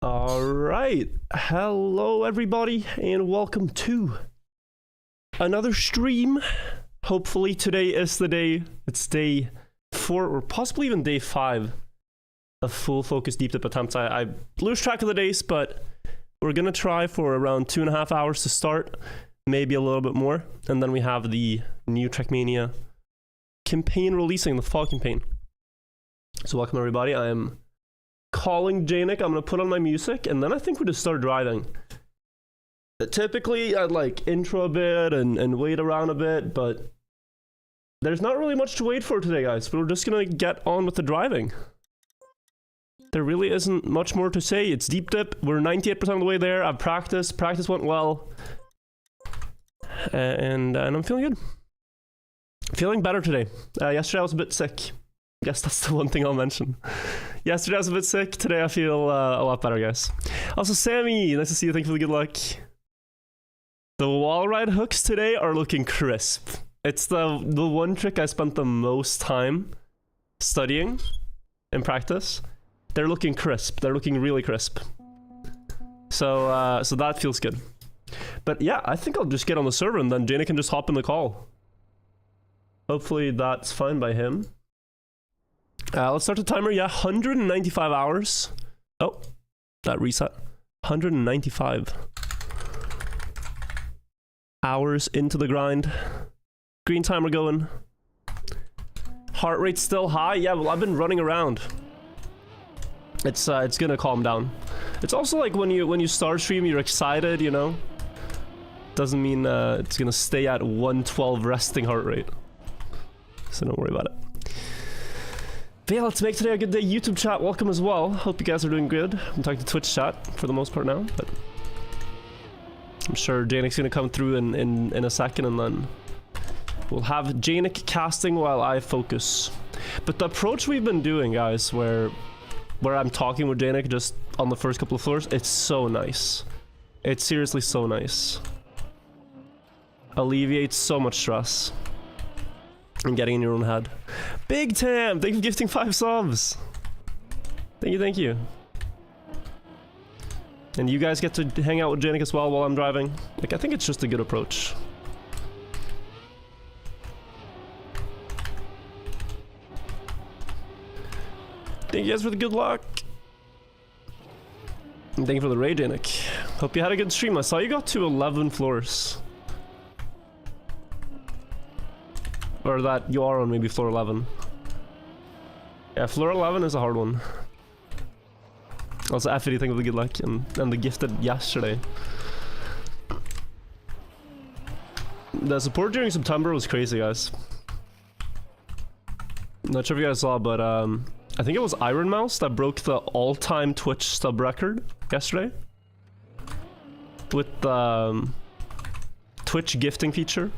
Alright, hello everybody and welcome to another stream. Hopefully today is the day, it's day 4 or possibly even day 5 of full focus deep dip attempts. I lose track of the days, but we're gonna try for around 2.5 hours to start, maybe a little bit more, and then we have the new Trackmania campaign releasing, the fall campaign. So welcome everybody. I am calling Jnic. I'm gonna put on my music and then I think we just start driving. Typically I'd like intro a bit and wait around a bit, but there's not really much to wait for today, guys. We're just gonna get on with the driving. There really isn't much more to say. It's deep dip. We're 98% of the way there. I've practiced. Practice went well. And I'm feeling good. Feeling better today. Yesterday I was a bit sick. Guess that's the one thing I'll mention. Yesterday I was a bit sick. Today I feel a lot better, guys. Also, Sammy, nice to see you. Thank you for the good luck. The wall ride hooks today are looking crisp. It's the one trick I spent the most time studying in practice. They're looking crisp. They're looking really crisp. So so that feels good. But yeah, I think I'll just get on the server and then Jnic can just hop in the call. Hopefully that's fine by him. Let's start the timer. Yeah, 195 hours. Oh, that reset. 195 hours into the grind. Green timer going. Heart rate's still high. Yeah, well, I've been running around. It's gonna calm down. It's also like when you start stream, you're excited, you know. Doesn't mean it's gonna stay at 112 resting heart rate. So don't worry about it. But yeah, let's make today a good day. YouTube chat, welcome as well. Hope you guys are doing good. I'm talking to Twitch chat for the most part now, but I'm sure Jnic's gonna come through in a second, and then we'll have Jnic casting while I focus. But the approach we've been doing, guys, where I'm talking with Jnic just on the first couple of floors, it's so nice. It's seriously so nice. Alleviates so much stress. And getting in your own head. Big Tam, thank you for gifting 5 subs. Thank you. And you guys get to hang out with Jnic as well while I'm driving. Like, I think it's just a good approach. Thank you guys for the good luck. And thank you for the raid, Jnic. Hope you had a good stream. I saw you got to 11 floors. Or that you are on maybe floor 11. Yeah, floor 11 is a hard one. Also, Effie, thank you for the good luck and the gifted yesterday. The support during September was crazy, guys. Not sure if you guys saw, but I think it was Iron Mouse that broke the all-time Twitch sub record yesterday. With the Twitch gifting feature.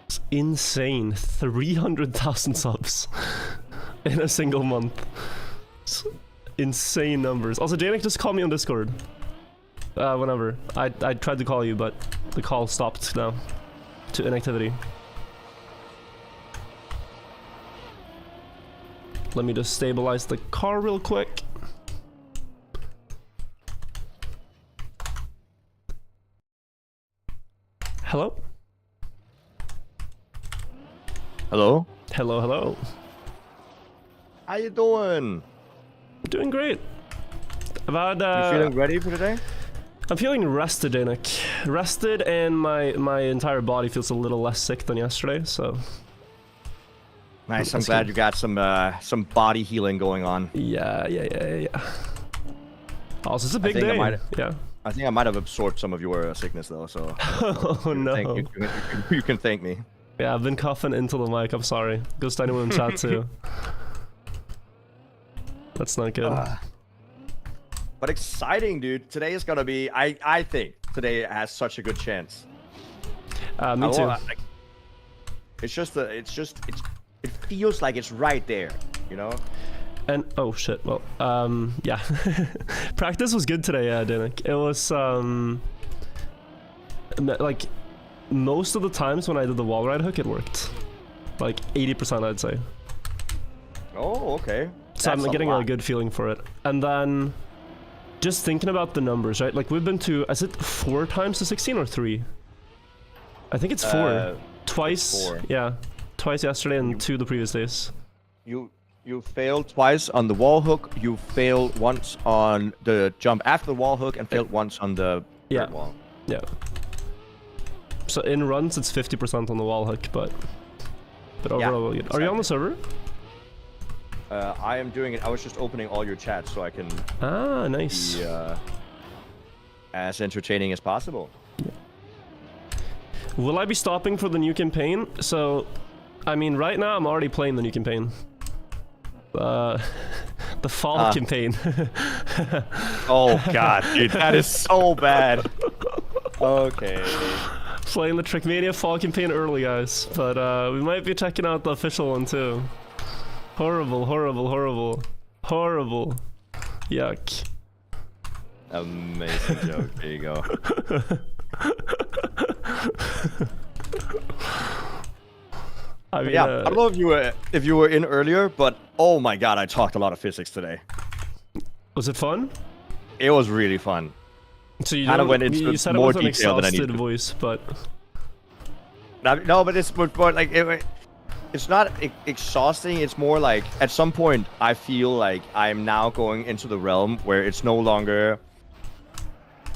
It's insane. 300,000 subs in a single month. It's insane numbers. Also, Jnic just called me on Discord. Whenever. I tried to call you, but the call stopped now to inactivity. Let me just stabilize the car real quick. Hello? Hello? Hello. How you doing? Doing great. I've had, you feeling ready for today? I'm feeling rested, Jnic. Rested, and my entire body feels a little less sick than yesterday, so... Nice, I'm glad you got some body healing going on. Yeah. Also, it's a big day. I think I might have absorbed some of your sickness, though, so... Oh, no. You can thank me. Yeah, I've been coughing into the mic, I'm sorry. Goes to anyone in chat too. That's not good. But exciting, dude. Today is gonna be, I think today has such a good chance. Me too. It feels like it's right there, you know? And, oh shit, well, yeah. Practice was good today, Jnic. It was, like, most of the times when I did the wall ride hook, it worked. Like 80%, I'd say. Oh, okay. So I'm getting a good feeling for it. And then just thinking about the numbers, right? Like we've been to, is it 4 times the 16 or 3? I think it's 4. Twice. 4. Yeah, twice yesterday and 2 the previous days. You failed twice on the wall hook. You failed once on the jump after the wall hook, and failed once on the third wall. Yeah. So in runs, it's 50% on the wall hook, but overall, good. Are you on the server? I am doing it. I was just opening all your chats so I can. Ah, nice. Be, as entertaining as possible. Yeah. Will I be stopping for the new campaign? So, I mean, right now I'm already playing the new campaign. The fall campaign. Oh god, dude, that is so bad. Okay. Playing the Trickmania fall campaign early, guys, but we might be checking out the official one too. Horrible, horrible, horrible, horrible. Yuck. Amazing joke. There you go. I mean, yeah, I don't know if you were in earlier, but oh my god, I talked a lot of physics today. Was it fun? It was really fun. So you kind of went into you said more it with an detail than I exhausted needed. voice, but No, but it's more like it's not exhausting. It's more like at some point I feel like I'm now going into the realm where it's no longer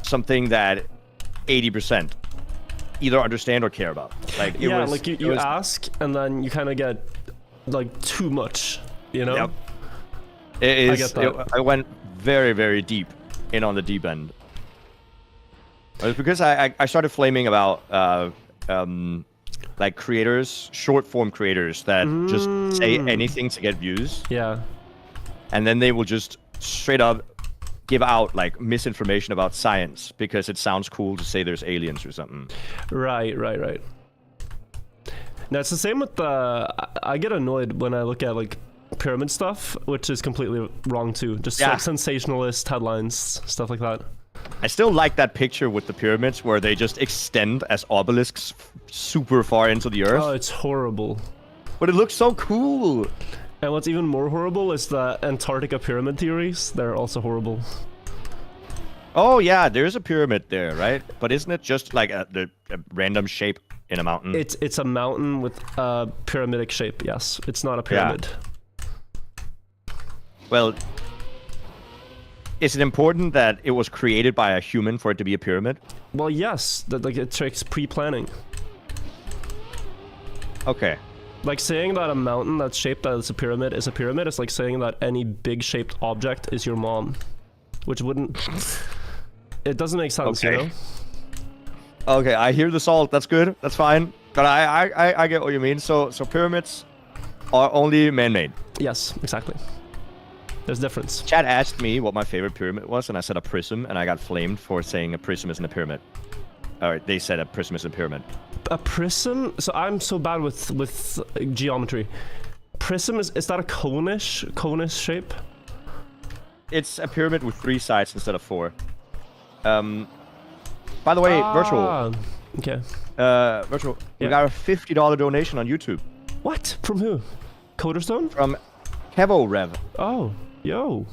something that 80% either understand or care about. Like it was, like you ask and then you kind of get like too much, you know? Yep. It is. I get that. I went very, very deep in on the deep end. It was because I started flaming about like creators, short form creators that just say anything to get views. Yeah. And then they will just straight up give out like misinformation about science because it sounds cool to say there's aliens or something. Right. Now it's the same with the. I get annoyed when I look at like pyramid stuff, which is completely wrong too. Just like sensationalist headlines, stuff like that. I still like that picture with the pyramids where they just extend as obelisks super far into the earth. Oh, it's horrible. But it looks so cool. And what's even more horrible is the Antarctica pyramid theories. They're also horrible. Oh yeah, there's a pyramid there, right? But isn't it just like a random shape in a mountain? It's a mountain with a pyramidic shape. Yes, it's not a pyramid. Yeah. Well, is it important that it was created by a human for it to be a pyramid? Well, yes. That like it takes pre-planning. Okay. Like saying that a mountain that's shaped as a pyramid is like saying that any big shaped object is your mom, which wouldn't. It doesn't make sense, Okay. you know. Okay, I hear the salt. That's good. That's fine. But I get what you mean. So pyramids are only man-made. Yes, exactly. There's difference. Chad asked me what my favorite pyramid was, and I said a prism, and I got flamed for saying a prism isn't a pyramid. Or they said a prism is a pyramid. A prism? So I'm so bad with geometry. Prism is that a cone-ish shape? It's a pyramid with 3 sides instead of 4. By the way, Virtual. Okay. Virtual. We got a $50 donation on YouTube. What? From who? Coderstone? From Kevo Rev. Oh, yo.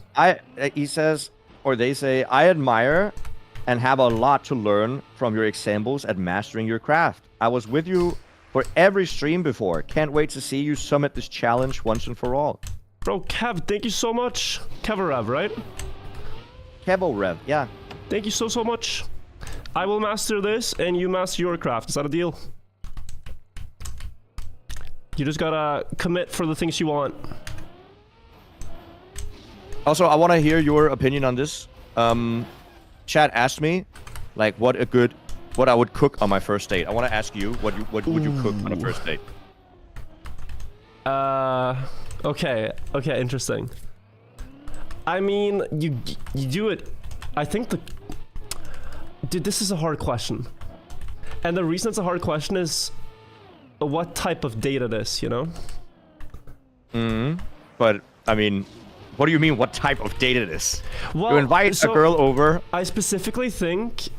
He says, or they say, I admire and have a lot to learn from your examples at mastering your craft. I was with you for every stream before. Can't wait to see you summit this challenge once and for all. Bro, Kev, thank you so much. Kevorev, right? Kevo Rev, yeah. Thank you so much. I will master this and you master your craft. Is that a deal? You just gotta commit for the things you want. Also, I want to hear your opinion on this. Chad asked me, like, what I would cook on my first date. I want to ask you, what would you cook on a first date? Okay, interesting. I mean, you do it. I think dude, this is a hard question, and the reason it's a hard question is what type of date it is, you know. But I mean, what do you mean? What type of date it is? Well, you invite a girl over. I specifically think.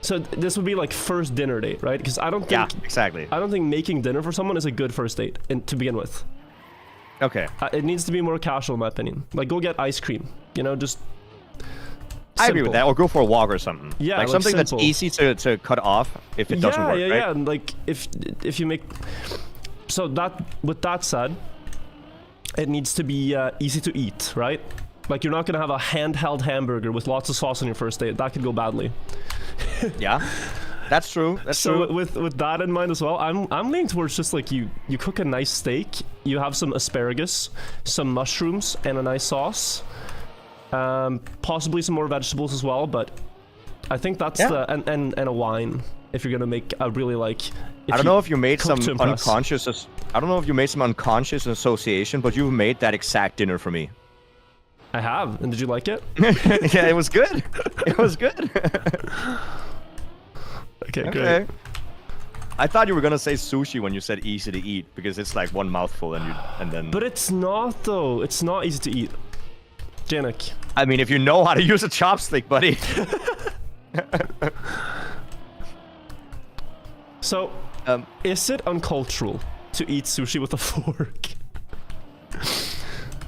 So this would be like first dinner date, right? Because I don't think. Yeah, exactly. I don't think making dinner for someone is a good first date, to begin with. Okay. It needs to be more casual, in my opinion. Like, go get ice cream. You know, just I agree with that. Or go for a walk or something. Yeah, like like something simple. that's easy to cut off if it doesn't work. Yeah. Right? And like if you make, so that with that said, it needs to be easy to eat, right? Like you're not gonna have a handheld hamburger with lots of sauce on your first date. That could go badly. Yeah, that's true. That's So true. with that in mind as well, I'm leaning towards just like you cook a nice steak, you have some asparagus, some mushrooms, and a nice sauce. Possibly some more vegetables as well, but I think that's the and a wine if you're gonna make a really like. I don't know if you made some to impress. unconscious. I don't know if you made some unconscious association, but you made that exact dinner for me. I have, and did you like it? Yeah, it was good. It was good. Okay, great. Okay. I thought you were gonna say sushi when you said easy to eat because it's like one mouthful and then. But it's not though. It's not easy to eat. Jnic. I mean, if you know how to use a chopstick, buddy. So, is it uncultural to eat sushi with a fork?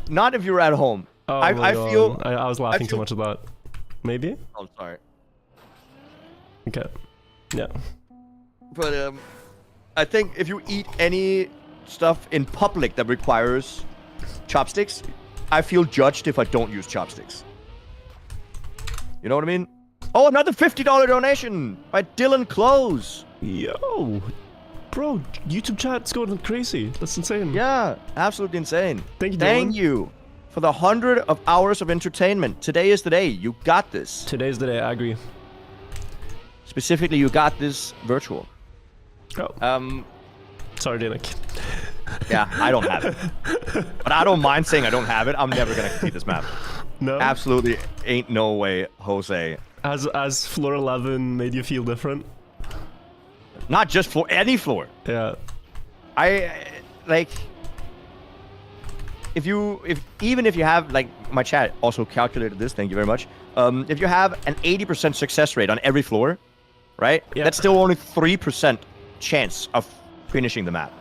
Not if you're at home. Oh I my God. feel. I was laughing too feel- much at that. Maybe? Oh, sorry. Okay. Yeah. But I think if you eat any stuff in public that requires chopsticks, I feel judged if I don't use chopsticks. You know what I mean? Oh, another $50 donation by Dylan Close. Yo, bro, YouTube chat's going crazy. That's insane. Yeah, absolutely insane. Thank you, Thank Dylan. you for the 100 of hours of entertainment. Today is the day. You got this. Today's the day. I agree. Specifically, you got this virtual. Oh. Sorry, Jnic. Yeah, I don't have it. But I don't mind saying I don't have it. I'm never going to complete this map. No. Absolutely ain't no way, Jose. As floor 11 made you feel different? Not just for any floor. Yeah. I like even if you have, like, my chat also calculated this, thank you very much. If you have an 80% success rate on every floor, right? Yeah. That's still only 3% chance of finishing the map.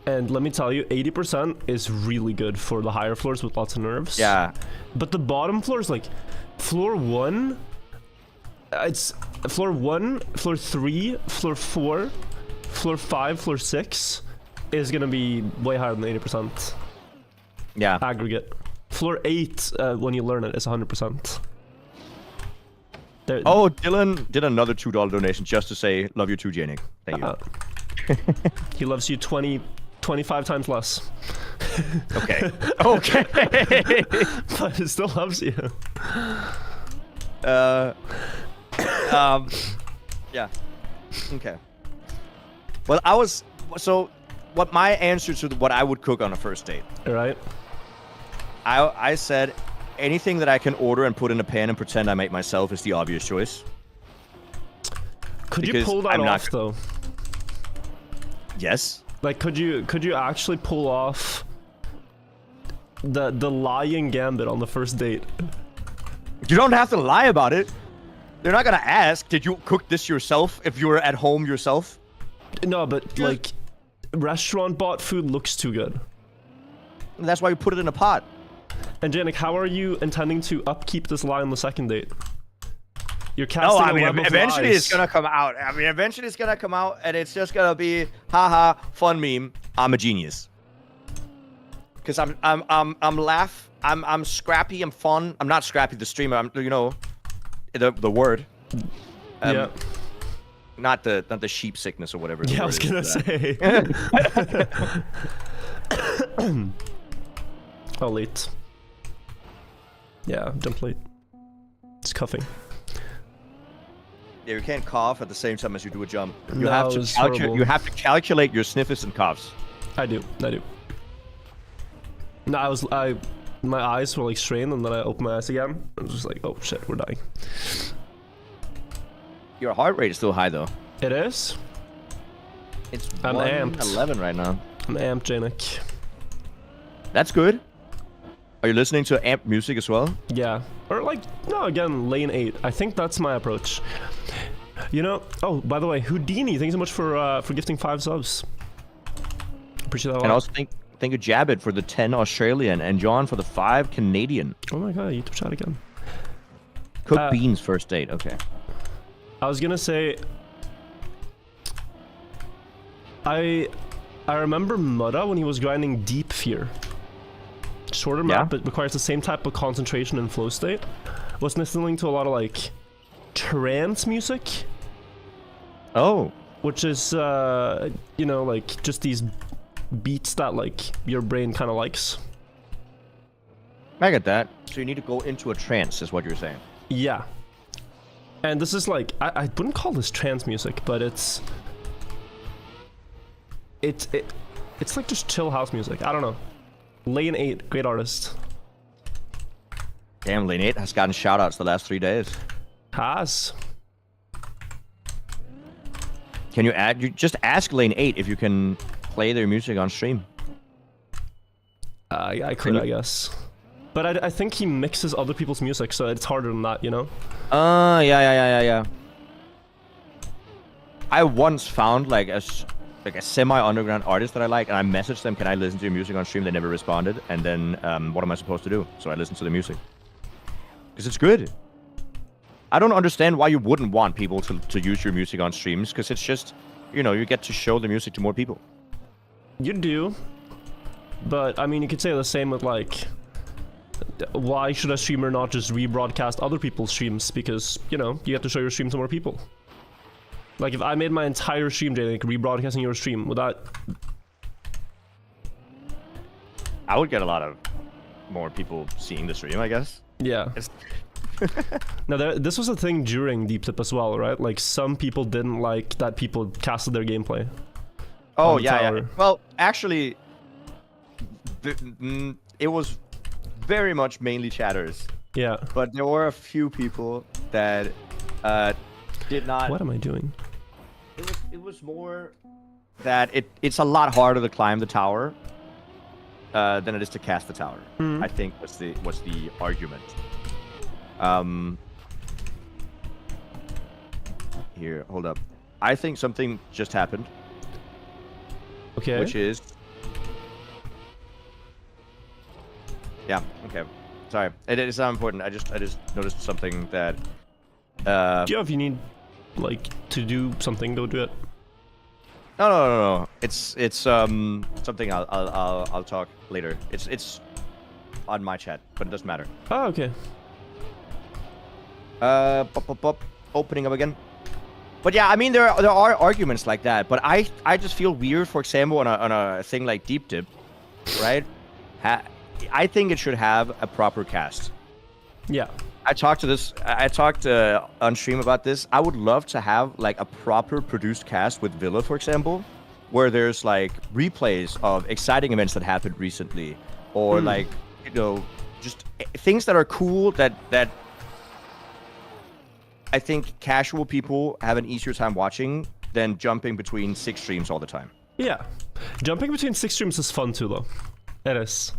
And let me tell you, 80% is really good for the higher floors with lots of nerves. Yeah. But the bottom floors, like floor 1, it's floor 1, floor 3, floor 4, floor 5, floor 6 is gonna be way higher than 80%. Yeah. Aggregate. Floor 8, when you learn it, is 100%. There, Oh, Dylan did another $2 donation just to say, love you too, Jnic. Thank you. he loves you 25 times less. Okay. Okay. But he still loves you. Yeah. Okay. Well, what my answer to what I would cook on a first date, Right? I said anything that I can order and put in a pan and pretend I make myself is the obvious choice. Could you Because pull that I'm not- off though? Yes. Like, could you actually pull off the lying gambit on the first date? You don't have to lie about it. They're not gonna ask, did you cook this yourself if you were at home yourself? No, but like, restaurant bought food looks too good. That's why you put it in a pot. And Jnic, how are you intending to upkeep this lie on the second date? You're casting No, I a mean, web of eventually lies. it's gonna come out. I mean, eventually it's gonna come out, and it's just gonna be, haha, fun meme. I'm a genius. Cause I'm scrappy. I'm fun. I'm not scrappy the streamer. I'm, you know, the word. Yeah. Not the sheep sickness or whatever. the Yeah, I word was is gonna for that. say. Oh, late. Yeah, jump late. It's cuffing. Yeah, you can't cough at the same time as you do a jump. You No, have to it's horrible. you have to calculate your sniffs and coughs. I do. No, my eyes were like strained, and then I opened my eyes again. I was just like, oh shit, we're dying. Your heart rate is still high though. It is? It's I'm amped. 111 right now. I'm amped, Jnic. That's good. Are you listening to amp music as well? Yeah. Or like, no, again, lane 8. I think that's my approach. You know, oh, by the way, Houdini, thanks so much for gifting 5 subs. Appreciate that a lot. And also thank you Jabbit for the 10 Australian and John for the 5 Canadian. Oh my god, YouTube chat again. Cook beans first date. Okay. I was gonna say, I remember Mudda when he was grinding Deep Fear. Shorter map, but requires the same type of concentration and flow state. Was listening to a lot of like trance music. Oh. Which is, you know, like just these beats that like your brain kind of likes. I get that. So you need to go into a trance, is what you're saying. Yeah. And this is like, I wouldn't call this trance music, but it's like just chill house music. I don't know. Lane 8, great artist. Damn, Lane 8 has gotten shoutouts the last 3 days. Has. Can you add? You just ask Lane 8 if you can play their music on stream. Yeah, I could, I guess. But I think he mixes other people's music, so it's harder than that, you know? Yeah. I once found like a semi-underground artist that I like, and I messaged them, can I listen to your music on stream? They never responded, and then what am I supposed to do? So I listened to the music. Because it's good. I don't understand why you wouldn't want people to use your music on streams, because it's just, you know, you get to show the music to more people. You do. But, I mean, you could say the same with, like, why should a streamer not just rebroadcast other people's streams? Because, you know, you get to show your stream to more people. Like, if I made my entire stream day, like, rebroadcasting your stream, would that... I would get a lot of more people seeing the stream, I guess. Yeah. Now, this was a thing during Deep Tip as well, right? Like, some people didn't like that people casted their gameplay. Oh, yeah. Well, actually, it was very much mainly chatters. Yeah. But there were a few people that did not... What am I doing? It was more that it's a lot harder to climb the tower than it is to cast the tower. I think was the argument. Here, hold up. I think something just happened. Okay. Which is... Yeah, okay. Sorry. It is not important. I just noticed something that... If you need, like, to do something, go do it. No. It's something I'll talk later. It's on my chat, but it doesn't matter. Oh, okay. Opening up again. But yeah, I mean there are arguments like that, but I just feel weird, for example, on a thing like Deep Dip, right? I think it should have a proper cast. Yeah. I talked on stream about this. I would love to have like a proper produced cast with Villa, for example, where there's like replays of exciting events that happened recently, or like, you know, just things that are cool that I think casual people have an easier time watching than jumping between 6 streams all the time. Yeah. Jumping between 6 streams is fun too, though. It is.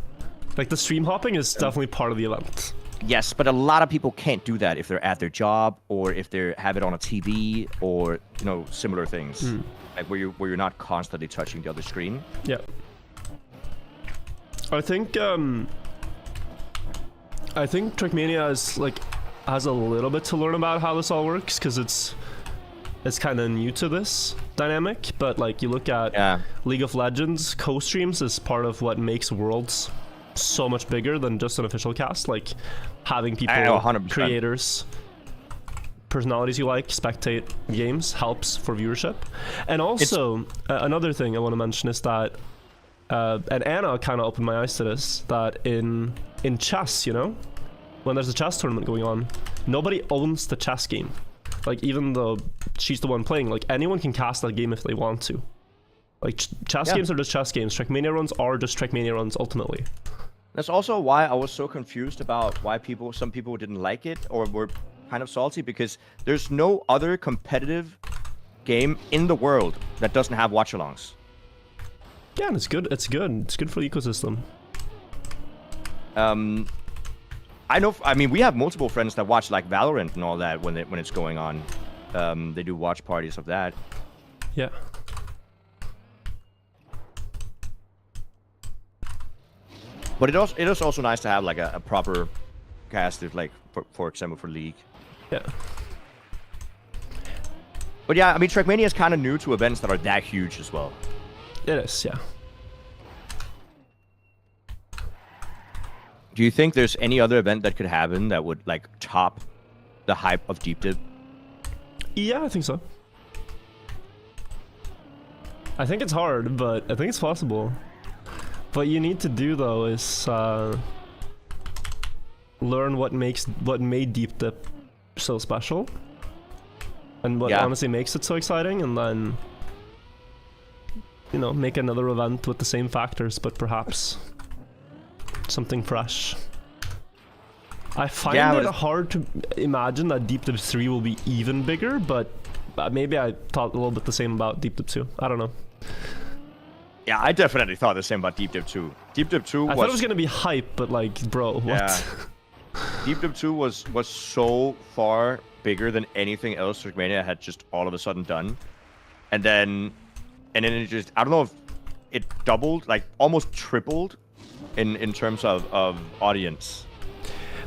Like, the stream hopping is definitely part of the event. Yes, but a lot of people can't do that if they're at their job, or if they have it on a TV, or, you know, similar things. Like where you're not constantly touching the other screen. Yeah. I think Trackmania is like has a little bit to learn about how this all works, because it's kind of new to this dynamic. But like, you look at League of Legends, co-streams is part of what makes Worlds so much bigger than just an official cast. Like, having people, 100%. creators, personalities you like spectate games helps for viewership. And also another thing I want to mention is that and Anna kind of opened my eyes to this, that in chess, you know, when there's a chess tournament going on, nobody owns the chess game. Like, even though she's the one playing, like, anyone can cast that game if they want to. Like, chess games are just chess games. Trackmania runs are just Trackmania runs, ultimately. That's also why I was so confused about why some people didn't like it or were kind of salty, because there's no other competitive game in the world that doesn't have watch-alongs. Yeah, and it's good. It's good for the ecosystem. I mean, we have multiple friends that watch like Valorant and all that when it's going on. They do watch parties of that. Yeah. But it is also nice to have like a proper cast it, like for example for League. Yeah. But yeah, I mean, Trackmania is kind of new to events that are that huge as well. It is, yeah. Do you think there's any other event that could happen that would like top the hype of Deep Dip? Yeah, I think so. I think it's hard, but I think it's possible. What you need to do though is learn what made Deep Dip so special, and what honestly makes it so exciting, and then make another event with the same factors, but perhaps something fresh. I find it hard to imagine that Deep Dip 3 will be even bigger, but maybe I thought a little bit the same about Deep Dip 2. I don't know. Yeah, I definitely thought the same about Deep Dip 2. Deep Dip 2 I thought it was gonna be hype, but like, bro, what? Yeah. Deep Dip 2 was so far bigger than anything else Trackmania had just all of a sudden done. And then it just, I don't know if it doubled, like almost tripled in terms of audience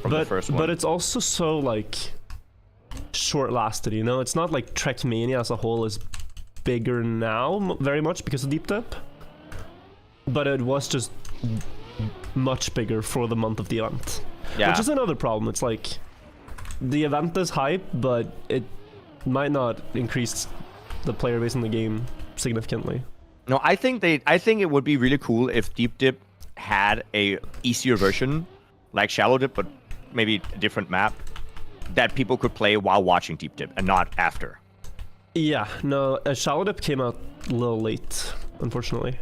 from the first one. But it's also so like short-lasted, It's not like Trackmania as a whole is bigger now very much because of Deep Dip. But it was just much bigger for the month of the event. Yeah. Which is another problem. It's like the event is hype, but it might not increase the player base in the game significantly. No, I think it would be really cool if Deep Dip had a easier version, like Shallow Dip, but maybe a different map, that people could play while watching Deep Dip and not after. Yeah, no, Shallow Dip came out a little late, unfortunately.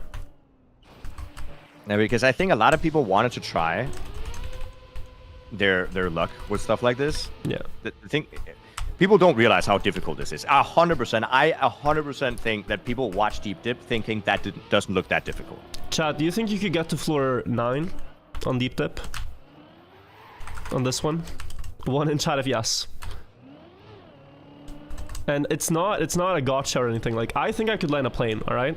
Yeah, because I think a lot of people wanted to try their luck with stuff like this. Yeah. The thing, people don't realize how difficult this is. 100%. I 100% think that people watch Deep Dip thinking that doesn't look that difficult. Chad, do you think you could get to floor 9 on Deep Dip? On this one? 1 in chat if yes. And it's not a gotcha or anything. Like, I think I could land a plane, alright?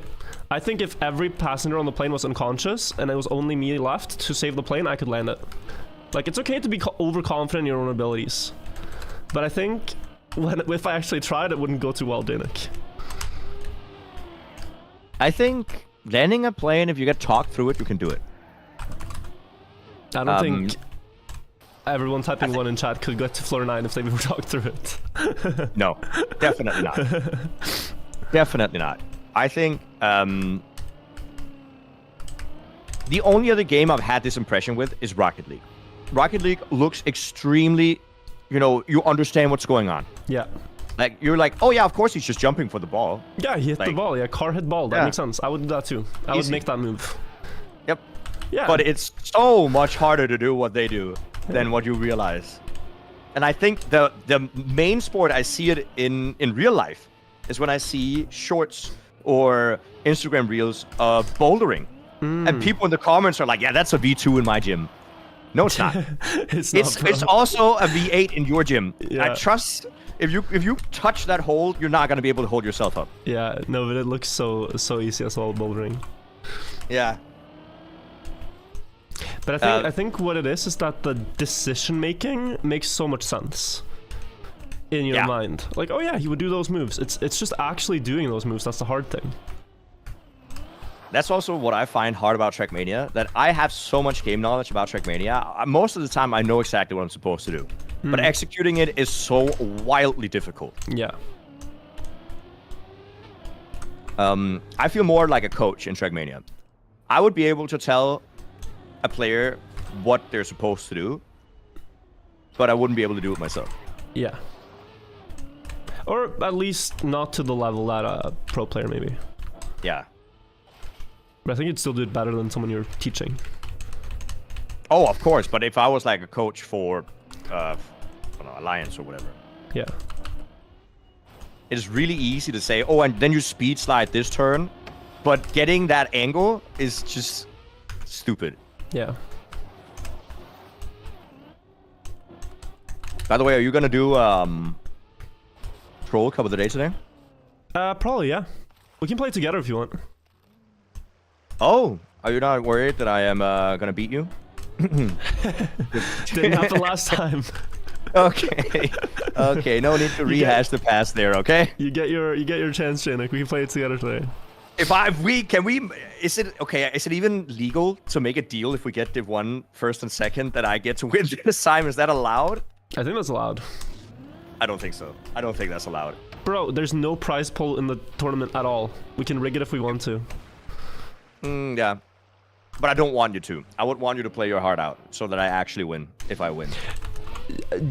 I think if every passenger on the plane was unconscious and it was only me left to save the plane, I could land it. Like, it's okay to be overconfident in your own abilities. But I think if I actually tried, it wouldn't go too well, Jnic. I think landing a plane, if you get talked through it, you can do it. I don't think everyone typing 1 in chat could get to floor 9 if they were talked through it. No, definitely not. Definitely not. I think the only other game I've had this impression with is Rocket League. Rocket League looks extremely, you understand what's going on. Yeah. Like, you're like, oh yeah, of course he's just jumping for the ball. Yeah, he hit the ball. Yeah, car hit ball. That makes sense. I would do that too. I would make that move. Yep. Yeah. But it's so much harder to do what they do than what you realize. And I think the main sport I see it in real life is when I see shorts or Instagram reels of bouldering. And people in the comments are like, yeah, that's a V2 in my gym. No, it's not. It's also a V8 in your gym. Yeah. I trust if you touch that hole, you're not gonna be able to hold yourself up. Yeah, no, but it looks so easy as well, bouldering. Yeah. But I think what it is that the decision making makes so much sense in your mind. Like, oh yeah, he would do those moves. It's just actually doing those moves that's the hard thing. That's also what I find hard about Trackmania, that I have so much game knowledge about Trackmania. Most of the time, I know exactly what I'm supposed to do. But executing it is so wildly difficult. Yeah. I feel more like a coach in Trackmania. I would be able to tell a player what they're supposed to do, but I wouldn't be able to do it myself. Yeah. Or at least not to the level that a pro player maybe. Yeah. But I think you'd still do it better than someone you're teaching. Oh, of course. But if I was like a coach for, I don't know, Alliance or whatever. Yeah. It's really easy to say, oh, and then you speed slide this turn. But getting that angle is just stupid. Yeah. By the way, are you going to do Troll Cup of the Day today? Probably, yeah. We can play it together if you want. Oh, are you not worried that I am going to beat you? Didn't happen last time. Okay. Okay, no need to rehash the past there, okay? You get your chance, Jnic. We can play it together today. Is it even legal to make a deal if we get Div 1 first and second that I get to win this time? Is that allowed? I think that's allowed. I don't think so. I don't think that's allowed. Bro, there's no prize pool in the tournament at all. We can rig it if we want to. Yeah. But I don't want you to. I would want you to play your heart out so that I actually win if I win.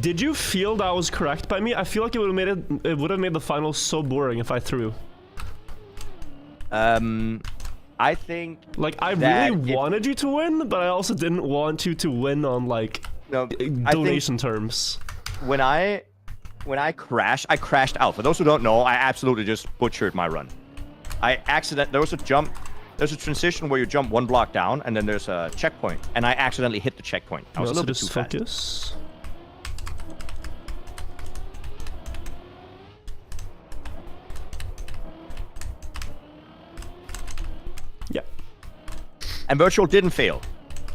Did you feel that was correct by me? I feel like it would have made the finals so boring if I threw. I think like I really wanted you to win, but I also didn't want you to win on like donation terms. When I crashed out. For those who don't know, I absolutely just butchered my run. There was a jump. There's a transition where you jump one block down, and then there's a checkpoint, and I accidentally hit the checkpoint. I was a little bit too fast. Yeah. And Virtual didn't fail.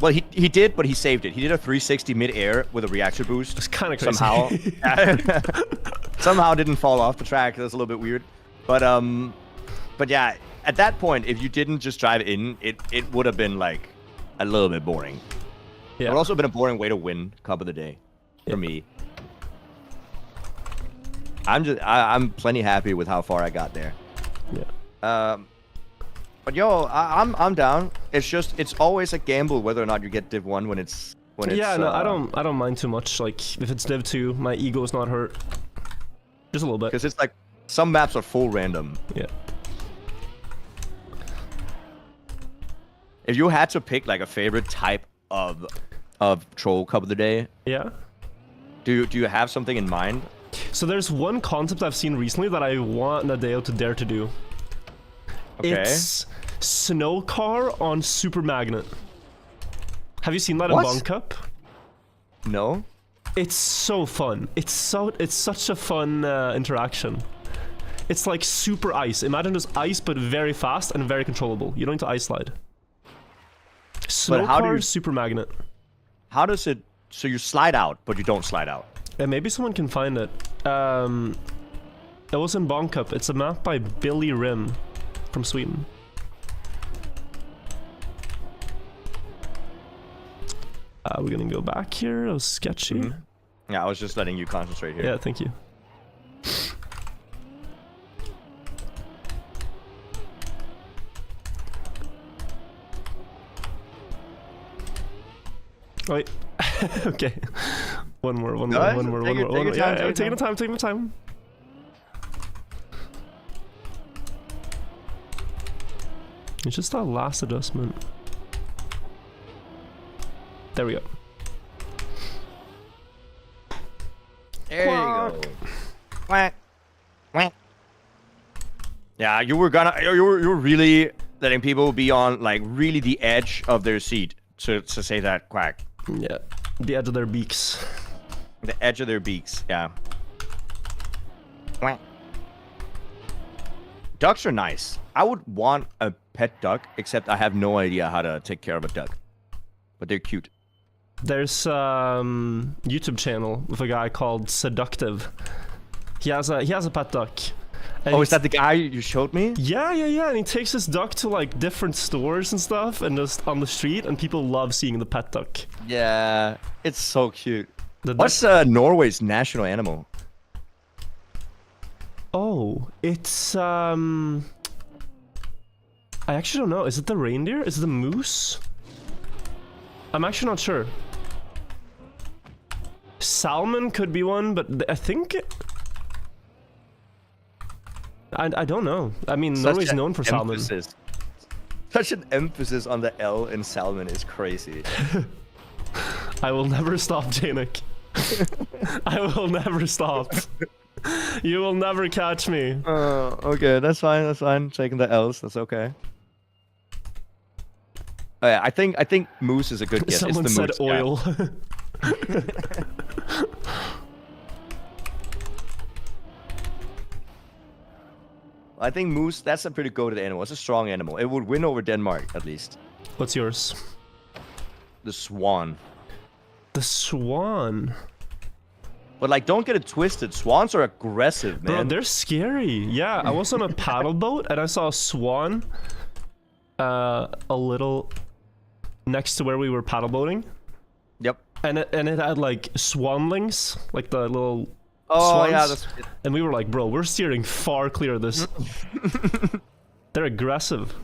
Well, he did, but he saved it. He did a 360 mid-air with a reaction boost. It's kind of crazy. Somehow didn't fall off the track. That's a little bit weird. But yeah, at that point, if you didn't just drive in, it would have been like a little bit boring. Yeah. It would also been a boring way to win Cup of the Day for me. I'm plenty happy with how far I got there. Yeah. But yo, I'm down. It's always a gamble whether or not you get Div 1 when it's yeah, no, I don't mind too much. Like if it's Div 2, my ego is not hurt. Just a little bit. Because it's like some maps are full random. Yeah. If you had to pick like a favorite type of troll Cup of the Day, yeah. Do you have something in mind? So there's one concept I've seen recently that I want Nadeo to dare to do. Okay. It's snow car on Super Magnet. Have you seen that in Bong Cup? No. It's so fun. It's such a fun interaction. It's like super ice. Imagine just ice, but very fast and very controllable. You don't need to ice slide. Snow car, Super Magnet. How does it? So you slide out, but you don't slide out. Yeah, maybe someone can find it. It was in Bong Cup. It's a map by Billy Rim from Sweden. We're gonna go back here. It was sketchy. Mm-hmm. Yeah, I was just letting you concentrate here. Yeah, thank you. Wait. Okay. One more. Yeah, I'm taking the time. It's just our last adjustment. There we go. There you go. Quack. Quack. Yeah, you were really letting people be on like really the edge of their seat to say that quack. Yeah, the edge of their beaks. The edge of their beaks, yeah. Quack. Ducks are nice. I would want a pet duck, except I have no idea how to take care of a duck. But they're cute. There's YouTube channel with a guy called Seductive. He has a pet duck. Oh, is that the guy you showed me? Yeah. And he takes his duck to like different stores and stuff, and just on the street, and people love seeing the pet duck. Yeah, it's so cute. What's Norway's national animal? Oh, it's I actually don't know. Is it the reindeer? Is it the moose? I'm actually not sure. Salmon could be one, but I think I don't know. I mean, Norway's known for salmon. Such an emphasis on the L in salmon is crazy. I will never stop, Jnic. I will never stop. You will never catch me. Okay, that's fine. That's fine. Taking the L's, that's okay. Oh, yeah, I think moose is a good guess. Someone it's the said oil. Yeah. I think moose, that's a pretty goated animal. It's a strong animal. It would win over Denmark, at least. What's yours? The swan. The swan. But like, don't get it twisted. Swans are aggressive, man. Bro, they're scary. Yeah, I was on a paddle boat and I saw a swan a little next to where we were paddle boating. Yep. And it had like swanlings, like the little Oh swans. yeah. And we were like, bro, we're steering far clear of this. They're aggressive.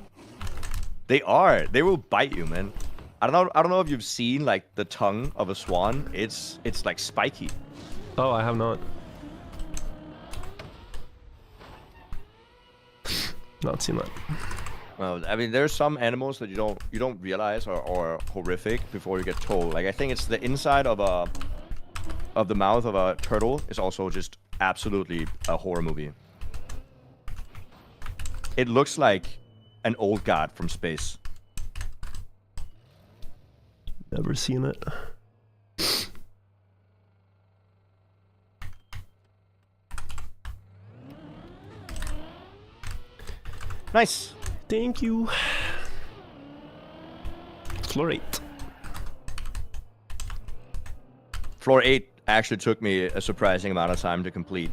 They are. They will bite you, man. I don't know if you've seen like the tongue of a swan. It's like spiky. Oh, I have not. Not seen that. Well, I mean, there's some animals that you don't realize are horrific before you get told. Like I think it's the inside of the mouth of a turtle is also just absolutely a horror movie. It looks like an old god from space. Never seen it. Nice. Thank you. Floor 8. Floor 8 actually took me a surprising amount of time to complete.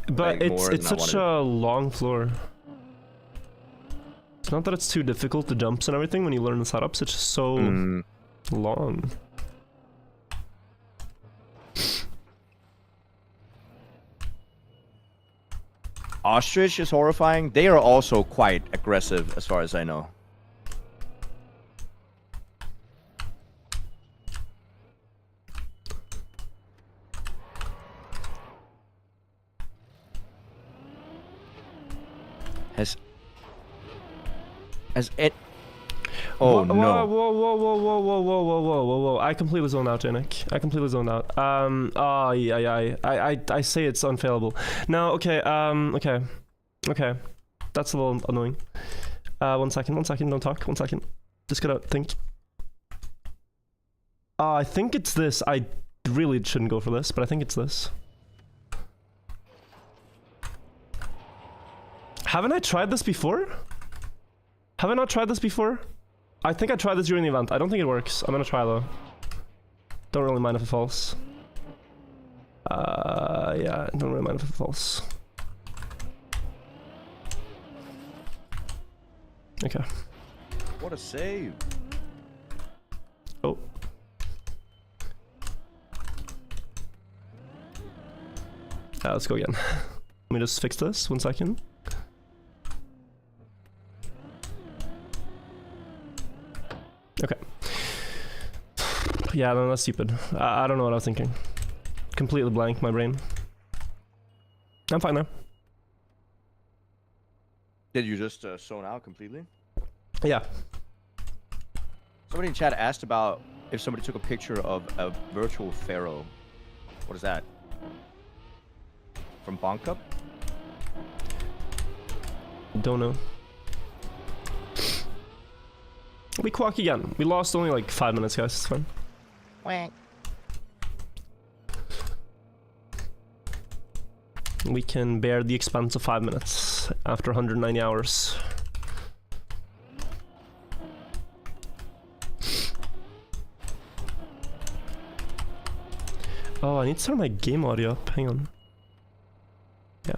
But Like, it's such a long floor. It's not that it's too difficult, the jumps and everything, when you learn the setups, it's just so long. Ostrich is horrifying. They are also quite aggressive, as far as I know. Has it? Oh whoa, no! Whoa, whoa, whoa, whoa, whoa, whoa, whoa, whoa, whoa, whoa! I completely zoned out, Jnic. I completely zoned out. Oh, yeah. I say it's unfailable. No, okay. Okay. That's a little annoying. 1 second. Don't talk. 1 second. Just gotta think. I think it's this. I really shouldn't go for this, but I think it's this. Haven't I tried this before? Have I not tried this before? I think I tried this during the event. I don't think it works. I'm gonna try though. Don't really mind if it falls. Yeah, don't really mind if it falls. Okay. What a save! Oh. Let's go again. Let me just fix this. 1 second. Okay. Yeah, no, that's stupid. I don't know what I was thinking. Completely blank, my brain. I'm fine now. Did you just zone out completely? Yeah. Somebody in chat asked about if somebody took a picture of a virtual pharaoh. What is that? From Bonk Cup? Don't know. We quack again. We lost only like 5 minutes, guys. It's fine. Quack. We can bear the expense of 5 minutes after 190 hours. Oh, I need to turn my game audio up. Hang on. Yeah.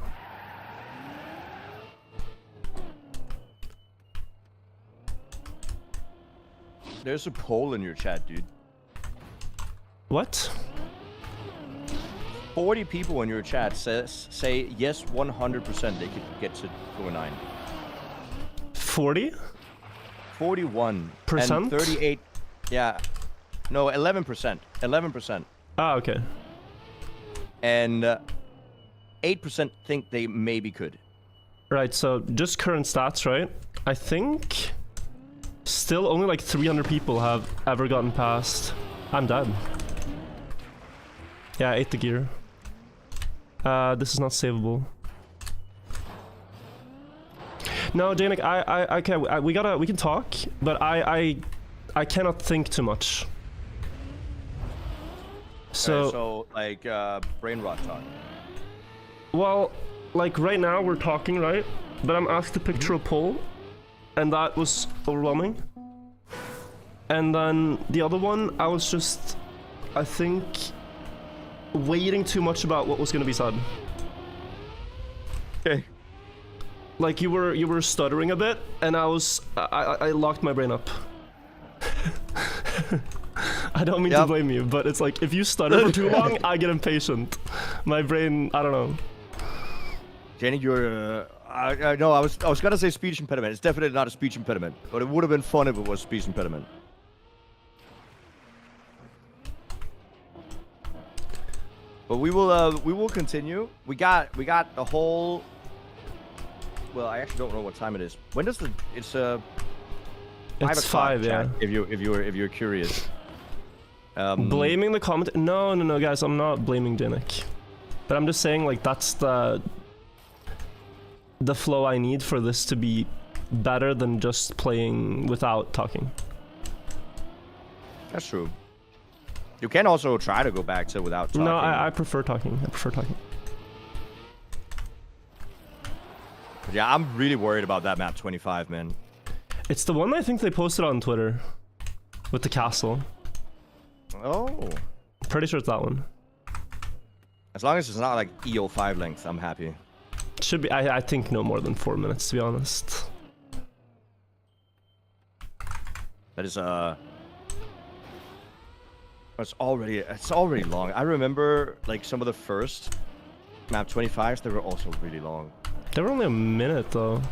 There's a poll in your chat, dude. What? 40 people in your chat say yes 100% they could get to 209. 40? 41. Percent? And 38. Yeah. No, 11%. 11%. Ah, okay. And 8% think they maybe could. Right, so just current stats, right? I think still only like 300 people have ever gotten past. I'm dead. Yeah, I ate the gear. This is not savable. No, Jnic, okay, we can talk, but I cannot think too much. So like brain rot talk. Well, like right now we're talking, right? But I'm asked to picture a poll, and that was overwhelming. And then the other one, I was just, I think, waiting too much about what was gonna be said. Okay. Like you were stuttering a bit, and I locked my brain up. I don't mean to blame you, but it's like if you stutter for too long, I get impatient. My brain, I don't know. Jnic, you're. No, I was gonna say speech impediment. It's definitely not a speech impediment, but it would have been fun if it was speech impediment. But we will continue. We got the whole. Well, I actually don't know what time it is. When does it's 5 o'clock, 5, yeah. If you're curious. Blaming the comment? No, guys, I'm not blaming Jnic. But I'm just saying, like, that's the flow I need for this to be better than just playing without talking. That's true. You can also try to go back to without talking. No, I prefer talking. Yeah, I'm really worried about that map 25, man. It's the one I think they posted on Twitter with the castle. Oh. Pretty sure it's that one. As long as it's not like EO5 length, I'm happy. It should be, I think no more than 4 minutes, to be honest. That is it's already long. I remember like some of the first map 25s, they were also really long. They were only a minute though.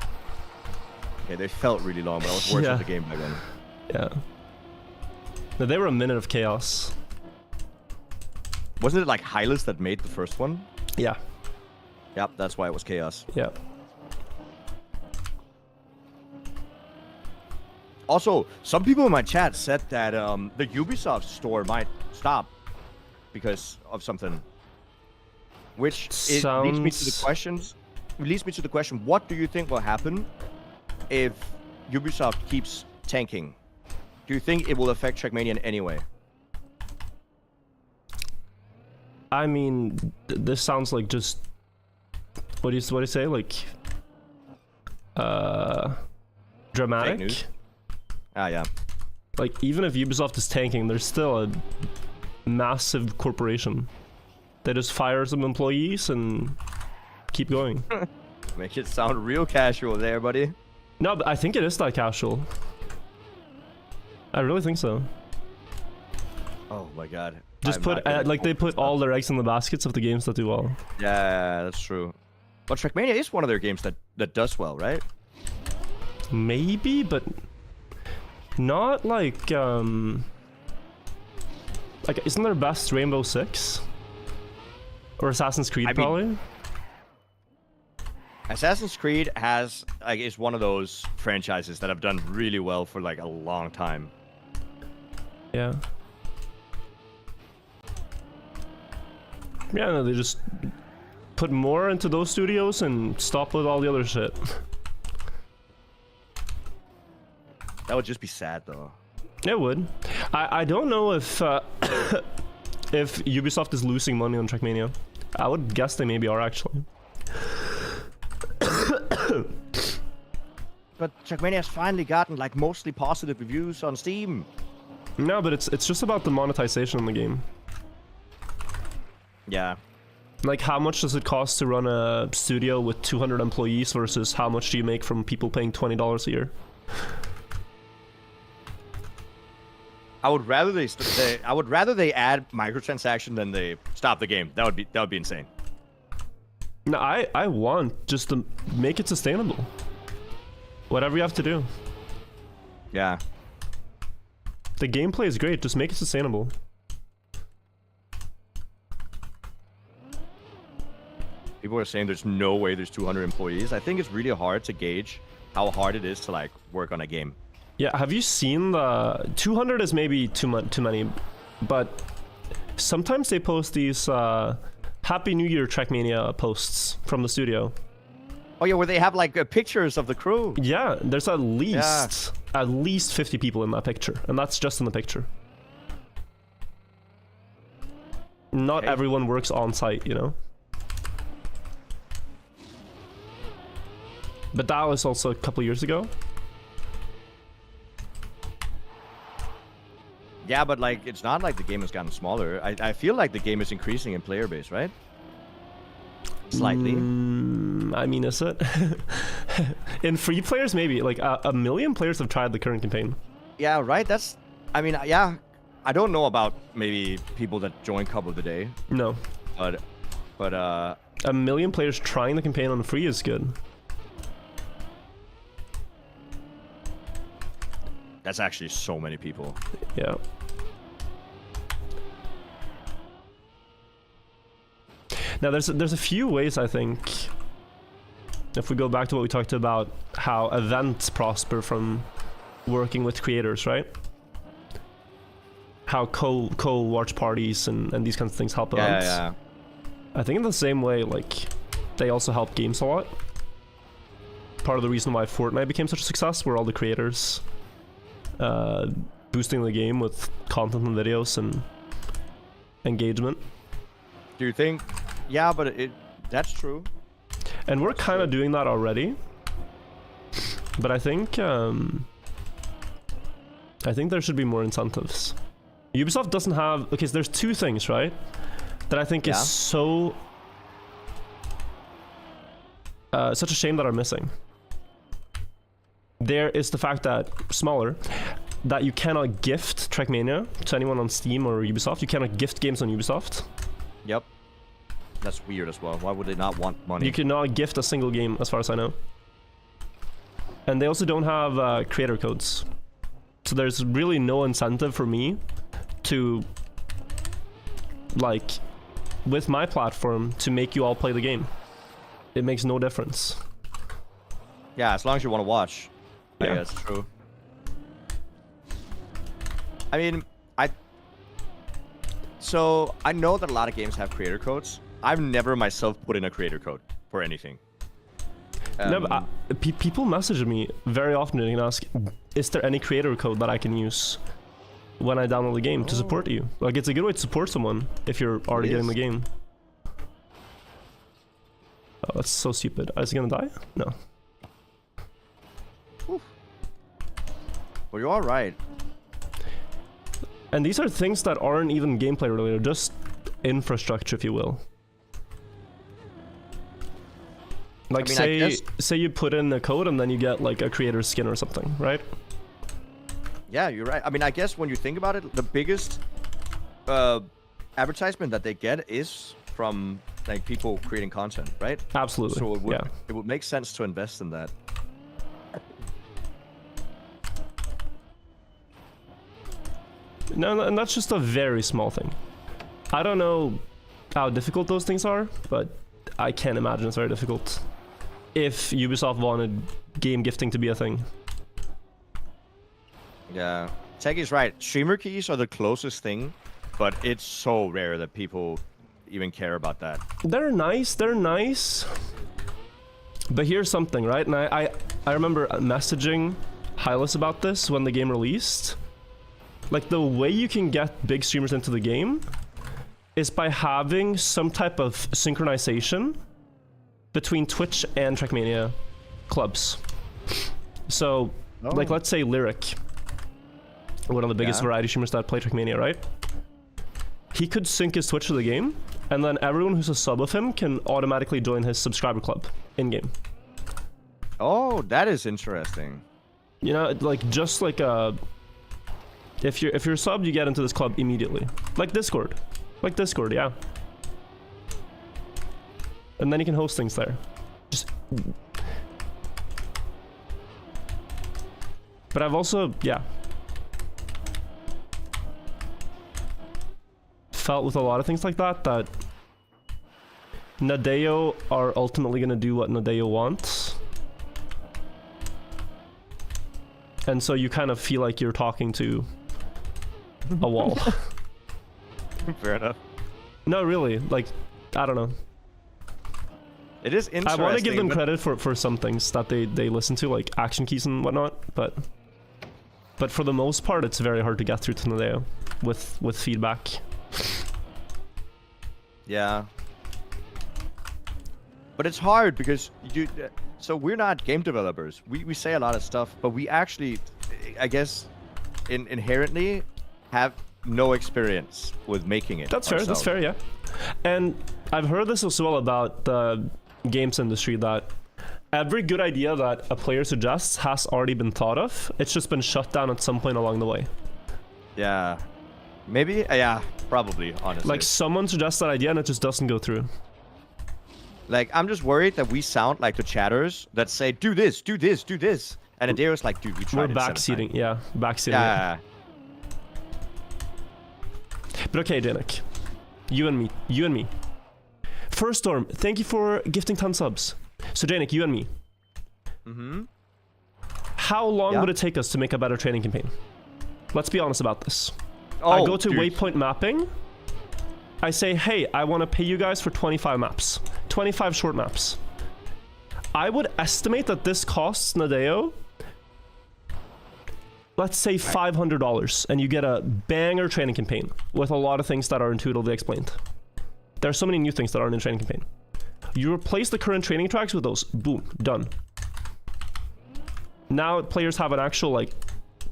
Okay, they felt really long, but I was worse at the game back then. Yeah. No, they were a minute of chaos. Wasn't it like Hylas that made the first one? Yeah. Yep, that's why it was chaos. Yeah. Also, some people in my chat said that the Ubisoft store might stop because of something. Which leads me to the questions. Leads me to the question: what do you think will happen if Ubisoft keeps tanking? Do you think it will affect Trackmania in any way? I mean, this sounds like just what do you say? Like dramatic. Fake news? Ah, yeah. Like even if Ubisoft is tanking, there's still a massive corporation. They just fire some employees and keep going. Make it sound real casual there, buddy. No, but I think it is that casual. I really think so. Oh my god. Just put like they put all their eggs in the baskets of the games that do well. Yeah, that's true. But Trackmania is one of their games that does well, right? Maybe, but not like isn't their best Rainbow Six? Or Assassin's Creed, probably? Assassin's Creed is one of those franchises that have done really well for like a long time. Yeah. Yeah, no, they just put more into those studios and stop with all the other shit. That would just be sad, though. It would. I don't know if if Ubisoft is losing money on Trackmania. I would guess they maybe are, actually. But Trackmania has finally gotten like mostly positive reviews on Steam. No, but it's just about the monetization in the game. Yeah. Like, how much does it cost to run a studio with 200 employees versus how much do you make from people paying $20 a year? I would rather they add microtransaction than they stop the game. That would be insane. No, I want just to make it sustainable. Whatever you have to do. Yeah. The gameplay is great, just make it sustainable. People are saying there's no way there's 200 employees. I think it's really hard to gauge how hard it is to like work on a game. Yeah, have you seen the 200 is maybe too many, but sometimes they post these Happy New Year Trackmania posts from the studio. Oh yeah, where they have like pictures of the crew. Yeah, there's at least 50 people in that picture, and that's just in the picture. Not everyone works on site, you know. But that was also a couple years ago. Yeah, but like it's not like the game has gotten smaller. I feel like the game is increasing in player base, right? Slightly. I mean, is it? In free players, maybe. Like, a million players have tried the current campaign. Yeah, right? That's... I mean, yeah. I don't know about maybe people that join Cup of the Day. No. But a million players trying the campaign on free is good. That's actually so many people. Yeah. Now, there's a few ways, I think, if we go back to what we talked about, how events prosper from working with creators, right? How co-watch parties and these kinds of things help events. Yeah. I think in the same way, like, they also help games a lot. Part of the reason why Fortnite became such a success were all the creators boosting the game with content and videos and engagement. Do you think... Yeah, but that's true. And we're kind of doing that already. But I think there should be more incentives. Ubisoft doesn't have... Okay, so there's two things, right? That I think is so... such a shame that are missing. There is the fact that, smaller, that you cannot gift Trackmania to anyone on Steam or Ubisoft. You cannot gift games on Ubisoft. Yep. That's weird as well. Why would they not want money? You cannot gift a single game, as far as I know. And they also don't have creator codes. So there's really no incentive for me to, like, with my platform, to make you all play the game. It makes no difference. Yeah, as long as you want to watch. Yeah. I guess, true. I mean, So, I know that a lot of games have creator codes. I've never myself put in a creator code for anything. No, but people message me very often and ask, is there any creator code that I can use when I download the game to support you? Like, it's a good way to support someone if you're already getting the game. Oh, that's so stupid. Is he gonna die? No. Oof. Well, you're alright. And these are things that aren't even gameplay related, just infrastructure, if you will. Like, I mean, say you put in a code and then you get like a creator's skin or something, right? Yeah, you're right. I mean, I guess when you think about it, the biggest advertisement that they get is from like people creating content, right? Absolutely. So it would make sense to invest in that. No, and that's just a very small thing. I don't know how difficult those things are, but I can't imagine it's very difficult. If Ubisoft wanted game gifting to be a thing. Yeah. Techie's right. Streamer keys are the closest thing, but it's so rare that people even care about that. They're nice, But here's something, right? And I remember messaging Hylas about this when the game released. Like, the way you can get big streamers into the game is by having some type of synchronization between Twitch and Trackmania clubs. So, like, let's say Lyric, one of the biggest variety streamers that play Trackmania, right? He could sync his Twitch to the game, and then everyone who's a sub of him can automatically join his subscriber club in-game. Oh, that is interesting. You know, like, just like a... If you're subbed, you get into this club immediately. Like Discord. Like Discord, yeah. And then you can host things there. Just... But I've also, felt with a lot of things like that Nadeo are ultimately going to do what Nadeo wants. And so you kind of feel like you're talking to a wall. Fair enough. No, really. Like, I don't know. It is interesting. I want to give them credit for some things that they listen to, like action keys and whatnot, but for the most part, it's very hard to get through to Nadeo with feedback. Yeah. But it's hard because so we're not game developers. We say a lot of stuff, but we actually, I guess, inherently have no experience with making it. That's fair. That's fair. Yeah. And I've heard this as well about the games industry, that every good idea that a player suggests has already been thought of. It's just been shut down at some point along the way. Yeah. Maybe. Yeah. Probably. Honestly. Like someone suggests that idea and it just doesn't go through. Like, I'm just worried that we sound like the chatters that say, do this, do this, do this. And Nadeo's like, dude, we tried. We're backseating. Yeah, backseating. Yeah. But okay, Jnic. You and me. You and me. First Storm, thank you for gifting 10 subs. So Jnic, you and me. Mm-hmm. How long would it take us to make a better training campaign? Let's be honest about this. Oh, I go to waypoint mapping. I say, hey, I want to pay you guys for 25 maps. 25 short maps. I would estimate that this costs Nadeo, let's say $500, and you get a banger training campaign with a lot of things that are intuitively explained. There are so many new things that aren't in the training campaign. You replace the current training tracks with those. Boom, done. Now players have an actual like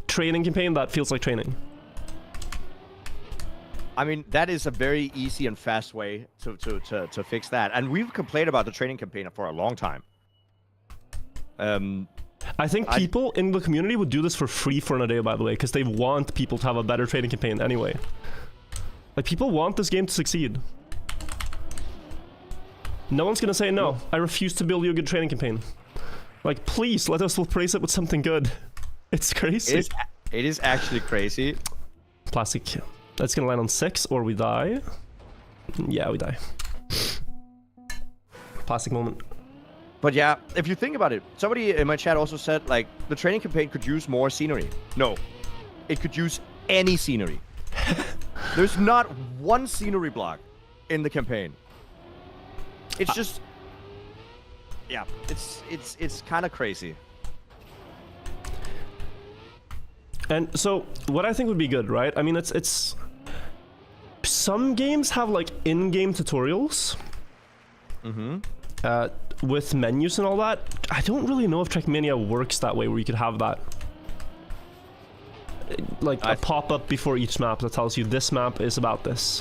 training campaign that feels like training. I mean, that is a very easy and fast way to fix that. And we've complained about the training campaign for a long time. I think people in the community would do this for free for Nadeo, by the way, because they want people to have a better training campaign anyway. Like, people want this game to succeed. No one's gonna say no. I refuse to build you a good training campaign. Like, please, let us replace it with something good. It's crazy. It is actually crazy. Plastic. That's gonna land on 6, or we die. Yeah, we die. Plastic moment. But yeah, if you think about it, somebody in my chat also said, like, the training campaign could use more scenery. No. It could use any scenery. There's not one scenery block in the campaign. It's just... Yeah, it's kind of crazy. And so, what I think would be good, right? I mean, it's... Some games have, like, in-game tutorials. Mm-hmm. With menus and all that. I don't really know if Trackmania works that way, where you could have that. Like, a pop-up before each map that tells you this map is about this.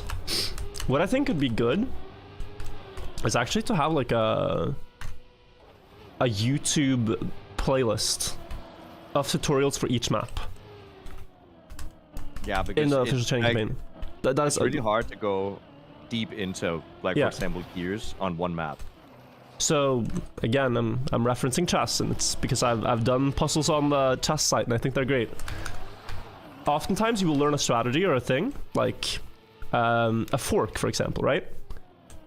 What I think could be good is actually to have, like, a YouTube playlist of tutorials for each map. Yeah, because in the official training campaign. That's really hard to go deep into, like, for example, gears on one map. So again, I'm referencing chess, and it's because I've done puzzles on the chess site, and I think they're great. Oftentimes, you will learn a strategy or a thing, like a fork, for example, right?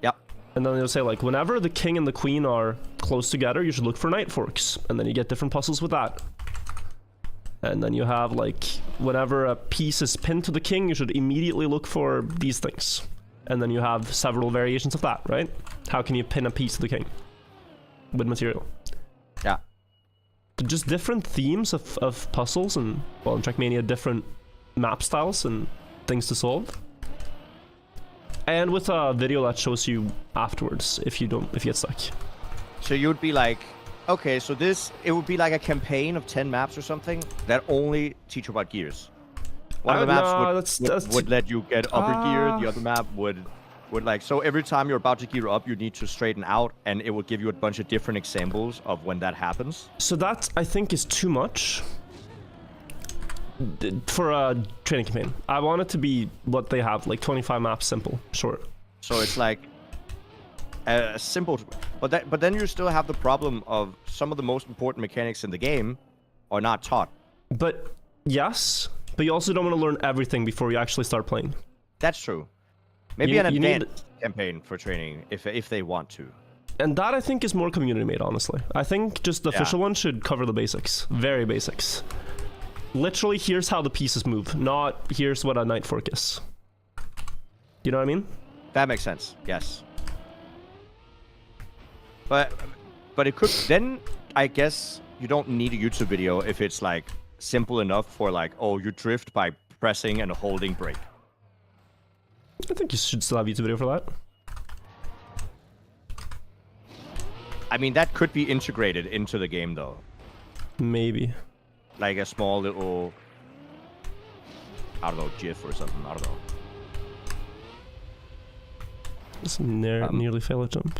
Yep. And then they'll say, like, whenever the king and the queen are close together, you should look for knight forks, and then you get different puzzles with that. And then you have, like, whenever a piece is pinned to the king, you should immediately look for these things. And then you have several variations of that, right? How can you pin a piece to the king with material? Yeah. Just different themes of puzzles, and, well, in Trackmania, different map styles and things to solve. And with a video that shows you afterwards if you get stuck. So you would be like, okay, so it would be like a campaign of 10 maps or something that only teach you about gears. One of the maps would let you get upper gear. The other map would like, so every time you're about to gear up, you need to straighten out, and it will give you a bunch of different examples of when that happens. So that, I think, is too much for a training campaign. I want it to be what they have, like 25 maps, simple, short. So it's like a simple, but then you still have the problem of some of the most important mechanics in the game are not taught. But yes, but you also don't want to learn everything before you actually start playing. That's true. Maybe an advanced campaign for training if they want to. And that, I think, is more community made, honestly. I think just the official one should cover the basics. Very basics. Literally, here's how the pieces move, not here's what a knight fork is. You know what I mean? That makes sense, yes. But it could, then I guess you don't need a YouTube video if it's like simple enough for, like, oh, you drift by pressing and holding brake. I think you should still have a YouTube video for that. I mean, that could be integrated into the game, though. Maybe. Like a small little... I don't know, GIF or something. I don't know. Just nearly fail a jump.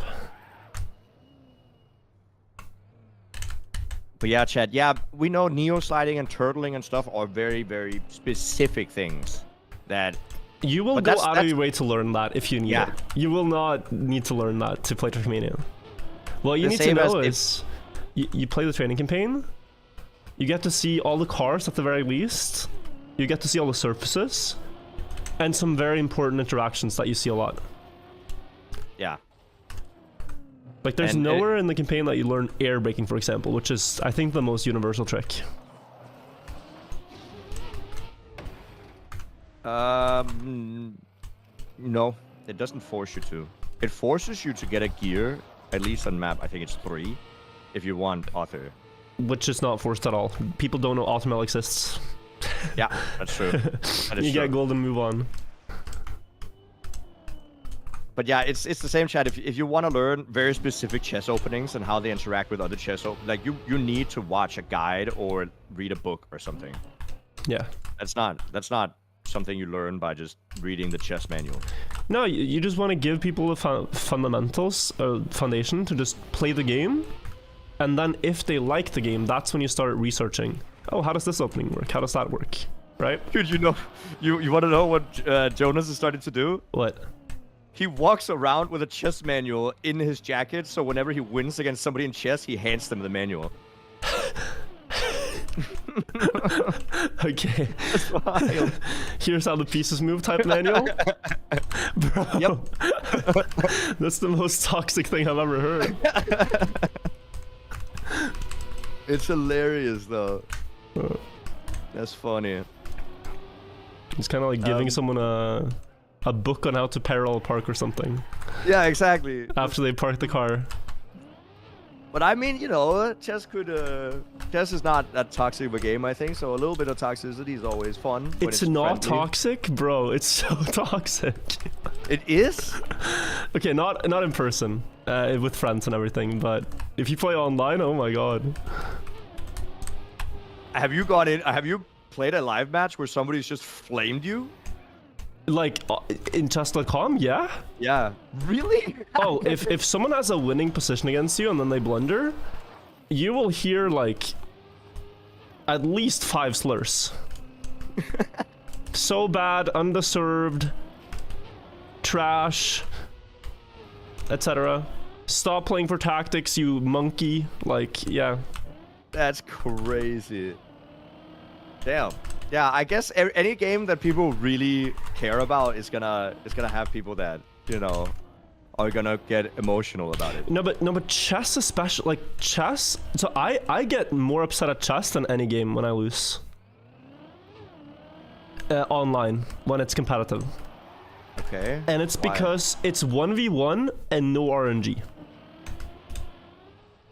But yeah, Chad, yeah, we know neo sliding and turtling and stuff are very, very specific things that... You will go out of your way to learn that if you need it. You will not need to learn that to play Trackmania. What you need to know is, you play the training campaign, you get to see all the cars at the very least, you get to see all the surfaces, and some very important interactions that you see a lot. Yeah. Like, there's nowhere in the campaign that you learn air braking, for example, which is, I think, the most universal trick. No, it doesn't force you to. It forces you to get a gear, at least on map, I think it's 3, if you want auto. Which is not forced at all. People don't know automel exists. Yeah, that's true. You get gold and move on. But yeah, it's the same, Chat. If you want to learn very specific chess openings and how they interact with other chess like you need to watch a guide or read a book or something. Yeah. That's not something you learn by just reading the chess manual. No, you just want to give people the fundamentals, foundation to just play the game, and then if they like the game, that's when you start researching. Oh, how does this opening work? How does that work? Right? Dude, you know, you want to know what Jonas is starting to do? What? He walks around with a chess manual in his jacket, so whenever he wins against somebody in chess, he hands them the manual. Okay. That's wild. Here's how the pieces move type manual? Bro. Yep. That's the most toxic thing I've ever heard. It's hilarious, though. That's funny. It's kind of like giving someone a book on how to parallel park or something. Yeah, exactly. After they park the car. But I mean, you know, chess is not that toxic of a game, I think. So a little bit of toxicity is always fun. It's not toxic, bro. It's so toxic. It is? Okay, not in person, with friends and everything, but if you play online, oh my god. Have you played a live match where somebody's just flamed you? Like, in chess.com, yeah? Yeah. Really? Oh, if someone has a winning position against you and then they blunder, you will hear, like, at least 5 slurs. So bad, undeserved, trash, etc. Stop playing for tactics, you monkey. Like, yeah. That's crazy. Damn. Yeah, I guess any game that people really care about is gonna have people that, you know, are gonna get emotional about it. No, but chess especially, like chess. So I get more upset at chess than any game when I lose. Online when it's competitive. Okay. And it's because it's 1v1 and no RNG.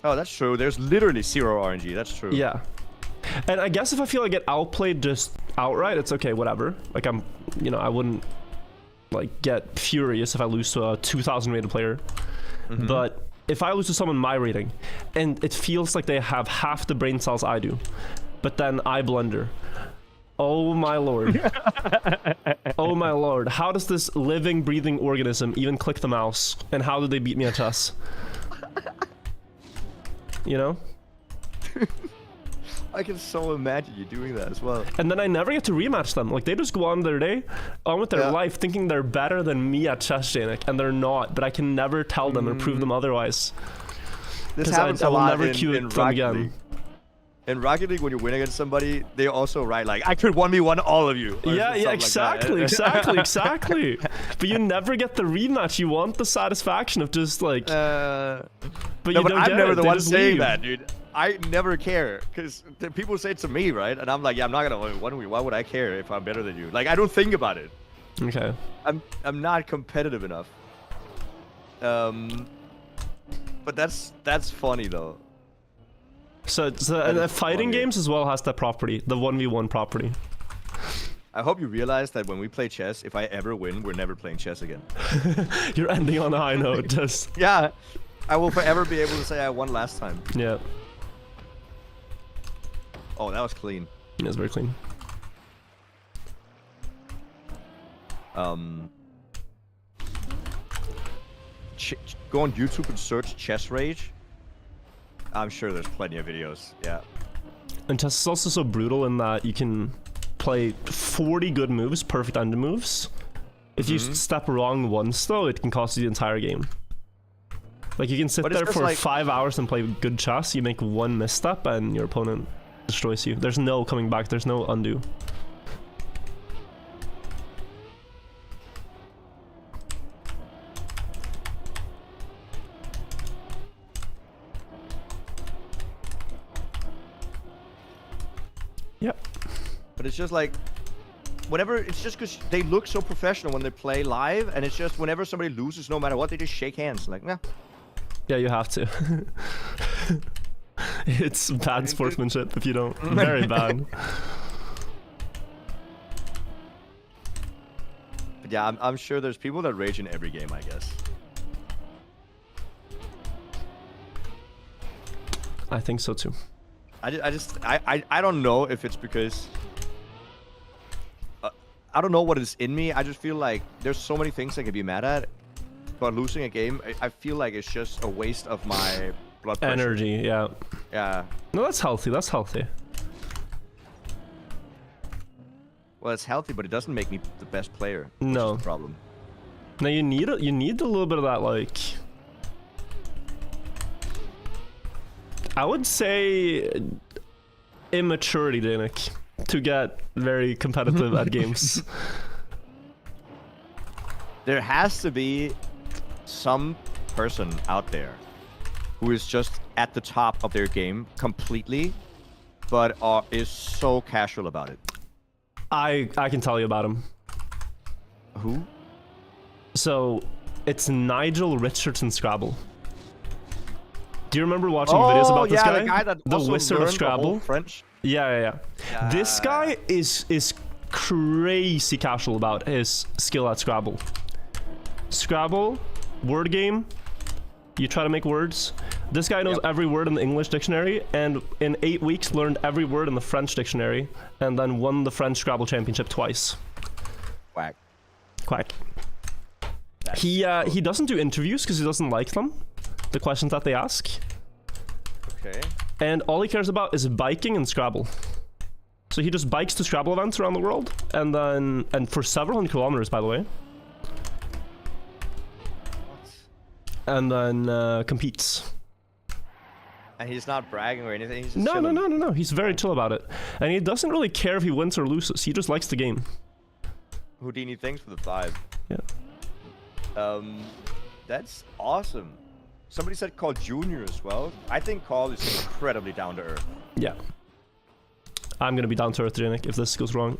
Oh, that's true. There's literally 0 RNG. That's true. Yeah. And I guess if I feel I get outplayed just outright, it's okay, whatever. Like I wouldn't like get furious if I lose to a 2000 rated player. Mm-hmm. But if I lose to someone my rating, and it feels like they have half the brain cells I do, but then I blunder. Oh my lord. Oh my lord. How does this living, breathing organism even click the mouse? And how did they beat me at chess? You know? I can so imagine you doing that as well. And then I never get to rematch them. Like, they just go on their day, on with their life, thinking they're better than me at chess, Jnic, and they're not. But I can never tell them or prove them otherwise. This happens a lot in Rocket League. In Rocket League, when you win against somebody, they also write like, "I could 1v1 all of you." Yeah, exactly, like exactly. But you never get the rematch. You want the satisfaction of just like. But you don't I'm never the one saying leave. that, dude. I never care because people say it to me, right? And I'm like, yeah, I'm not gonna win. Why would I care if I'm better than you? Like, I don't think about it. Okay. I'm not competitive enough. But that's funny though. So fighting games as well has that property, the 1v1 property. I hope you realize that when we play chess, if I ever win, we're never playing chess again. You're ending on a high note, just. Yeah, I will forever be able to say I won last time. Yeah. Oh, that was clean. It was very clean. Go on YouTube and search chess rage. I'm sure there's plenty of videos. Yeah. And chess is also so brutal in that you can play 40 good moves, perfect end moves. If you step wrong once, though, it can cost you the entire game. Like, you can sit there for like 5 hours and play good chess, you make one misstep, and your opponent destroys you. There's no coming back, there's no undo. Yep. But it's just like, whenever, it's just because they look so professional when they play live, and it's just whenever somebody loses, no matter what, they just shake hands. Like, nah. Yeah, you have to. It's bad sportsmanship if you don't. Very bad. But yeah, I'm sure there's people that rage in every game, I guess. I think so too. I don't know if it's because I don't know what is in me. I just feel like there's so many things I could be mad at, but losing a game, I feel like it's just a waste of my blood pressure. Energy, yeah. Yeah. No, that's healthy. That's healthy. Well, it's healthy, but it doesn't make me the best player. No. Which is the problem. No, you need a little bit of that, like, I would say immaturity, Jnic, to get very competitive at games. There has to be some person out there who is just at the top of their game completely, but is so casual about it. I can tell you about him. Who? So, it's Nigel Richardson Scrabble. Do you remember watching videos about this guy? The guy that the also Wizard of learned the whole Scrabble. French. Yeah. This guy is crazy casual about his skill at Scrabble. Scrabble, word game. You try to make words. This guy knows every word in the English dictionary, and in 8 weeks learned every word in the French dictionary, and then won the French Scrabble championship twice. Quack. He doesn't do interviews because he doesn't like them, the questions that they ask. Okay. And all he cares about is biking and Scrabble. So he just bikes to Scrabble events around the world, and for several hundred kilometers, by the way. And then competes. And he's not bragging or anything. He's just No. He's very chill about it, and he doesn't really care if he wins or loses. He just likes the game. Houdini, thanks for the 5. Yeah. That's awesome. Somebody said Carl Jr. as well. I think Carl is incredibly down to earth. Yeah. I'm gonna be down to earth, Jnic, if this goes wrong.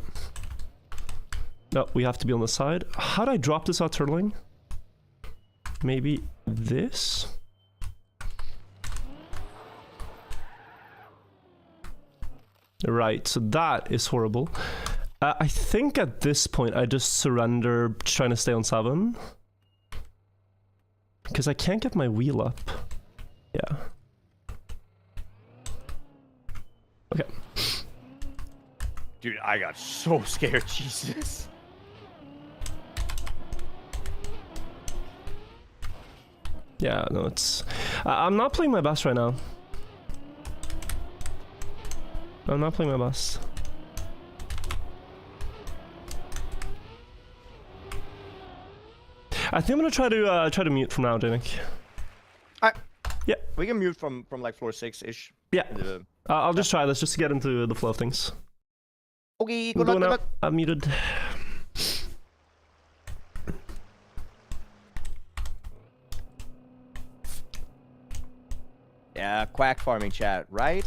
No, we have to be on the side. How do I drop this out turtling? Maybe this? Right, so that is horrible. I think at this point I just surrender trying to stay on 7. Because I can't get my wheel up. Yeah. Okay. Dude, I got so scared, Jesus. Yeah, no, it's... I'm not playing my best right now. I'm not playing my best. I think I'm gonna try to mute from now, Jnic. Yeah. We can mute from like floor 6-ish. Yeah. I'll just try this just to get into the flow of things. Okay, good luck. I'm muted. Yeah, quack farming chat, right?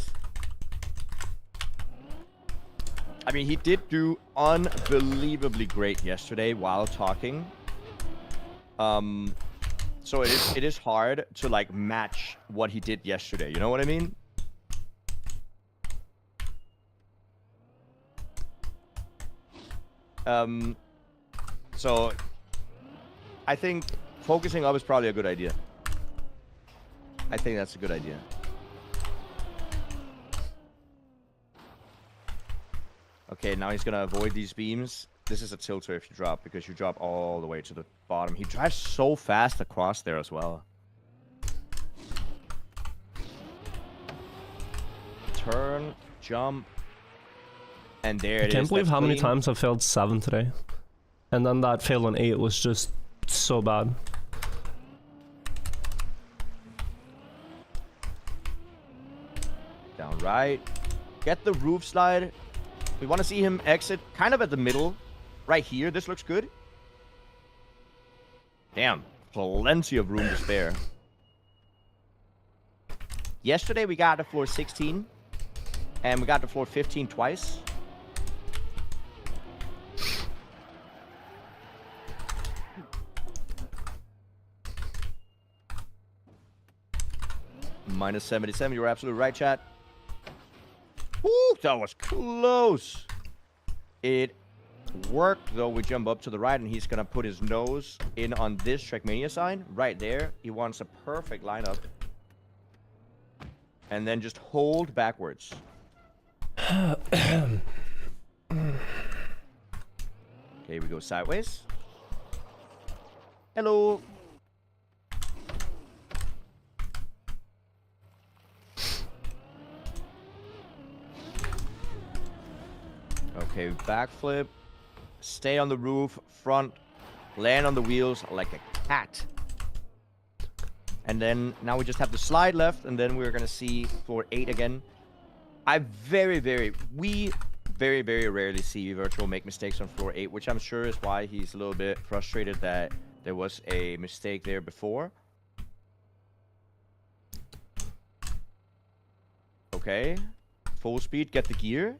I mean, he did do unbelievably great yesterday while talking. So it is hard to like match what he did yesterday. You know what I mean? So I think focusing up is probably a good idea. I think that's a good idea. Okay, now he's gonna avoid these beams. This is a tilter if you drop, because you drop all the way to the bottom. He drives so fast across there as well. Turn, jump, and there it is. I can't believe That's how many clean. times I've failed 7 today. And then that fail on 8 was just so bad. Down right. Get the roof slide. We want to see him exit kind of at the middle. Right here. This looks good. Damn. Plenty of room to spare. Yesterday we got to floor 16. And we got to floor 15 twice. Minus 77. You were absolutely right, chat. Woo, that was close. It worked, though. We jump up to the right, and he's going to put his nose in on this Trackmania sign. Right there. He wants a perfect lineup. And then just hold backwards. Okay, we go sideways. Hello. Okay, backflip. Stay on the roof, front, land on the wheels like a cat. And then now we just have the slide left, and then we're gonna see floor 8 again. We very rarely see Virtual make mistakes on floor 8, which I'm sure is why he's a little bit frustrated that there was a mistake there before. Okay, full speed, get the gear.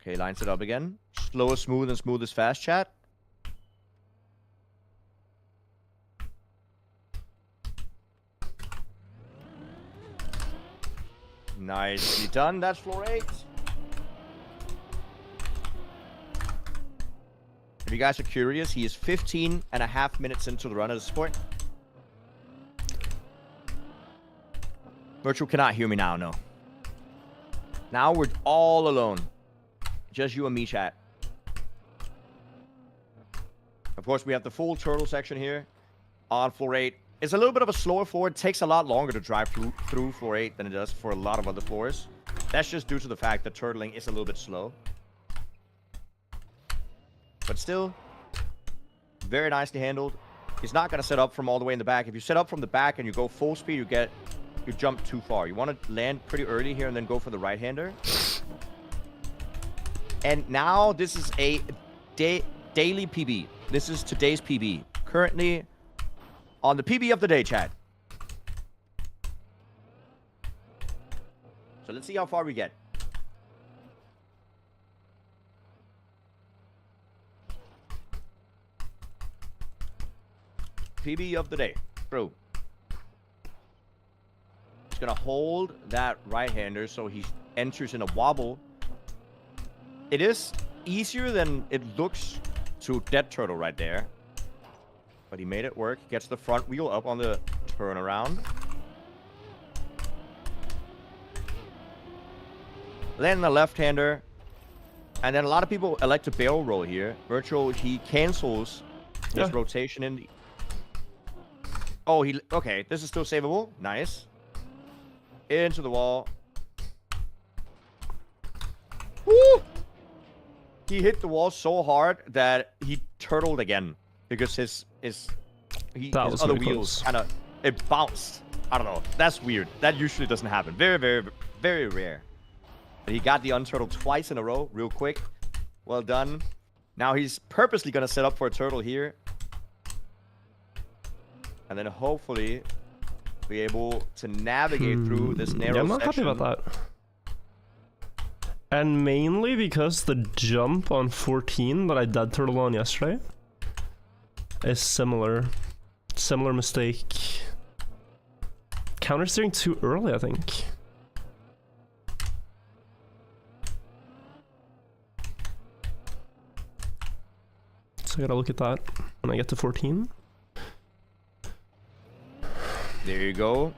Okay, lines it up again. Slow is smooth and smooth is fast, chat. Nicely done. That's floor 8. If you guys are curious, he is 15.5 minutes into the run at this point. Virtual cannot hear me now, no. Now we're all alone. Just you and me, chat. Of course, we have the full turtle section here on floor 8. It's a little bit of a slower floor. It takes a lot longer to drive through floor 8 than it does for a lot of other floors. That's just due to the fact that turtling is a little bit slow. But still, very nicely handled. He's not going to set up from all the way in the back. If you set up from the back and you go full speed, you jump too far. You want to land pretty early here and then go for the right-hander. And now this is a daily PB. This is today's PB. Currently on the PB of the day, chat. So let's see how far we get. PB of the day. Through. He's going to hold that right-hander so he enters in a wobble. It is easier than it looks to dead turtle right there. But he made it work. Gets the front wheel up on the turnaround. Then the left-hander. And then a lot of people elect to barrel roll here. Virtual, he cancels this rotation in the... Oh, okay, this is still savable. Nice. Into the wall. Woo! He hit the wall so hard that he turtled again because his other wheels kind of, it bounced. I don't know. That's weird. That usually doesn't happen. Very rare. But he got the unturtle twice in a row, real quick. Well done. Now he's purposely gonna set up for a turtle here, and then hopefully be able to navigate through this narrow I'm not section. happy about that. And mainly because the jump on 14 that I dead turtle on yesterday is similar. Similar mistake. Countersteering too early, I think. So I gotta look at that when I get to 14. There you go.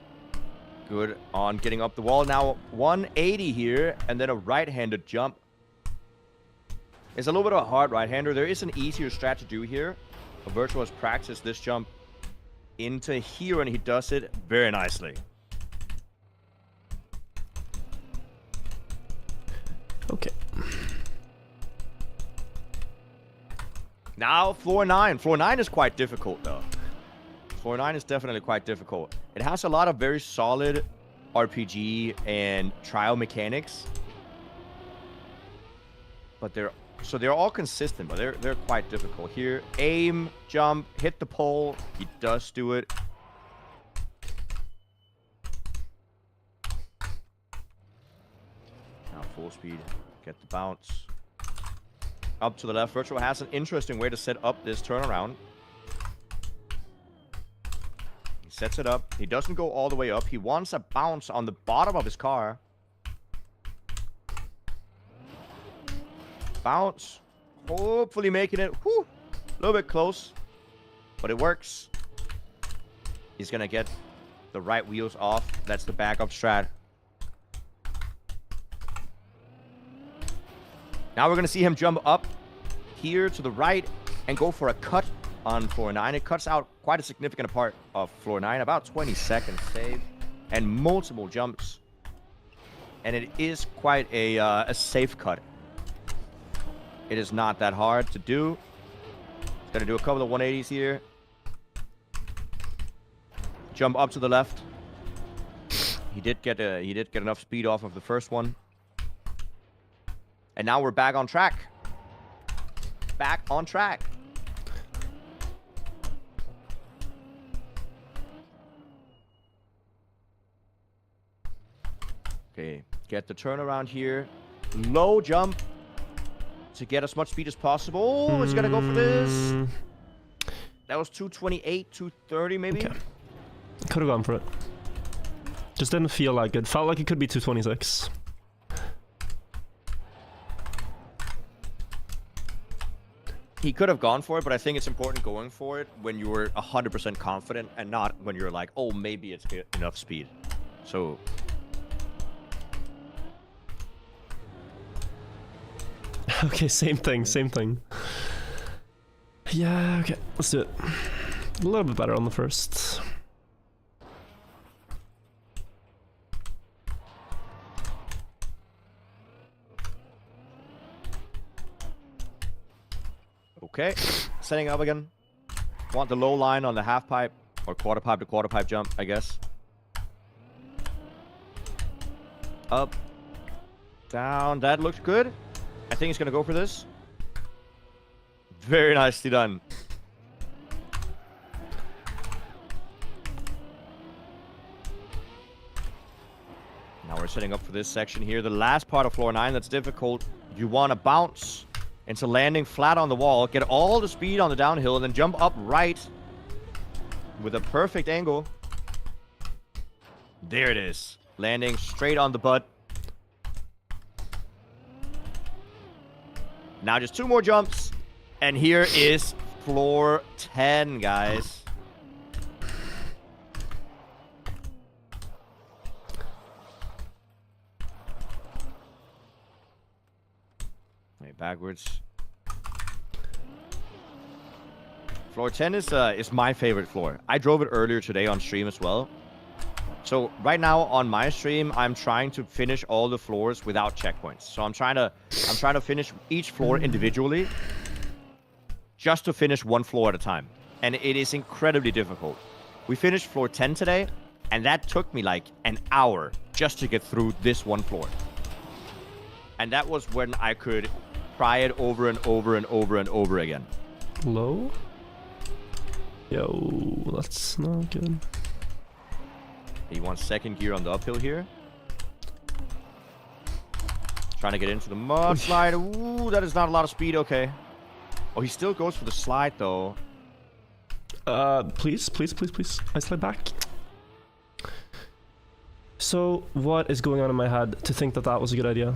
Good on getting up the wall. Now 180 here, and then a right-handed jump. It's a little bit of a hard right-hander. There is an easier strat to do here. Virtual has practiced this jump into here, and he does it very nicely. Okay. Now, floor 9. Floor 9 is quite difficult, though. Floor 9 is definitely quite difficult. It has a lot of very solid RPG and trial mechanics. But they're all consistent, but they're quite difficult here. Aim, jump, hit the pole. He does do it. Now full speed, get the bounce. Up to the left. Virtual has an interesting way to set up this turnaround. He sets it up. He doesn't go all the way up. He wants a bounce on the bottom of his car. Bounce. Hopefully making it. Whew, a little bit close. But it works. He's going to get the right wheels off. That's the backup strat. Now we're going to see him jump up here to the right and go for a cut on floor 9. It cuts out quite a significant part of floor 9. About 20 seconds saved. And multiple jumps. And it is quite a safe cut. It is not that hard to do. He's going to do a couple of 180s here. Jump up to the left. He did get enough speed off of the first one. And now we're back on track. Back on track. Okay, get the turnaround here. Low jump to get as much speed as possible. Oh, he's gonna go for this. That was 228, 230 maybe. Okay. Could have gone for it. Just didn't feel like it. Felt like it could be 226. He could have gone for it, but I think it's important going for it when you're 100% confident and not when you're like, oh, maybe it's enough speed. So... Okay, same thing, same thing. Yeah, okay, let's do it. A little bit better on the first. Okay, setting up again. Want the low line on the half pipe, or quarter pipe to quarter pipe jump, I guess. Up, down, that looks good. I think he's gonna go for this. Very nicely done. Now we're setting up for this section here. The last part of floor 9 that's difficult. You want to bounce into landing flat on the wall, get all the speed on the downhill, and then jump up right with a perfect angle. There it is. Landing straight on the butt. Now just 2 more jumps. And here is floor 10, guys. Wait, backwards. Floor 10 is my favorite floor. I drove it earlier today on stream as well. So right now on my stream, I'm trying to finish all the floors without checkpoints. So I'm trying to finish each floor individually, just to finish one floor at a time. And it is incredibly difficult. We finished floor 10 today, and that took me like an hour just to get through this one floor. And that was when I could try it over and over and over and over again. Low? Yo, that's not good. He wants second gear on the uphill here. Trying to get into the mud slide. Ooh, that is not a lot of speed. Okay. Oh, he still goes for the slide, though. Please. I slide back. So, what is going on in my head to think that that was a good idea?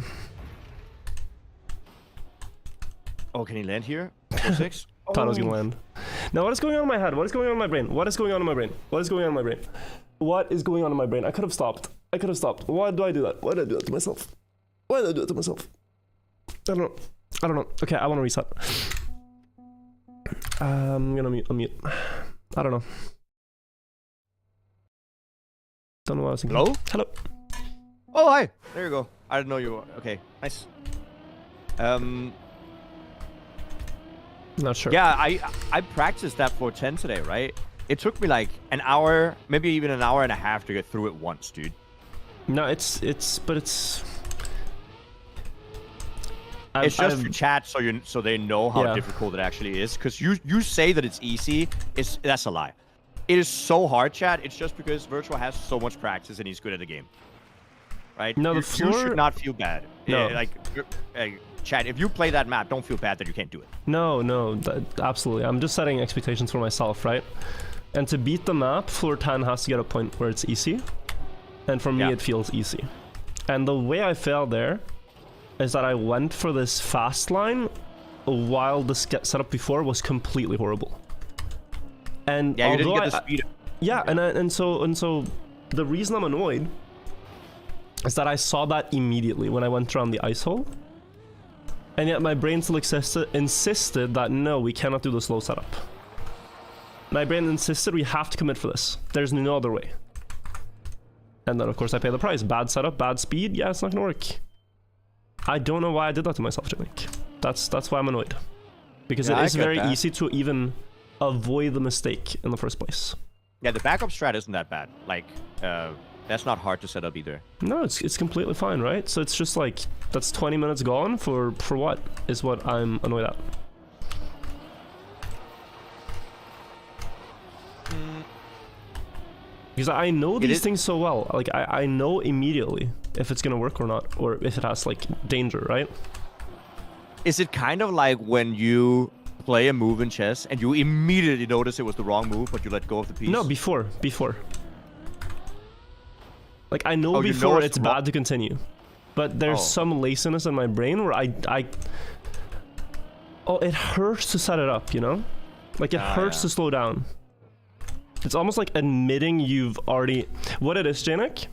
Oh, can he land here? 4-6? Thought I was gonna land. Now, what is going on in my head? What is going on in my brain? What is going on in my brain? What is going on in my brain? What is going on in my brain? I could have stopped. Why do I do that? Why did I do that to myself? I don't know. I don't know. Okay, I want to reset. I'm gonna unmute. I don't know. Don't know what I was thinking. Hello? Hello. Oh, hi. There you go. I didn't know you were... Okay, nice. Not sure. Yeah, I practiced that for 10 today, right? It took me like an hour, maybe even an hour and a half to get through it once, dude. No, it's just for chat, so they know how difficult it actually is. Because you say that it's easy, that's a lie. It is so hard, chat. It's just because Virtual has so much practice and he's good at the game, right? No, you the floor... should not feel bad. No, chat. If you play that map, don't feel bad that you can't do it. No, absolutely. I'm just setting expectations for myself, right? And to beat the map, floor 10 has to get a point where it's easy, and for me, it feels easy. And the way I failed there is that I went for this fast line while the setup before was completely horrible. And yeah, you didn't get the speed. Yeah, and so the reason I'm annoyed is that I saw that immediately when I went around the ice hole, and yet my brain still insisted that no, we cannot do the slow setup. My brain insisted we have to commit for this. There's no other way. And then of course I pay the price. Bad setup, bad speed. Yeah, it's not gonna work. I don't know why I did that to myself, Jnic. That's why I'm annoyed. Because it is very easy to even avoid the mistake in the first place. Yeah, the backup strat isn't that bad. Like, that's not hard to set up either. No, it's completely fine, right? So it's just like, that's 20 minutes gone for what is what I'm annoyed at. Because I know these things so well. Like, I know immediately if it's gonna work or not, or if it has like danger, right? Is it kind of like when you play a move in chess and you immediately notice it was the wrong move, but you let go of the piece? No, before. Like, I know before it's bad to continue, but there's some laziness in my brain where oh, it hurts to set it up, you know? Like, it hurts to slow down. It's almost like admitting you've already... What it is, Jnic?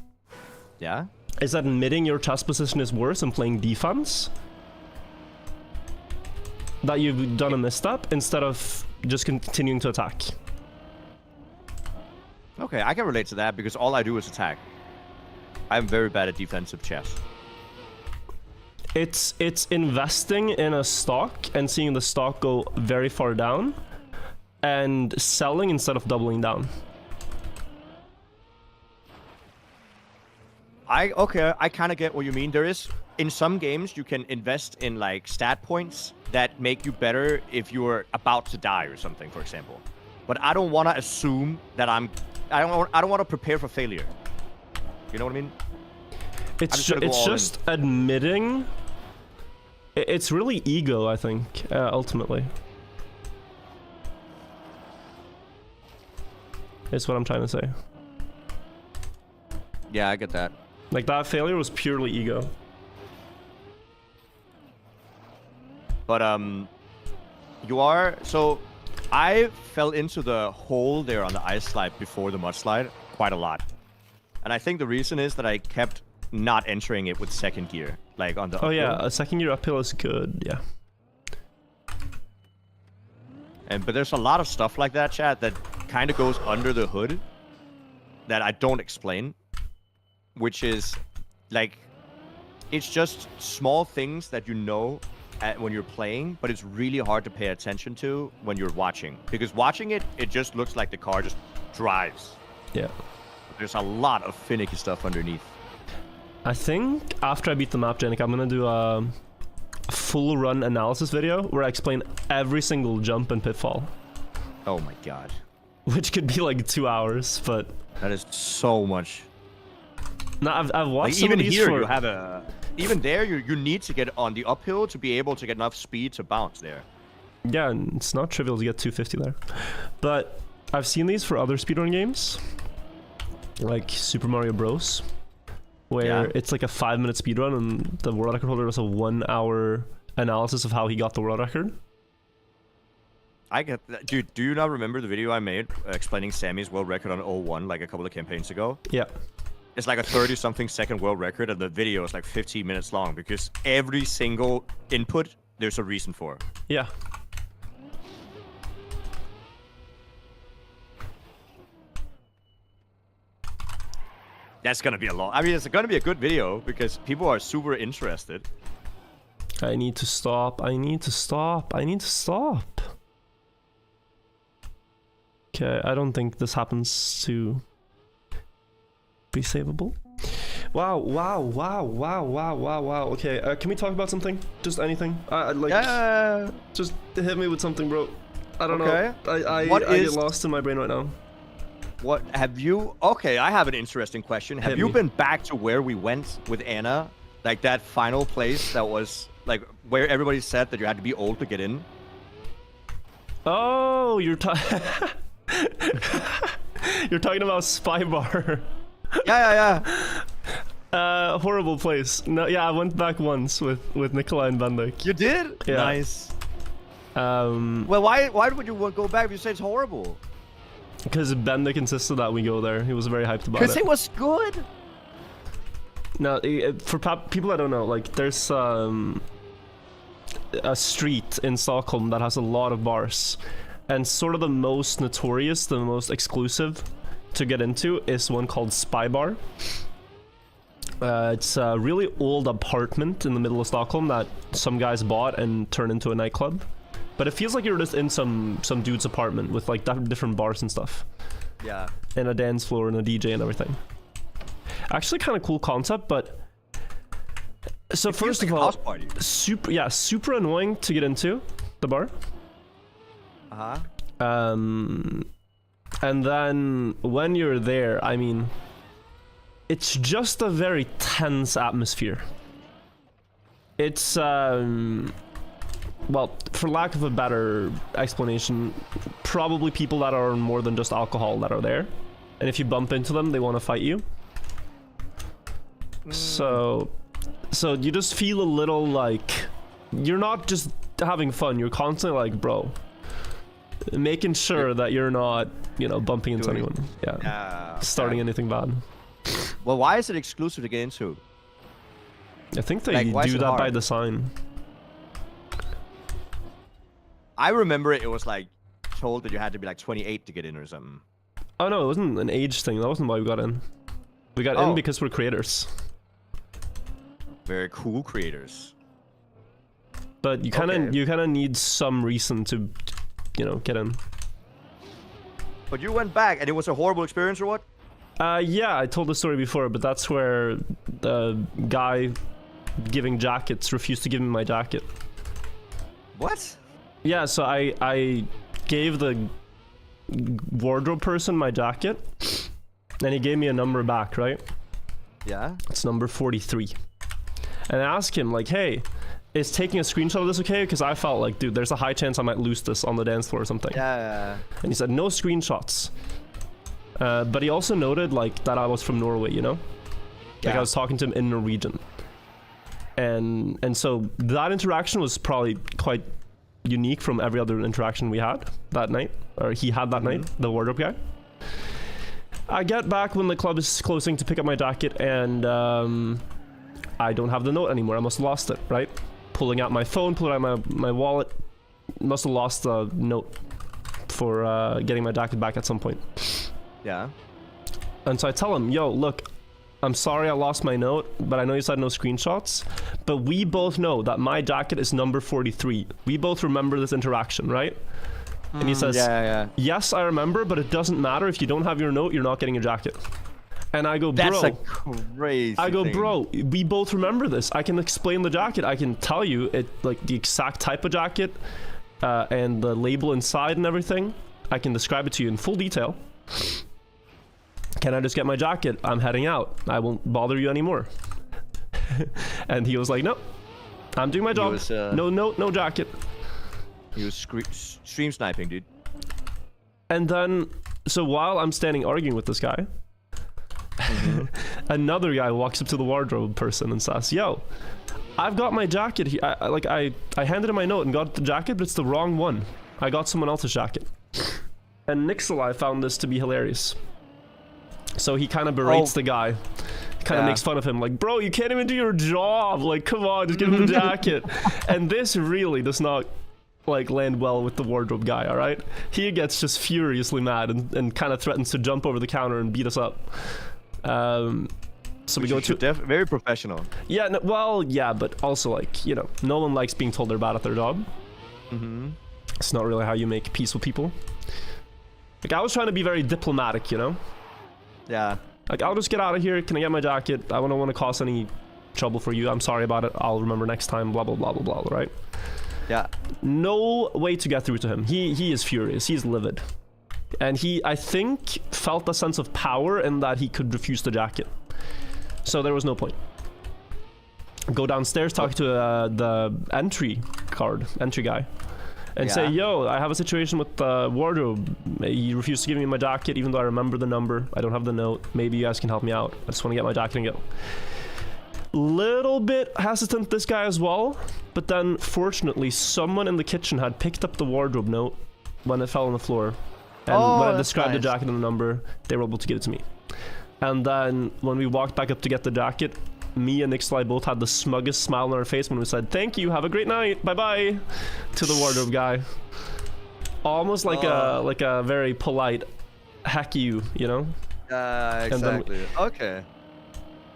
Yeah? Is admitting your chess position is worse and playing defense. That you've done a misstep instead of just continuing to attack. Okay, I can relate to that because all I do is attack. I'm very bad at defensive chess. It's investing in a stock and seeing the stock go very far down and selling instead of doubling down. I kind of get what you mean. There is, in some games, you can invest in like stat points that make you better if you're about to die or something, for example. But I don't want to assume that I don't want to prepare for failure. You know what I mean? It's just admitting. It's really ego, I think, ultimately. Is what I'm trying to say. Yeah, I get that. Like, that failure was purely ego. But so I fell into the hole there on the ice slide before the mudslide quite a lot. And I think the reason is that I kept not entering it with second gear, like on the uphill. Yeah, a second gear uphill is good, yeah. But there's a lot of stuff like that, chat, that kind of goes under the hood that I don't explain, which is like, it's just small things that you know when you're playing, but it's really hard to pay attention to when you're watching, because watching it just looks like the car just drives. Yeah. There's a lot of finicky stuff underneath. I think after I beat the map, Jnic, I'm gonna do a full run analysis video where I explain every single jump and pitfall. Oh my god. Which could be like 2 hours, but that is so much. No, I've watched like, even here you have a... Even there, you need to get on the uphill to be able to get enough speed to bounce there. Yeah, it's not trivial to get 250 there. But I've seen these for other speedrun games, like Super Mario Bros, where it's like a 5-minute speedrun and the world record holder does a 1 hour analysis of how he got the world record. I get that. Dude, do you not remember the video I made explaining Sammy's world record on 01 like a couple of campaigns ago? Yeah. It's like a 30-something second world record, and the video is like 15 minutes long because every single input there's a reason for. Yeah. That's gonna be a lot. I mean, it's gonna be a good video because people are super interested. I need to stop. I need to stop. I need to stop. Okay, I don't think this happens to be savable. Wow, wow, wow, wow, wow, wow, wow. Okay, can we talk about something? Just anything? Like, Yeah. just hit me with something, bro. I don't know. I get lost in my brain right now. What have you? Okay, I have an interesting question. Have you been back to where we went with Anna? Like that final place that was like where everybody said that you had to be old to get in? Oh, you're you're talking about Spy Bar. Yeah. Horrible place. No, yeah, I went back once with Nikolai and Bendik. You did? Yeah. Nice. Well, why would you go back if you say it's horrible? Because Bendik insisted that we go there. He was very hyped about it. Because it was good. No, for people that don't know, like there's a street in Stockholm that has a lot of bars, and sort of the most notorious, the most exclusive to get into is one called Spy Bar. It's a really old apartment in the middle of Stockholm that some guys bought and turned into a nightclub. But it feels like you're just in some dude's apartment with like different bars and stuff. Yeah. And a dance floor and a DJ and everything. Actually, kind of cool concept, but so it first feels of like all, a house party. super annoying to get into the bar. And then when you're there, I mean, it's just a very tense atmosphere. It's well, for lack of a better explanation, probably people that are on more than just alcohol that are there. And if you bump into them, they want to fight you. So you just feel a little like you're not just having fun, you're constantly like, bro, making sure that you're not, you know, bumping into anyone. Yeah. Starting anything bad. Well, why is it exclusive to get into? I think they do that by design. I remember it was like told that you had to be like 28 to get in or something. Oh no, it wasn't an age thing. That wasn't why we got in. We got in because we're creators. Very cool creators. But you kind of need some reason to, you know, get in. But you went back and it was a horrible experience or what? Yeah, I told the story before, but that's where the guy giving jackets refused to give me my jacket. What? Yeah, so I gave the wardrobe person my jacket, and he gave me a number back, right? Yeah. It's number 43. And I asked him, like, hey, is taking a screenshot of this okay? Because I felt like, dude, there's a high chance I might lose this on the dance floor or something. Yeah. And he said, no screenshots. But he also noted, like, that I was from Norway, you know? Like, I was talking to him in Norwegian. And so that interaction was probably quite unique from every other interaction we had that night, or he had that night, the wardrobe guy. I get back when the club is closing to pick up my jacket, and I don't have the note anymore. I must have lost it, right? Pulling out my phone, pulling out my wallet, must have lost the note for getting my jacket back at some point. Yeah. And so I tell him, yo, look, I'm sorry I lost my note, but I know you said no screenshots, but we both know that my jacket is number 43. We both remember this interaction, right? And he says, yes, I remember, but it doesn't matter. If you don't have your note, you're not getting your jacket. And I go, bro. That's a crazy thing. Bro, we both remember this. I can explain the jacket. I can tell you it, like the exact type of jacket and the label inside and everything. I can describe it to you in full detail. Can I just get my jacket? I'm heading out. I won't bother you anymore. And he was like, no, I'm doing my job. Was, no note, no jacket. He was stream sniping, dude. And then, so while I'm standing arguing with this guy, another guy walks up to the wardrobe person and says, yo, I've got my jacket here. I handed him my note and got the jacket, but it's the wrong one. I got someone else's jacket. And Nikolai found this to be hilarious. So he kind of berates the guy, kind of makes fun of him, like, bro, you can't even do your job. Like, come on, just give him the jacket. And this really does not like land well with the wardrobe guy. All right, he gets just furiously mad and kind of threatens to jump over the counter and beat us up. So we go to very professional. Yeah, no, well, yeah, but also like, you know, no one likes being told they're bad at their job. It's not really how you make peace with people. Like, I was trying to be very diplomatic, you know? Yeah. Like, I'll just get out of here. Can I get my jacket? I don't want to cause any trouble for you. I'm sorry about it. I'll remember next time. Blah, blah, blah, blah, blah, right? Yeah. No way to get through to him. He is furious. He's livid. And he, I think, felt a sense of power in that he could refuse the jacket. So there was no point. Go downstairs, talk to the entry guy. And say, yo, I have a situation with the wardrobe. He refused to give me my jacket, even though I remember the number. I don't have the note. Maybe you guys can help me out. I just want to get my jacket and go. Little bit hesitant, this guy as well. But then, fortunately, someone in the kitchen had picked up the wardrobe note when it fell on the floor. And when I described the jacket and the number, they were able to give it to me. And then, when we walked back up to get the jacket, me and Nikolai both had the smuggest smile on our face when we said, thank you, have a great night, bye-bye, to the wardrobe guy. Almost like a very polite heck you know? Exactly. Okay.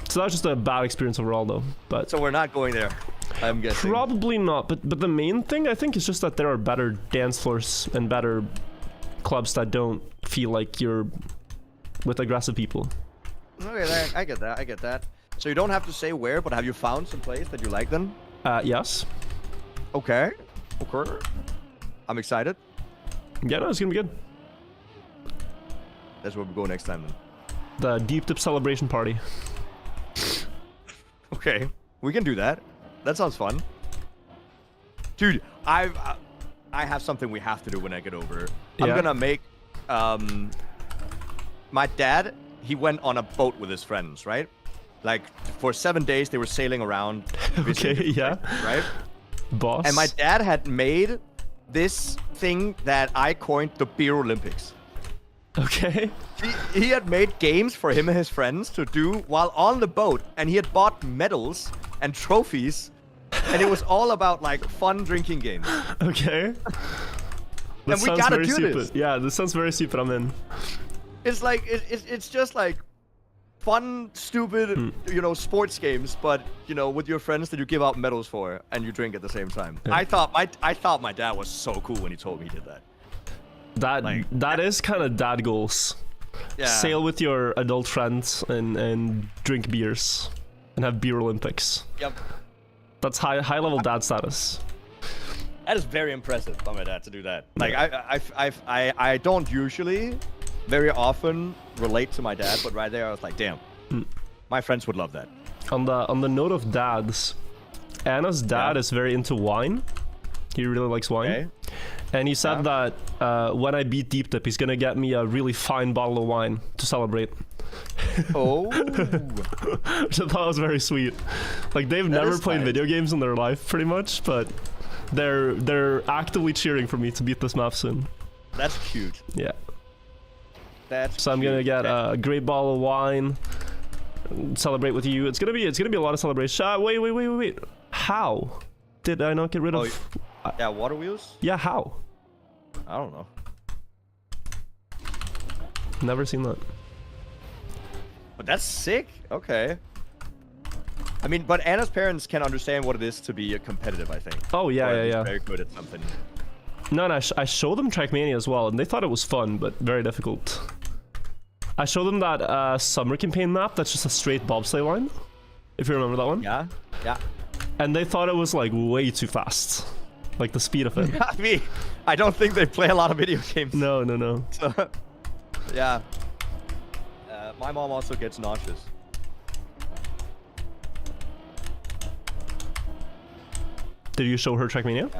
So that was just a bad experience overall, though. But so we're not going there, I'm guessing. Probably not, but the main thing, I think, is just that there are better dance floors and better clubs that don't feel like you're with aggressive people. Okay, I get that. So you don't have to say where, but have you found some place that you like then? Yes. Okay. I'm excited. Yeah, no, it's gonna be good. That's where we go next time then. The deep dip celebration party. Okay, we can do that. That sounds fun. Dude, I have something we have to do when I get over. I'm gonna make my dad, he went on a boat with his friends, right? Like, for 7 days, they were sailing around. Okay, yeah. Right? Boss. And my dad had made this thing that I coined the Beer Olympics. Okay. He had made games for him and his friends to do while on the boat, and he had bought medals and trophies, and it was all about, like, fun drinking games. Okay. And we gotta do this. Yeah, this sounds very stupid. I'm in. It's like, it's just like fun, stupid, you know, sports games, but, you know, with your friends that you give out medals for and you drink at the same time. Yeah. I thought my dad was so cool when he told me he did that. That is kind of dad goals. Yeah. Sail with your adult friends and drink beers and have beer Olympics. Yep. That's high level dad status. That is very impressive by my dad to do that. Like, I don't usually very often relate to my dad, but right there I was like, damn, my friends would love that. On the note of dads, Anna's dad is very into wine. He really likes wine. Okay. And he said that when I beat Deep Dip, he's gonna get me a really fine bottle of wine to celebrate. Oh. Which I thought was very sweet. Like, they've never played video games in their life, pretty much, but they're actively cheering for me to beat this map soon. That's cute. Yeah. So I'm gonna get a great bottle of wine, celebrate with you. It's gonna be a lot of celebration. Wait. How did I not get rid of? Yeah, water wheels. Yeah, how? I don't know. Never seen that. But that's sick. Okay. I mean, but Anna's parents can understand what it is to be competitive, I think. Oh yeah. Very good at something. No, I showed them Trackmania as well, and they thought it was fun, but very difficult. I showed them that summer campaign map that's just a straight bobsleigh line, if you remember that one. Yeah. And they thought it was, like, way too fast. Like, the speed of it. I mean, I don't think they play a lot of video games. No. So, yeah. My mom also gets nauseous. Did you show her Trackmania?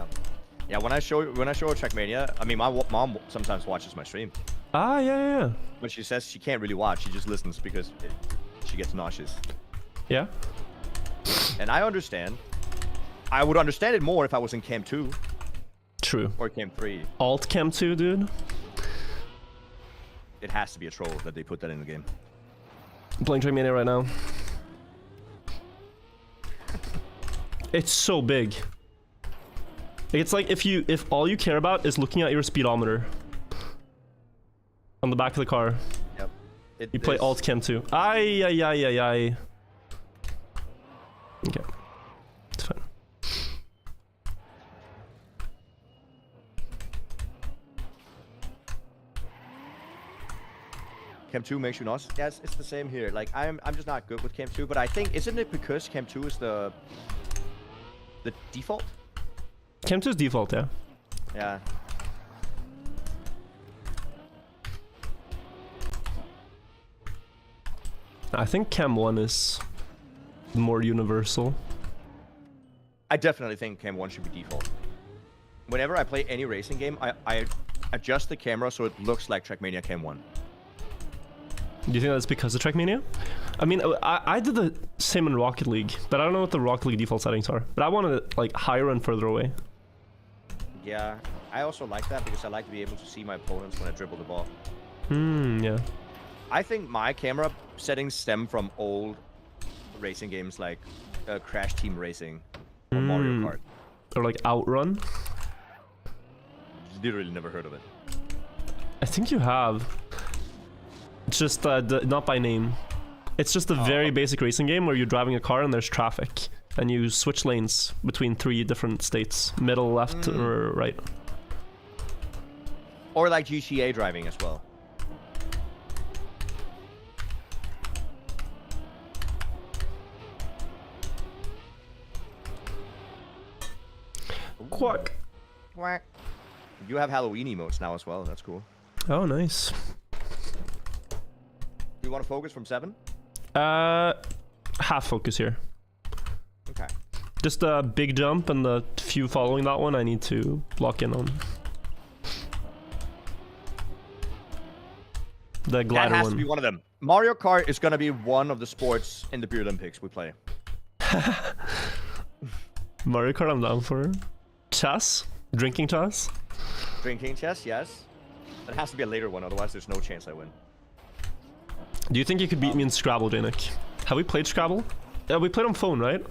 Yeah, when I show her Trackmania, I mean, my mom sometimes watches my stream. Ah, yeah. But she says she can't really watch. She just listens because she gets nauseous. Yeah. And I understand. I would understand it more if I was in Camp 2. True. Or Camp 3. Alt Camp 2, dude. It has to be a troll that they put that in the game. I'm playing Trackmania right now. It's so big. It's like if all you care about is looking at your speedometer on the back of the car. Yep. You play Alt Chem 2. Ay. Okay. It's fine. Chem 2 makes you nauseous. Yes, it's the same here. Like I'm just not good with Chem 2, but I think isn't it because Chem 2 is the default? Chem 2 is default, yeah. Yeah. I think Chem 1 is more universal. I definitely think Chem 1 should be default. Whenever I play any racing game, I adjust the camera so it looks like Trackmania Chem 1. Do you think that's because of Trackmania? I mean, I did the same in Rocket League, but I don't know what the Rocket League default settings are. But I wanted it like higher and further away. Yeah, I also like that because I like to be able to see my opponents when I dribble the ball. Yeah. I think my camera settings stem from old racing games like Crash Team Racing or Mario Kart. Or like Outrun. Literally never heard of it. I think you have. It's just not by name. It's just a very basic racing game where you're driving a car and there's traffic. And you switch lanes between 3 different states. Middle, left, or right. Or like GTA driving as well. Quack. Quack. You have Halloween emotes now as well. That's cool. Oh, nice. You want to focus from 7? Half focus here. Okay. Just a big jump and the few following that one I need to lock in on. The glider That has one. to be one of them. Mario Kart is going to be one of the sports in the Beer Olympics we play. Mario Kart I'm down for. Chess? Drinking chess? Drinking chess, yes. It has to be a later one, otherwise there's no chance I win. Do you think you could beat me in Scrabble, Jnic? Have we played Scrabble? Yeah, we played on phone, right?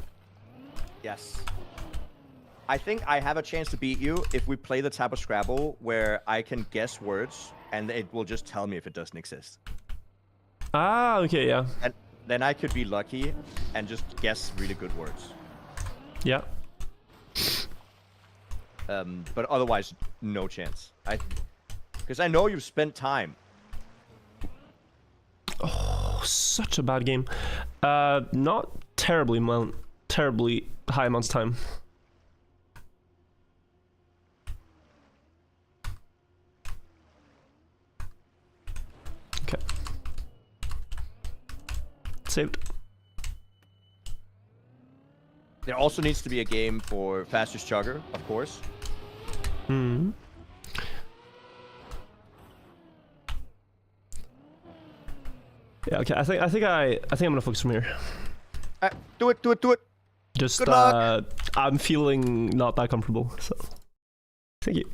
Yes. I think I have a chance to beat you if we play the type of Scrabble where I can guess words and it will just tell me if it doesn't exist. Ah, okay, yeah. And then I could be lucky and just guess really good words. Yeah. But otherwise, no chance. Because I know you've spent time. Oh, such a bad game. Not terribly high amounts of time. Okay. Saved. There also needs to be a game for fastest chugger, of course. Hmm. Yeah. Okay. I think I'm gonna focus from here. Do it. Just Good luck. I'm feeling not that comfortable, so thank you.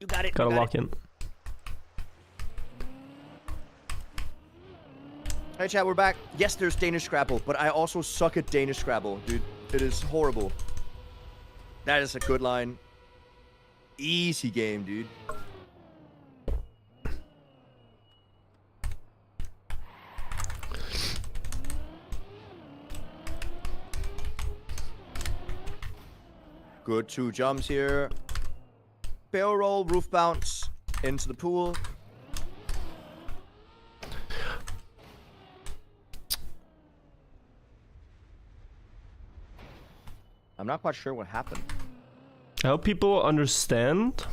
You got it. Gotta lock in. Hey chat, we're back. Yes, there's Danish Scrabble, but I also suck at Danish Scrabble, dude. It is horrible. That is a good line. Easy game, dude. Good 2 jumps here. Barrel roll, roof bounce into the pool. I'm not quite sure what happened. I hope people understand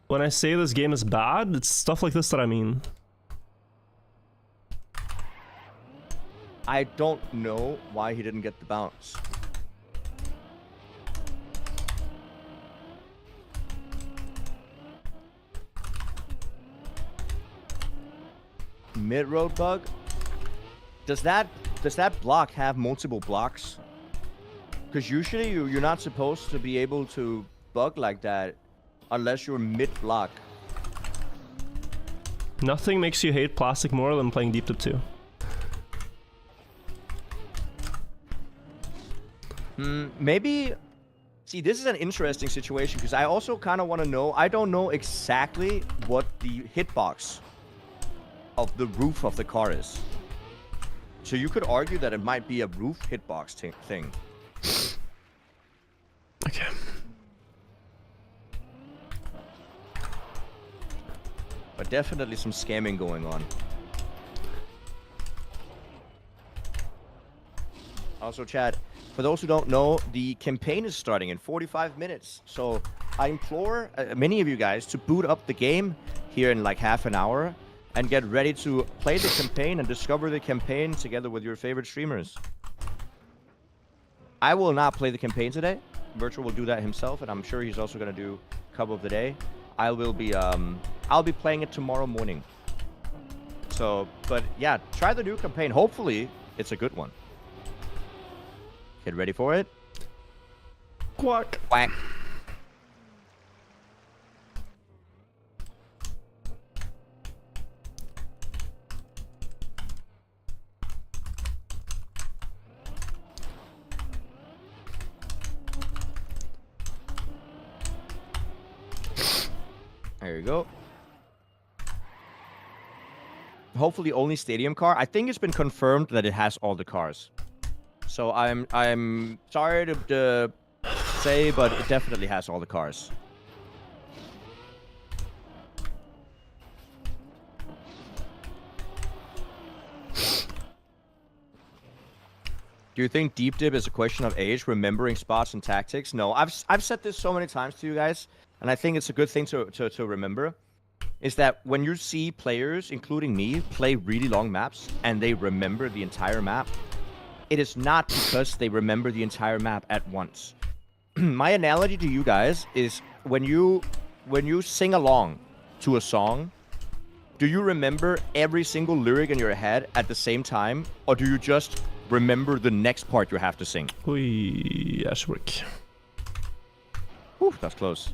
when I say this game is bad. It's stuff like this that I mean. I don't know why he didn't get the bounce. Mid-road bug? Does that block have multiple blocks? Because usually you're not supposed to be able to bug like that unless you're mid-block. Nothing makes you hate plastic more than playing Deep Dip 2. Maybe... See, this is an interesting situation, because I also kind of want to know... I don't know exactly what the hitbox of the roof of the car is. So you could argue that it might be a roof hitbox thing. Okay. But definitely some scamming going on. Also, chat, for those who don't know, the campaign is starting in 45 minutes. So I implore many of you guys to boot up the game here in like half an hour and get ready to play the campaign and discover the campaign together with your favorite streamers. I will not play the campaign today. Virtual will do that himself, and I'm sure he's also going to do Cup of the Day. I'll be playing it tomorrow morning. So, but yeah, try the new campaign. Hopefully, it's a good one. Get ready for it. Quack. Quack. There you go. Hopefully only stadium car. I think it's been confirmed that it has all the cars. So I'm sorry to say, but it definitely has all the cars. Do you think deep dip is a question of age, remembering spots and tactics? No, I've said this so many times to you guys, and I think it's a good thing to remember. Is that when you see players, including me, play really long maps and they remember the entire map, it is not because they remember the entire map at once. My analogy to you guys is when you sing along to a song, do you remember every single lyric in your head at the same time, or do you just remember the next part you have to sing? Ui, Ashwick. Whew, that's close.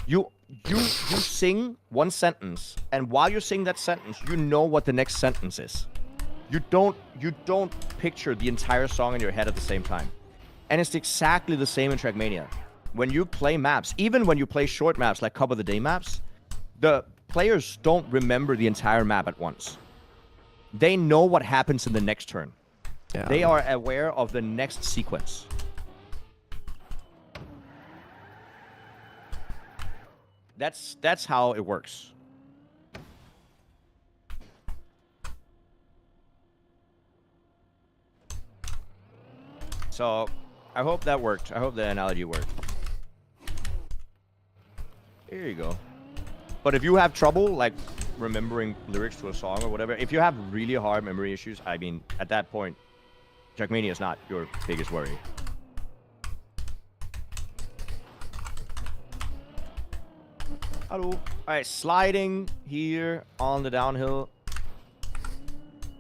You sing one sentence, and while you sing that sentence, you know what the next sentence is. You don't picture the entire song in your head at the same time. And it's exactly the same in Trackmania. When you play maps, even when you play short maps like Cup of the Day maps, the players don't remember the entire map at once. They know what happens in the next turn. Yeah. They are aware of the next sequence. That's how it works. So, I hope that worked. I hope the analogy worked. Here you go. But if you have trouble, like, remembering lyrics to a song or whatever, if you have really hard memory issues, I mean, at that point, Trackmania is not your biggest worry. Hello. Alright, sliding here on the downhill.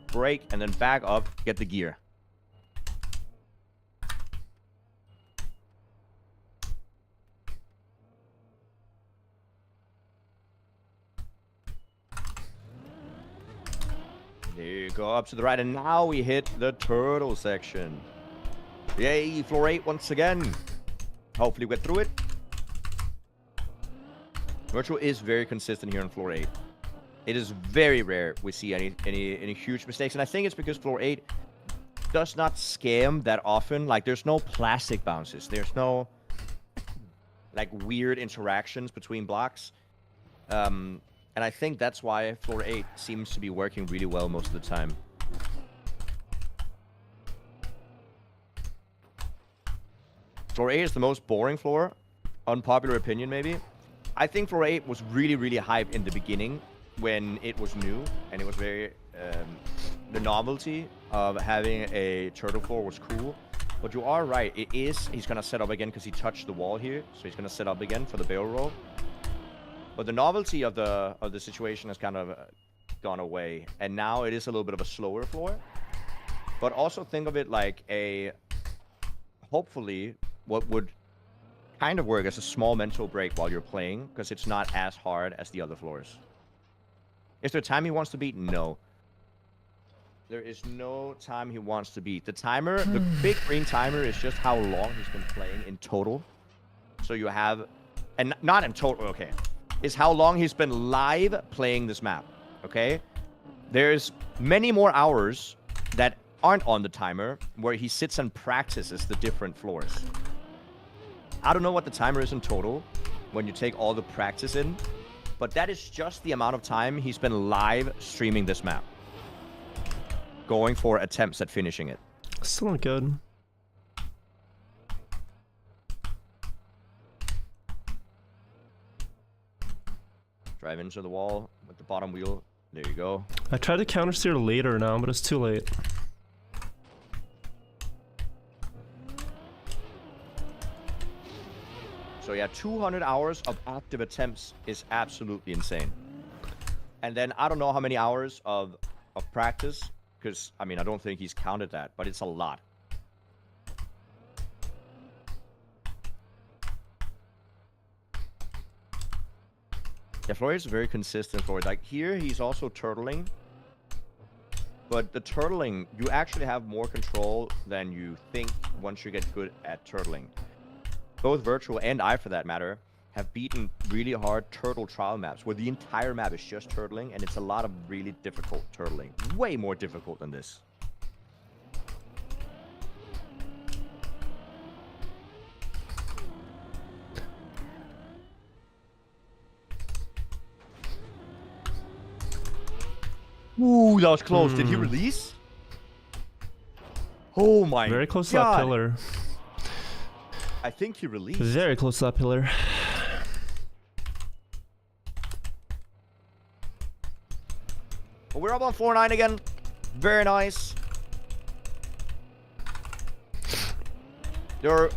Brake, and then back up, get the gear. There you go, up to the right, and now we hit the turtle section. Yay, floor 8 once again. Hopefully we get through it. Virtual is very consistent here on floor 8. It is very rare we see any huge mistakes, and I think it's because floor 8 does not scam that often. Like, there's no plastic bounces. There's no, like, weird interactions between blocks. And I think that's why floor 8 seems to be working really well most of the time. Floor 8 is the most boring floor. Unpopular opinion, maybe. I think floor 8 was really, really hyped in the beginning when it was new, and it was very... the novelty of having a turtle floor was cool. But you are right, it is... He's going to set up again because he touched the wall here, so he's going to set up again for the barrel roll. But the novelty of the situation has kind of gone away, and now it is a little bit of a slower floor. But also think of it like a... Hopefully, what would kind of work as a small mental break while you're playing, because it's not as hard as the other floors. Is there time he wants to beat? No. There is no time he wants to beat. The timer, the big green timer is just how long he's been playing in total. So you have, and not in total, okay, is how long he's been live playing this map, okay? There's many more hours that aren't on the timer where he sits and practices the different floors. I don't know what the timer is in total when you take all the practice in, but that is just the amount of time he's been live streaming this map. Going for attempts at finishing it. Still not good. Drive into the wall with the bottom wheel. There you go. I tried to counter steer later now, but it's too late. So yeah, 200 hours of active attempts is absolutely insane. And then I don't know how many hours of practice, because I mean I don't think he's counted that, but it's a lot. Yeah, Floyd is very consistent for it. Like here, he's also turtling. But the turtling, you actually have more control than you think once you get good at turtling. Both Virtual and I, for that matter, have beaten really hard turtle trial maps where the entire map is just turtling, and it's a lot of really difficult turtling. Way more difficult than this. Ooh, that was close. Did he release? Oh my god. Very close to that pillar. I think he released. Very close to that pillar. Well, we're up on 4-9 again. Very nice. There are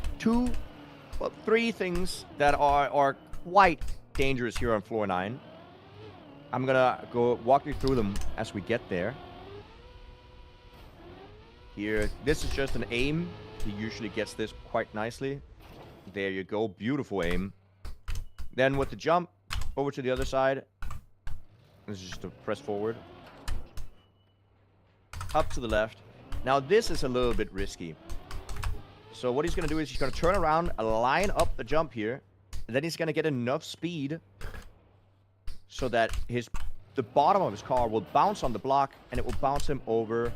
three things that are quite dangerous here on floor 9. I'm gonna go walk you through them as we get there. Here, this is just an aim. He usually gets this quite nicely. There you go, beautiful aim. Then with the jump over to the other side, this is just a press forward. Up to the left. Now this is a little bit risky. So what he's gonna do is he's gonna turn around, line up the jump here, and then he's gonna get enough speed so that the bottom of his car will bounce on the block, and it will bounce him over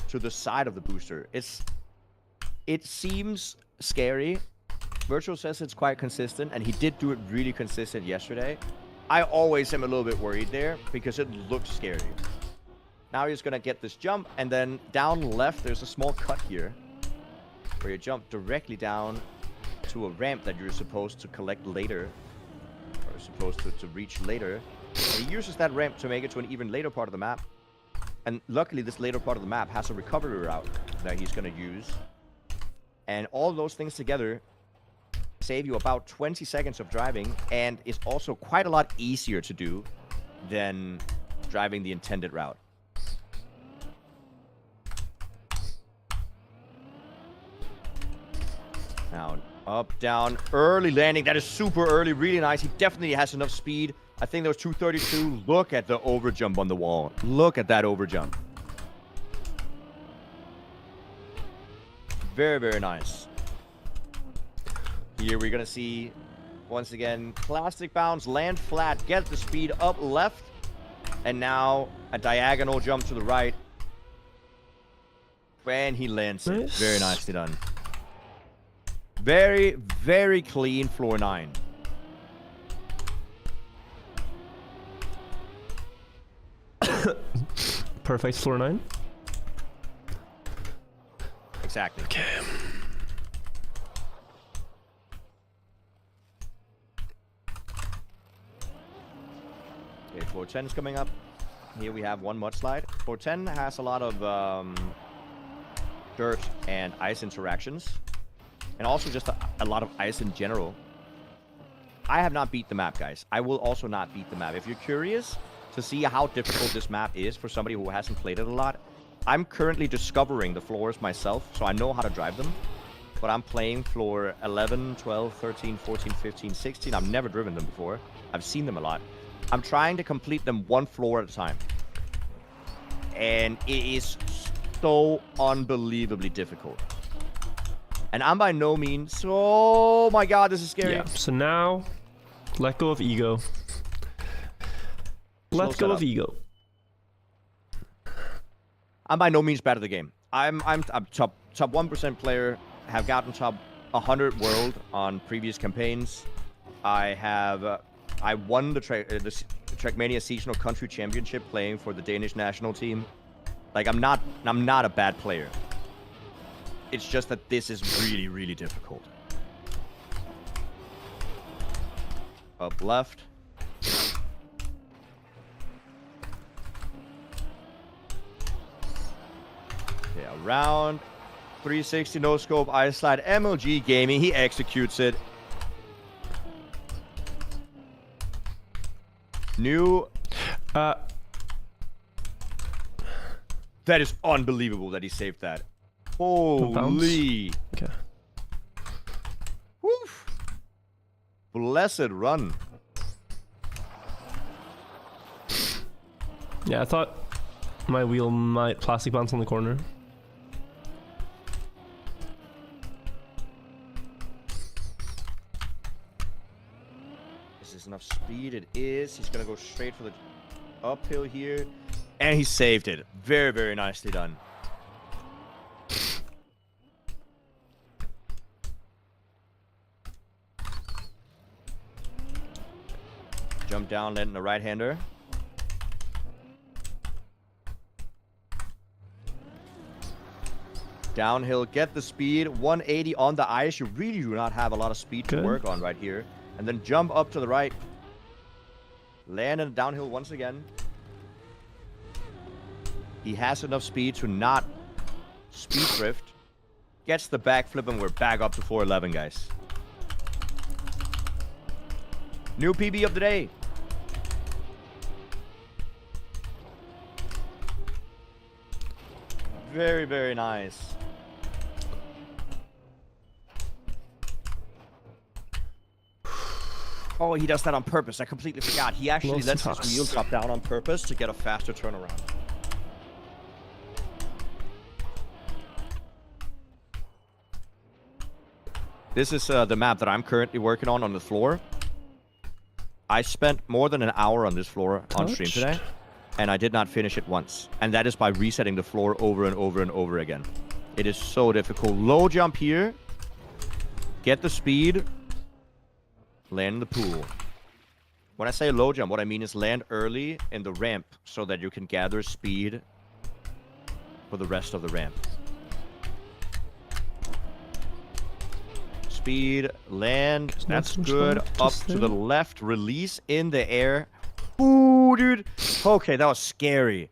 to the side of the booster. It seems scary. Virtual says it's quite consistent, and he did do it really consistent yesterday. I always am a little bit worried there because it looks scary. Now he's gonna get this jump, and then down left there's a small cut here where you jump directly down to a ramp that you're supposed to collect later, or supposed to reach later. And he uses that ramp to make it to an even later part of the map. And luckily this later part of the map has a recovery route that he's gonna use. And all those things together save you about 20 seconds of driving, and is also quite a lot easier to do than driving the intended route. Down, up, down, early landing. That is super early, really nice. He definitely has enough speed. I think there was 232. Look at the overjump on the wall. Look at that overjump. Very, very nice. Here we're going to see, once again, plastic bounce, land flat, get the speed up left, and now a diagonal jump to the right. And he lands it. Nice. Very nicely done. Very, very clean floor 9. Perfect floor 9. Exactly. Okay. Okay, floor 10 is coming up. Here we have one mudslide. Floor 10 has a lot of dirt and ice interactions. And also just a lot of ice in general. I have not beat the map, guys. I will also not beat the map. If you're curious to see how difficult this map is for somebody who hasn't played it a lot, I'm currently discovering the floors myself, so I know how to drive them. But I'm playing floor 11, 12, 13, 14, 15, 16. I've never driven them before. I've seen them a lot. I'm trying to complete them one floor at a time. And it is so unbelievably difficult. And I'm by no means... Oh my god, this is scary. Yeah, so now, let go of ego. Let go of ego. I'm by no means bad at the game. I'm top 1% player. Have gotten top 100 world on previous campaigns. I won the Trackmania seasonal country championship playing for the Danish national team. Like I'm not a bad player. It's just that this is really, really difficult. Up left. Okay, around. 360 no scope, ice slide, MLG gaming. He executes it. New. That is unbelievable that he saved that. Holy. Okay. Woof. Blessed run. Yeah, I thought my wheel might plastic bounce on the corner. Is this enough speed? It is. He's gonna go straight for the uphill here. And he saved it. Very, very nicely done. Jump down, landing the right-hander. Downhill, get the speed. 180 on the ice. You really do not have a lot of speed to work on right here. And then jump up to the right. Land in the downhill once again. He has enough speed to not speed drift. Gets the backflip, and we're back up to 411, guys. New PB of the day. Very, very nice. Oh, he does that on purpose. I completely forgot. He actually lets his wheel drop down on purpose to get a faster turnaround. This is the map that I'm currently working on the floor. I spent more than an hour on this floor on stream today, and I did not finish it once. And that is by resetting the floor over and over and over again. It is so difficult. Low jump here. Get the speed. Land in the pool. When I say low jump, what I mean is land early in the ramp so that you can gather speed for the rest of the ramp. Speed, land, that's good. Up to the left, release in the air. Ooh, dude. Okay, that was scary.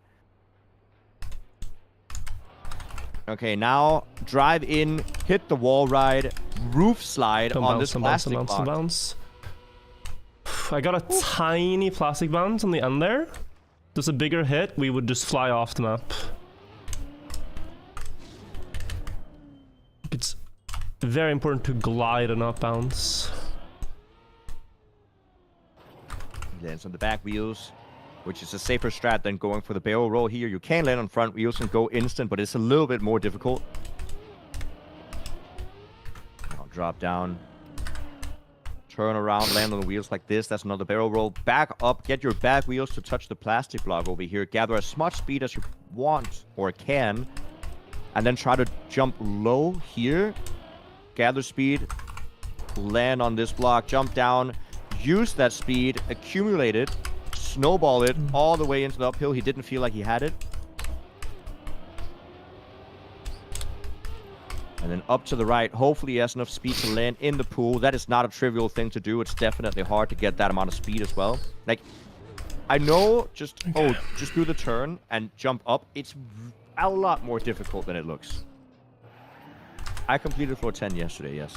Okay, now drive in, hit the wall ride, roof slide on this plastic box. I got a tiny plastic bounce on the end there. There's a bigger hit, we would just fly off the map. It's very important to glide and not bounce. Lands on the back wheels, which is a safer strat than going for the barrel roll here. You can land on front wheels and go instant, but it's a little bit more difficult. I'll drop down. Turn around, land on the wheels like this. That's another barrel roll. Back up, get your back wheels to touch the plastic block over here. Gather as much speed as you want or can. And then try to jump low here. Gather speed. Land on this block. Jump down. Use that speed. Accumulate it. Snowball it all the way into the uphill. He didn't feel like he had it. And then up to the right. Hopefully he has enough speed to land in the pool. That is not a trivial thing to do. It's definitely hard to get that amount of speed as well. Like, I know just do the turn and jump up. It's a lot more difficult than it looks. I completed floor 10 yesterday, yes.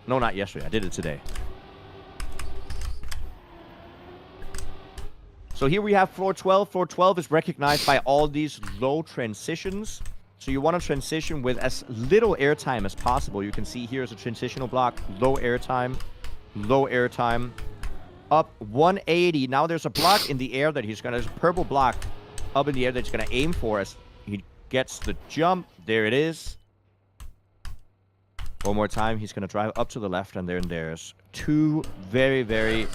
No, not yesterday. I did it today. So here we have floor 12. Floor 12 is recognized by all these low transitions. So you want to transition with as little airtime as possible. You can see here is a transitional block. Low airtime. Low airtime. Up 180. Now there's a block in the air that he's going to... There's a purple block up in the air that he's going to aim for as he Gets the jump. There it is. One more time. He's going to drive up to the left, and then there's two very, very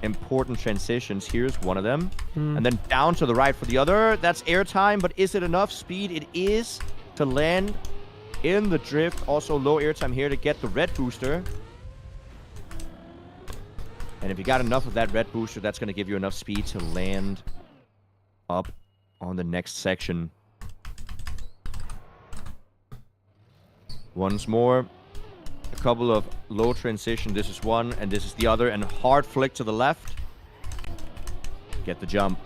important transitions. Here's one of them. And then down to the right for the other. That's airtime, but is it enough speed? It is to land in the drift. Also low airtime here to get the red booster. And if you got enough of that red booster, that's going to give you enough speed to land up on the next section. Once more. A couple of low transition. This is one, and this is the other. And hard flick to the left. Get the jump.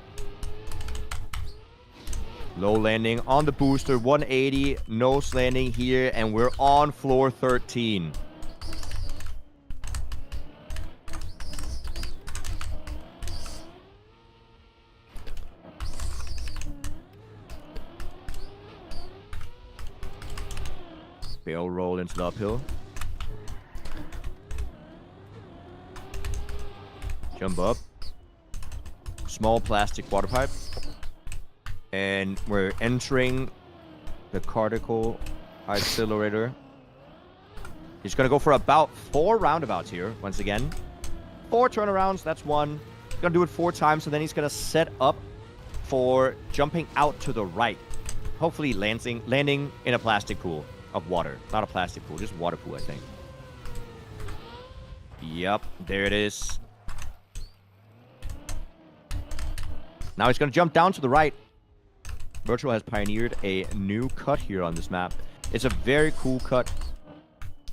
Low landing on the booster. 180. Nose landing here. And we're on floor 13. Barrel roll into the uphill. Jump up. Small plastic water pipe. And we're entering the cortical accelerator. He's going to go for about 4 roundabouts here, once again. 4 turnarounds, that's 1. He's going to do it 4 times, and then he's going to set up for jumping out to the right. Hopefully landing in a plastic pool of water. Not a plastic pool, just a water pool, I think. Yep, there it is. Now he's going to jump down to the right. Virtual has pioneered a new cut here on this map. It's a very cool cut.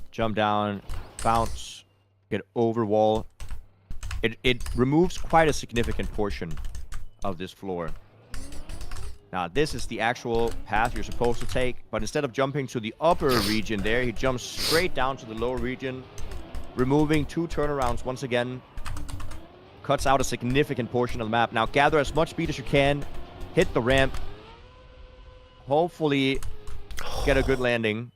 Jump down, bounce, get over wall. It removes quite a significant portion of this floor. Now, this is the actual path you're supposed to take, but instead of jumping to the upper region there, he jumps straight down to the lower region, removing 2 turnarounds once again. Cuts out a significant portion of the map. Now, gather as much speed as you can, hit the ramp, hopefully get a good landing.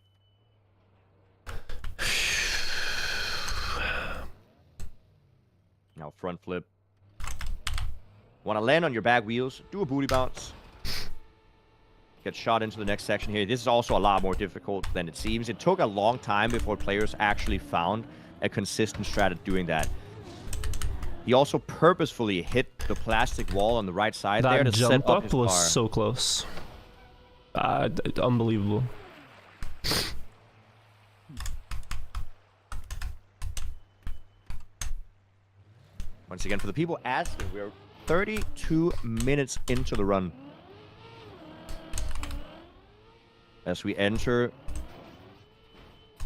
Now, front flip. Want to land on your back wheels, do a booty bounce. Get shot into the next section here. This is also a lot more difficult than it seems. It took a long time before players actually found a consistent strat at doing that. He also purposefully hit the plastic wall on the right side there to set up his car. That jump up was so close. Unbelievable. Once again, for the people asking, we're 32 minutes into the run. As we enter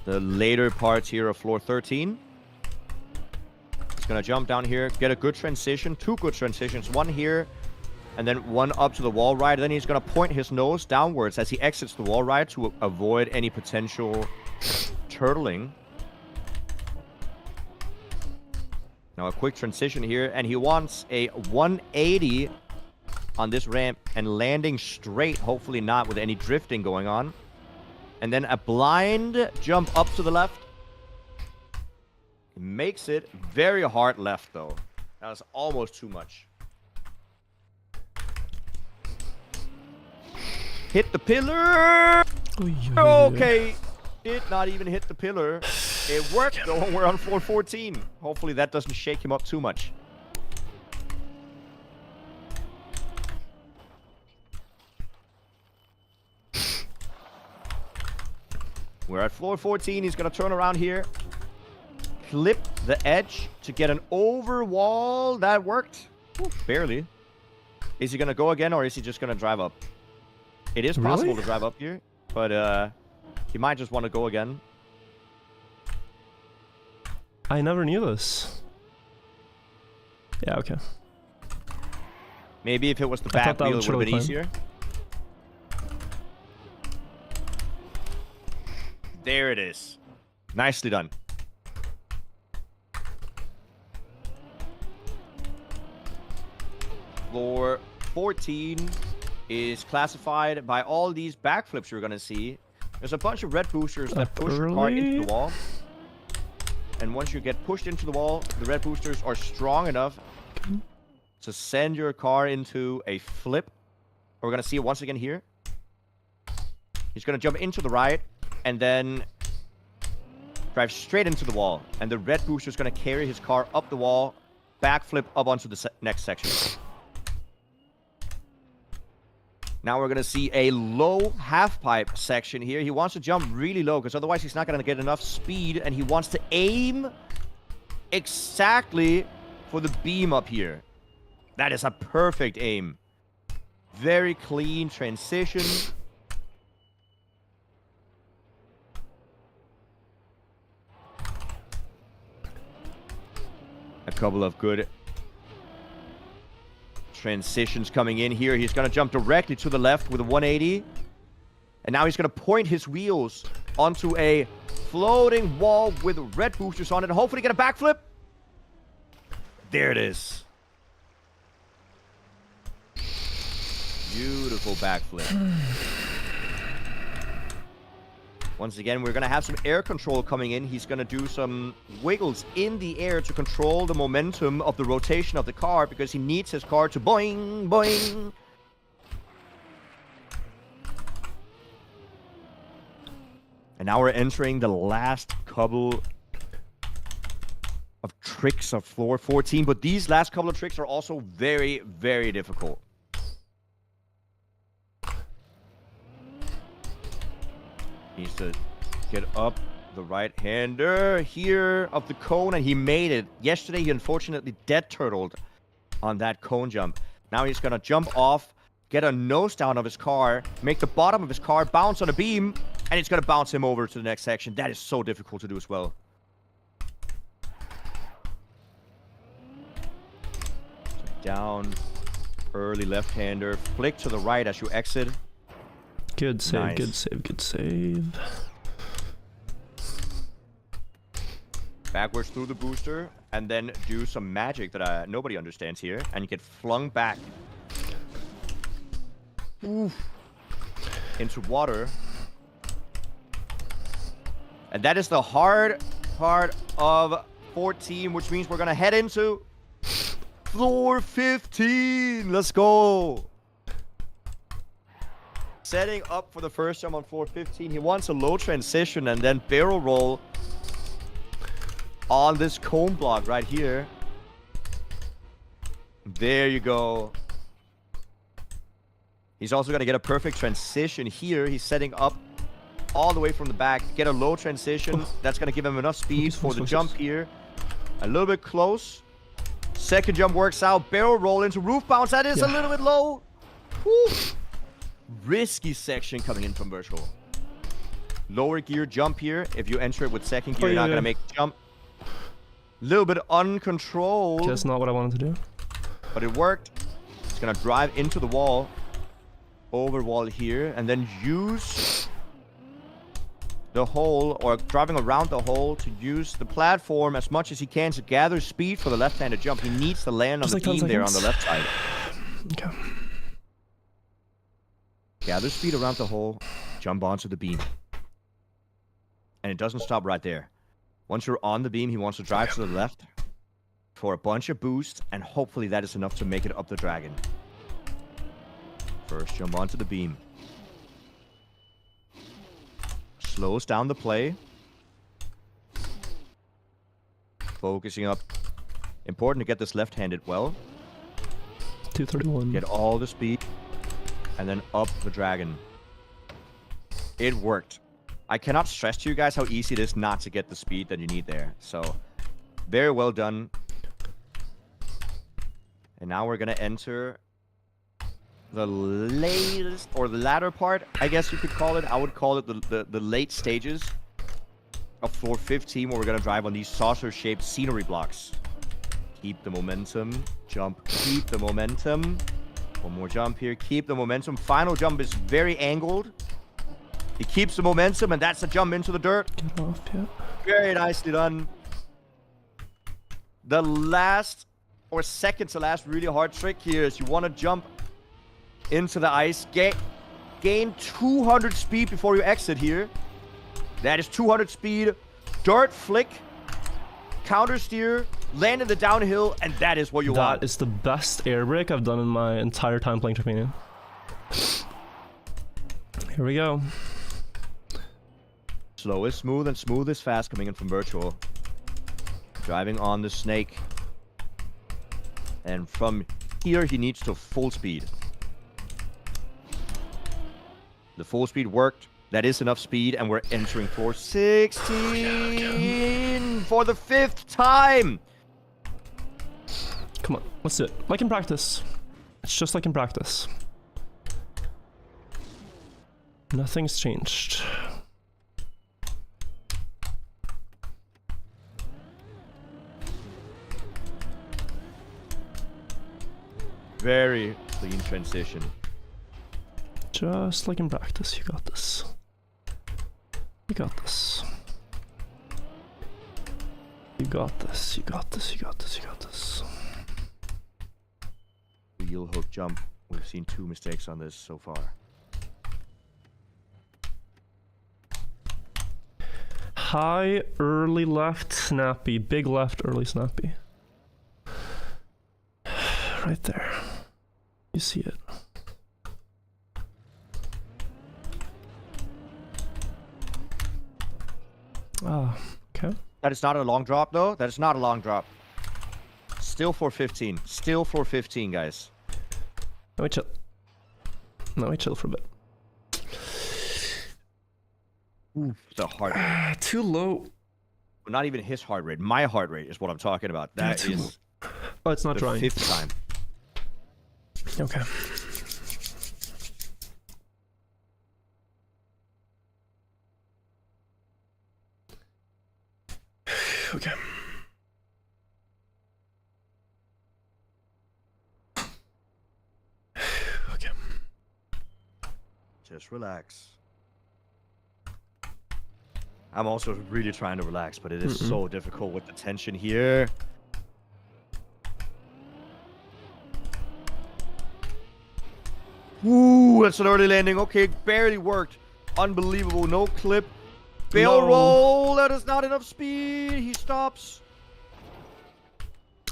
the later parts here of floor 13. He's going to jump down here, get a good transition, 2 good transitions, 1 here, and then 1 up to the wall ride. And then he's going to point his nose downwards as he exits the wall ride to avoid any potential turtling. Now a quick transition here, and he wants a 180 on this ramp and landing straight, hopefully not with any drifting going on. And then a blind jump up to the left. Makes it very hard left, though. That was almost too much. Hit the pillar! Okay, did not even hit the pillar. It worked, though. We're on floor 14. Hopefully that doesn't shake him up too much. We're at floor 14. He's going to turn around here. Clip the edge to get an over wall. That worked. Ooh, barely. Is he going to go again, or is he just going to drive up? It is possible to drive up here, but he might just want to go again. I never knew this. Yeah, okay. Maybe if it was the back wheel, it would have been easier. There it is. Nicely done. Floor 14 is classified by all these backflips you're going to see. There's a bunch of red boosters that push your car into the wall. And once you get pushed into the wall, the red boosters are strong enough to send your car into a flip. We're going to see it once again here. He's going to jump into the right and then drive straight into the wall. And the red booster is going to carry his car up the wall, backflip up onto the next section. Now we're going to see a low half-pipe section here. He wants to jump really low because otherwise he's not going to get enough speed. And he wants to aim exactly for the beam up here. That is a perfect aim. Very clean transition. A couple of good transitions coming in here. He's going to jump directly to the left with a 180. And now he's going to point his wheels onto a floating wall with red boosters on it and hopefully get a backflip. There it is. Beautiful backflip. Once again, we're going to have some air control coming in. He's going to do some wiggles in the air to control the momentum of the rotation of the car because he needs his car to boing, boing. And now we're entering the last couple of tricks of floor 14. But these last couple of tricks are also very, very difficult. Needs to get up the right-hander here of the cone, and he made it. Yesterday, he unfortunately dead-turtled on that cone jump. Now he's going to jump off, get a nose down of his car, make the bottom of his car bounce on a beam, and it's going to bounce him over to the next section. That is so difficult to do as well. Down, early left-hander, flick to the right as you exit. Good save, Nice. good save, good save. Backwards through the booster, and then do some magic that nobody understands here, and you get flung back. Oof. Into water. And that is the hard part of 14, which means we're going to head into floor 15. Let's go. Setting up for the first jump on floor 15. He wants a low transition and then barrel roll on this cone block right here. There you go. He's also going to get a perfect transition here. He's setting up all the way from the back. Get a low transition. That's going to give him enough speed for the jump here. A little bit close. Second jump works out. Barrel roll into roof bounce. That is a little bit low. Woo. Risky section coming in from Virtual. Lower gear jump here. If you enter it with second gear, you're not going to make the jump. Little bit uncontrolled. That's not what I wanted to do. But it worked. It's going to drive into the wall. Over wall here. And then use the hole, or driving around the hole to use the platform as much as he can to gather speed for the left-handed jump. He needs to land on the beam there on the left side. Okay. Gather speed around the hole, jump onto the beam. And it doesn't stop right there. Once you're on the beam, he wants to drive to the left for a bunch of boost, and hopefully that is enough to make it up the dragon. First jump onto the beam. Slows down the play. Focusing up. Important to get this left-handed well. 231. Get all the speed. And then up the dragon. It worked. I cannot stress to you guys how easy it is not to get the speed that you need there. So, very well done. And now we're going to enter the latest, or the latter part, I guess you could call it. I would call it the late stages of floor 15, where we're going to drive on these saucer-shaped scenery blocks. Keep the momentum. Jump. Keep the momentum. One more jump here. Keep the momentum. Final jump is very angled. He keeps the momentum, and that's a jump into the dirt. Get off, yeah. Very nicely done. The last, or second to last, really hard trick here is you want to jump into the ice. Gain 200 speed before you exit here. That is 200 speed. Dirt flick. Counter steer. Land in the downhill, and that is what you want. That is the best air brake I've done in my entire time playing Trackmania. Here we go. Slow is smooth and smooth is fast coming in from virtual. Driving on the snake. And from here he needs to full speed. The full speed worked. That is enough speed, and we're entering floor 16 for the 5th time. Come on, let's do it. Like in practice. It's just like in practice. Nothing's changed. Very clean transition. Just like in practice, you got this. You got this. You got this, you got this, you got this, you got this. Wheel hook jump. We've seen 2 mistakes on this so far. High, early left, snappy. Big left, early snappy. Right there. You see it. Ah, okay. That is not a long drop, though. That is not a long drop. Still 415. Still 415, guys. Now we chill. Now we chill for a bit. Ooh, the heart rate. Too low. Not even his heart rate. My heart rate is what I'm talking about. That is Oh, it's not the drying. 5th time. Okay. Okay. Okay. Just relax. I'm also really trying to relax, but it is so difficult with the tension here. Ooh, that's an early landing. Okay, barely worked. Unbelievable. No clip. Bail roll. That is not enough speed. He stops.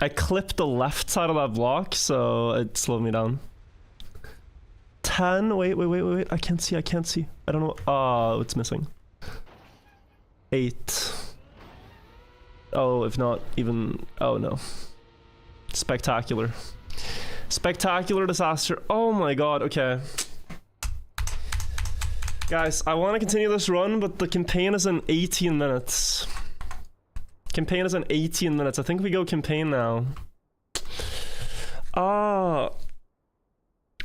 I clipped the left side of that block, so it slowed me down. 10. Wait. I can't see. I don't know. Oh, it's missing. 8. Oh, if not even. Oh no. Spectacular. Spectacular disaster. Oh my god. Okay. Guys, I want to continue this run, but the campaign is in 18 minutes. Campaign is in 18 minutes. I think we go campaign now. Ah.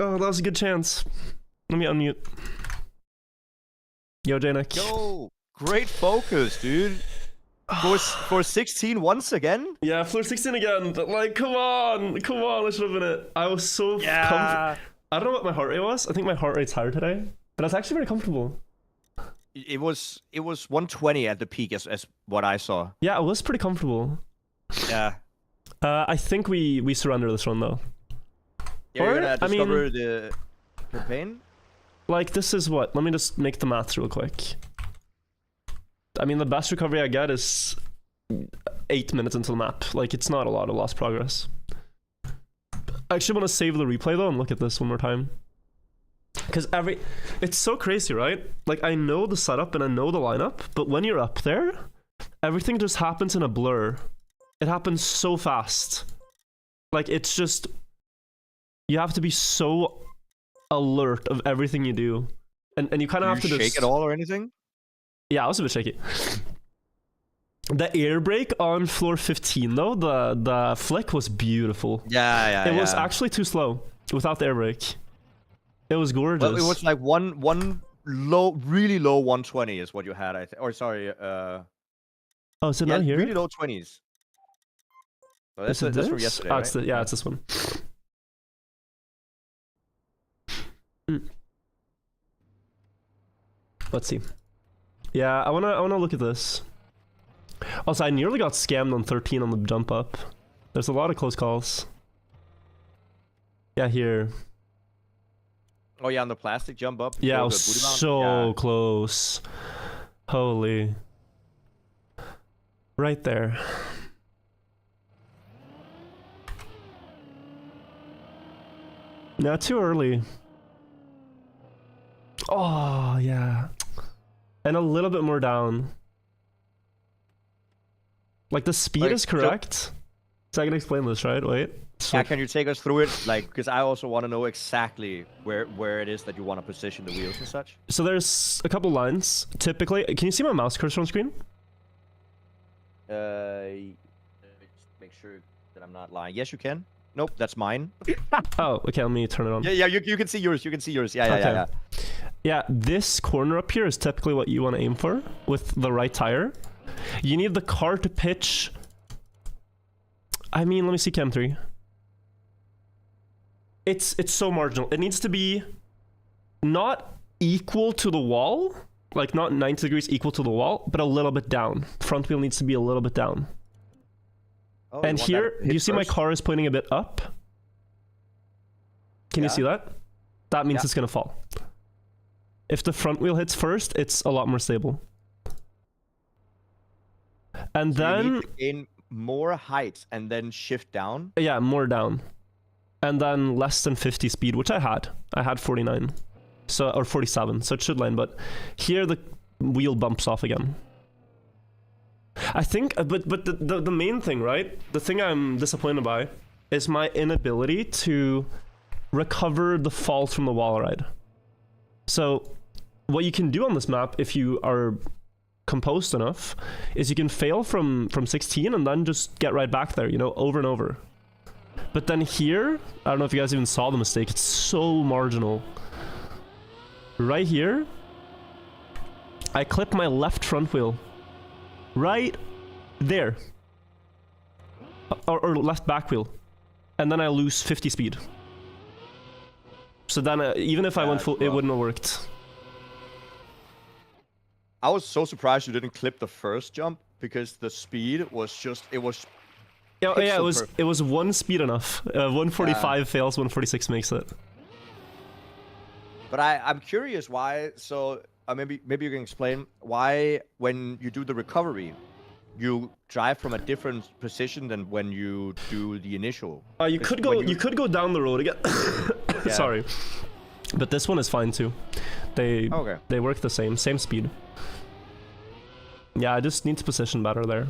Oh, that was a good chance. Let me unmute. Yo, Jnic. Yo, great focus, dude. For 16 once again? Yeah, floor 16 again, but like, come on, I should have been it. I was so comfortable. I don't know what my heart rate was. I think my heart rate's higher today, but I was actually very comfortable. It was 120 at the peak as what I saw. Yeah, it was pretty comfortable. Yeah. I think we surrender this run though. Yeah, you're gonna discover the campaign? Like, this is what? Let me just make the maths real quick. I mean, the best recovery I get is 8 minutes into the map. Like, it's not a lot of lost progress. I actually want to save the replay though and look at this one more time. Because it's so crazy, right? Like, I know the setup and I know the lineup, but when you're up there, everything just happens in a blur. It happens so fast. Like, it's just, you have to be so alert of everything you do. And you kind of have to shake it all or anything? Yeah, I was a bit shaky. The air brake on floor 15 though, the flick was beautiful. Yeah. It was actually too slow without the air brake. It was gorgeous. Well, it was like one low, really low 120 is what you had, I think. Or sorry, oh, is it not here? Really low 20s. So that's from yesterday, oh, right? It's this one. Let's see. Yeah, I wanna look at this. Also, I nearly got scammed on 13 on the jump up. There's a lot of close calls. Yeah, here. Oh yeah, on the plastic jump up. Yeah, I was so close. Holy. Right there. Yeah, too early. Oh, yeah. And a little bit more down. Like the speed Like, is correct. So I can explain this, right? Wait. Yeah, can you take us through it? Like, because I also want to know exactly where it is that you want to position the wheels and such. So there's a couple lines. Typically, can you see my mouse cursor on screen? Let me just make sure that I'm not lying. Yes, you can. Nope, that's mine. Oh, okay. Let me turn it on. Yeah, you can see yours. You can see yours. Yeah. Yeah, this corner up here is typically what you want to aim for with the right tire. You need the car to pitch. I mean, let me see Cam 3. It's so marginal. It needs to be not equal to the wall, like not 90 degrees equal to the wall, but a little bit down. Front wheel needs to be a little bit down. Oh, And here, do you see my car is pointing a bit up? Can you see that? That means it's gonna fall. If the front wheel hits first, it's a lot more stable. And so then you need to gain more height and then shift down. Yeah, more down. And then less than 50 speed, which I had. I had 49. So, or 47, so it should line, but here the wheel bumps off again. I think, but the main thing, right? The thing I'm disappointed by is my inability to recover the fall from the wall ride. So what you can do on this map, if you are composed enough, is you can fail from 16 and then just get right back there, you know, over and over. But then here, I don't know if you guys even saw the mistake, it's so marginal. Right here, I clip my left front wheel. Right there. Or left back wheel. And then I lose 50 speed. So then, even if I went full, it wouldn't have worked. I was so surprised you didn't clip the first jump because the speed was just, it was... Yeah, it was one speed enough. 145 fails, 146 makes it. But I'm curious why, so maybe you can explain why when you do the recovery, you drive from a different position than when you do the initial. You could go down the road again. Sorry. But this one is fine too. They work the same speed. Yeah, I just need to position better there.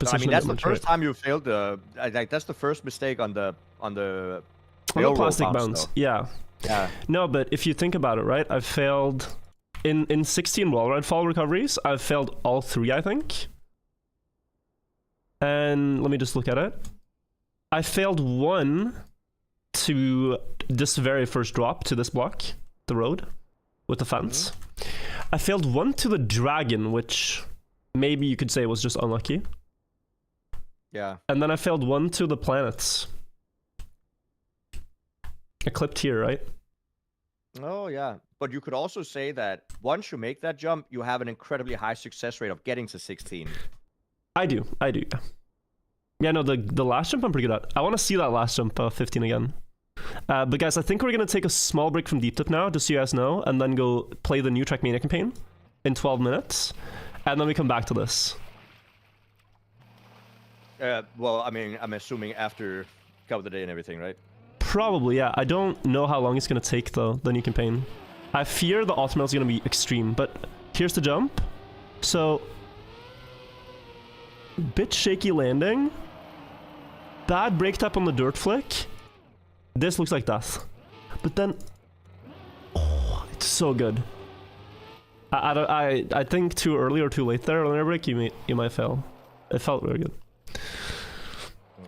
So, I mean, that's the first time you failed the like that's the first mistake on the plastic bounce. Yeah. Yeah. No, but if you think about it, right? I've failed in 16 wall ride fall recoveries. I've failed all 3, I think. And let me just look at it. I failed 1 to this very first drop to this block, the road, with the fence. I failed 1 to the dragon, which maybe you could say was just unlucky. Yeah. And then I failed 1 to the planets. I clipped here, right? Oh, yeah. But you could also say that once you make that jump, you have an incredibly high success rate of getting to 16. I do. Yeah, no, the last jump I'm pretty good at. I want to see that last jump, 15 again. But guys, I think we're going to take a small break from Deep Dip now, just so you guys know, and then go play the new Trackmania campaign in 12 minutes. And then we come back to this. Well, I mean, I'm assuming after Cup of the Day and everything, right? Probably, yeah. I don't know how long it's going to take, though, the new campaign. I fear the ultimate is going to be extreme, but here's the jump. So, bit shaky landing. Bad brake tap on the dirt flick. This looks like death. But then, oh, it's so good. I think too early or too late there on air brake, you might fail. It felt really good.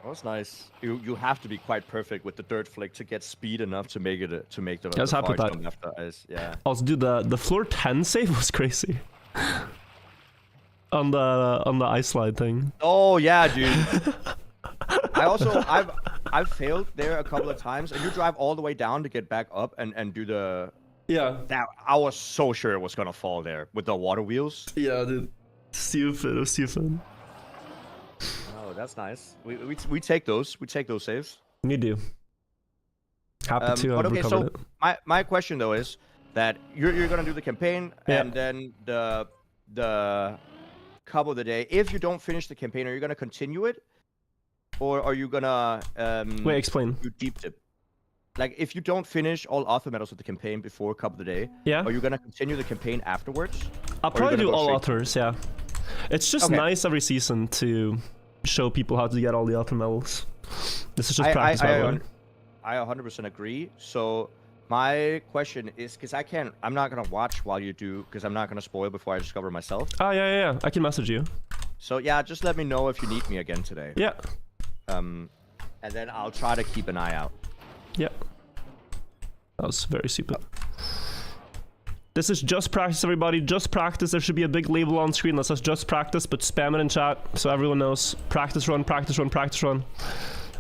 That's nice. You have to be quite perfect with the dirt flick to get speed enough to make it I was happy with that. After ice. Yeah. Also, dude, the floor 10 save was crazy. on the ice slide thing. Oh yeah, dude. I've failed there a couple of times, and you drive all the way down to get back up and do the. Yeah. That I was so sure it was gonna fall there with the water wheels. Yeah, dude. Stupid. It was stupid. Oh, that's nice. We take those. We take those saves. We do. Happy to have recovered it. My question though is that you're gonna do the campaign and then the Cup of the Day. If you don't finish the campaign, are you gonna continue it, or are you gonna wait? Explain. do Deep Dip? like if you don't finish all author medals of the campaign before Cup of the Day, Yeah. are you gonna continue the campaign afterwards? I'll probably do all straight authors, yeah. It's just Okay. nice every season to show people how to get all the author medals. This is just practice, by the way. I 100% agree. So my question is, because I'm not gonna watch while you do, because I'm not gonna spoil before I discover myself. Oh, yeah. I can message you. So yeah, just let me know if you need me again today. Yeah. And then I'll try to keep an eye out. Yeah. That was very stupid. This is just practice, everybody. Just practice. There should be a big label on screen that says just practice, but spam it in chat so everyone knows. Practice run, practice run, practice run.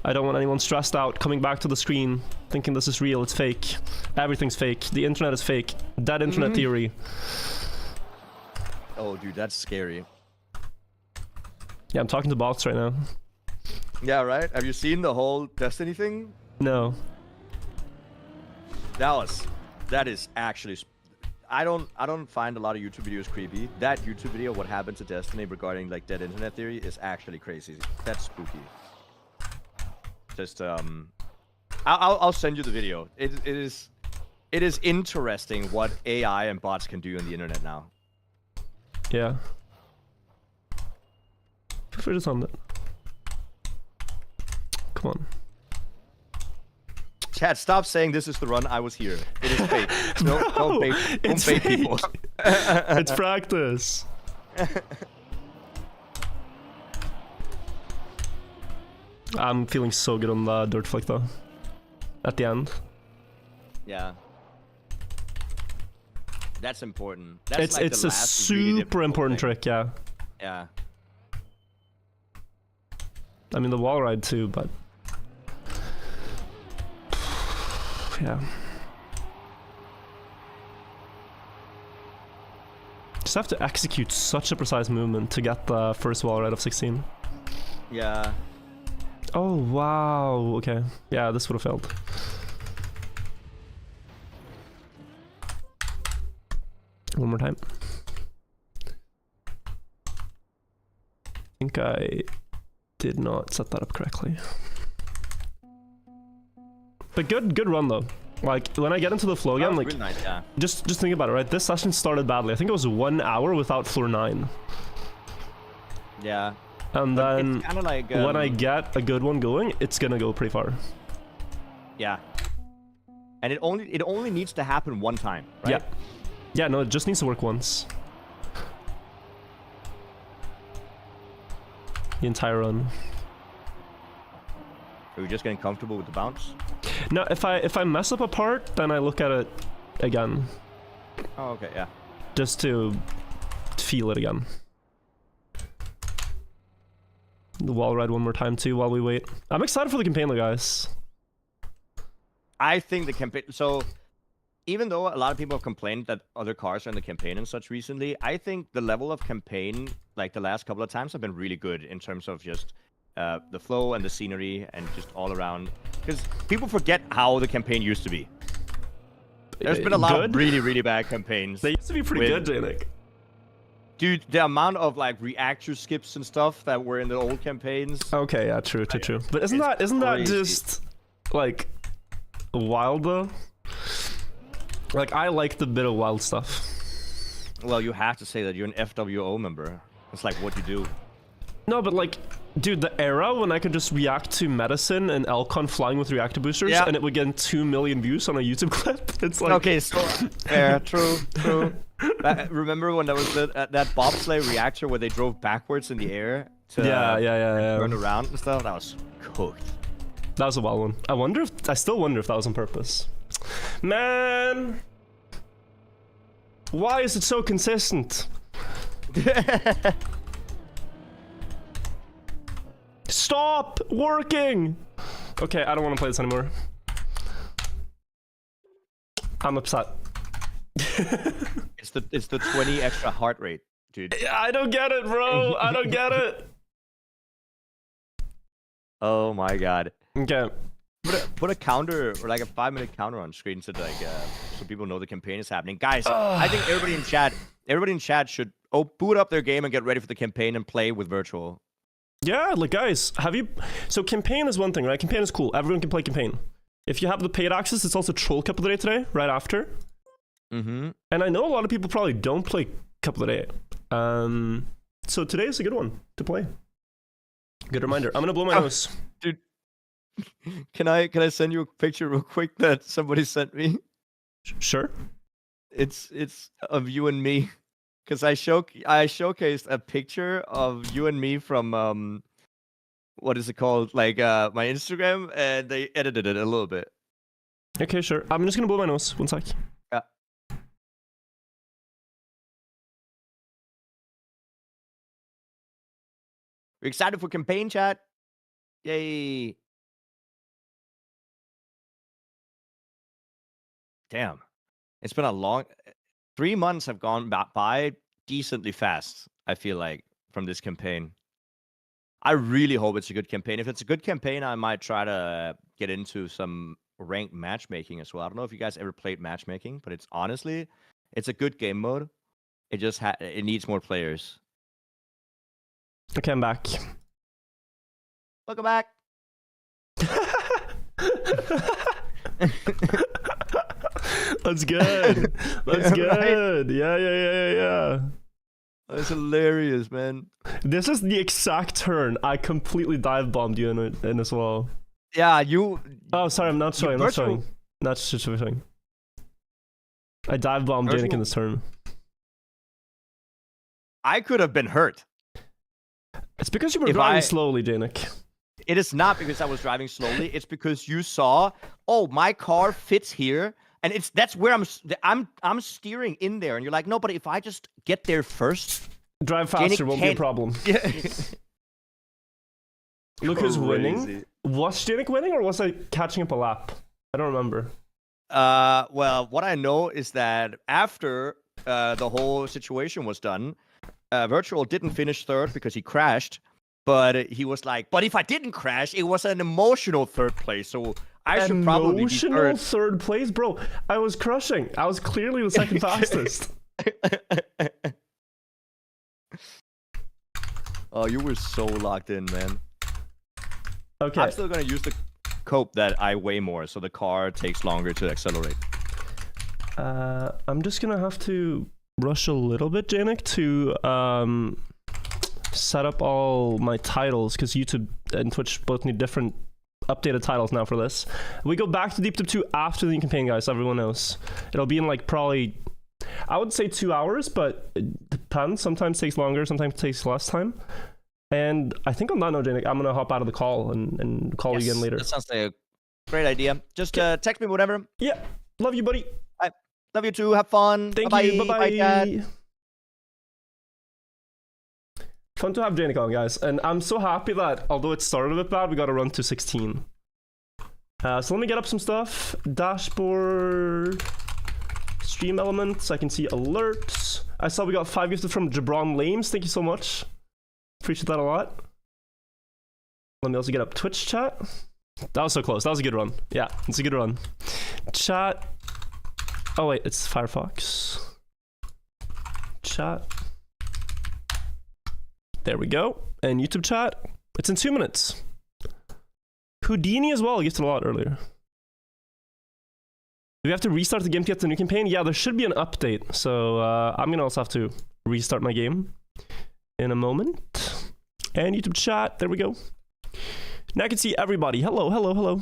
I don't want anyone stressed out coming back to the screen thinking this is real. It's fake. Everything's fake. The internet is fake. Dead internet theory. Oh, dude, that's scary. Yeah, I'm talking to bots right now. Yeah, right? Have you seen the whole Destiny thing? No. That is actually... I don't find a lot of YouTube videos creepy. That YouTube video, what happened to Destiny regarding like dead internet theory, is actually crazy. That's spooky. Just I'll send you the video. It is interesting what AI and bots can do on the internet now. Yeah. Feel free to send it. Come on. Chat, stop saying this is the run. I was here. It is fake. No, don't bait people. It's practice. I'm feeling so good on the dirt flick though. At the end. Yeah. That's important. That's it's a super important trick, yeah. Yeah. I mean the wall ride too, but yeah. Just have to execute such a precise movement to get the first wall ride of 16. Yeah. Oh wow, okay. Yeah, this would have failed. One more time. I think I did not set that up correctly. But good run though. Like when I get into the flow again, like really nice, yeah. just think about it, right? This session started badly. I think it was 1 hour without floor 9. Yeah. And But then it's kinda like, when I get a good one going, it's gonna go pretty far. Yeah. And it only needs to happen one time, right? Yeah. Yeah, no, it just needs to work once. The entire run. Are we just getting comfortable with the bounce? No, if I mess up a part, then I look at it again. Oh, okay, yeah. Just to feel it again. The wall ride one more time too while we wait. I'm excited for the campaign though, guys. I think the campaign... So, even though a lot of people have complained that other cars are in the campaign and such recently, I think the level of campaign, like the last couple of times, have been really good in terms of just the flow and the scenery and just all around. Because people forget how the campaign used to be. There's been a lot of really, really bad campaigns. They used to be pretty good, Jnic. Dude, the amount of like reactor skips and stuff that were in the old campaigns. Okay, yeah, true. But isn't that just like wild though? Like I like the bit of wild stuff. Well, you have to say that you're an FWO member. It's like what you do. No, but like, dude, the era when I could just react to medicine and Elcon flying with reactor boosters and it would get 2 million views on a YouTube clip. It's like okay, so yeah, true. Remember when there was that bobsleigh reactor where they drove backwards in the air to run around and stuff? That was cooked. That was a wild one. I still wonder if that was on purpose. Man, why is it so consistent? Stop working! Okay, I don't want to play this anymore. I'm upset. It's the 20 extra heart rate, dude. I don't get it, bro. I don't get it. Oh my god. Okay. Put a counter or like a 5-minute counter on screen so like so people know the campaign is happening. Guys, I think everybody in chat should boot up their game and get ready for the campaign and play with virtual. Yeah, like guys, so campaign is one thing, right? Campaign is cool. Everyone can play campaign. If you have the paid access, it's also Troll Cup of the Day today, right after. Mm-hmm. And I know a lot of people probably don't play Cup of the Day. So today is a good one to play. Good reminder. I'm gonna blow my nose. Dude, can I send you a picture real quick that somebody sent me? Sure. It's of you and me, because I showcased a picture of you and me from what is it called, like my Instagram, and they edited it a little bit. Okay, sure. I'm just gonna blow my nose. 1 sec. Yeah. We're excited for campaign chat. Yay. Damn. It's been a long 3 months have gone by decently fast, I feel like, from this campaign. I really hope it's a good campaign. If it's a good campaign, I might try to get into some ranked matchmaking as well. I don't know if you guys ever played matchmaking, but it's a good game mode. It just it needs more players. Okay, I'm back. Welcome back. That's good. That's good. Right? Yeah. That's hilarious, man. This is the exact turn I completely dive bombed you in as well. Yeah, you. Oh, sorry, I'm not showing. Not showing. I dive bombed Jnic in this turn. I could have been hurt. It's because you were driving slowly, Jnic. It is not because I was driving slowly. It's because you saw, oh, my car fits here, and that's where I'm steering in there, and you're like, no, but if I just get there first, drive faster won't be a problem. Yeah. Look who's winning. Was Jnic winning, or was I catching up a lap? I don't remember. Well, what I know is that after the whole situation was done, Virtual didn't finish third because he crashed. But he was like, but if I didn't crash, it was an emotional third place, so I should probably be third. Emotional third place? Bro, I was crushing. I was clearly the second fastest. Oh, you were so locked in, man. Okay. I'm still going to use the cope that I weigh more, so the car takes longer to accelerate. I'm just going to have to rush a little bit, Jnic, to set up all my titles, because YouTube and Twitch both need different updated titles now for this. We go back to Deep Tip 2 after the campaign, guys, so everyone knows. It'll be in like probably, I would say 2 hours, but it depends. Sometimes it takes longer, sometimes it takes less time. And I think on that note, Jnic, I'm going to hop out of the call and call you again later. That sounds like a great idea. Just text me whatever. Yeah. Love you, buddy. Bye. Love you too. Have fun. Thank Bye-bye. you. Bye-bye. Bye, Dad. Fun to have Jnic on, guys. And I'm so happy that, although it started a bit bad, we got to run to 16. So let me get up some stuff. Dashboard. Stream elements. I can see alerts. I saw we got 5 gifted from Jabron Lames. Thank you so much. Appreciate that a lot. Let me also get up Twitch chat. That was so close. That was a good run. Yeah, it's a good run. Chat. Oh, wait. It's Firefox. Chat. There we go. And YouTube chat. It's in 2 minutes. Houdini as well. I gifted a lot earlier. Do we have to restart the game to get the new campaign? Yeah, there should be an update. So I'm going to also have to restart my game in a moment. And YouTube chat. There we go. Now I can see everybody. Hello, hello, hello.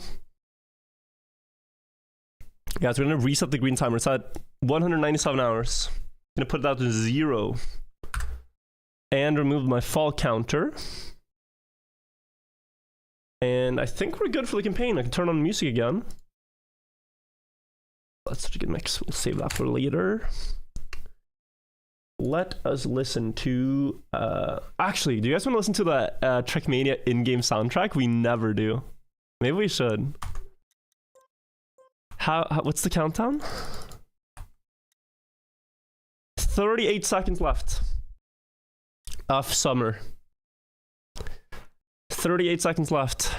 Guys, we're going to reset the green timer. It's at 197 hours. I'm going to put it out to 0. And remove my fall counter. And I think we're good for the campaign. I can turn on music again. That's such a good mix. We'll save that for later. Let us listen to... actually, do you guys want to listen to the Trackmania in-game soundtrack? We never do. Maybe we should. What's the countdown? 38 seconds left. Of summer. 38 seconds left.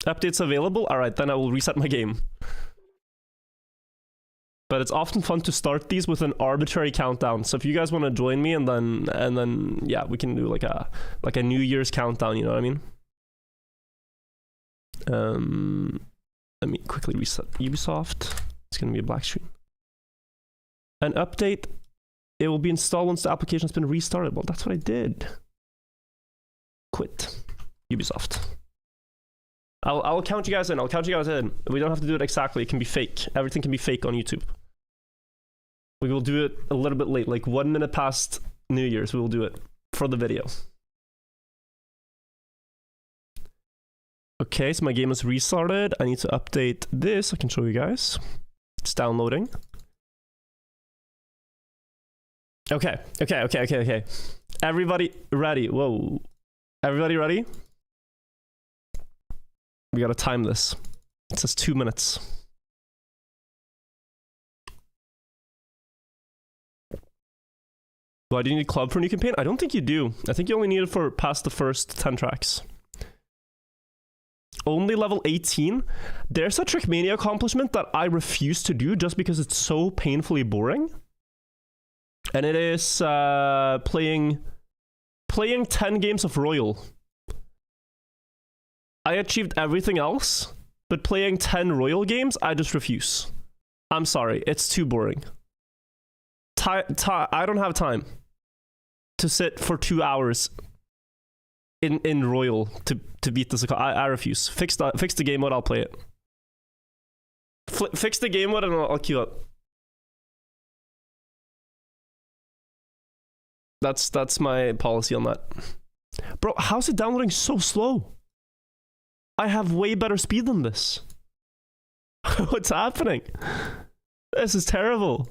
Updates available? Alright, then I will reset my game. But it's often fun to start these with an arbitrary countdown. So if you guys want to join me and then yeah, we can do like a New Year's countdown, you know what I mean? Let me quickly reset Ubisoft. It's gonna be a black screen. An update. It will be installed once the application has been restarted. Well, that's what I did. Quit. Ubisoft. I'll count you guys in. I'll count you guys in. We don't have to do it exactly. It can be fake. Everything can be fake on YouTube. We will do it a little bit late, like 1 minute past New Year's. We will do it for the video. Okay, so my game is restarted. I need to update this. I can show you guys. It's downloading. Okay. Everybody ready? Whoa. Everybody ready? We gotta time this. It says 2 minutes. Why do you need club for a new campaign? I don't think you do. I think you only need it for past the first 10 tracks. Only level 18. There's a Trickmania accomplishment that I refuse to do just because it's so painfully boring. And it is playing 10 games of Royal. I achieved everything else, but playing 10 Royal games, I just refuse. I'm sorry, it's too boring. I don't have time to sit for 2 hours in Royal to beat this. I refuse. Fix the game mode, I'll play it. Fix the game mode and I'll queue up. That's my policy on that. Bro, how's it downloading so slow? I have way better speed than this. What's happening? This is terrible.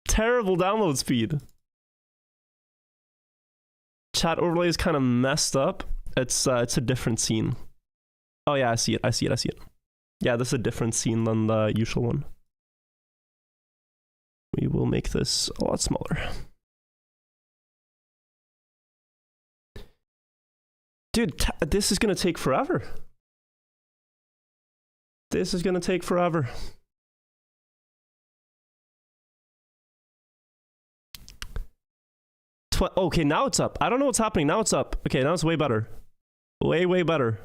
Terrible download speed. Chat overlay is kind of messed up. It's a different scene. Oh yeah, I see it. Yeah, this is a different scene than the usual one. We will make this a lot smaller. Dude, this is gonna take forever. This is gonna take forever. Okay, now it's up. I don't know what's happening. Now it's up. Okay, now it's way better. Way better.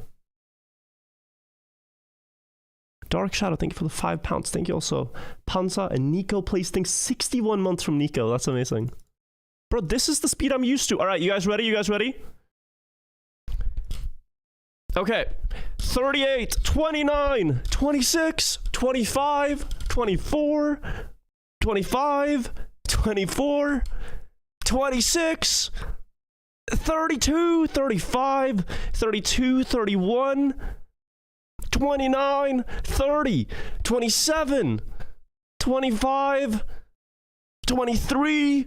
Dark Shadow, thank you for the £5. Thank you also. Panza and Nico plays things 61 months from Nico. That's amazing. Bro, this is the speed I'm used to. All right, you guys ready? Okay, 38, 29, 26, 25, 24, 25, 24, 26, 32, 35, 32, 31, 29, 30, 27, 25, 23,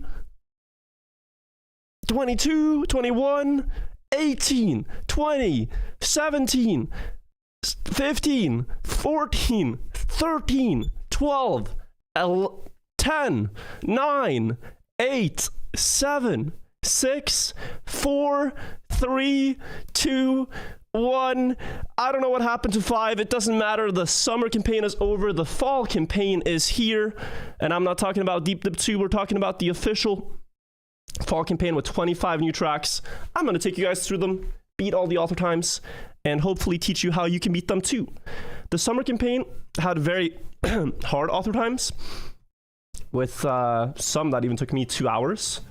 22, 21, 18, 20, 17, 15, 14, 13, 12, 10, 9, 8, 7, 6, 4, 3, 2, 1. I don't know what happened to 5. It doesn't matter. The summer campaign is over. The fall campaign is here. And I'm not talking about Deep Dip 2. We're talking about the official fall campaign with 25 new tracks. I'm going to take you guys through them, beat all the author times, and hopefully teach you how you can beat them too. The summer campaign had very hard author times, with some that even took me 2 hours,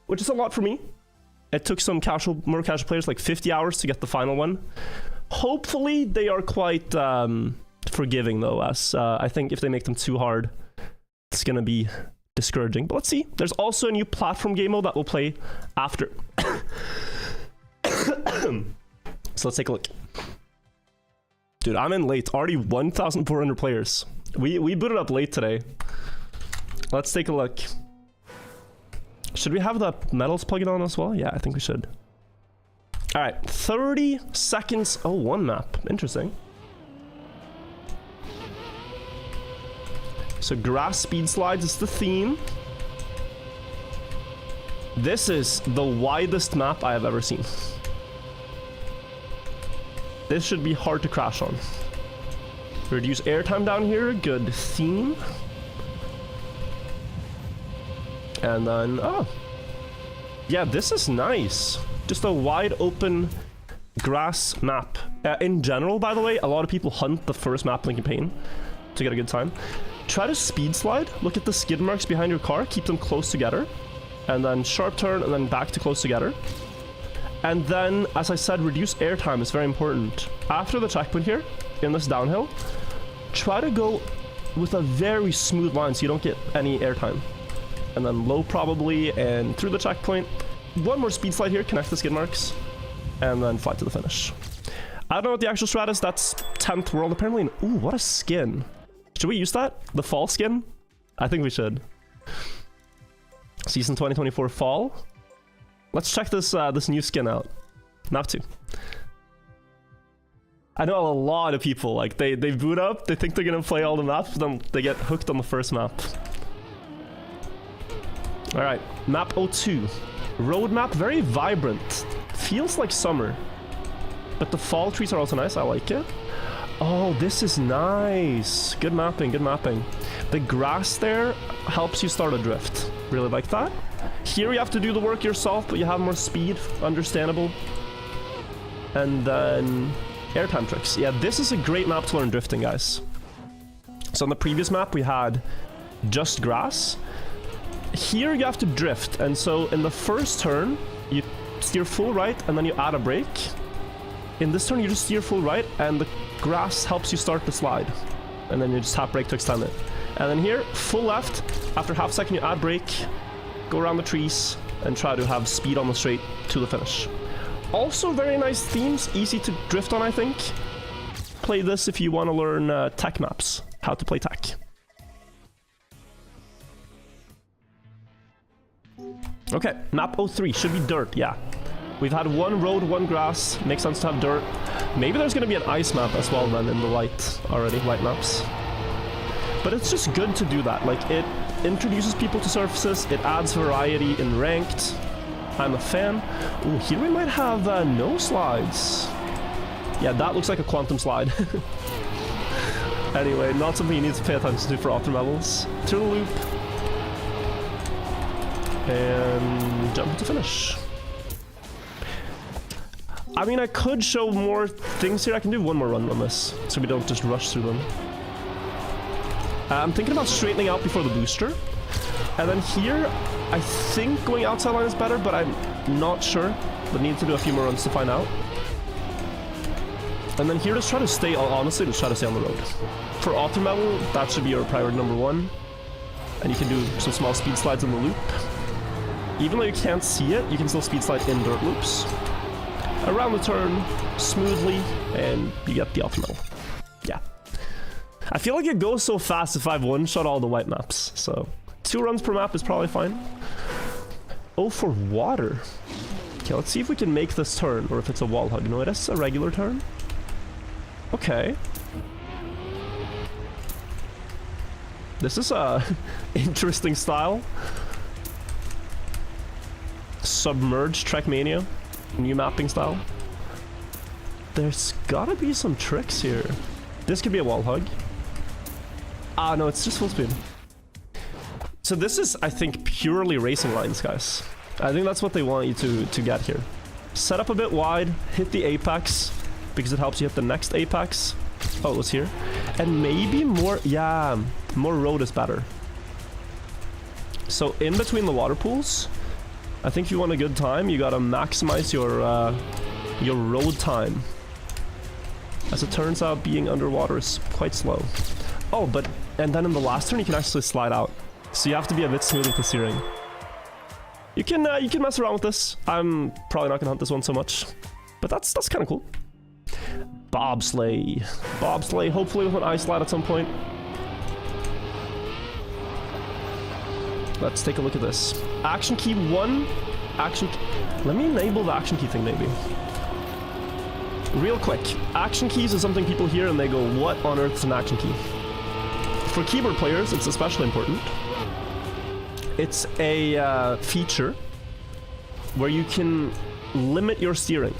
which is a lot for me. It took some more casual players like 50 hours to get the final one. Hopefully they are quite forgiving though, as I think if they make them too hard, it's gonna be discouraging. But let's see. There's also a new platform game mode that we'll play after. So let's take a look. Dude, I'm in late. Already 1,400 players. We booted up late today. Let's take a look. Should we have the metals plugin on as well? Yeah, I think we should. All right, 30 seconds. Oh, one map. Interesting. So grass speed slides is the theme. This is the widest map I have ever seen. This should be hard to crash on. Reduce airtime down here. Good theme. And then, oh. Yeah, this is nice. Just a wide open grass map In general, by the way, a lot of people hunt the first map in the campaign to get a good time. Try to speed slide. Look at the skid marks behind your car. Keep them close together. And then sharp turn and then back to close together. And then, as I said, reduce airtime is very important. After the checkpoint here, in this downhill, try to go with a very smooth line so you don't get any airtime. And then low probably, and through the checkpoint. One more speed slide here, connect the skid marks. And then fly to the finish. I don't know what the actual strat is. That's 10th world apparently. Ooh, what a skin. Should we use that? The fall skin? I think we should. Season 2024 fall. Let's check this this new skin out. Map 2. I know a lot of people, like, they boot up, they think they're gonna play all the maps, but then they get hooked on the first map. Alright, map 02. Road map, very vibrant. Feels like summer. But the fall trees are also nice, I like it. Oh, this is nice. Good mapping, good mapping. The grass there helps you start a drift. Really like that. Here you have to do the work yourself, but you have more speed, understandable. And then airtime tricks. Yeah, this is a great map to learn drifting, guys. So on the previous map we had just grass. Here you have to drift, and so in the first turn you steer full right and then you add a brake. In this turn you just steer full right and the grass helps you start the slide. And then you just tap brake to extend it. And then here, full left, after half second you add brake, go around the trees, and try to have speed on the straight to the finish. Also very nice themes, easy to drift on I think. Play this if you want to learn tech maps, how to play tech. Okay, map 03 should be dirt, yeah. We've had one road, one grass, makes sense to have dirt. Maybe there's gonna be an ice map as well then in the white already, white maps. But it's just good to do that, like it introduces people to surfaces, it adds variety in ranked. I'm a fan. Ooh, here we might have no slides. Yeah, that looks like a quantum slide. Anyway, not something you need to pay attention to for optimal levels. Through the loop. And jump to finish. I mean, I could show more things here. I can do one more run on this, so we don't just rush through them. I'm thinking about straightening out before the booster. And then here, I think going outside line is better, but I'm not sure. But need to do a few more runs to find out. And then here, just try to stay, honestly, just try to stay on the road. For optimal, that should be your priority number 1. And you can do some small speed slides in the loop. Even though you can't see it, you can still speed slide in dirt loops. Around the turn, smoothly, and you get the optimal. Yeah. I feel like it goes so fast if I've one-shot all the white maps, so 2 runs per map is probably fine. Oh, for water. Okay, let's see if we can make this turn, or if it's a wall hug. No, it is a regular turn. Okay. This is a interesting style. Submerged Trackmania. New mapping style. There's gotta be some tricks here. This could be a wall hug. Ah, no, it's just full speed. So this is, I think, purely racing lines, guys. I think that's what they want you to get here. Set up a bit wide, hit the apex, because it helps you hit the next apex. Oh, it was here. And maybe more, yeah, more road is better. So in between the water pools, I think if you want a good time, you gotta maximize your road time. As it turns out, being underwater is quite slow. Oh, but, and then in the last turn, you can actually slide out. So you have to be a bit smooth with the steering. You can mess around with this. I'm probably not gonna hunt this one so much, but that's kind of cool. Bobsleigh, hopefully with an ice slide at some point. Let's take a look at this. Action key 1. Action key. Let me enable the action key thing maybe. Real quick. Action keys is something people hear and they go, what on earth is an action key? For keyboard players, it's especially important. It's a feature where you can limit your steering.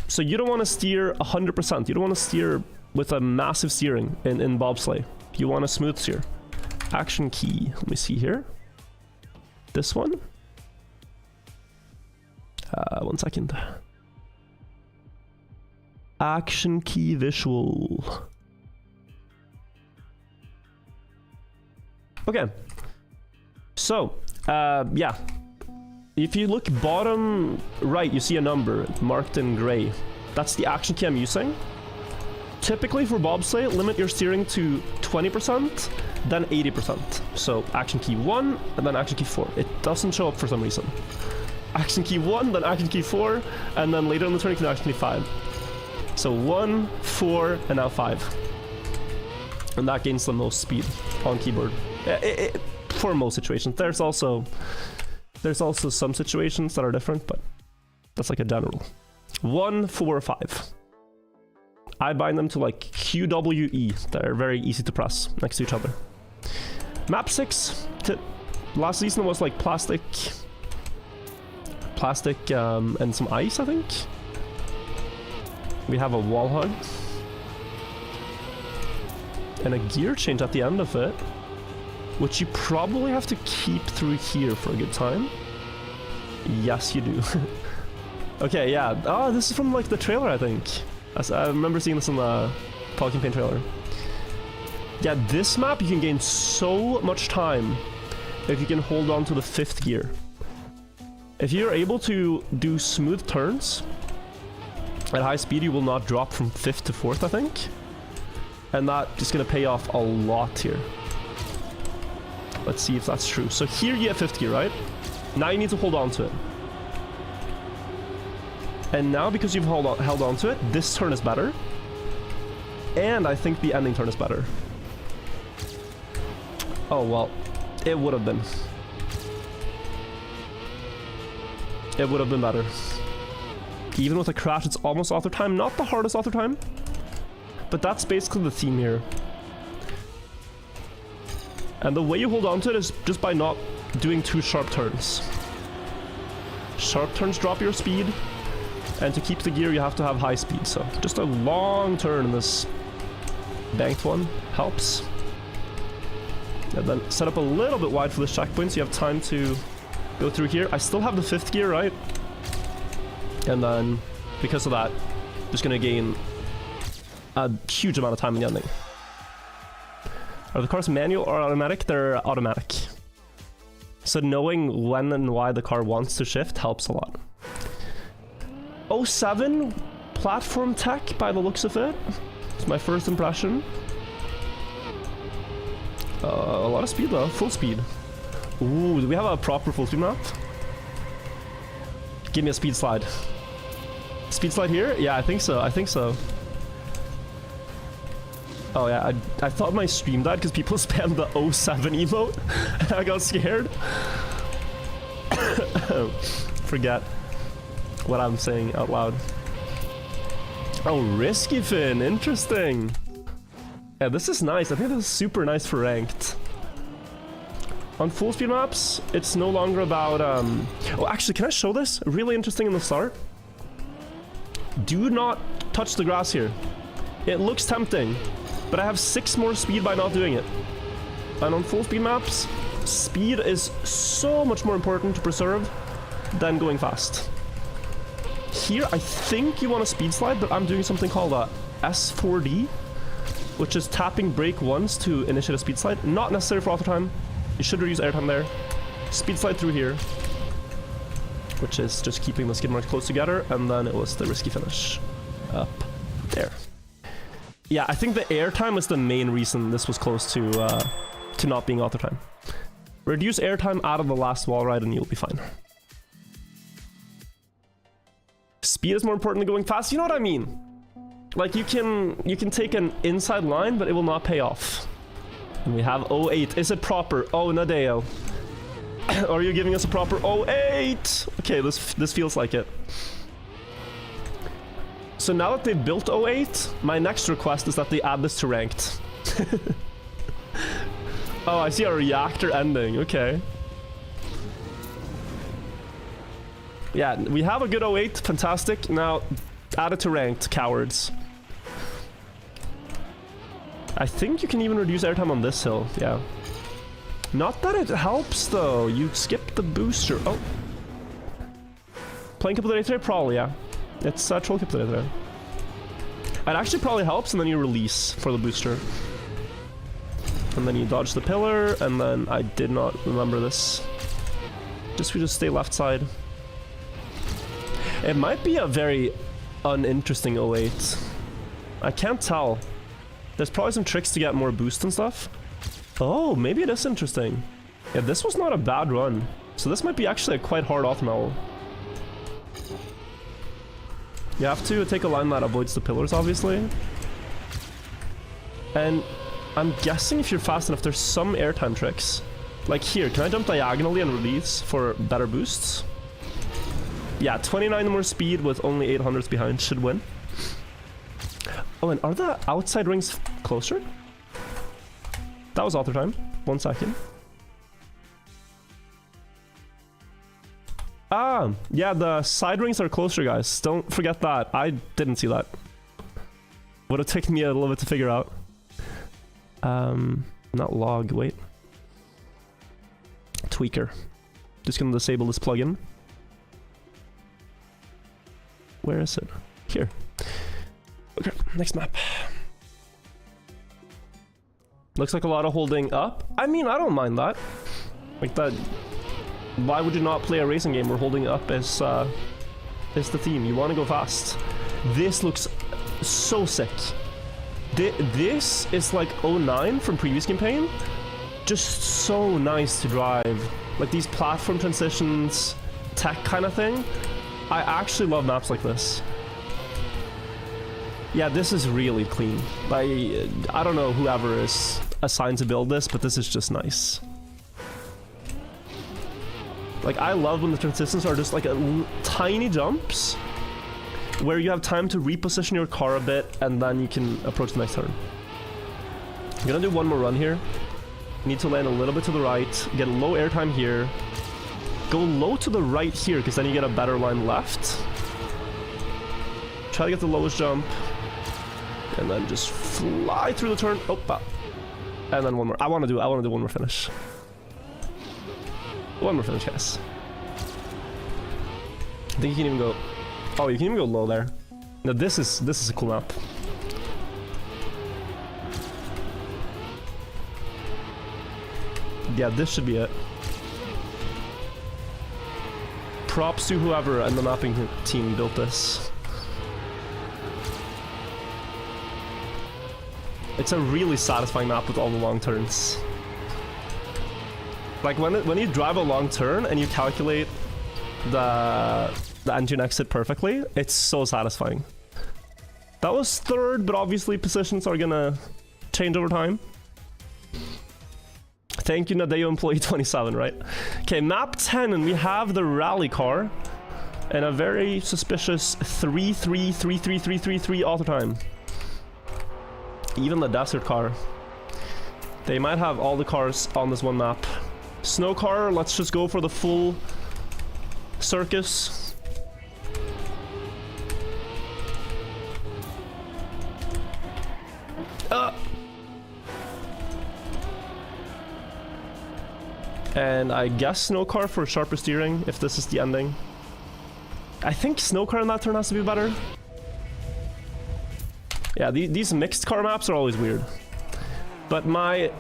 So you don't want to steer 100%. You don't want to steer with a massive steering in bobsleigh. You want a smooth steer. Action key. Let me see here. This one. 1 second. Action key visual. Okay. So, yeah. If you look bottom right, you see a number marked in gray. That's the action key I'm using. Typically for bobsleigh, limit your steering to 20%, then 80%. So action key 1, and then action key 4. It doesn't show up for some reason. Action key 1, then action key 4, and then later in the turn you can action key 5. So 1, 4, and now 5. And that gains the most speed on keyboard. For most situations. There's also some situations that are different, but that's like a general. 1, 4, 5. I bind them to like QWE. They're very easy to press next to each other. Map 6. Last season was like plastic and some ice, I think. We have a wall hug. And a gear change at the end of it, which you probably have to keep through here for a good time. Yes, you do. Okay, yeah. Oh, this is from like the trailer, I think. I remember seeing this in the Paul Campaign trailer. Yeah, this map you can gain so much time if you can hold on to the 5th gear. If you're able to do smooth turns at high speed, you will not drop from 5th to 4th, I think. And that is going to pay off a lot here. Let's see if that's true. So here you get 5th gear, right? Now you need to hold on to it. And now because you've held on to it, this turn is better. And I think the ending turn is better. Oh, well, it would have been. It would have been better. Even with a crash, it's almost author time. Not the hardest author time. But that's basically the theme here. And the way you hold on to it is just by not doing too sharp turns. Sharp turns drop your speed. And to keep the gear, you have to have high speed. So just a long turn in this banked one helps. And then set up a little bit wide for this checkpoint so you have time to go through here. I still have the 5th gear, right? And then, because of that, just gonna gain a huge amount of time in the ending. Are the cars manual or automatic? They're automatic. So knowing when and why the car wants to shift helps a lot. 07 platform tech by the looks of it. It's my first impression. A lot of speed though, full speed. Ooh, do we have a proper full speed map? Give me a speed slide. Speed slide here? Yeah, I think so. I think so. Oh yeah, I thought my stream died because people spammed the 07 emote and I got scared. Forget what I'm saying out loud. Oh, Risky Fin, interesting. Yeah, this is nice. I think this is super nice for ranked. On full speed maps, it's no longer about oh, actually, can I show this? Really interesting in the start. Do not touch the grass here. It looks tempting, but I have 6 more speed by not doing it. And on full speed maps, speed is so much more important to preserve than going fast. Here, I think you want a speed slide, but I'm doing something called a S4D, which is tapping brake once to initiate a speed slide. Not necessary for auto time. You should reuse airtime there. Speed slide through here, which is just keeping the skid marks close together, and then it was the risky finish up there. Yeah, I think the airtime is the main reason this was close to not being auto time. Reduce airtime out of the last wall ride and you'll be fine. Speed is more important than going fast. You know what I mean? Like you can take an inside line, but it will not pay off. And we have 08. Is it proper? Oh, Nadeo. Are you giving us a proper 08? Okay, this feels like it. So now that they've built 08, my next request is that they add this to ranked. Oh, I see a reactor ending. Okay. Yeah, we have a good 08. Fantastic. Now, add it to ranked, cowards. I think you can even reduce airtime on this hill. Yeah. Not that it helps, though. You skip the booster. Oh. Playing Cup of the Day today? Probably, yeah. It's Troll Cup of the Day today. It actually probably helps, and then you release for the booster. And then you dodge the pillar, and then I did not remember this. We just stay left side. It might be a very uninteresting 08. I can't tell. There's probably some tricks to get more boost and stuff. Oh, maybe it is interesting. Yeah, this was not a bad run. So this might be actually a quite hard autumn owl. You have to take a line that avoids the pillars, obviously. And I'm guessing if you're fast enough, there's some airtime tricks. Like here, can I jump diagonally and release for better boosts? Yeah, 29 more speed with only 800s behind should win. Oh, and are the outside rings closer? That was author time. 1 second. Ah, yeah, the side rings are closer, guys. Don't forget that. I didn't see that. Would have taken me a little bit to figure out. Not log, wait. Tweaker. Just gonna disable this plugin. Where is it? Here. Okay, next map. Looks like a lot of holding up. I mean, I don't mind that. Like that. Why would you not play a racing game where holding up is the theme? You want to go fast. This looks so sick. This is like 09 from previous campaign. Just so nice to drive. Like these platform transitions, tech kind of thing. I actually love maps like this. Yeah, this is really clean. I don't know whoever is assigned to build this, but this is just nice. Like, I love when the transitions are just like tiny jumps where you have time to reposition your car a bit and then you can approach the next turn. I'm gonna do one more run here. Need to land a little bit to the right, get a low airtime here. Go low to the right here, because then you get a better line left. Try to get the lowest jump. And then just fly through the turn. Oh, and then one more. I want to do one more finish. One more finish, guys. I think you can even go... Oh, you can even go low there. No, this is a cool map. Yeah, this should be it. Props to whoever and the mapping team built this. It's a really satisfying map with all the long turns. Like when you drive a long turn and you calculate the engine exit perfectly, it's so satisfying. That was third, but obviously positions are gonna change over time. Thank you, Nadeo employee 27, right? Okay, map 10, and we have the rally car and a very suspicious 3-3-3-3-3-3-3 auto time. Even the desert car. They might have all the cars on this one map. Snow car, let's just go for the full circus. And I guess snow car for sharper steering, if this is the ending. I think snow car in that turn has to be better. Yeah, these mixed car maps are always weird. But my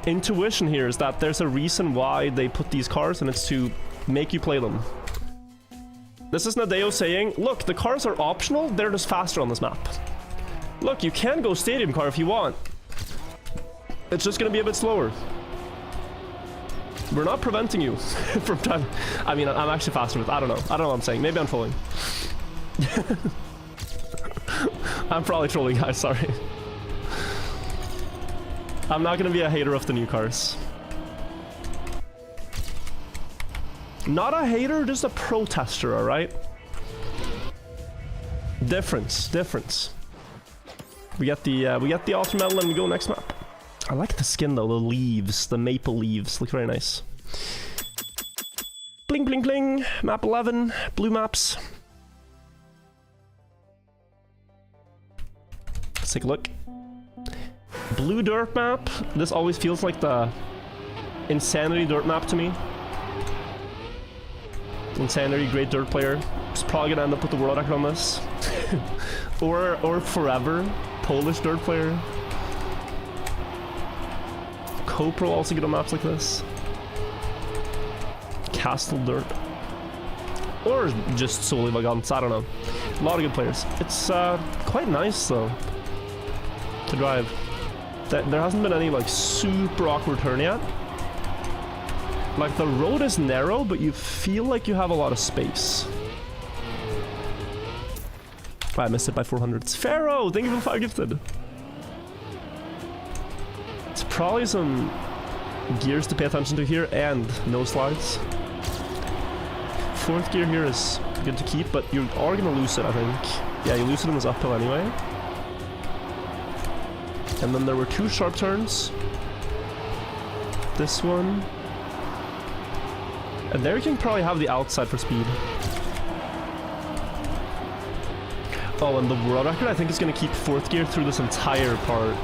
intuition here is that there's a reason why they put these cars, and it's to make you play them. This is Nadeo saying, look, the cars are optional, they're just faster on this map. Look, you can go stadium car if you want. It's just gonna be a bit slower. We're not preventing you from trying. I mean, I'm actually faster with. I don't know what I'm saying. Maybe I'm trolling. I'm probably trolling, guys. Sorry. I'm not gonna be a hater of the new cars. Not a hater, just a protester. All right. Difference. We get the ultra medal and we go next map. I like the skin though, the leaves, the maple leaves look very nice. Bling bling bling, map 11, blue maps. Let's take a look. Blue dirt map, this always feels like the Insanity dirt map to me. Insanity, great dirt player. It's probably gonna end up with the world record on this. or forever. Polish dirt player. Copro also good on maps like this. Castle dirt. Or just solely Vagants, I don't know. A lot of good players. It's quite nice though to drive. There hasn't been any like super awkward turn yet. Like the road is narrow, but you feel like you have a lot of space. I missed it by 400. Pharaoh, thank you for the 5 gifted. It's probably some gears to pay attention to here and no slides. 4th gear here is good to keep, but you are gonna lose it, I think. Yeah, you lose it in this uphill anyway. And then there were 2 sharp turns. This one. And there you can probably have the outside for speed. Oh, and the world record I think is going to keep 4th gear through this entire part.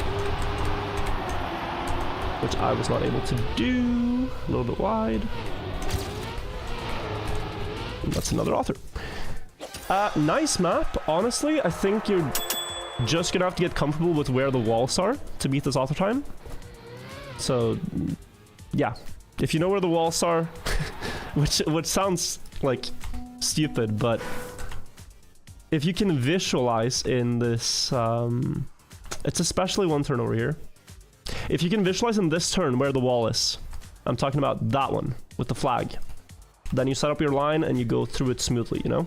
Which I was not able to do. A little bit wide. And that's another author. Nice map. Honestly, I think you're just going to have to get comfortable with where the walls are to beat this author time. So, yeah. If you know where the walls are, which sounds like stupid, but if you can visualize in this, it's especially one turn over here. If you can visualize in this turn where the wall is, I'm talking about that one with the flag, then you set up your line and you go through it smoothly, you know?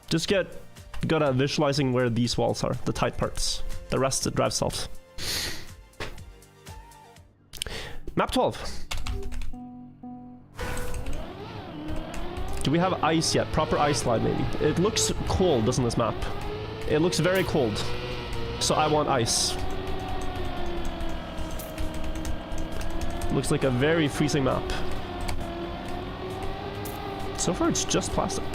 Just get good at visualizing where these walls are, the tight parts. The rest it drives itself. Map 12. Do we have ice yet? Proper ice slide, maybe. It looks cold, doesn't this map? It looks very cold. So I want ice. Looks like a very freezing map. So far, it's just plastic.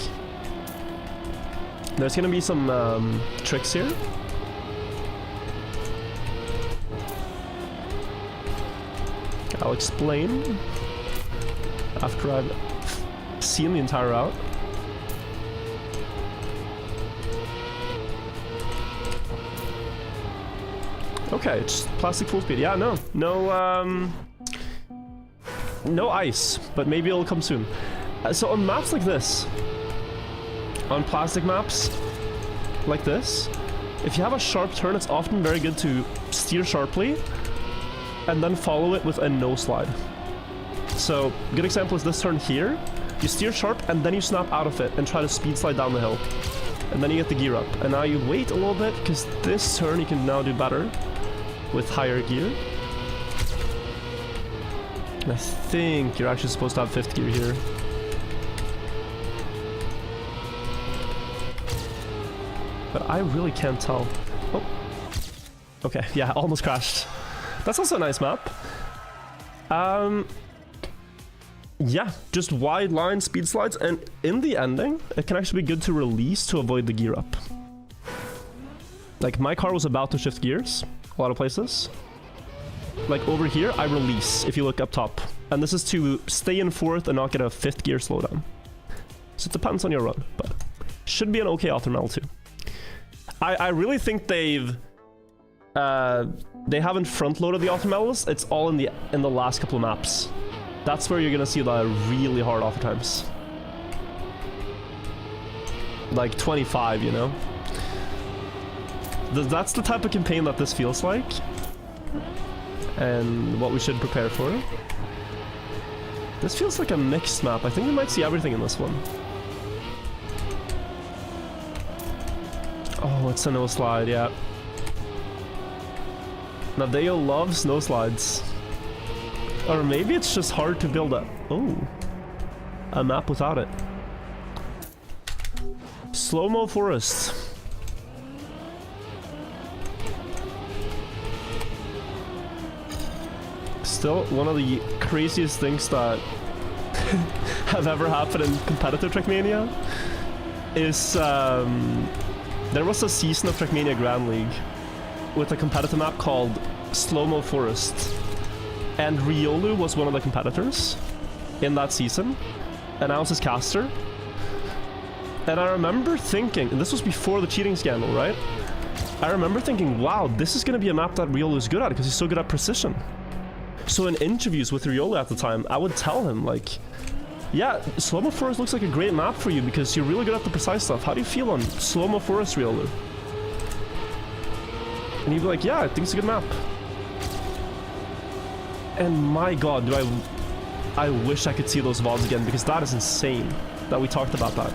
There's gonna be some tricks here. I'll explain after I've seen the entire route. Okay, it's plastic full speed. Yeah, no ice, but maybe it'll come soon. So on maps like this, on plastic maps like this, if you have a sharp turn, it's often very good to steer sharply and then follow it with a no slide. So, good example is this turn here. You steer sharp and then you snap out of it and try to speed slide down the hill. And then you get the gear up. And now you wait a little bit because this turn you can now do better with higher gear. And I think you're actually supposed to have 5th gear here. But I really can't tell. Oh. Okay, yeah, almost crashed. That's also a nice map. Yeah, just wide line speed slides, and in the ending, it can actually be good to release to avoid the gear up. Like, my car was about to shift gears, a lot of places. Like, over here, I release, if you look up top. And this is to stay in 4th and not get a 5th gear slowdown. So it depends on your run, but should be an okay author medal too. I really think they haven't front-loaded the author medals. It's all in the last couple of maps. That's where you're gonna see the really hard author times. Like 25, you know? That's the type of campaign that this feels like. And what we should prepare for. This feels like a mixed map. I think we might see everything in this one. Oh, it's a no slide, yeah. Nadeo loves no slides. Or maybe it's just hard to build a map without it. Slow-mo forest. Still one of the craziest things that have ever happened in competitive Trackmania is there was a season of Trackmania Grand League with a competitive map called Slow-mo Forest. And Riolu was one of the competitors in that season, and I was his caster. And I remember thinking, and this was before the cheating scandal, right? I remember thinking, wow, this is going to be a map that Riolo is good at because he's so good at precision. So in interviews with Riolo at the time, I would tell him, like, yeah, Slow-Mo Forest looks like a great map for you because you're really good at the precise stuff. How do you feel on Slow-Mo Forest, Riolo? And he'd be like, yeah, I think it's a good map. And my god, do I wish I could see those VODs again because that is insane that we talked about that.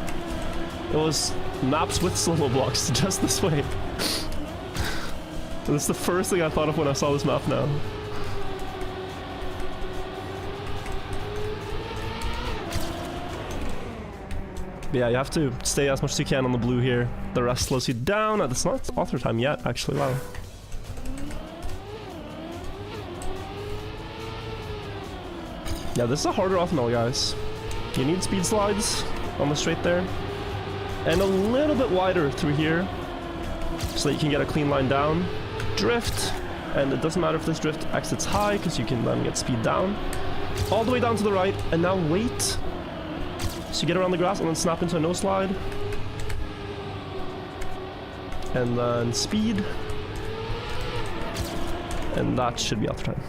It was maps with slow-mo blocks, just this way. That's the first thing I thought of when I saw this map now. But yeah, you have to stay as much as you can on the blue here. The rest slows you down. It's not author time yet, actually, wow. Yeah, this is a harder automel, guys. You need speed slides on the straight there. And a little bit wider through here so that you can get a clean line down. Drift. And it doesn't matter if this drift exits high because you can then get speed down. All the way down to the right. And now wait. So you get around the grass and then snap into a no slide. And then speed. And that should be after time.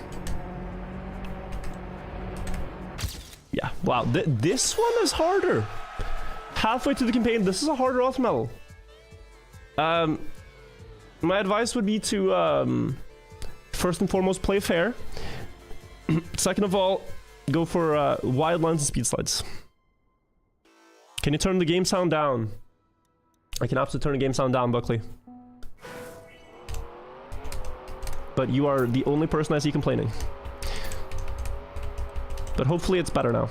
Yeah, wow, this one is harder. Halfway through the campaign, this is a harder auto medal. My advice would be to, first and foremost, play fair. Second of all, go for wide lines and speed slides. Can you turn the game sound down? I can absolutely turn the game sound down, Buckley. But you are the only person I see complaining. But hopefully it's better now.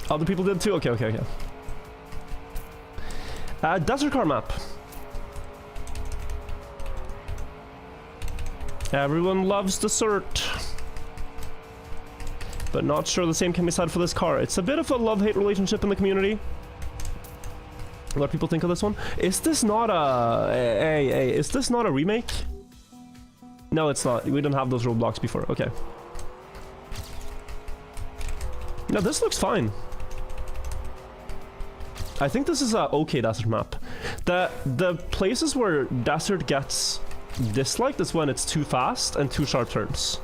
Other people did too? Okay. Desert car map. Everyone loves dessert. But not sure the same can be said for this car. It's a bit of a love-hate relationship in the community. What do people think of this one? Is this not a... Hey, is this not a remake? No, it's not. We didn't have those roadblocks before. Okay. No, this looks fine. I think this is a okay desert map. The places where desert gets disliked is when it's too fast and too sharp turns.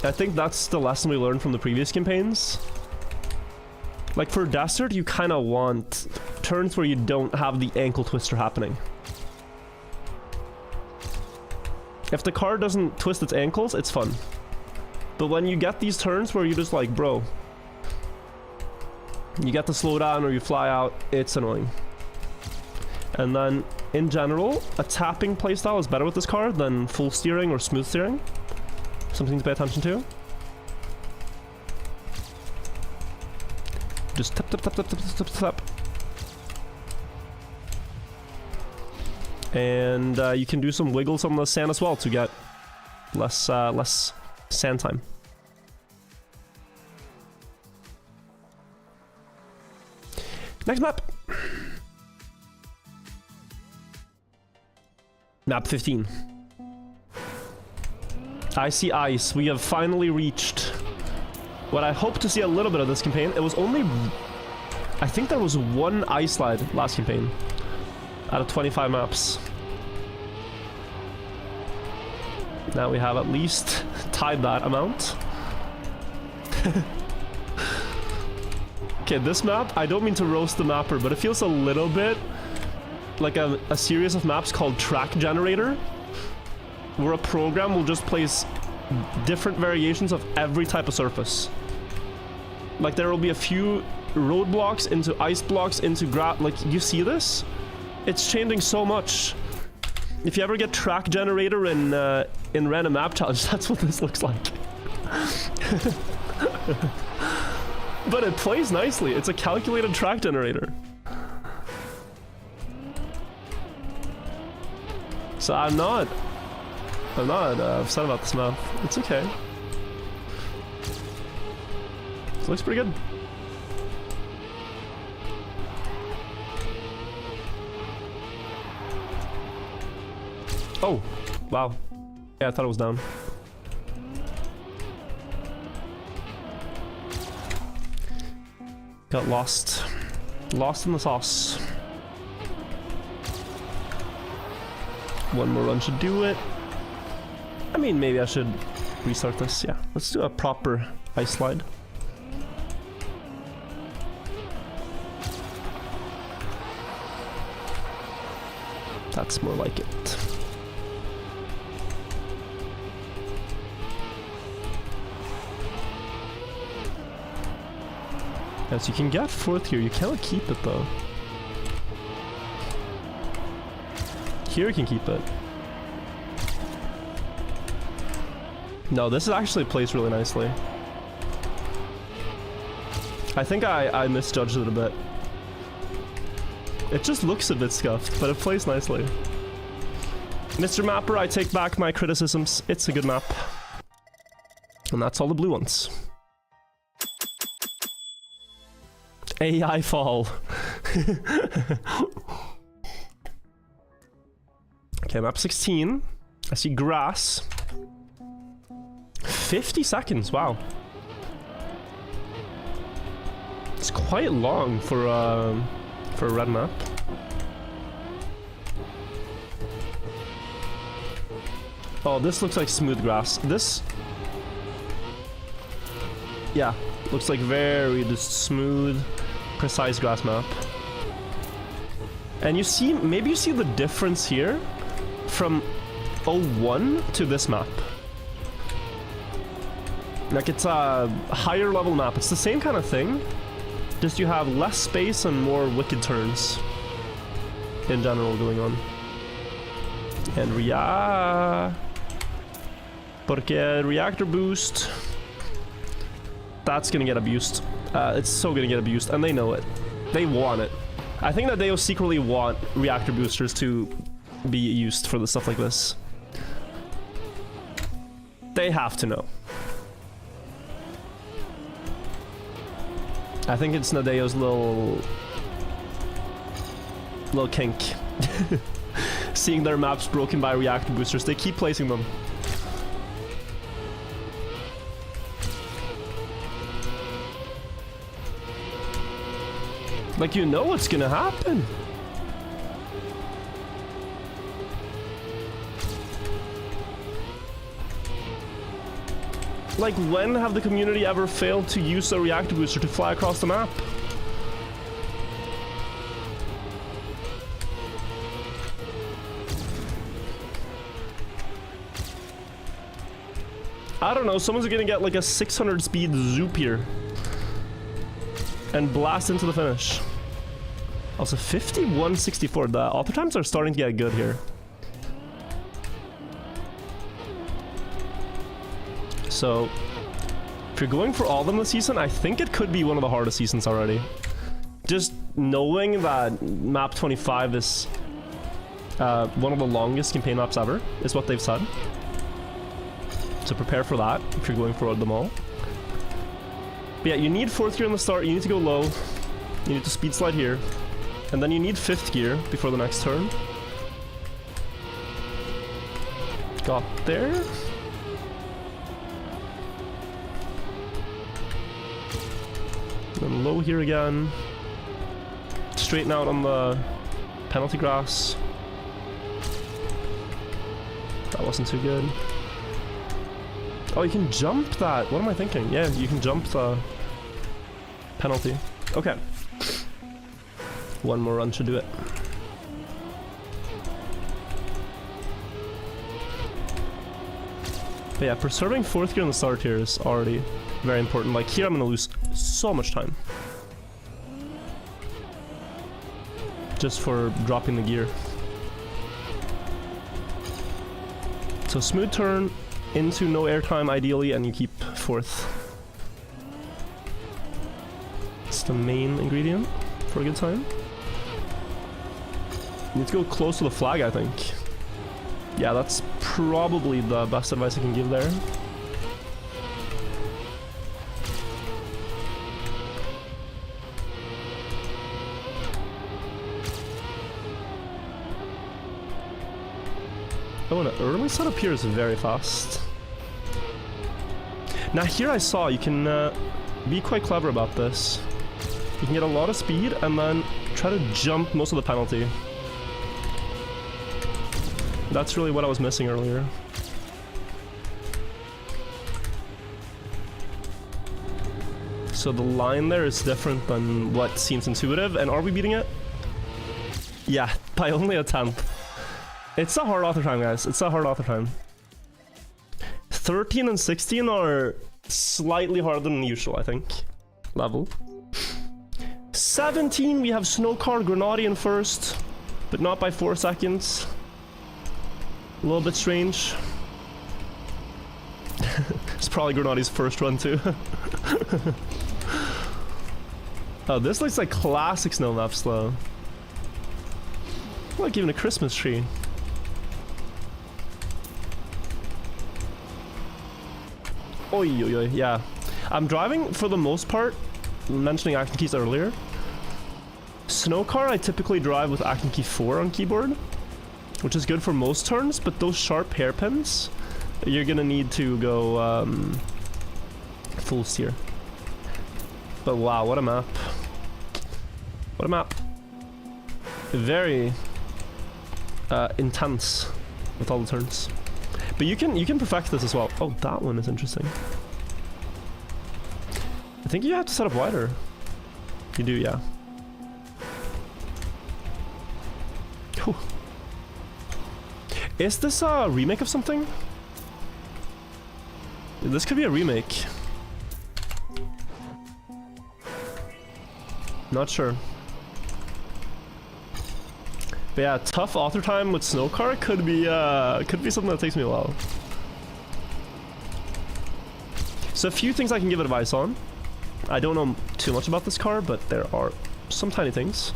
I think that's the lesson we learned from the previous campaigns. Like for desert, you kind of want turns where you don't have the ankle twister happening. If the car doesn't twist its ankles, it's fun. But when you get these turns where you're just like, bro, you get to slow down or you fly out, it's annoying. And then, in general, a tapping playstyle is better with this car than full steering or smooth steering. Something to pay attention to. Just tap. And you can do some wiggles on the sand as well to get less sand time. Next map. Map 15. Icy Ice. We have finally reached what I hope to see a little bit of this campaign. It was only... I think there was one ice slide last campaign out of 25 maps. Now we have at least tied that amount. Okay, this map, I don't mean to roast the mapper, but it feels a little bit like a series of maps called Track Generator, where a program will just place different variations of every type of surface. Like there will be a few roadblocks into ice blocks into like you see this? It's changing so much. If you ever get Track Generator in Random Map Challenge, that's what this looks like. But it plays nicely. It's a calculated track generator. So I'm not upset about this map. It's okay. It looks pretty good. Oh, wow. Yeah, I thought it was down. Got lost. Lost in the sauce. One more run should do it. I mean, maybe I should restart this. Yeah, let's do a proper ice slide. That's more like it. Yes, you can get fourth here. You cannot keep it though. Here you can keep it. No, this is actually placed really nicely. I think I misjudged it a bit. It just looks a bit scuffed, but it plays nicely. Mr. Mapper, I take back my criticisms. It's a good map. And that's all the blue ones. AI fall. Okay, map 16. I see grass. 50 seconds, wow. It's quite long for a red map. Oh, this looks like smooth grass. This... yeah, looks like very just smooth, precise grass map. And you see, maybe you see the difference here from 01 to this map. Like, it's a higher level map. It's the same kind of thing, just you have less space and more wicked turns in general going on. And porque reactor boost, that's gonna get abused. It's so gonna get abused, and they know it. They want it. I think that they secretly want reactor boosters to be used for the stuff like this. They have to know. I think it's Nadeo's little kink. Seeing their maps broken by reactor boosters, they keep placing them. Like, you know what's gonna happen. Like, when have the community ever failed to use a reactor booster to fly across the map? I don't know, someone's gonna get like a 600 speed zoop here and blast into the finish. Also 51.64, the auto times are starting to get good here. So, if you're going for all of them this season, I think it could be one of the hardest seasons already. Just knowing that map 25 is one of the longest campaign maps ever, is what they've said. So prepare for that, if you're going for them all. But yeah, you need 4th gear in the start, you need to go low. You need to speed slide here. And then you need 5th gear before the next turn. Got there. Then low here again. Straighten out on the penalty grass. That wasn't too good. Oh, you can jump that. What am I thinking? Yeah, you can jump the penalty. Okay. One more run should do it. But yeah, preserving 4th gear on the start here is already very important. Like, here I'm gonna lose so much time just for dropping the gear. So smooth turn into no airtime ideally, and you keep 4th. It's the main ingredient for a good time. You need to go close to the flag, I think. Yeah, that's probably the best advice I can give there. Oh, and the early setup here is very fast. Now here I saw you can be quite clever about this. You can get a lot of speed and then try to jump most of the penalty. That's really what I was missing earlier. So the line there is different than what seems intuitive. And are we beating it? Yeah, by only a tenth. It's a hard author time, guys. It's a hard author time. 13 and 16 are slightly harder than usual, I think. Level. 17, we have Snowcar Grenadian first, but not by 4 seconds. A little bit strange. It's probably Grenadi's first run too. Oh, this looks like classic snow maps though. Like even a Christmas tree. Oi, oi, oi, yeah. I'm driving for the most part, mentioning action keys earlier. Snowcar, I typically drive with action key 4 on keyboard, which is good for most turns, but those sharp hairpins, you're gonna need to go full steer. But wow, what a map. What a map. Very intense with all the turns. But you can perfect this as well. Oh, that one is interesting. I think you have to set up wider. You do, yeah. Whew. Is this a remake of something? This could be a remake. Not sure. But yeah, tough author time with Snowcar could be something that takes me a while. So a few things I can give advice on. I don't know too much about this car, but there are some tiny things.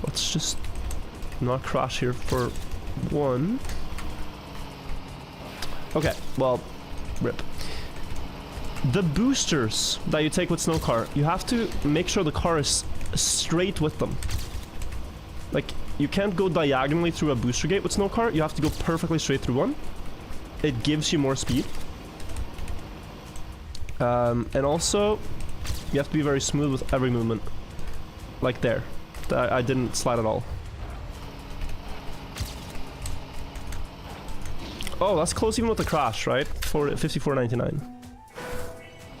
Let's just not crash here for one. Okay, well, rip. The boosters that you take with Snowcar, you have to make sure the car is straight with them. Like, you can't go diagonally through a booster gate with Snowcar, you have to go perfectly straight through one. It gives you more speed. And also, you have to be very smooth with every movement. Like there. I didn't slide at all. Oh, that's close even with the crash, right? For 54.99.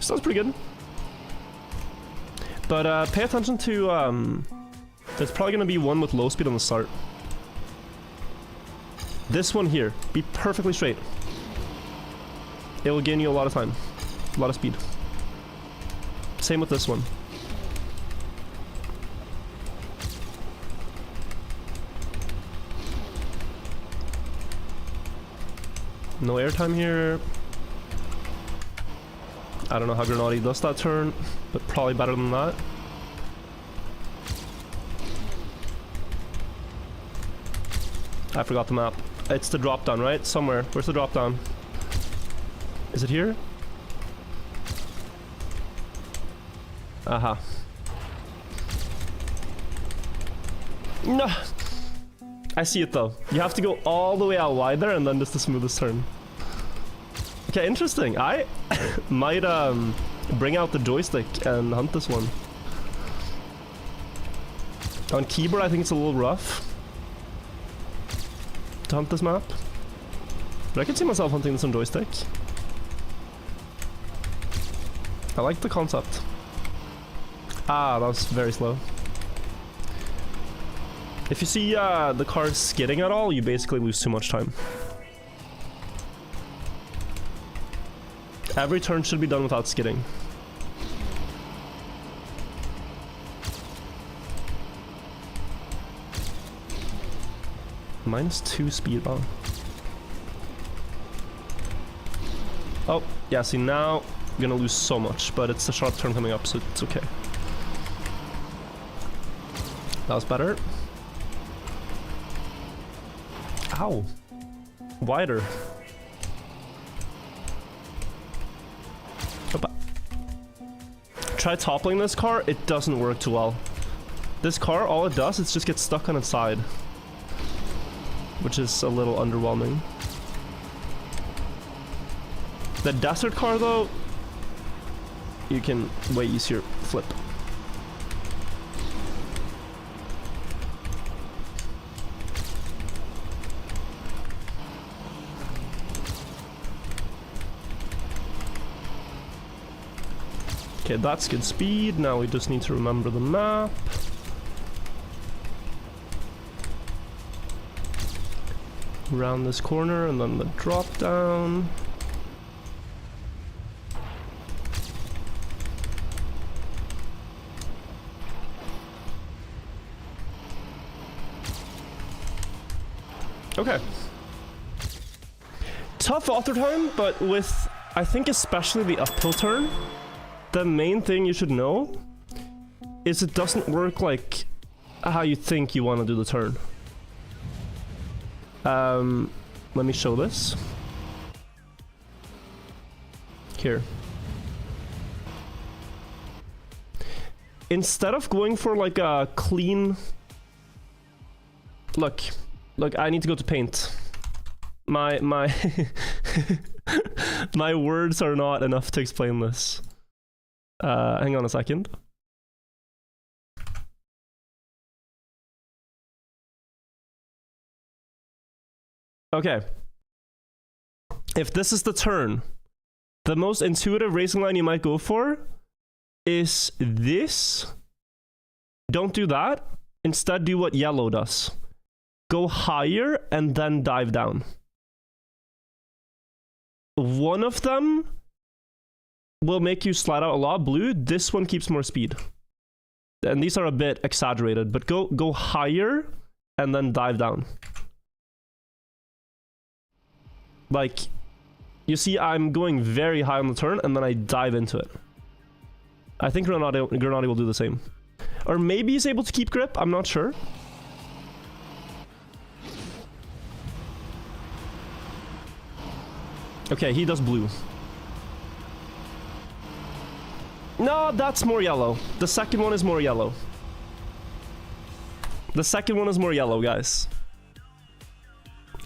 So that's pretty good. But pay attention to there's probably gonna be one with low speed on the start. This one here, be perfectly straight. It will gain you a lot of time, a lot of speed. Same with this one. No airtime here. I don't know how Grenadi does that turn, but probably better than that. I forgot the map. It's the drop down, right? Somewhere. Where's the drop down? Is it here? Aha. No. I see it though. You have to go all the way out wide there and then just the smoothest turn. Okay, interesting. I might bring out the joystick and hunt this one. On keyboard, I think it's a little rough to hunt this map, but I can see myself hunting this on joystick. I like the concept. Ah, that was very slow. If you see the car skidding at all, you basically lose too much time. Every turn should be done without skidding. -2 speed on. Oh, yeah, see now I'm gonna lose so much, but it's a sharp turn coming up, so it's okay. That was better. Ow. Wider. Opa. Try toppling this car, it doesn't work too well. This car, all it does is just get stuck on its side, which is a little underwhelming. The desert car though, you can way easier flip. Okay, that's good speed. Now we just need to remember the map. Around this corner and then the drop down. Okay. Tough auto turn, but with, I think especially the uphill turn, the main thing you should know is it doesn't work like how you think you want to do the turn. Let me show this. Here. Instead of going for like a clean... Look, I need to go to paint. My my words are not enough to explain this. Hang on a second. Okay. If this is the turn, the most intuitive racing line you might go for is this. Don't do that. Instead, do what yellow does. Go higher and then dive down. One of them will make you slide out a lot. Blue, this one keeps more speed. And these are a bit exaggerated, but go higher and then dive down. Like, you see, I'm going very high on the turn, and then I dive into it. I think Granati will do the same. Or maybe he's able to keep grip, I'm not sure. Okay, he does blue. No, that's more yellow. The second one is more yellow. The second one is more yellow, guys.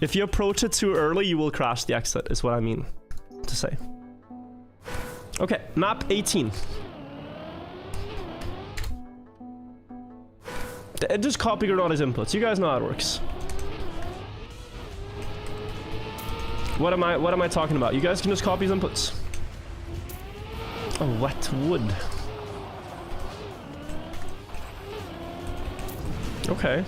If you approach it too early, you will crash the exit, is what I mean to say. Okay, map 18. Just copy Granati's inputs. You guys know how it works. What am I talking about? You guys can just copy his inputs. Oh, wet wood. Okay.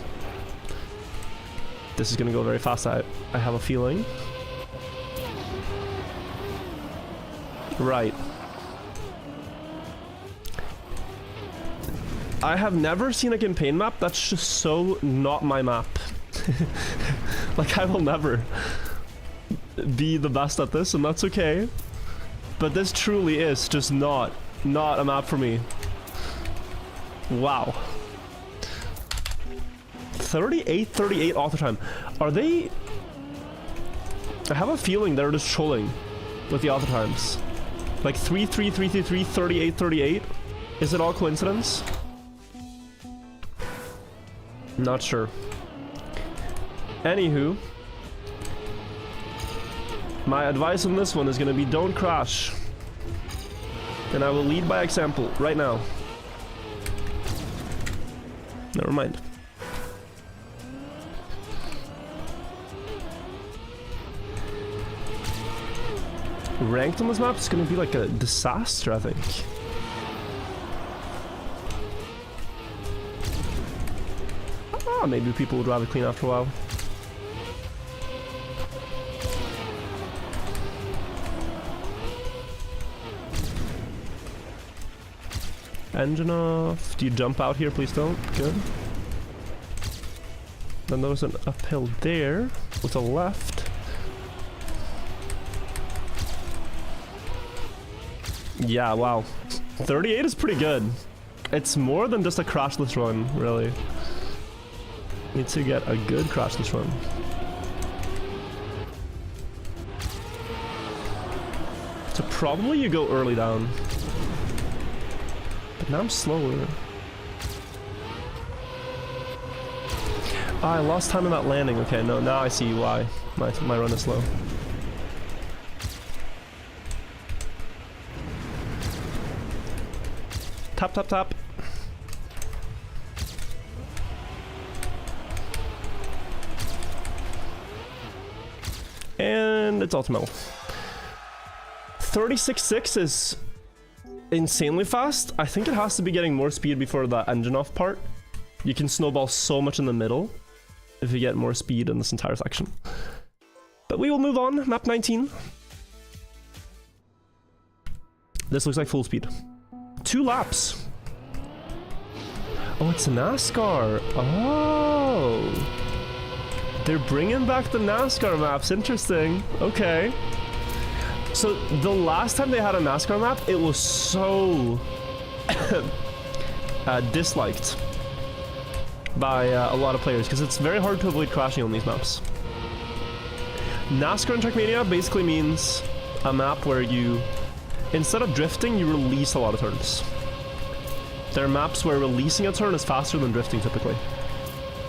This is gonna go very fast, I have a feeling. Right. I have never seen a campaign map that's just so not my map. Like, I will never be the best at this, and that's okay. But this truly is just not a map for me. Wow. 38 auto time. Are they... I have a feeling they're just trolling with the auto times. Like 3-3-3-3-3, 38-38. Is it all coincidence? Not sure. Anywho, my advice on this one is gonna be don't crash. And I will lead by example right now. Never mind. Ranked on this map is gonna be like a disaster, I think. Ah, maybe people would rather clean after a while. Engine off. Do you jump out here? Please don't. Good. Then there was an uphill there with a left. Yeah, wow. 38 is pretty good. It's more than just a crashless run, really. Need to get a good crashless run. So probably you go early down. But now I'm slower. Ah, I lost time in that landing. Okay, no, now I see why my run is slow. Tap, tap, tap. And it's ultimo. 36.6 insanely fast. I think it has to be getting more speed before the engine off part. You can snowball so much in the middle if you get more speed in this entire section. But we will move on. Map 19. This looks like full speed. 2 laps. Oh, it's NASCAR. Oh. They're bringing back the NASCAR maps. Interesting. Okay. So the last time they had a NASCAR map, it was so disliked by a lot of players because it's very hard to avoid crashing on these maps. NASCAR in Trackmania basically means a map where you, instead of drifting, you release a lot of turns. There are maps where releasing a turn is faster than drifting typically.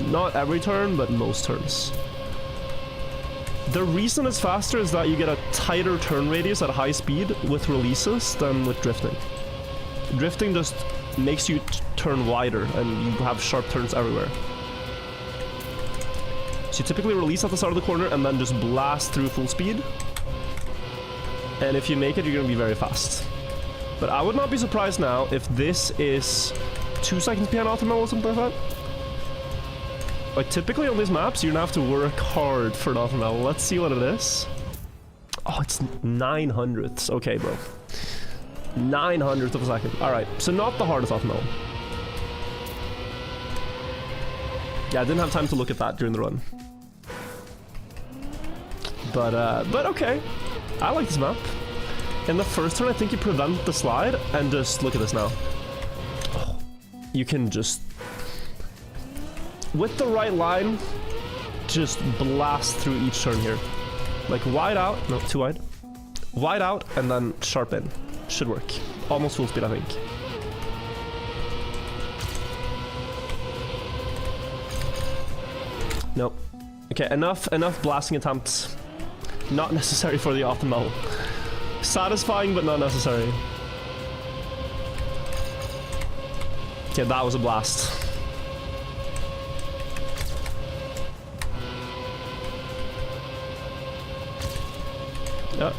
Not every turn, but most turns. The reason it's faster is that you get a tighter turn radius at high speed with releases than with drifting. Drifting just makes you turn wider and you have sharp turns everywhere. So you typically release at the start of the corner and then just blast through full speed. And if you make it, you're going to be very fast. But I would not be surprised now if this is 2 seconds behind Optimal or something like that. Like, typically on these maps, you're gonna have to work hard for an Optimal. Let's see what it is. Oh, it's 900ths. Okay, bro. 900th of a second. Alright, so not the hardest Optimal. Yeah, I didn't have time to look at that during the run. But okay. I like this map. In the first turn, I think you prevent the slide, and just look at this now. Oh, you can just... with the right line, just blast through each turn here. Like wide out, no, too wide. Wide out and then sharp in. Should work. Almost full speed, I think. Nope. Okay, enough blasting attempts. Not necessary for the Optimal. Satisfying, but not necessary. Okay, that was a blast. Yeah.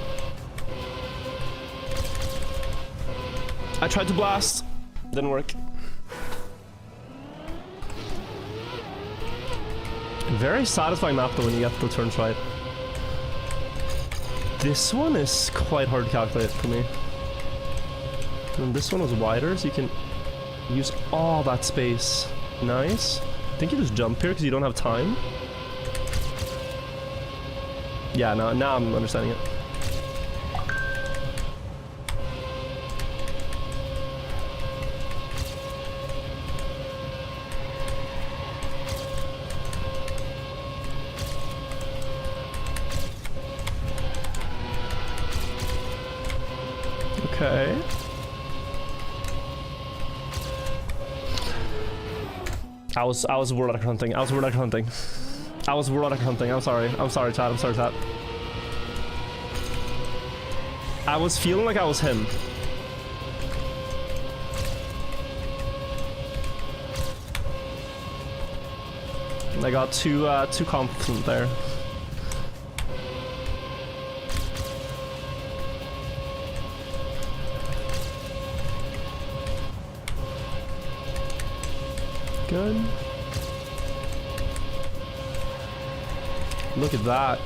I tried to blast, didn't work. Very satisfying map though when you get the turns right. This one is quite hard to calculate for me. And this one was wider, so you can use all that space. Nice. I think you just jump here because you don't have time. Yeah, now I'm understanding it. Okay. I was world record hunting. I'm sorry, chat. I was feeling like I was him. I got too confident there. Good. Look at that.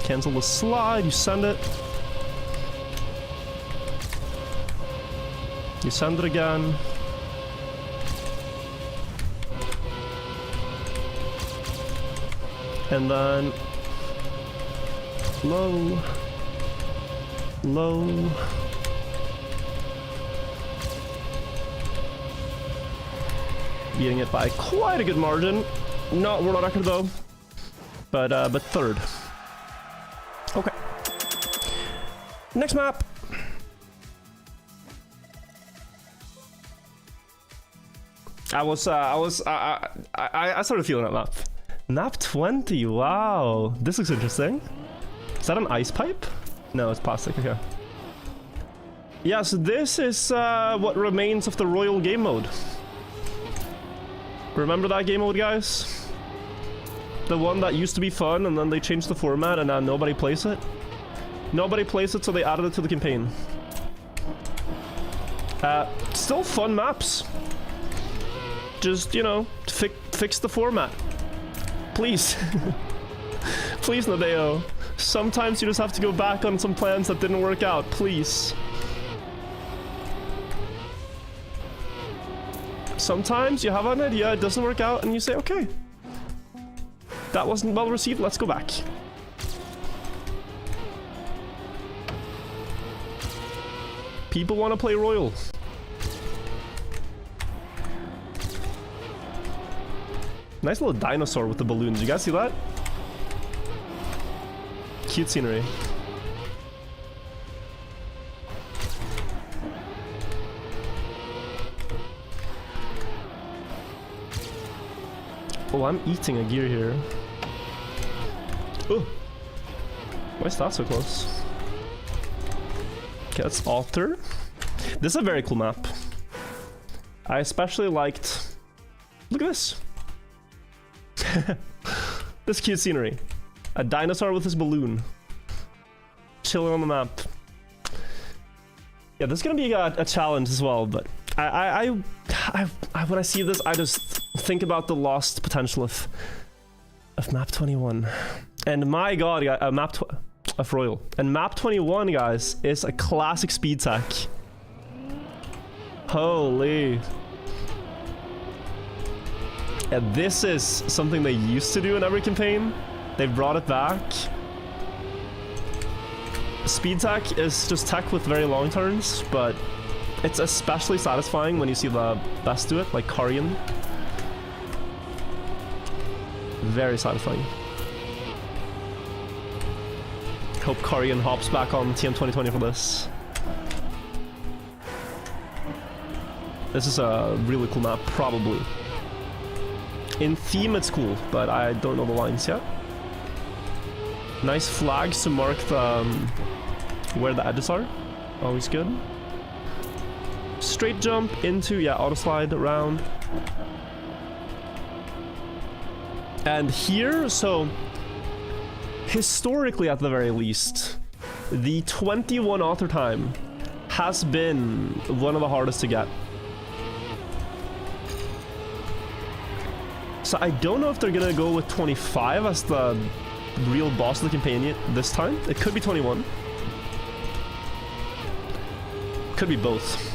Cancel the slide, you send it. You send it again. And then low. Low. Beating it by quite a good margin. Not world record though. But third. Okay. Next map. I started feeling that map. Map 20, wow. This looks interesting. Is that an ice pipe? No, it's plastic, okay. Yeah, so this is what remains of the Royal game mode. Remember that game mode, guys? The one that used to be fun and then they changed the format and now nobody plays it. Nobody plays it, so they added it to the campaign. Still fun maps. Just, you know, fix the format. Please. Please, Nadeo. Sometimes you just have to go back on some plans that didn't work out. Please. Sometimes you have an idea, it doesn't work out, and you say, okay. That wasn't well received, let's go back. People want to play Royal. Nice little dinosaur with the balloons. You guys see that? Cute scenery. Oh, I'm eating a gear here. Oh! Why is that so close? Okay, let's alter. This is a very cool map. I especially liked... Look at this! This cute scenery. A dinosaur with his balloon. Chilling on the map. Yeah, this is gonna be a challenge as well, but when I see this, I just think about the lost potential of map 21. And my god, of Royal. And map 21, guys, is a classic speed tech. Holy. And this is something they used to do in every campaign. They brought it back. Speed tech is just tech with very long turns, but it's especially satisfying when you see the best do it, like Karian. Very satisfying. Hope Karian hops back on TM 2020 for this. This is a really cool map, probably. In theme, it's cool, but I don't know the lines yet. Nice flags to mark the where the edges are. Always good. Straight jump into, yeah, auto slide around. And here, so historically at the very least, the 21 author time has been one of the hardest to get. So I don't know if they're gonna go with 25 as the real boss of the campaign this time. It could be 21. Could be both.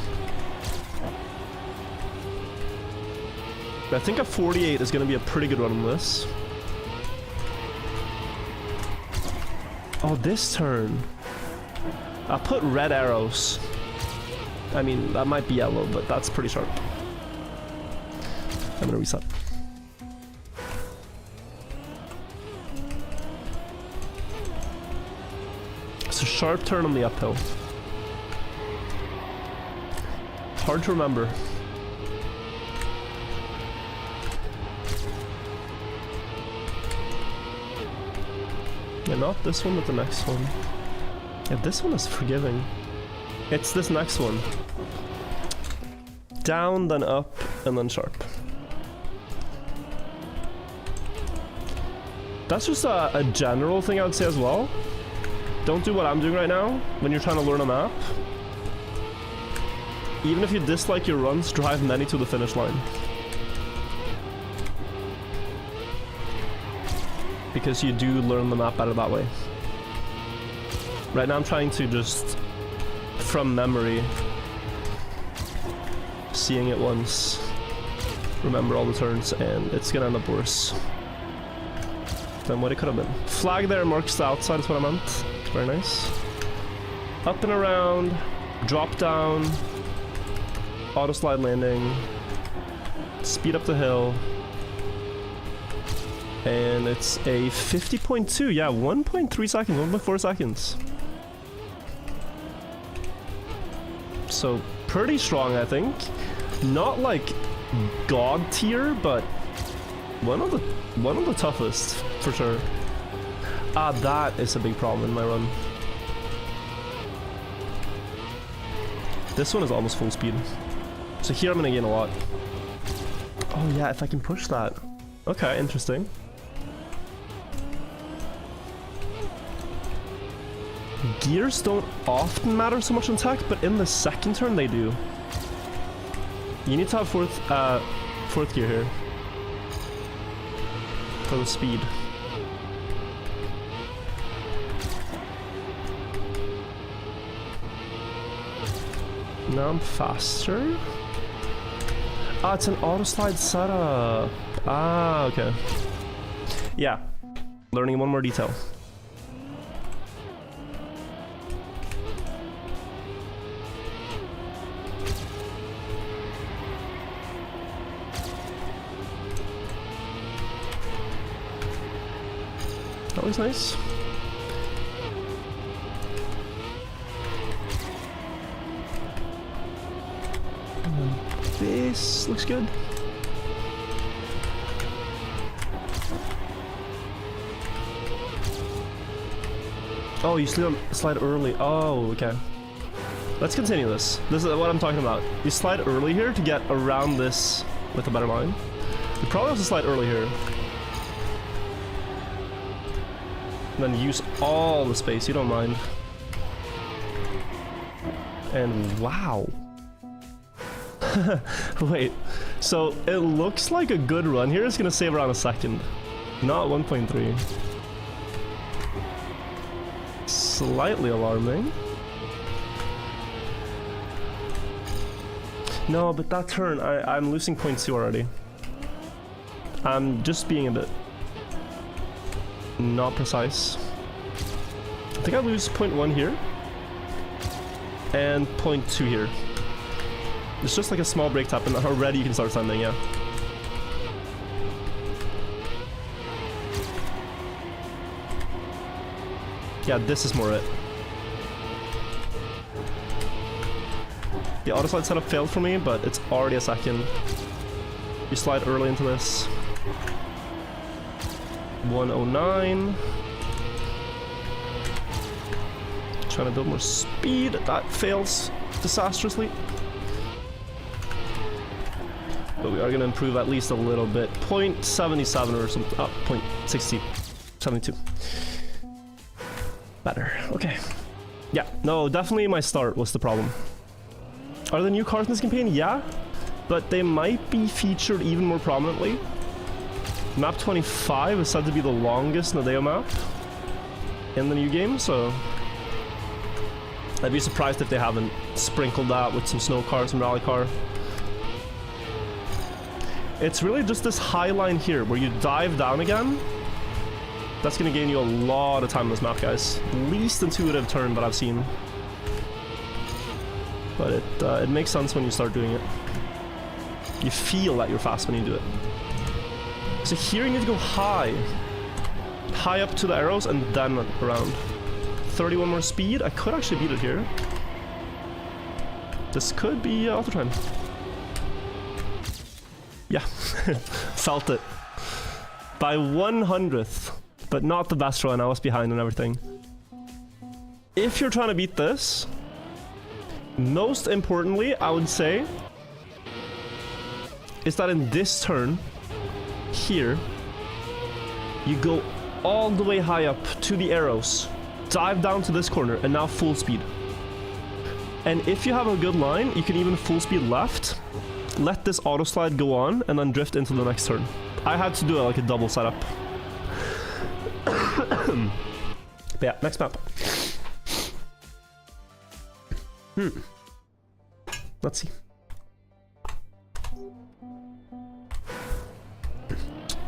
But I think a 48 is gonna be a pretty good run on this. Oh, this turn. I'll put red arrows. I mean, that might be yellow, but that's pretty sharp. I'm gonna reset. It's a sharp turn on the uphill. Hard to remember. Yeah, not this one, but the next one. Yeah, this one is forgiving. It's this next one. Down, then up, and then sharp. That's just a general thing I would say as well. Don't do what I'm doing right now when you're trying to learn a map. Even if you dislike your runs, drive many to the finish line. Because you do learn the map better that way. Right now I'm trying to just, from memory, seeing it once, remember all the turns, and it's gonna end up worse than what it could have been. Flag there marks the outside is what I meant. Very nice. Up and around, drop down, auto slide landing, speed up the hill, and it's a 50.2, yeah, 1.3 seconds, 1.4 seconds. So pretty strong, I think. Not like god tier, but one of the toughest for sure. Ah, that is a big problem in my run. This one is almost full speed. So here I'm gonna gain a lot. Oh yeah, if I can push that. Okay, interesting. Gears don't often matter so much in tech, but in the second turn they do. You need to have fourth gear here for the speed. Now I'm faster. Ah, it's an auto slide setup. Ah, okay. Yeah, learning one more detail. That looks nice. This looks good. Oh, you slide early. Oh, okay. Let's continue this. This is what I'm talking about. You slide early here to get around this with a better line. You probably have to slide early here. And then use all the space, you don't mind. And wow. Wait, so it looks like a good run here is gonna save around a second. Not 1.3. Slightly alarming. No, but that turn, I'm losing 0.2 already. I'm just being a bit not precise. I think I lose 0.1 here and 0.2 here. It's just like a small break tap and already you can start sending, yeah. Yeah, this is more it. The auto slide setup failed for me, but it's already a second. You slide early into this. 109. Trying to build more speed. That fails disastrously. But we are going to improve at least a little bit. 0.77 or something. Oh, 0.60. 72. Better. Okay. Yeah. No, definitely my start was the problem. Are there new cars in this campaign? Yeah. But they might be featured even more prominently. Map 25 is said to be the longest Nadeo map in the new game, so I'd be surprised if they haven't sprinkled that with some snow cars and rally car. It's really just this high line here where you dive down again. That's going to gain you a lot of time on this map, guys. Least intuitive turn that I've seen. But it makes sense when you start doing it. You feel that you're fast when you do it. So here you need to go high. High up to the arrows and then around. 31 more speed. I could actually beat it here. This could be auto time. Yeah, felt it. By 100th, but not the best run. I was behind and everything. If you're trying to beat this, most importantly, I would say, is that in this turn, here, you go all the way high up to the arrows, dive down to this corner, and now full speed. And if you have a good line, you can even full speed left, let this auto slide go on, and then drift into the next turn. I had to do like a double setup. But yeah, next map. Let's see.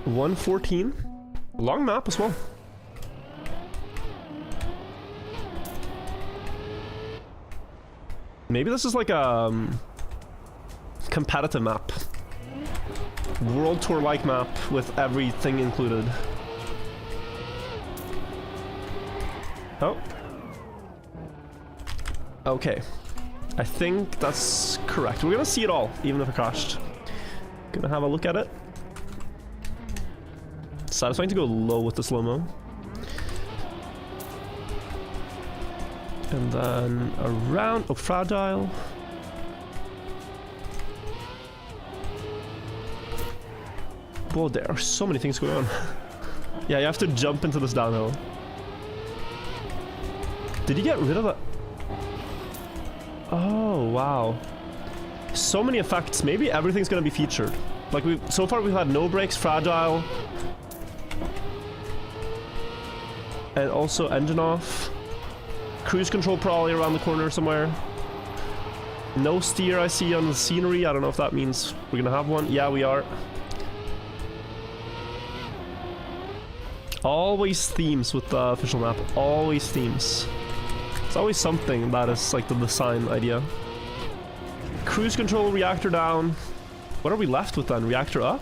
114. Long map as well. Maybe this is like a competitive map. World Tour like map with everything included. Oh. Okay. I think that's correct. We're gonna see it all, even if it crashed. Gonna have a look at it. Satisfying to go low with the slow-mo. And then around... Oh, fragile. Whoa, there are so many things going on. Yeah, you have to jump into this downhill. Did you get rid of that? Oh, wow. So many effects. Maybe everything's gonna be featured. Like, so far we've had no brakes, fragile, and also engine off. Cruise control probably around the corner somewhere. No steer I see on the scenery. I don't know if that means we're gonna have one. Yeah, we are. Always themes with the official map. Always themes. It's always something that is like the design idea. Cruise control, reactor down. What are we left with then? Reactor up?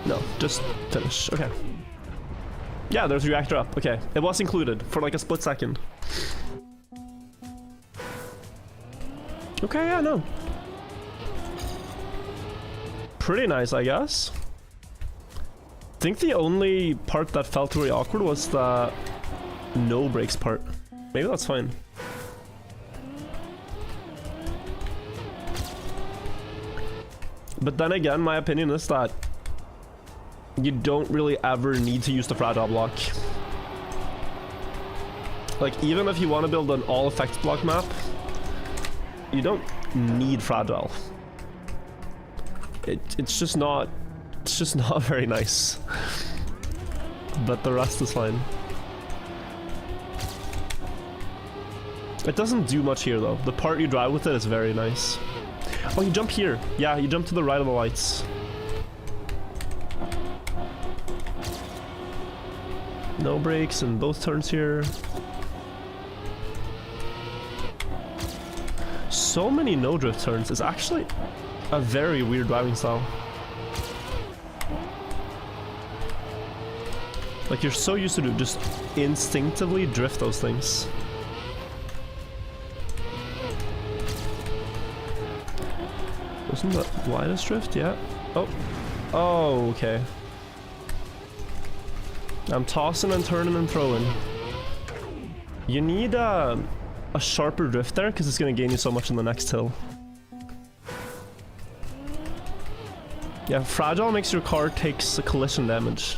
No, just finish. Okay. Yeah, there's reactor up. Okay. It was included for like a split second. Okay, yeah, no. Pretty nice, I guess. I think the only part that felt really awkward was the no brakes part. Maybe that's fine. But then again, my opinion is that you don't really ever need to use the fragile block. Like, even if you want to build an all effects block map, you don't need fragile. It's just not very nice. But the rest is fine. It doesn't do much here though. The part you drive with it is very nice. Oh, you jump here. Yeah, you jump to the right of the lights. No brakes in both turns here. So many no drift turns. It's actually a very weird driving style. Like, you're so used to just instinctively drift those things. Wasn't that widest drift? Yeah. Oh. Oh, okay. I'm tossing and turning and throwing. You need a sharper drift there because it's going to gain you so much in the next hill. Yeah, fragile makes your car takes a collision damage.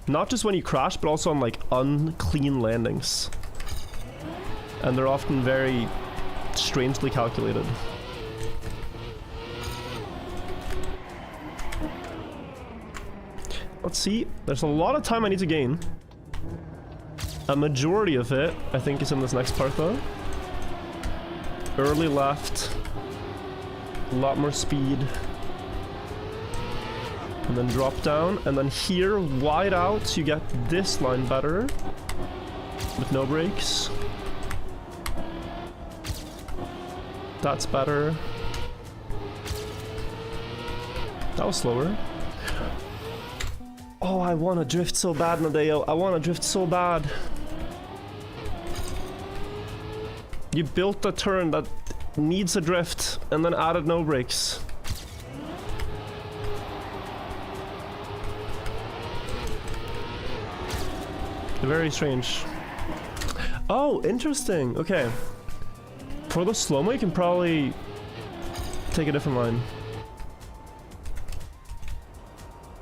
Not just when you crash, but also on like unclean landings. And they're often very strangely calculated. Let's see. There's a lot of time I need to gain. A majority of it, I think, is in this next part though. Early left. A lot more speed. And then drop down. And then here, wide out, you get this line better. With no brakes. That's better. That was slower. Oh, I want to drift so bad, Nadeo. I want to drift so bad. You built a turn that needs a drift and then added no brakes. Very strange. Oh, interesting. Okay. For the slow-mo, you can probably take a different line.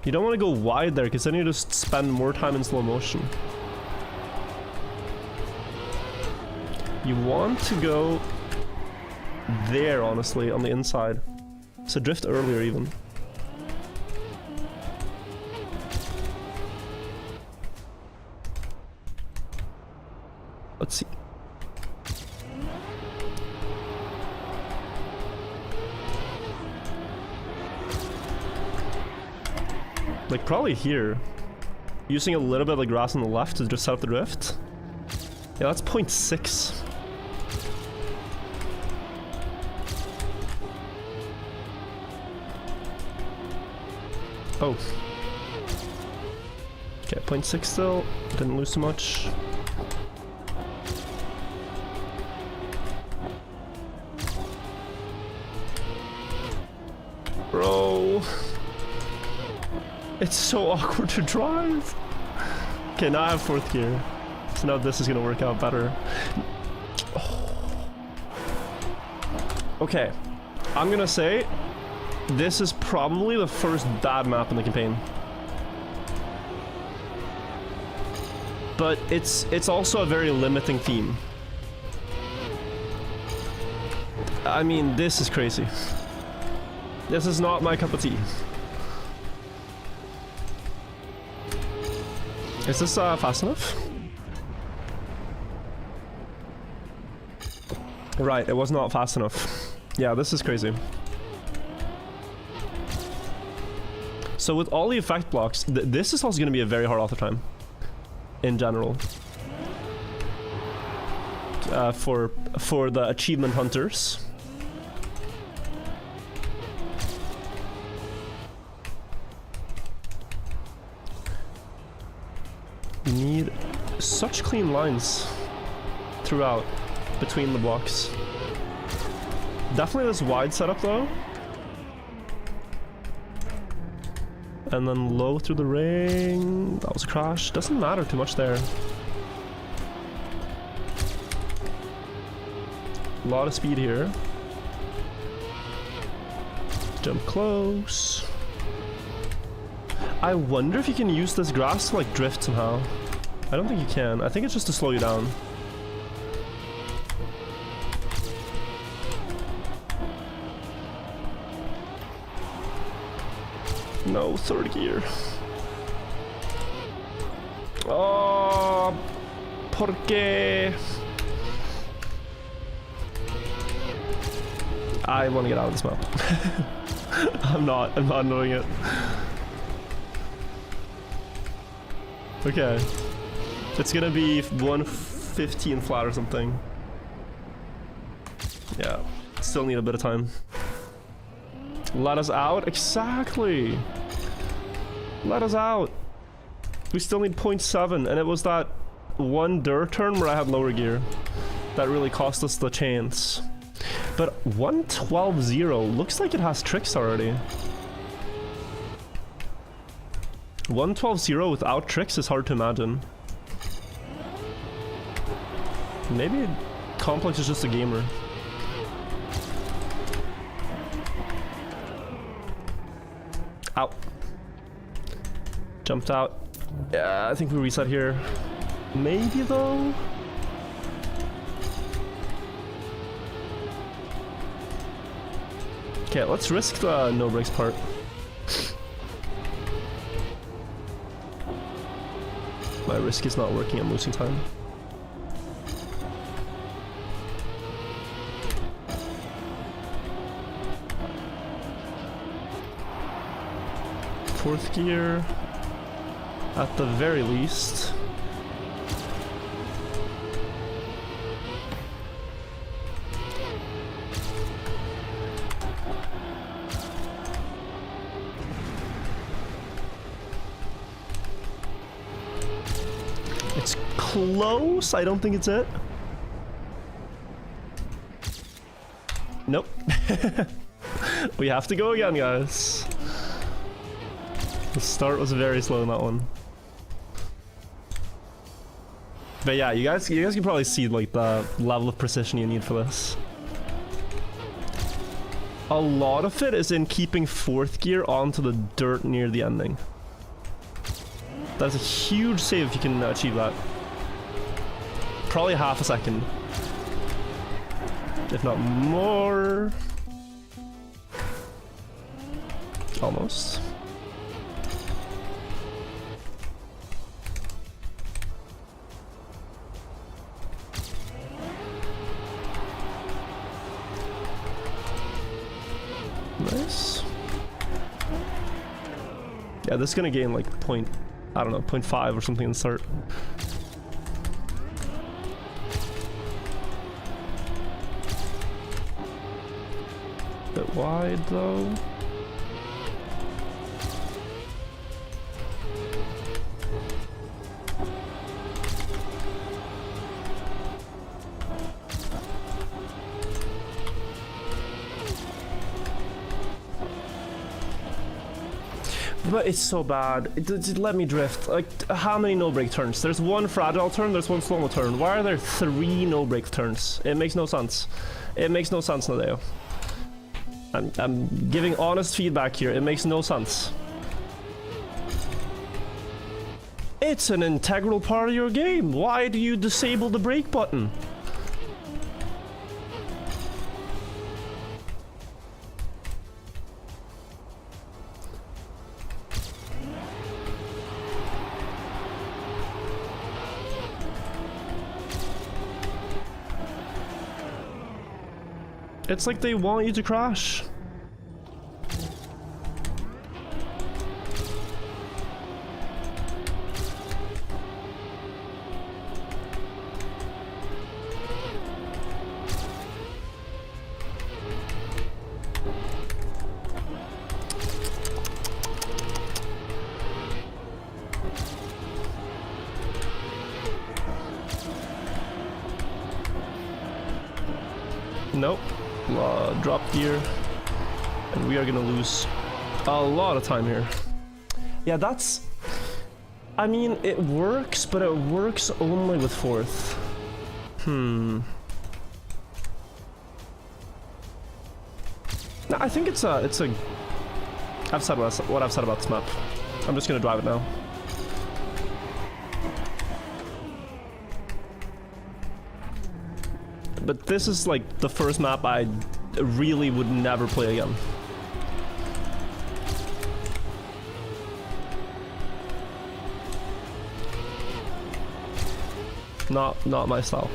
You don't want to go wide there, because then you just spend more time in slow motion. You want to go there, honestly, on the inside. So drift earlier, even. Let's see. Like, probably here. Using a little bit of the grass on the left to just set up the drift. Yeah, that's 0.6. Oh. Okay, 0.6 still. Didn't lose too much. Bro. It's so awkward to drive. Okay, now I have 4th gear. So now this is gonna work out better. Oh. Okay. I'm gonna say this is probably the first bad map in the campaign. but it's also a very limiting theme. I mean, this is crazy. This is not my cup of tea. Is this fast enough? Right, it was not fast enough. Yeah, this is crazy. So with all the effect blocks, this is also going to be a very hard auto time. In general. For the achievement hunters. You need such clean lines throughout between the blocks. Definitely this wide setup though. And then low through the ring. That was a crash. Doesn't matter too much there. A lot of speed here. Jump close. I wonder if you can use this grass to like drift somehow. I don't think you can. I think it's just to slow you down. No, third gear. Oh, ¿por qué? I want to get out of this map. I'm not doing it. Okay. It's gonna be 115 flat or something. Yeah. Still need a bit of time. Let us out? Exactly. Let us out. We still need 0.7, and it was that one dirt turn where I had lower gear that really cost us the chance. But 112.0 looks like it has tricks already. 112.0 without tricks is hard to imagine. Maybe Complex is just a gamer. Out. Jumped out. Yeah, I think we reset here. Maybe though? Okay, let's risk the no brakes part. My risk is not working, I'm losing time. Fourth gear, at the very least. It's close, I don't think it's it. Nope. We have to go again, guys. The start was very slow in that one. But yeah, you guys can probably see like the level of precision you need for this. A lot of it is in keeping fourth gear onto the dirt near the ending. That's a huge save if you can achieve that. Probably half a second. If not more. Almost. Nice. Yeah, this is gonna gain like I don't know, 0.5 or something in the start. Bit wide though. But it's so bad. Let me drift. Like, how many no-brake turns? There's one fragile turn, there's one slow-mo turn. Why are there 3 no-brake turns? It makes no sense. It makes no sense, Nadeo. I'm giving honest feedback here. It makes no sense. It's an integral part of your game. Why do you disable the brake button? It's like they want you to crash. Nope. Drop gear. And we are gonna lose a lot of time here. Yeah, that's... I mean, it works, but it works only with fourth. No, I think it's a... I've said what I've said about this map. I'm just gonna drive it now. But this is like the first map I really would never play again. Not my style.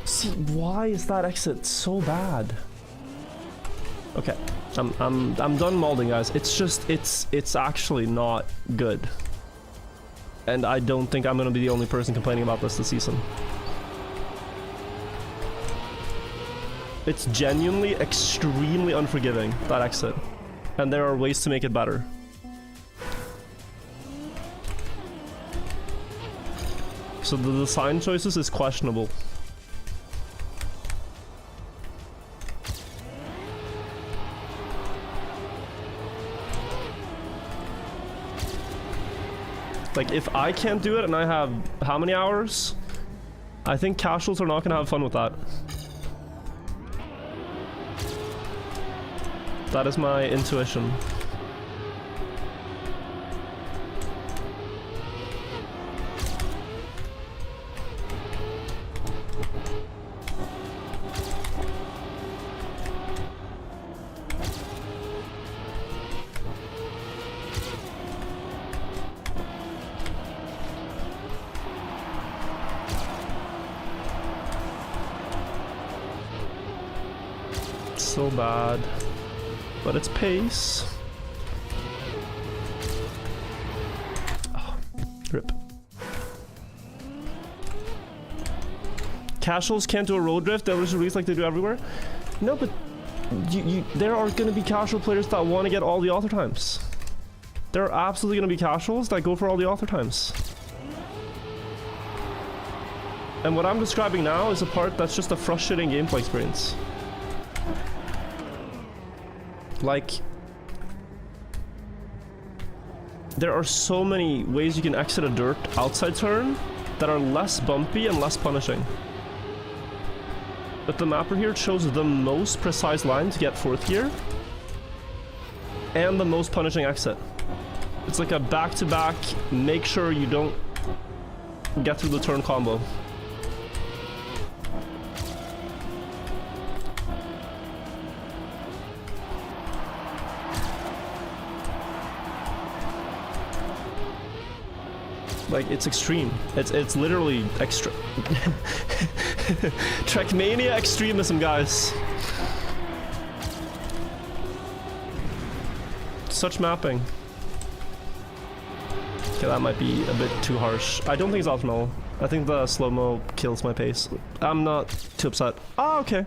See, why is that exit so bad? Okay, I'm done molding, guys. It's just it's actually not good. And I don't think I'm gonna be the only person complaining about this season. It's genuinely extremely unforgiving, that exit. And there are ways to make it better. So the design choices is questionable. Like, if I can't do it and I have how many hours? I think casuals are not gonna have fun with that. That is my intuition. So bad, but it's pace. Oh, rip. Casuals can't do a road drift. They'll just release like they do everywhere. No, but there are going to be casual players that want to get all the author times. There are absolutely going to be casuals that go for all the author times. And what I'm describing now is a part that's just a frustrating gameplay experience. Like, there are so many ways you can exit a dirt outside turn that are less bumpy and less punishing. But the mapper here chose the most precise line to get fourth gear and the most punishing exit. It's like a back-to-back, make sure you don't get through the turn combo. Like, it's extreme. It's literally extra. Trackmania extremism, guys. Such mapping. Okay, that might be a bit too harsh. I don't think it's optimal. I think the slow-mo kills my pace. I'm not too upset. Oh, okay.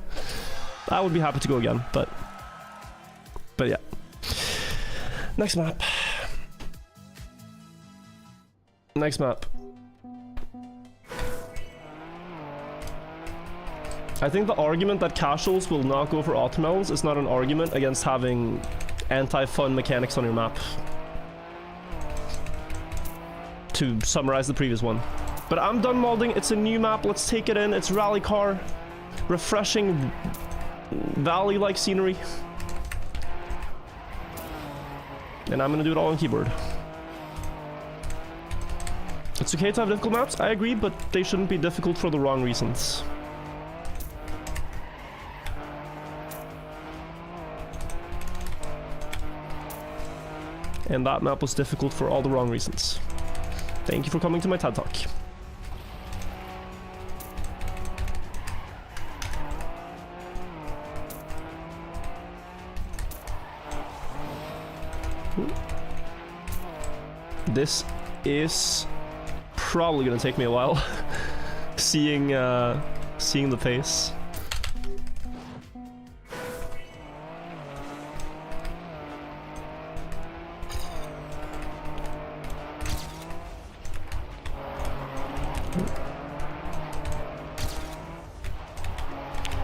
I would be happy to go again, but yeah. Next map. Next map. I think the argument that casuals will not go for optimals is not an argument against having anti-fun mechanics on your map. to summarize the previous one. But I'm done modding. It's a new map. Let's take it in. It's rally car. Refreshing valley-like scenery. And I'm gonna do it all on keyboard. It's okay to have difficult maps, I agree, but they shouldn't be difficult for the wrong reasons. And that map was difficult for all the wrong reasons. Thank you for coming to my TED Talk. This is probably gonna take me a while. seeing the pace.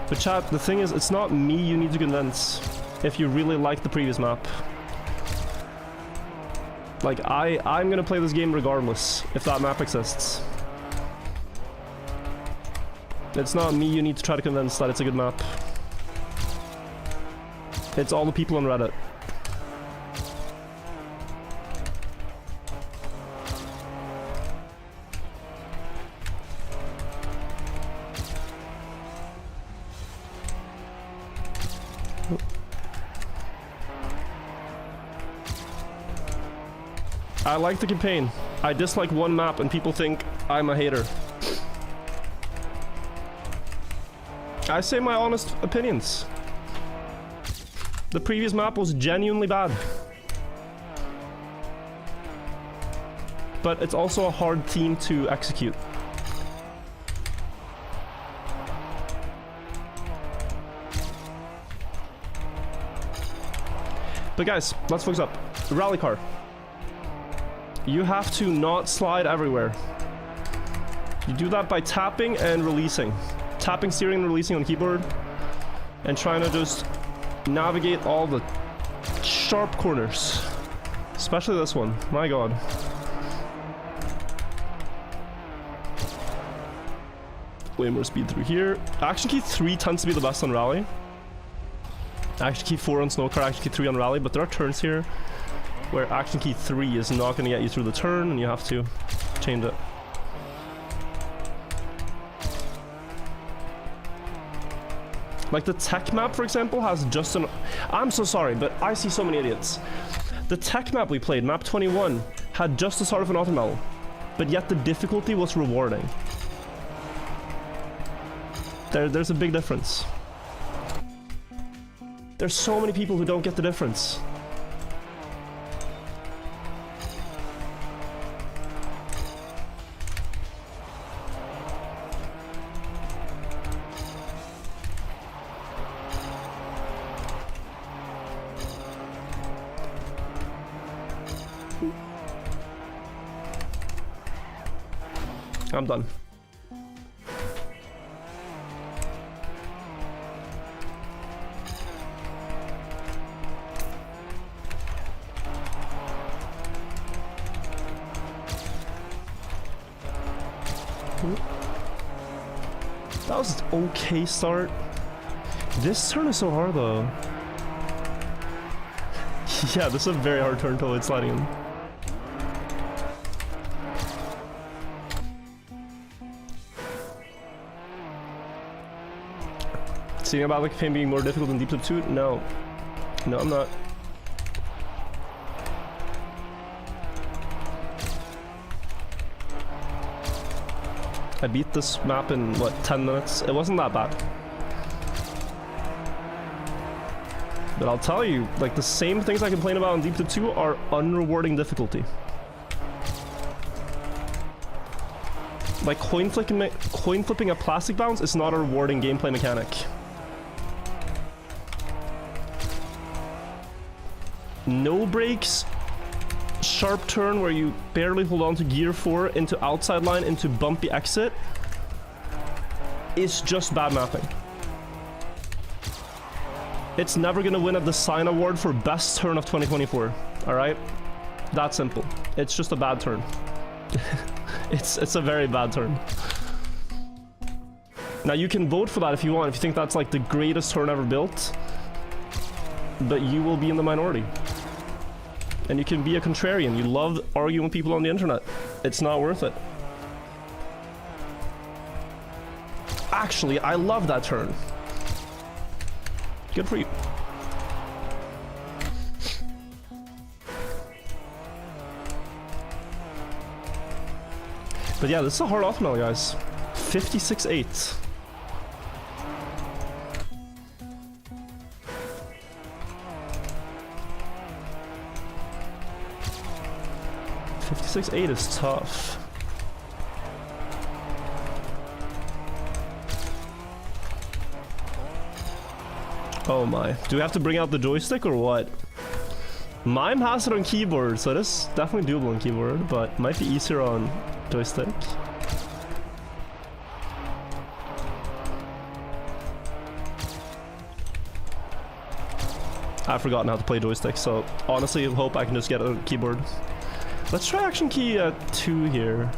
But chat, the thing is, it's not me you need to convince if you really like the previous map. Like, I'm gonna play this game regardless if that map exists. It's not me you need to try to convince that it's a good map. It's all the people on Reddit. I like the campaign. I dislike one map and people think I'm a hater. I say my honest opinions. The previous map was genuinely bad. But it's also a hard theme to execute. But guys, let's focus up. Rally car. You have to not slide everywhere. You do that by tapping and releasing. Tapping, steering, and releasing on keyboard. And trying to just navigate all the sharp corners. Especially this one. My god. Way more speed through here. Action key 3 tends to be the best on rally. Action key 4 on snow car, action key 3 on rally, but there are turns here where action key 3 is not going to get you through the turn and you have to change it. Like the tech map, for example, has just an... I'm so sorry, but I see so many idiots. The tech map we played, map 21, had just the start of an automel, but yet the difficulty was rewarding. There's a big difference. There's so many people who don't get the difference. I'm done. That was an okay start. This turn is so hard though. Yeah, this is a very hard turn to avoid sliding in. Seeing about the campaign being more difficult than Deep Tip 2? No. No, I'm not. I beat this map in, what, 10 minutes? It wasn't that bad. But I'll tell you, like, the same things I complain about in Deep Tip 2 are unrewarding difficulty. Like, coin flipping a plastic bounce is not a rewarding gameplay mechanic. No brakes, sharp turn where you barely hold on to gear 4 into outside line into bumpy exit is just bad mapping. It's never gonna win a design award for best turn of 2024, alright? That simple. It's just a bad turn. It's a very bad turn. Now you can vote for that if you want, if you think that's like the greatest turn ever built, but you will be in the minority. And you can be a contrarian. You love arguing with people on the internet. It's not worth it. Actually, I love that turn. Good for you. But yeah, this is a hard off now, guys. 56-8. $56.8 is tough. Oh my. Do we have to bring out the joystick or what? Mime has it on keyboard, so this is definitely doable on keyboard, but might be easier on joystick. I've forgotten how to play joystick, so honestly I hope I can just get a keyboard. Let's try action key 2 here.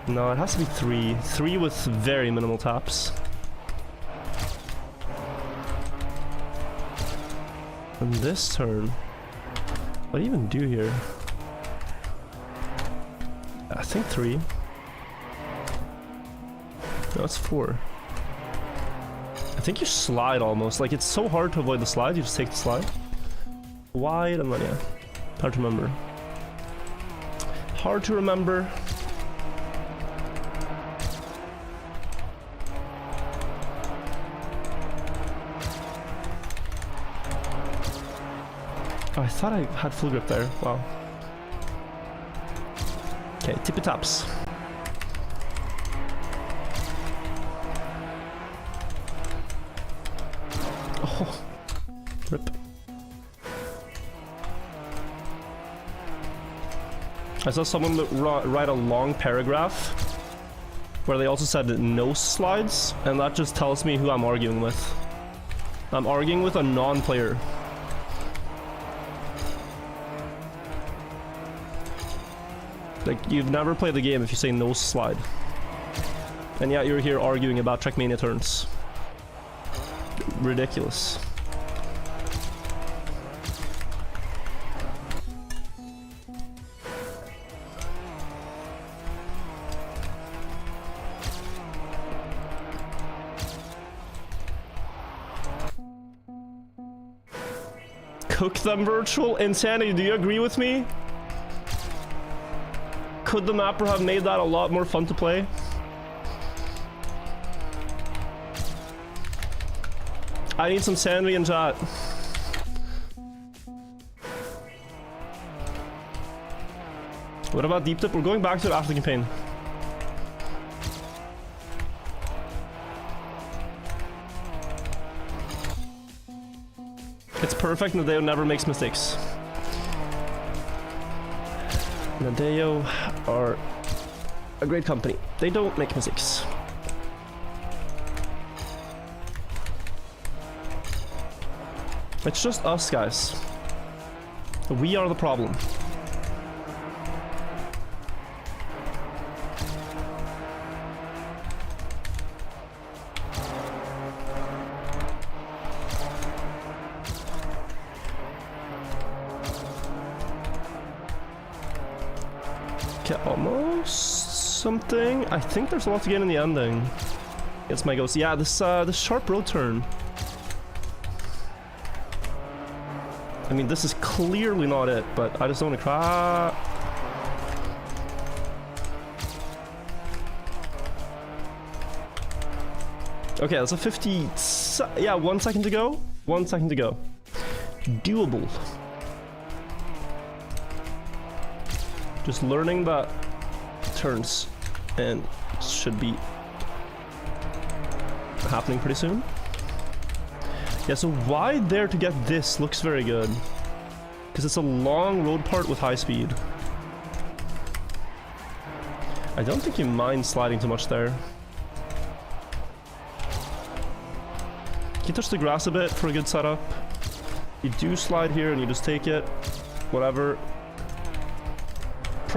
No, it has to be 3. 3 with very minimal taps. And this turn, what do you even do here? I think 3. No, it's 4. I think you slide almost. Like, it's so hard to avoid the slide, you just take the slide. Wide and then, yeah. Hard to remember. Hard to remember. Oh, I thought I had full grip there. Wow. Okay, tippy taps. Oh, rip. I saw someone write a long paragraph where they also said no slides, and that just tells me who I'm arguing with. I'm arguing with a non-player. Like, you've never played the game if you say no slide. And yet you're here arguing about Trackmania turns. Ridiculous. Cook them virtual? Insanity, do you agree with me? Could the mapper have made that a lot more fun to play? I need some sanity in chat. What about deep dip? We're going back to it after the campaign. It's perfect, Nadeo never makes mistakes. Nadeo are a great company. They don't make mistakes. It's just us, guys. We are the problem. Okay, almost something. I think there's a lot to get in the ending. It's my ghost. Yeah, this sharp road turn. I mean, this is clearly not it, but I just don't want to cry. Okay, that's a 50. Yeah, 1 second to go. 1 second to go. Doable. Just learning that turns and should be happening pretty soon. Yeah, so wide there to get this looks very good. Because it's a long road part with high speed. I don't think you mind sliding too much there. You touch the grass a bit for a good setup. You do slide here and you just take it. Whatever.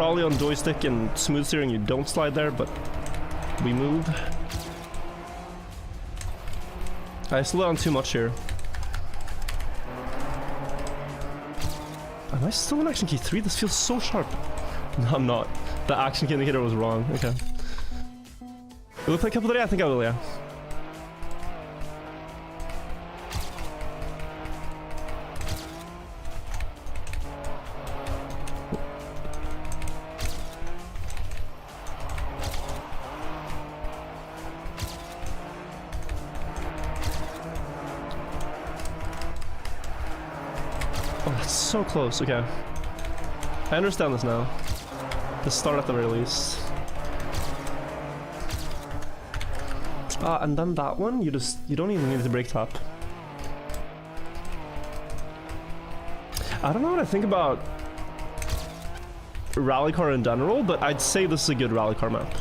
Probably on joystick and smooth steering you don't slide there, but we move. I slow down too much here. Am I still in action key 3? This feels so sharp. No, I'm not. The action key indicator was wrong. Okay. Will I play Couple today? I think I will, yeah. Oh, that's so close. Okay. I understand this now. The start at the very least. And then that one, you don't even need to brake tap. I don't know what I think about rally car in general, but I'd say this is a good rally car map.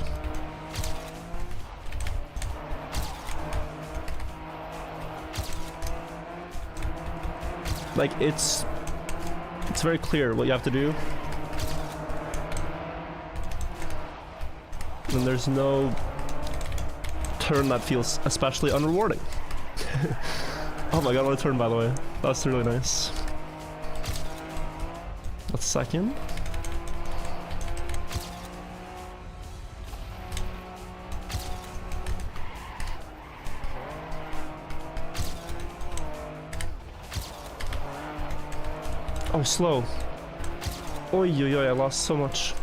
Like, it's very clear what you have to do. And there's no turn that feels especially unrewarding. Oh my god, what a turn, by the way. That's really nice. That's second. Oh, slow. Oi, oi, oi, I lost so much.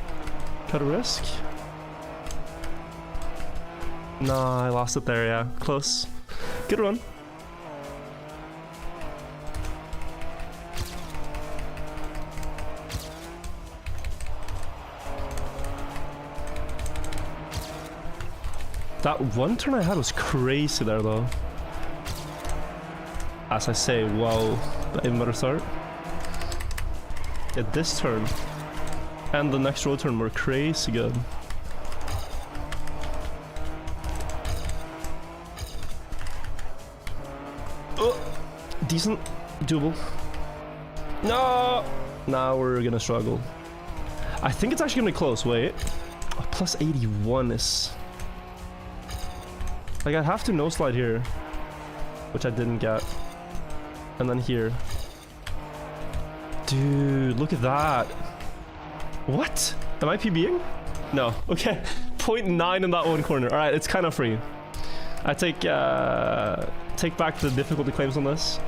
Cut a risk? Nah, I lost it there, yeah. Close. Good run. That one turn I had was crazy there, though. As I say, wow. That even better start. Yeah, this turn and the next road turn were crazy good. Oh, decent, doable. No, now we're gonna struggle. I think it's actually gonna be close. Wait, oh, plus 81 is like I'd have to no slide here, which I didn't get, and then here. Dude, look at that. What? Am I PBing? No. Okay. 0.9 in that one corner. All right, it's kind of free. I take back the difficulty claims on this.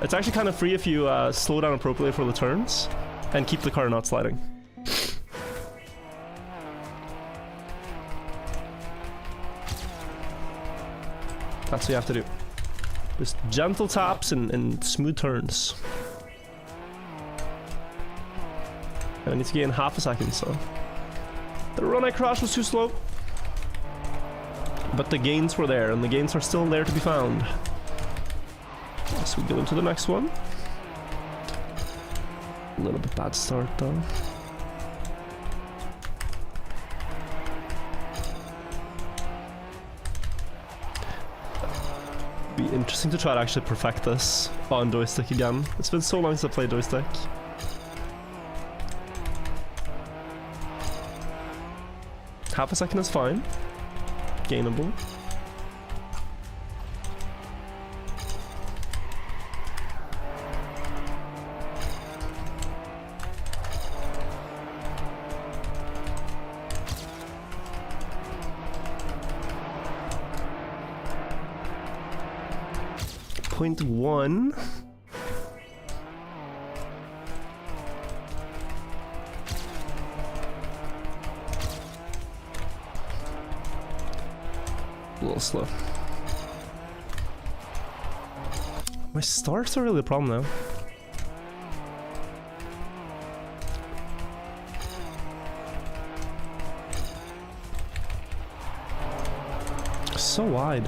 It's actually kind of free if you slow down appropriately for the turns and keep the car not sliding. That's what you have to do. Just gentle taps and smooth turns. I need to gain half a second, so the run I crashed was too slow. But the gains were there, and the gains are still there to be found. As we go into the next one. A little bit bad start, though. Be interesting to try to actually perfect this on joystick again. It's been so long since I played joystick. Half a second is fine. Gainable. Point 1. A little slow. My starts are really a problem now. So wide.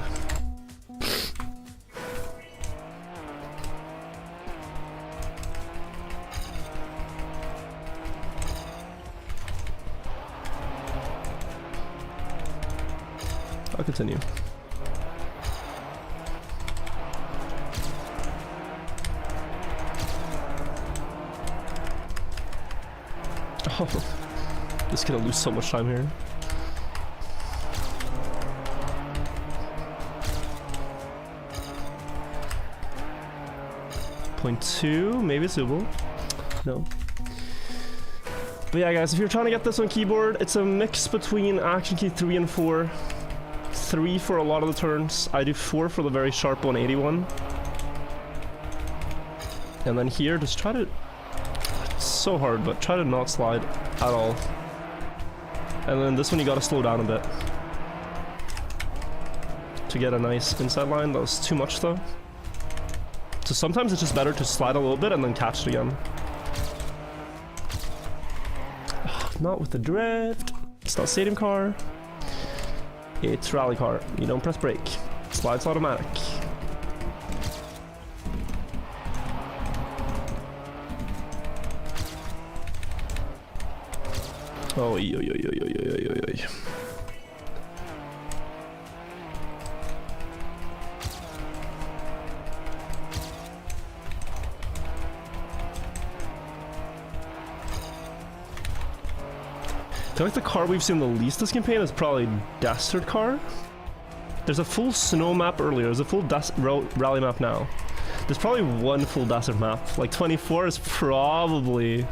I'll continue. Oh. Just gonna lose so much time here. .2, maybe it's doable. No. But yeah, guys, if you're trying to get this on keyboard, it's a mix between action key 3 and 4. 3 for a lot of the turns. I do 4 for the very sharp 181. And then here, just try to... It's so hard, but try to not slide at all. And then this one, you gotta slow down a bit to get a nice inside line. That was too much, though. So sometimes it's just better to slide a little bit and then catch it again. Not with the drift. It's not stadium car. It's rally car. You don't press brake. Slide's automatic. Oh, yo, yo, yo, yo, yo, yo, yo. I feel like the car we've seen the least this campaign is probably Desert Car. There's a full snow map earlier. There's a full rally map now. There's probably one full desert map. Like 24 is probably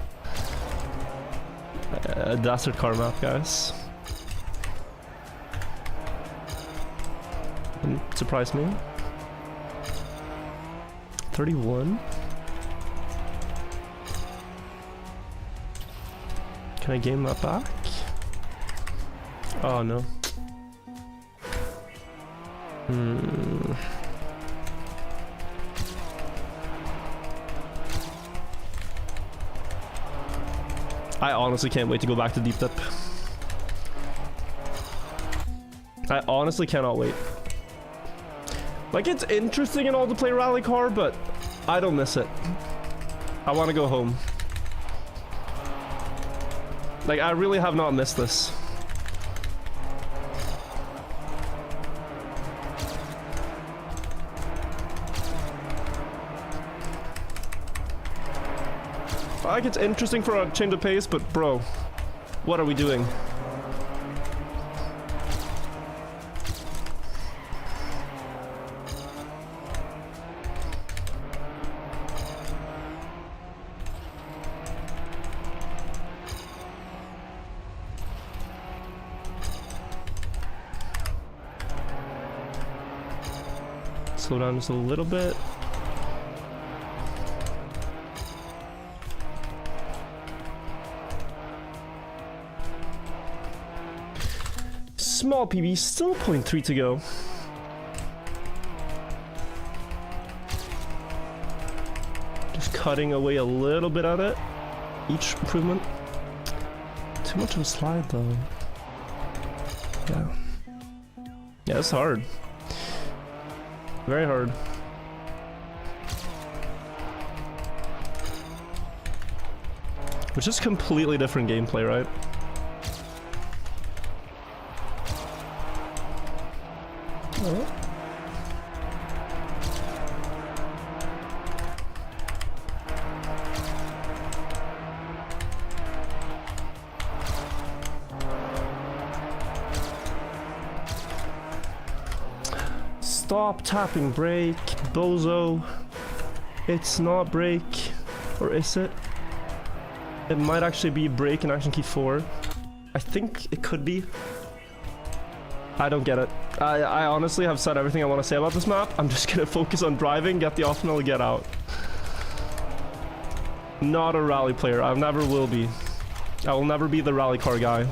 a Desert Car map, guys. Wouldn't surprise me. 31. Can I game that back? Oh no. I honestly can't wait to go back to deep dip. I honestly cannot wait. Like, it's interesting and all to play rally car, but I don't miss it. I want to go home. Like, I really have not missed this. Like, it's interesting for a change of pace, but bro, what are we doing? Slow down just a little bit. Small PB, still 0.3 to go. Just cutting away a little bit at it. Each improvement. Too much of a slide though. Yeah. Yeah, it's hard. Very hard. Which is completely different gameplay, right? Oh. Stop tapping brake, bozo. It's not brake. Or is it? It might actually be brake in action key 4. I think it could be. I don't get it. I honestly have said everything I want to say about this map. I'm just gonna focus on driving, get the optional, get out. Not a rally player. I never will be. I will never be the rally car guy.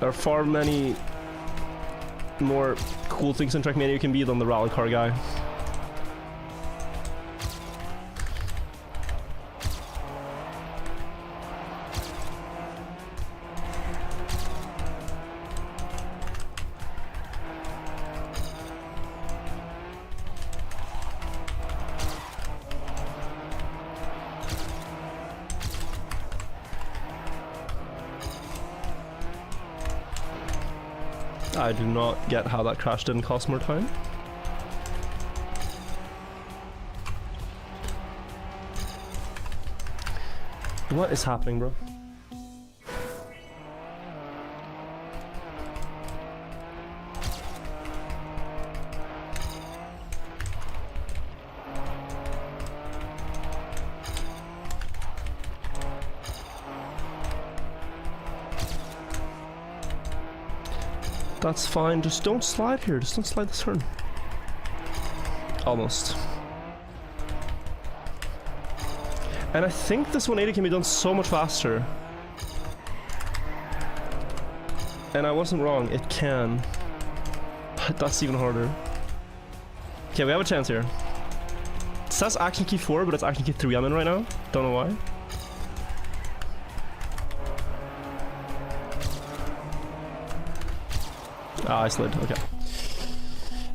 There are far many more cool things in Trackmania you can be than the rally car guy. I do not get how that crash didn't cost more time. What is happening, bro? That's fine, just don't slide here, just don't slide this turn. Almost. And I think this 180 can be done so much faster. And I wasn't wrong, it can. But that's even harder. Okay, we have a chance here. It says action key 4, but it's action key 3 I'm in right now. Don't know why. Ah, I slid, okay.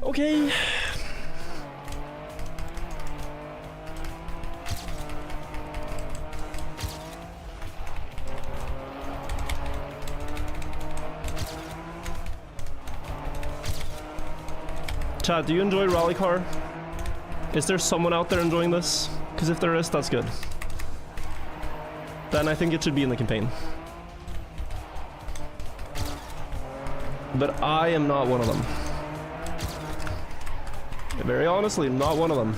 Okay. Chat, do you enjoy Rally Car? Is there someone out there enjoying this? Because if there is, that's good. Then I think it should be in the campaign. But I am not one of them. Very honestly, not one of them.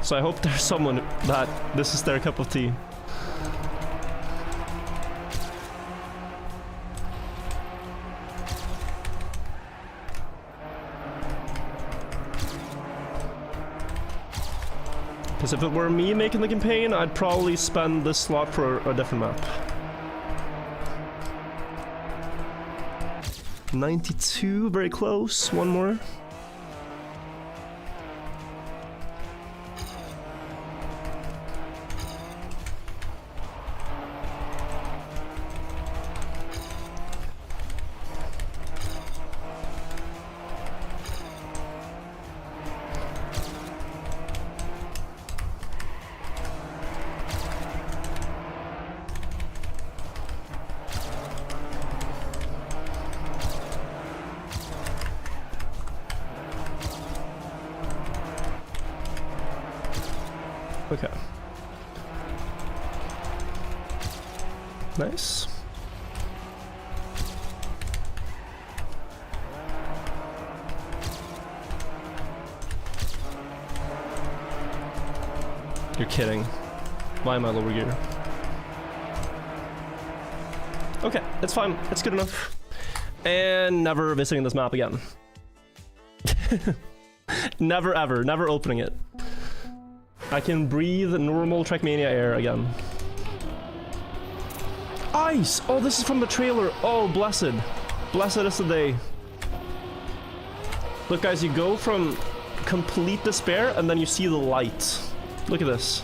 So I hope there's someone that this is their cup of tea. Because if it were me making the campaign, I'd probably spend this slot for a different map. 92, very close. One more. Okay. Nice. You're kidding. Why am I lower gear? Okay, it's fine. It's good enough. And never visiting this map again. Never ever. Never opening it. I can breathe normal Trackmania air again. Ice! Oh, this is from the trailer. Oh, blessed. Blessed is the day. Look, guys, you go from complete despair and then you see the light. Look at this.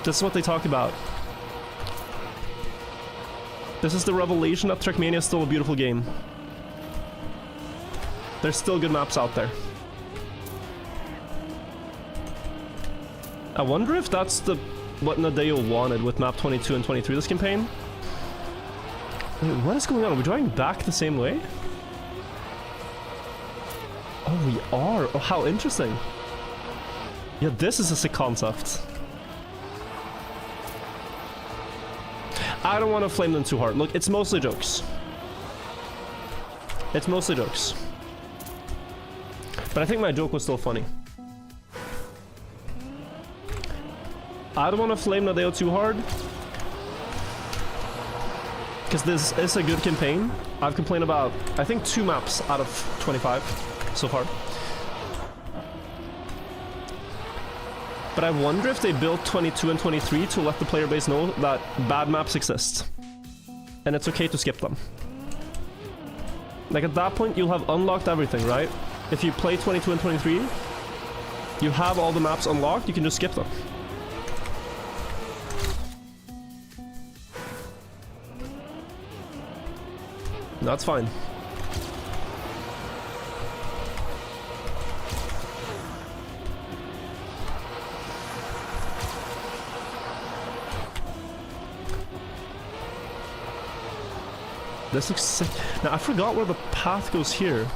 This is what they talk about. This is the revelation that Trackmania is still a beautiful game. There's still good maps out there. I wonder if that's what Nadeo wanted with map 22 and 23 this campaign. Wait, what is going on? Are we driving back the same way? Oh, we are. Oh, how interesting. Yeah, this is a sick concept. I don't want to flame them too hard. Look, it's mostly jokes. It's mostly jokes. But I think my joke was still funny. I don't want to flame Nadeo too hard. Because this is a good campaign. I've complained about, I think, 2 maps out of 25 so far. But I wonder if they built 22 and 23 to let the player base know that bad maps exist. And it's okay to skip them. Like, at that point, you'll have unlocked everything, right? If you play 22 and 23, you have all the maps unlocked, you can just skip them. That's fine. This looks sick. Now, I forgot where the path goes here.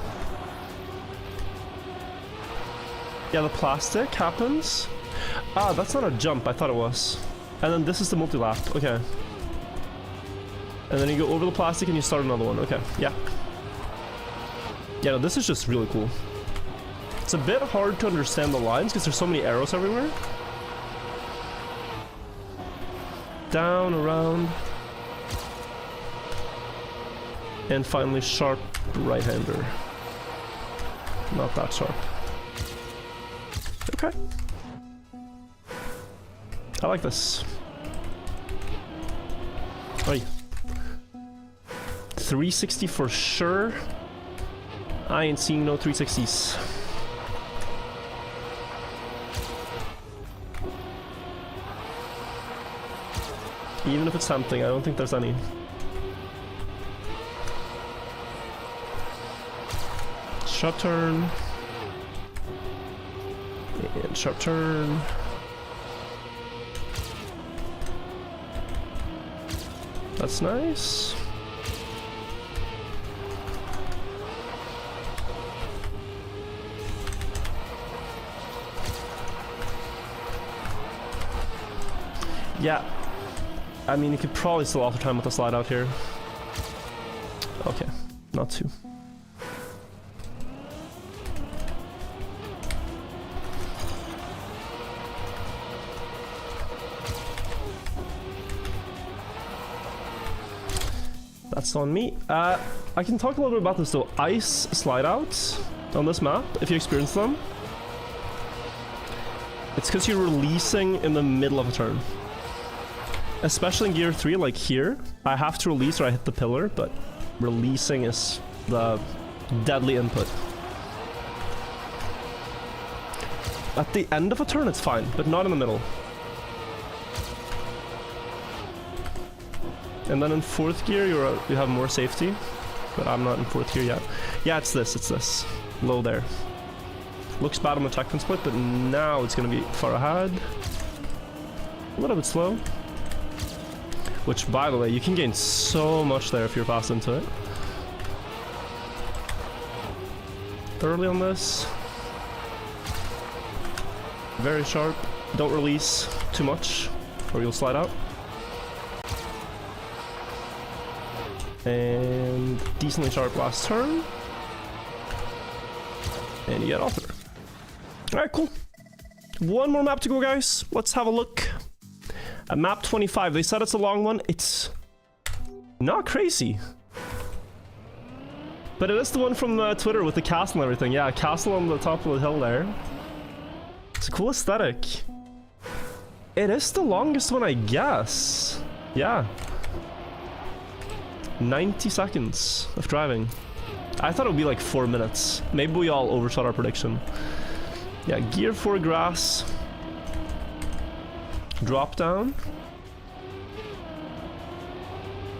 Yeah, the plastic happens. Ah, that's not a jump. I thought it was. And then this is the multi-lap. Okay. And then you go over the plastic and you start another one. Okay, yeah. Yeah, no, this is just really cool. It's a bit hard to understand the lines because there's so many arrows everywhere. Down, around. And finally sharp right-hander. Not that sharp. Okay. I like this. Oi. 360 for sure. I ain't seeing no 360s. Even if it's something, I don't think there's any. Sharp turn. And sharp turn. That's nice. Yeah. I mean, you could probably still auto time with the slide out here. Okay, not too. That's on me. I can talk a little bit about this though. Ice slide outs on this map, if you experience them, it's because you're releasing in the middle of a turn. Especially in gear 3, like here, I have to release or I hit the pillar, but releasing is the deadly input. At the end of a turn, it's fine, but not in the middle. And then in 4th gear, you have more safety, but I'm not in 4th gear yet. Yeah, it's this. Low there. Looks bad on the tech split, but now it's going to be far ahead. A little bit slow. Which, by the way, you can gain so much there if you're fast into it. Thoroughly on this. Very sharp. Don't release too much, or you'll slide out. And decently sharp last turn. And you get off there. Alright, cool. One more map to go, guys. Let's have a look. At map 25, they said it's a long one. It's not crazy. But it is the one from Twitter with the castle and everything. Yeah, castle on the top of the hill there. It's a cool aesthetic. It is the longest one, I guess. Yeah. 90 seconds of driving. I thought it would be like 4 minutes. Maybe we all overshot our prediction. Yeah, gear 4 grass. Drop down.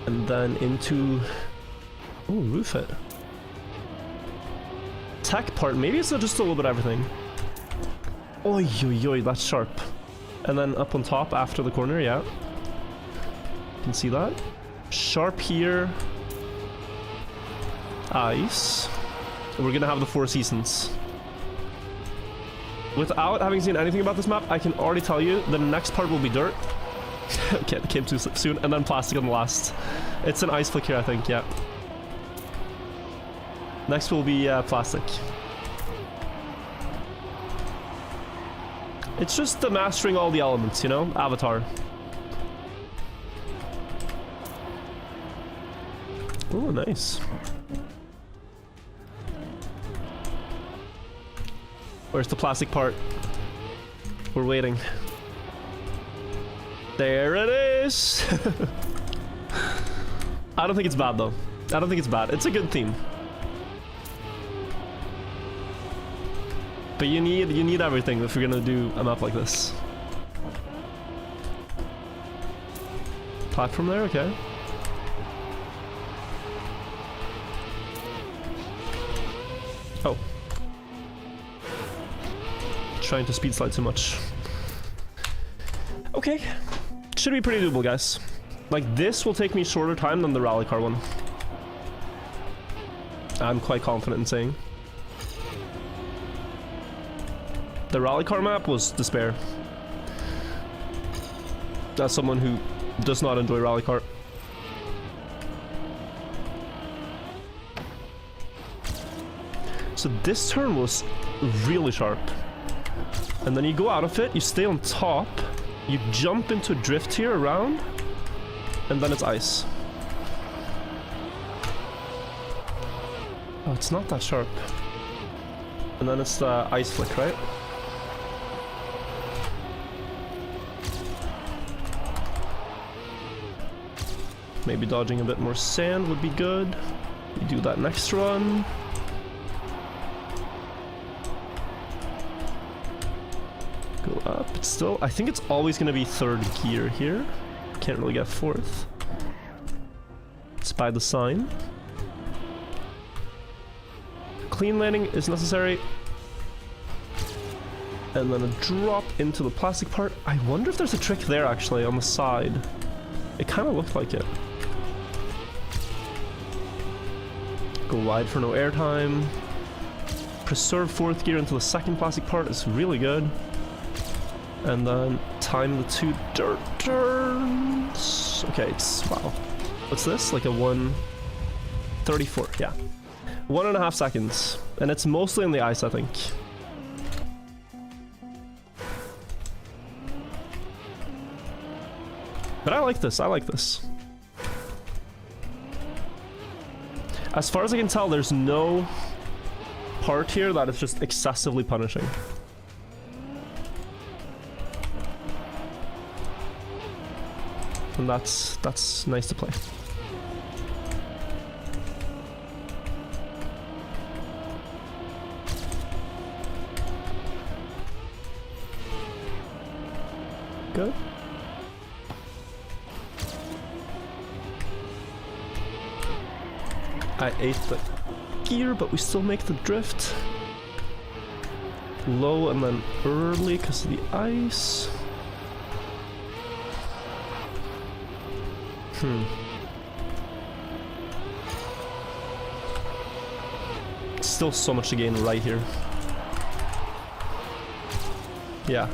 And then into... Oh, roof hit. Tech part, maybe it's just a little bit of everything. Oi, oi, oi, that's sharp. And then up on top after the corner, yeah. You can see that. Sharp here. Ice. And we're gonna have the 4 seasons. Without having seen anything about this map, I can already tell you the next part will be dirt. Okay, it came too soon. And then plastic on the last. It's an ice flick here, I think, yeah. Next will be plastic. It's just mastering all the elements, you know? Avatar. Oh, nice. Where's the plastic part? We're waiting. There it is! I don't think it's bad though. I don't think it's bad. It's a good theme. But you need everything if you're gonna do a map like this. Platform there, okay. Oh. Trying to speed slide too much. Okay. Should be pretty doable, guys. Like, this will take me shorter time than the rally car one. I'm quite confident in saying. The rally car map was despair. as someone who does not enjoy rally kart. So this turn was really sharp. And then you go out of it, you stay on top, you jump into drift here around, and then it's ice. Oh, it's not that sharp. And then it's the ice flick, right? Maybe dodging a bit more sand would be good. We do that next run. Go up. It's still, I think it's always going to be third gear here. Can't really get fourth. It's by the sign. Clean landing is necessary. And then a drop into the plastic part. I wonder if there's a trick there actually on the side. It kind of looked like it. Go wide for no airtime. Preserve fourth gear into the second plastic part is really good. And then time the 2 dirt turns. Okay, it's, wow. What's this? Like a 1:34, yeah. 1.5 seconds. And it's mostly in the ice, I think. But I like this, I like this. As far as I can tell, there's no part here that is just excessively punishing. And that's nice to play. Good. I ate the gear, but we still make the drift. Low and then early because of the ice. Still so much to gain right here. Yeah.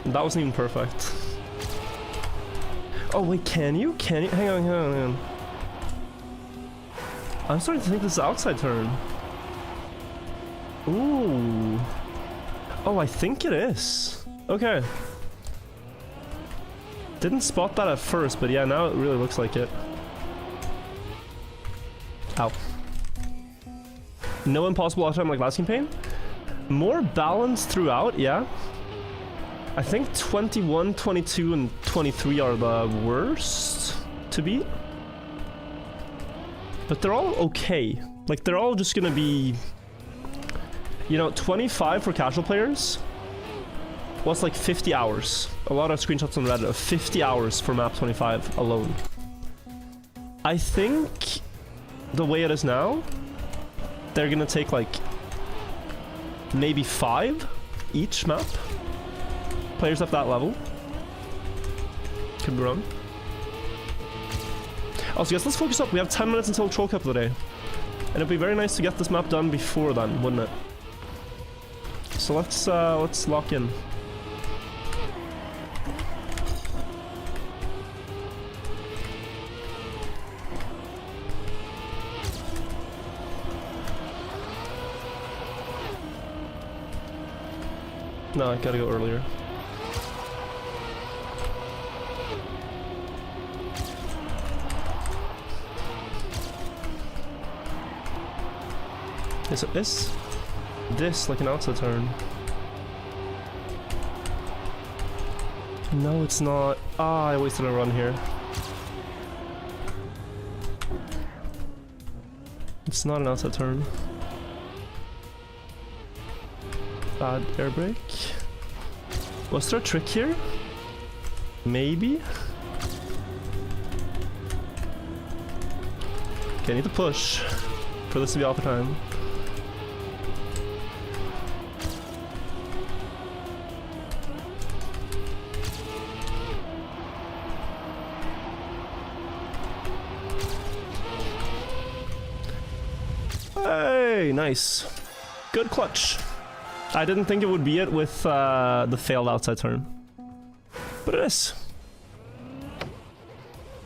That wasn't even perfect. Oh wait, can you? Can you? Hang on, hang on, hang on. I'm starting to think this is outside turn. Ooh. Oh, I think it is. Okay. Didn't spot that at first, but yeah, now it really looks like it. Ow. No impossible outtime like last campaign. More balanced throughout, yeah. I think 21, 22, and 23 are the worst to beat. But they're all okay. Like, they're all just gonna be... You know, 25 for casual players was like 50 hours. A lot of screenshots on Reddit of 50 hours for map 25 alone. I think the way it is now, they're gonna take like maybe 5 each map. Players at that level. Could be wrong. Also, guys, let's focus up. We have 10 minutes until Troll Cup of the day. And it'd be very nice to get this map done before then, wouldn't it? So let's lock in. No, I gotta go earlier. Is this like an outside turn? No, it's not. Ah, I wasted a run here. It's not an outside turn. Bad air brake. Was there a trick here? Maybe? Okay, I need to push for this to be alpha time. Hey, nice. Good clutch. I didn't think it would be it with the failed outside turn. But it is.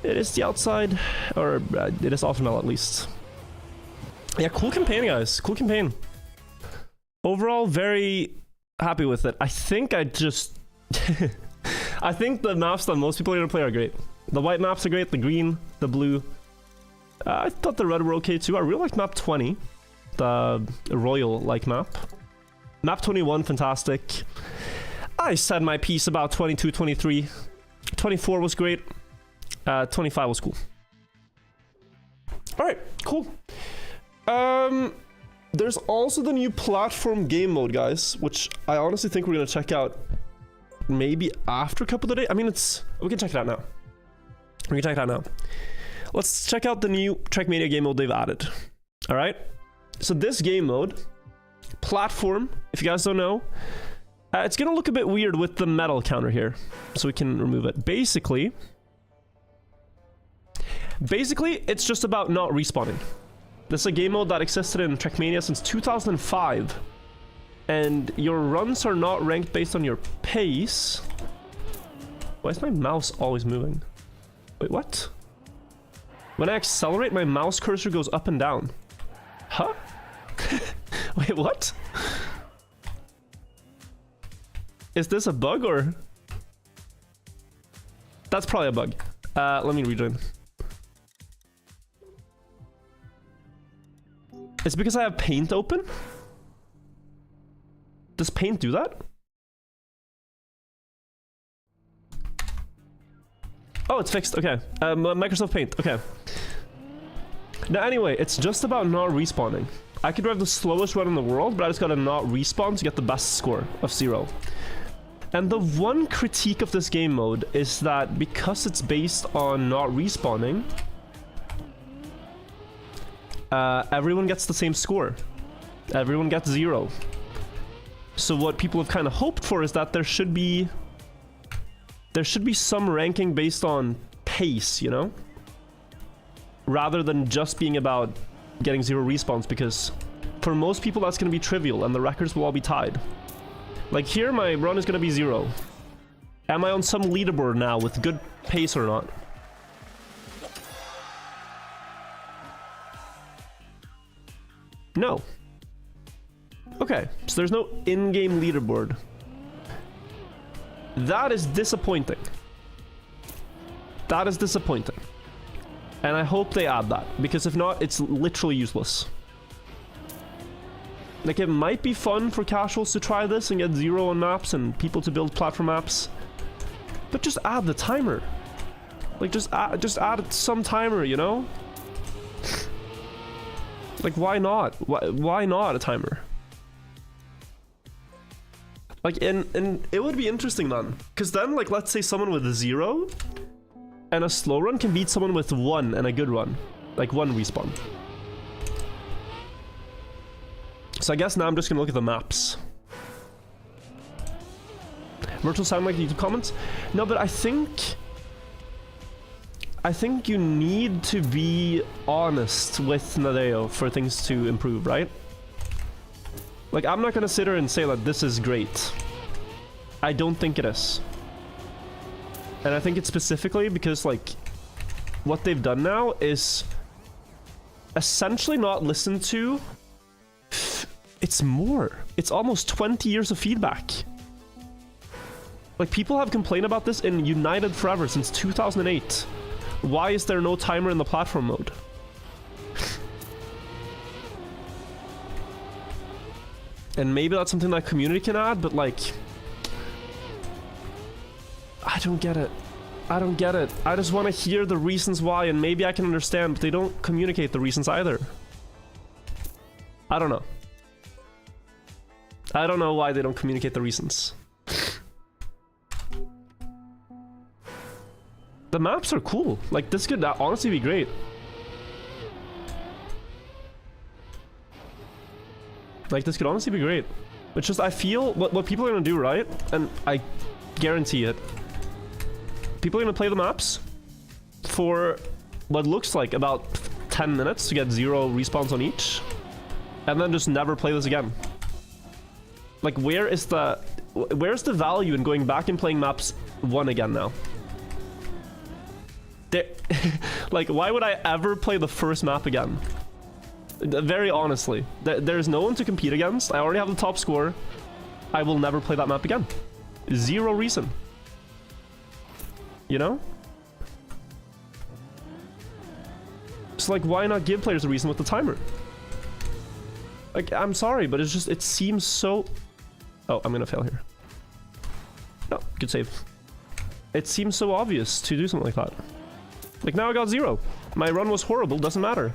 It is the outside, or it is Autumnal at least. Yeah, cool campaign, guys. Cool campaign. Overall, very happy with it. I think I just... I think the maps that most people are going to play are great. The white maps are great, the green, the blue. I thought the red were okay too. I really liked map 20. The royal-like map. Map 21, fantastic. I said my piece about 22, 23. 24 was great. 25 was cool. Alright, cool. There's also the new platform game mode, guys, which I honestly think we're going to check out maybe after Cup of the Day. I mean, we can check it out now. We can check it out now. Let's check out the new Trackmania game mode they've added. Alright? So this game mode, platform, if you guys don't know, it's going to look a bit weird with the metal counter here. So we can remove it. Basically, it's just about not respawning. This is a game mode that existed in Trackmania since 2005. And your runs are not ranked based on your pace. Why is my mouse always moving? Wait, what? When I accelerate, my mouse cursor goes up and down. Huh? Wait, what? Is this a bug or? That's probably a bug. Let me rejoin. It's because I have Paint open? Does Paint do that? Oh, it's fixed. Okay. Microsoft Paint. Okay. Now, anyway, it's just about not respawning. I could drive the slowest run in the world, but I just gotta not respawn to get the best score of 0. And the one critique of this game mode is that because it's based on not respawning, everyone gets the same score. Everyone gets 0. So what people have kind of hoped for is that there should be some ranking based on pace, you know? Rather than just being about getting 0 respawns, because for most people that's going to be trivial and the records will all be tied. Like here, my run is going to be 0. Am I on some leaderboard now with good pace or not? No. Okay, so there's no in-game leaderboard. That is disappointing. That is disappointing. And I hope they add that, because if not, it's literally useless. Like, it might be fun for casuals to try this and get 0 on maps and people to build platform maps. But just add the timer. Like, just add some timer, you know? Like, why not? Why not a timer? Like, and it would be interesting, man. Because then, like, let's say someone with 0 and a slow run can beat someone with 1 and a good run. Like, 1 respawn. So I guess now I'm just gonna look at the maps. Virtual sound like YouTube comments? No, but I think you need to be honest with Nadeo for things to improve, right? Like, I'm not gonna sit here and say that this is great. I don't think it is. And I think it's specifically because, like, what they've done now is essentially not listen to... It's more. It's almost 20 years of feedback. Like, people have complained about this in United forever since 2008. Why is there no timer in the platform mode? And maybe that's something that community can add, but like... I don't get it. I don't get it. I just want to hear the reasons why, and maybe I can understand, but they don't communicate the reasons either. I don't know. I don't know why they don't communicate the reasons. The maps are cool. Like, this could honestly be great. Like, this could honestly be great. It's just, I feel what people are gonna do, right? And I guarantee it. People are gonna play the maps for what looks like about 10 minutes to get 0 respawns on each. And then just never play this again. Like, where is the... Where's the value in going back and playing maps 1 again now? Like, why would I ever play the first map again? Very honestly. There's no one to compete against. I already have the top score. I will never play that map again. Zero reason. You know? So, like, why not give players a reason with the timer? Like, I'm sorry, but it's just, it seems so... Oh, I'm gonna fail here. No, good save. It seems so obvious to do something like that. Like, now I got 0. My run was horrible, doesn't matter.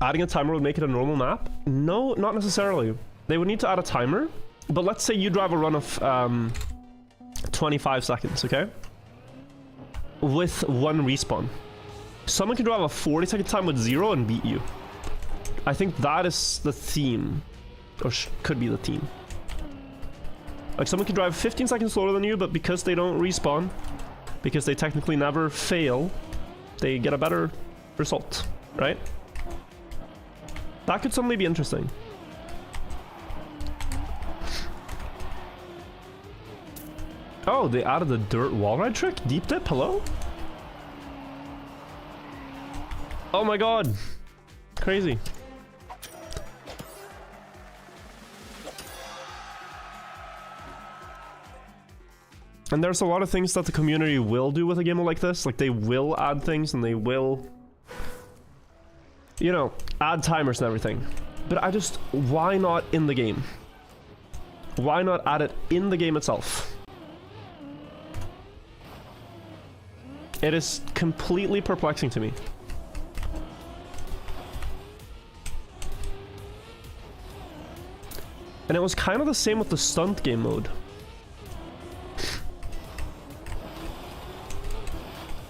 Adding a timer would make it a normal map? No, not necessarily. They would need to add a timer, but let's say you drive a run of 25 seconds, okay? With 1 respawn. Someone can drive a 40-second time with 0 and beat you. I think that is the theme. Or could be the theme. Like, someone can drive 15 seconds slower than you, but because they don't respawn, because they technically never fail, they get a better result, right? That could suddenly be interesting. Oh, they added the dirt wall ride trick? Deep dip, hello? Oh my god. Crazy. And there's a lot of things that the community will do with a game like this. Like, they will add things and they will, you know, add timers and everything. But I just, why not in the game? Why not add it in the game itself? It is completely perplexing to me. And it was kind of the same with the stunt game mode.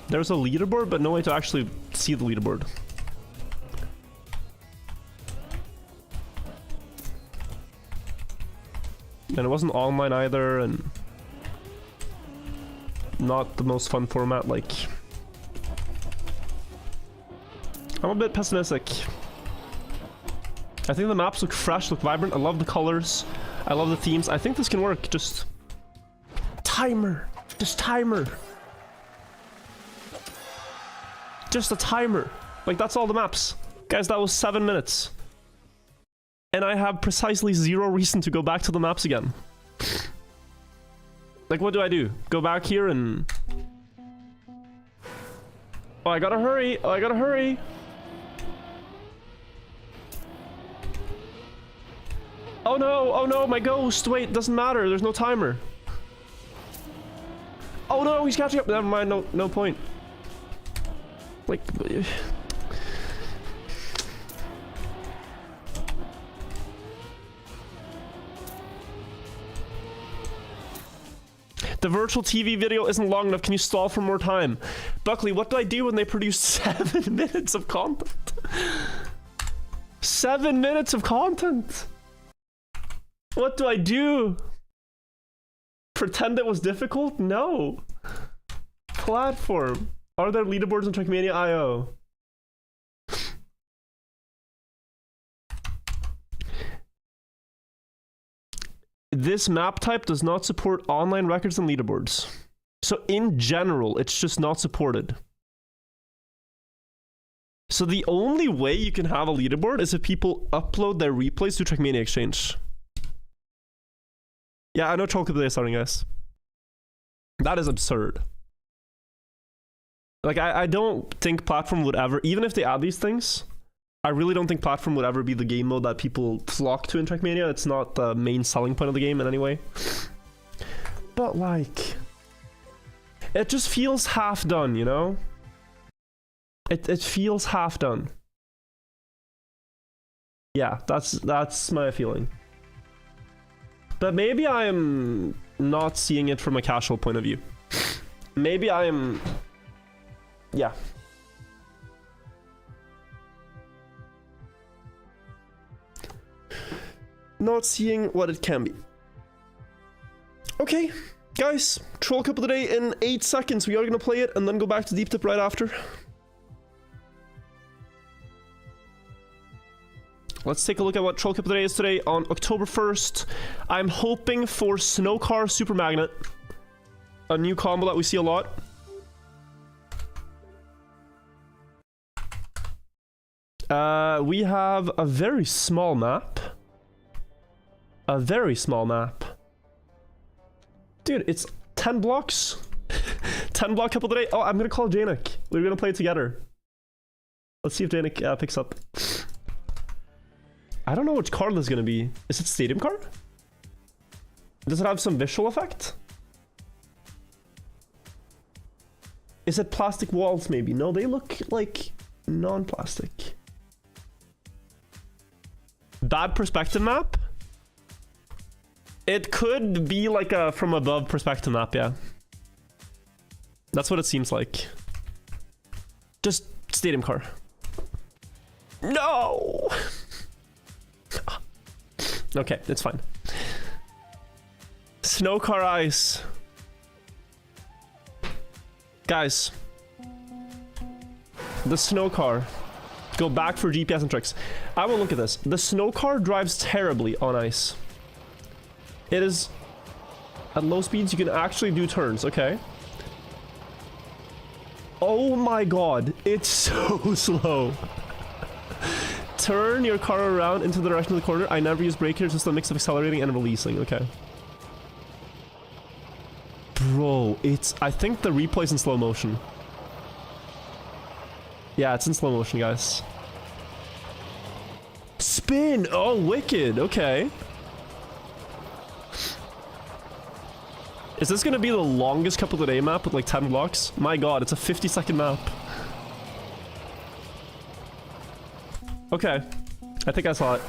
There's a leaderboard, but no way to actually see the leaderboard. And it wasn't online either, and not the most fun format. Like, I'm a bit pessimistic. I think the maps look fresh, look vibrant. I love the colors. I love the themes. I think this can work. Just timer. Just timer. Just a timer. Like, that's all the maps. Guys, that was 7 minutes. And I have precisely 0 reason to go back to the maps again. Like, what do? Go back here and... Oh, I gotta hurry. Oh, I gotta hurry. Oh no, my ghost. Wait, doesn't matter. There's no timer. Oh no, he's catching up. Never mind, no point. Like... The virtual TV video isn't long enough. Can you stall for more time? Buckley, what do I do when they produce 7 minutes of content? 7 minutes of content! What do I do? Pretend it was difficult? No. Platform. Are there leaderboards on Trackmania.io? This map type does not support online records and leaderboards. So in general, it's just not supported. So the only way you can have a leaderboard is if people upload their replays to Trackmania Exchange. Yeah, I know Troll Cup Day is starting, guys. That is absurd. Like, I don't think Platform would ever, even if they add these things, I really don't think Platform would ever be the game mode that people flock to in Trackmania. It's not the main selling point of the game in any way. But, like, it just feels half done, you know? It feels half done. Yeah, that's my feeling. But maybe I am not seeing it from a casual point of view. Maybe I am... Yeah. Not seeing what it can be. Okay, guys. Troll Cup of the Day in 8 seconds. We are going to play it and then go back to Deep Dip right after. Let's take a look at what Troll Cup of the Day is today on October 1st. I'm hoping for Snow Car Super Magnet. A new combo that we see a lot. We have a very small map. A very small map. Dude, it's 10 blocks. 10 block Cup of the Day. Oh, I'm gonna call Jnic. We're gonna play together. Let's see if Jnic picks up. I don't know which car this is gonna be. Is it stadium car? Does it have some visual effect? Is it plastic walls maybe? No, they look like non-plastic. Bad perspective map? It could be like a from above perspective map, yeah. That's what it seems like. Just stadium car. No! Okay, it's fine. Snow car ice. Guys. The snow car. Go back for GPS and tricks. I will look at this. The snow car drives terribly on ice. It is... At low speeds, you can actually do turns, okay? Oh my god, it's so slow. Turn your car around into the direction of the corner. I never use brake here, it's just a mix of accelerating and releasing, okay. Bro, it's... I think the replay's in slow motion. Yeah, it's in slow motion, guys. Spin! Oh, wicked, okay. Is this gonna be the longest Cup of the Day map with like 10 blocks? My god, it's a 50-second map. Okay. I think I saw it.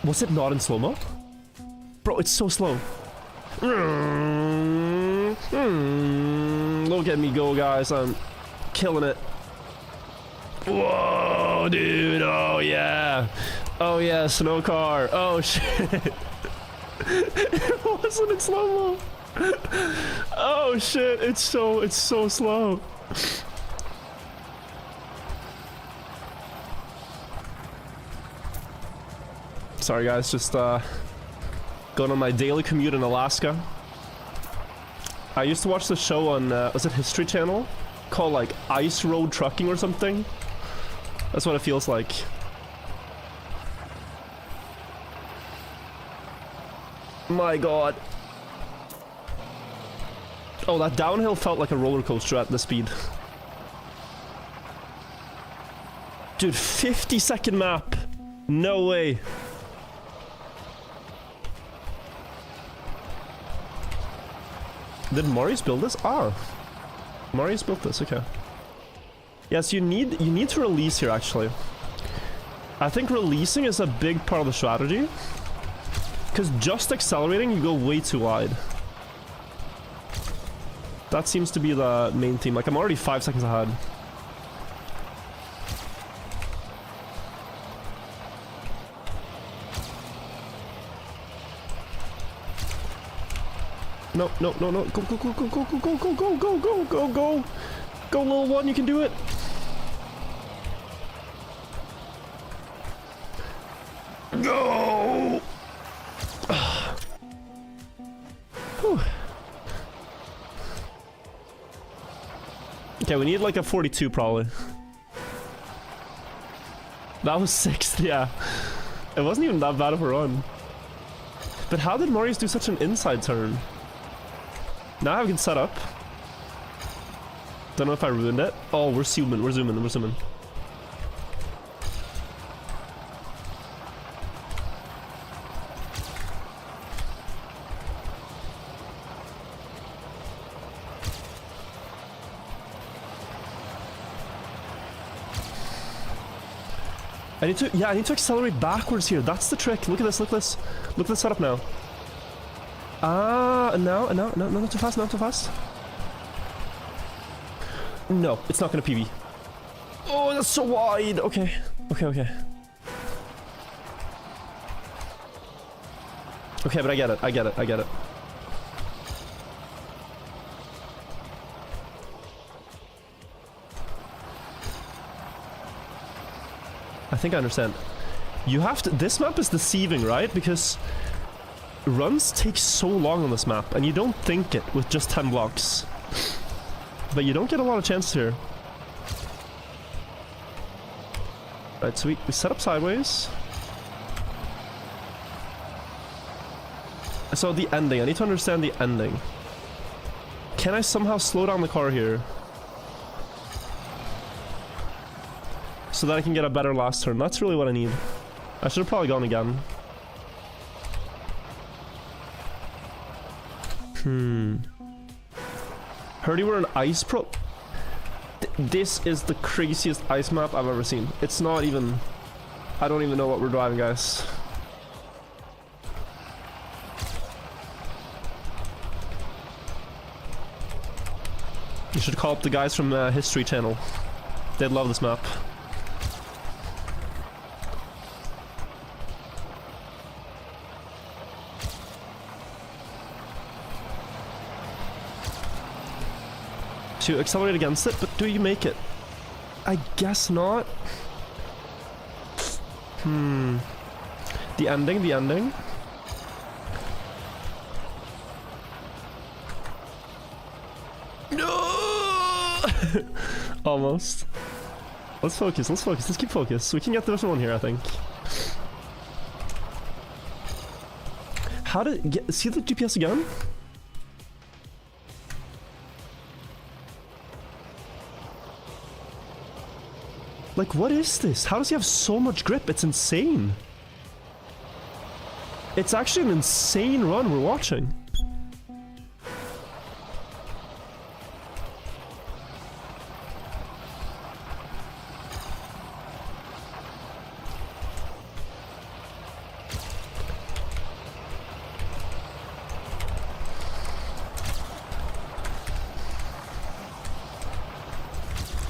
Was it not in slow-mo? Bro, it's so slow. Look at me go, guys. I'm killing it. Whoa, dude. Oh, yeah. Oh, yeah. Snow car. Oh, shit. It wasn't in slow-mo. Oh, shit. It's so slow. Sorry, guys. Just, going on my daily commute in Alaska. I used to watch the show on, was it History Channel? Called, like, Ice Road Trucking or something. That's what it feels like. My god. Oh, that downhill felt like a roller coaster at the speed. Dude, 50-second map. No way. Did Marius build this? Ah. Marius built this, okay. Yes, you need to release here, actually. I think releasing is a big part of the strategy. Because just accelerating, you go way too wide. That seems to be the main theme. Like, I'm already 5 seconds ahead. No, no, no, no. Go, go, go, go, go, go, go, go, go, go, go, go, go. Go, little one, you can do it. Go! Okay, we need like a 42 probably. That was 6th, yeah. It wasn't even that bad of a run. But how did Marius do such an inside turn? Now I have a good setup. Don't know if I ruined it. Oh, we're zooming, we're zooming, we're zooming. I need to accelerate backwards here. That's the trick. Look at this, look at this. Look at the setup now. Ah, no, not too fast, not too fast. No, it's not gonna PB. Oh, that's so wide. Okay, okay, okay. Okay, but I get it, I get it, I get it. I think I understand. You have to... This map is deceiving, right? Because runs take so long on this map, and you don't think it with just 10 blocks. But you don't get a lot of chances here. Right, so we set up sideways. So the ending, I need to understand the ending. Can I somehow slow down the car here? So that I can get a better last turn. That's really what I need. I should have probably gone again. Heard you were an ice pro. This is the craziest ice map I've ever seen. It's not even... I don't even know what we're driving, guys. You should call up the guys from History Channel. They'd love this map. To accelerate against it, but do you make it? I guess not. The ending. No! Almost. Let's focus, let's keep focused. We can get this one here, I think. How to get... See the GPS again? Like, what is this? How does he have so much grip? It's insane. It's actually an insane run we're watching.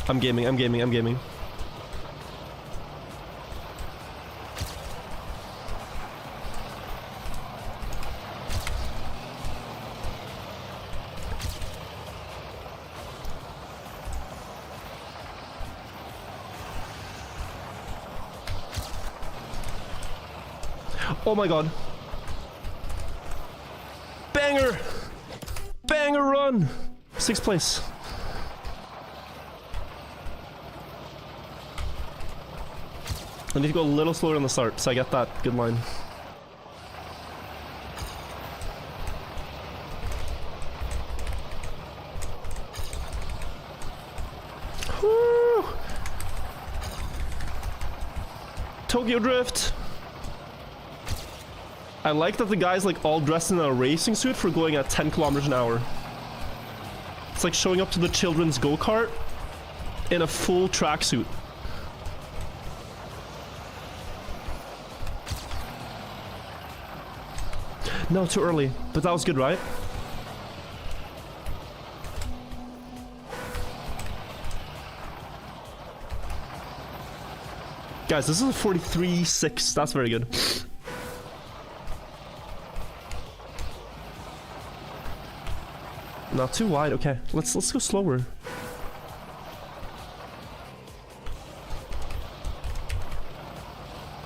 I'm gaming. Oh my god. Banger! Banger run! 6th place. I need to go a little slower on the start, so I get that good line. Woo! Tokyo Drift! I like that the guy's like all dressed in a racing suit for going at 10 kilometers an hour. It's like showing up to the children's go-kart in a full tracksuit. No, too early. But that was good, right? Guys, this is a 43.6. That's very good. Not too wide. Okay, let's go slower.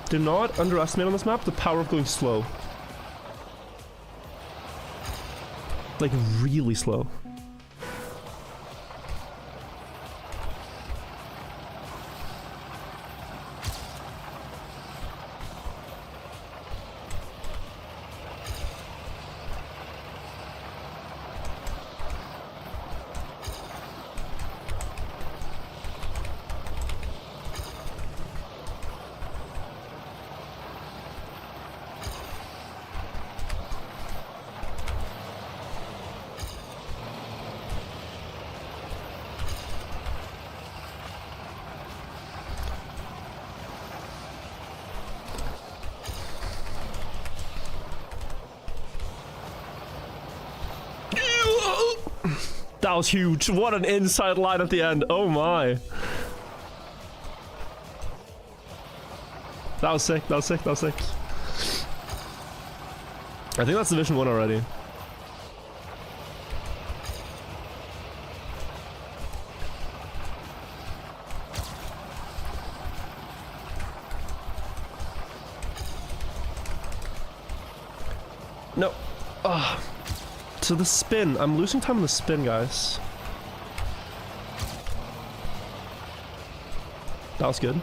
Do not underestimate on this map the power of going slow. Like, really slow. That was huge. What an inside line at the end. Oh my. That was sick. I think that's Division 1 already. No. Ugh. To the spin. I'm losing time on the spin, guys. That was good.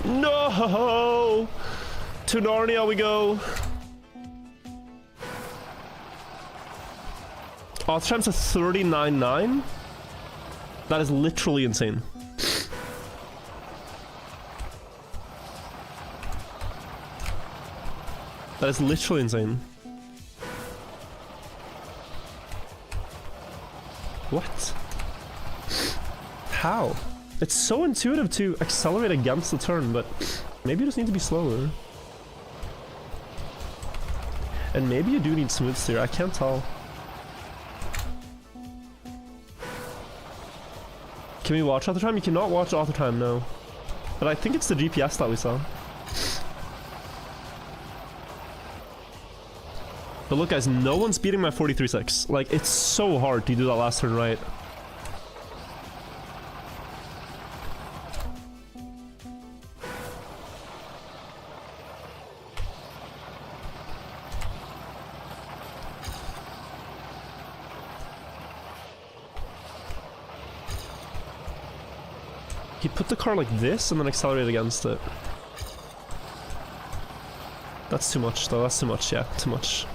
No! To Narnia we go. Auto time's a 39.9. That is literally insane. That is literally insane. What? How? It's so intuitive to accelerate against the turn, but maybe you just need to be slower. And maybe you do need smooth steer, I can't tell. Can we watch auto time? You cannot watch auto time, no. But I think it's the GPS that we saw. But look guys, no one's beating my 43.6. Like, it's so hard to do that last turn right. He put the car like this and then accelerated against it. That's too much though, that's too much, yeah, too much.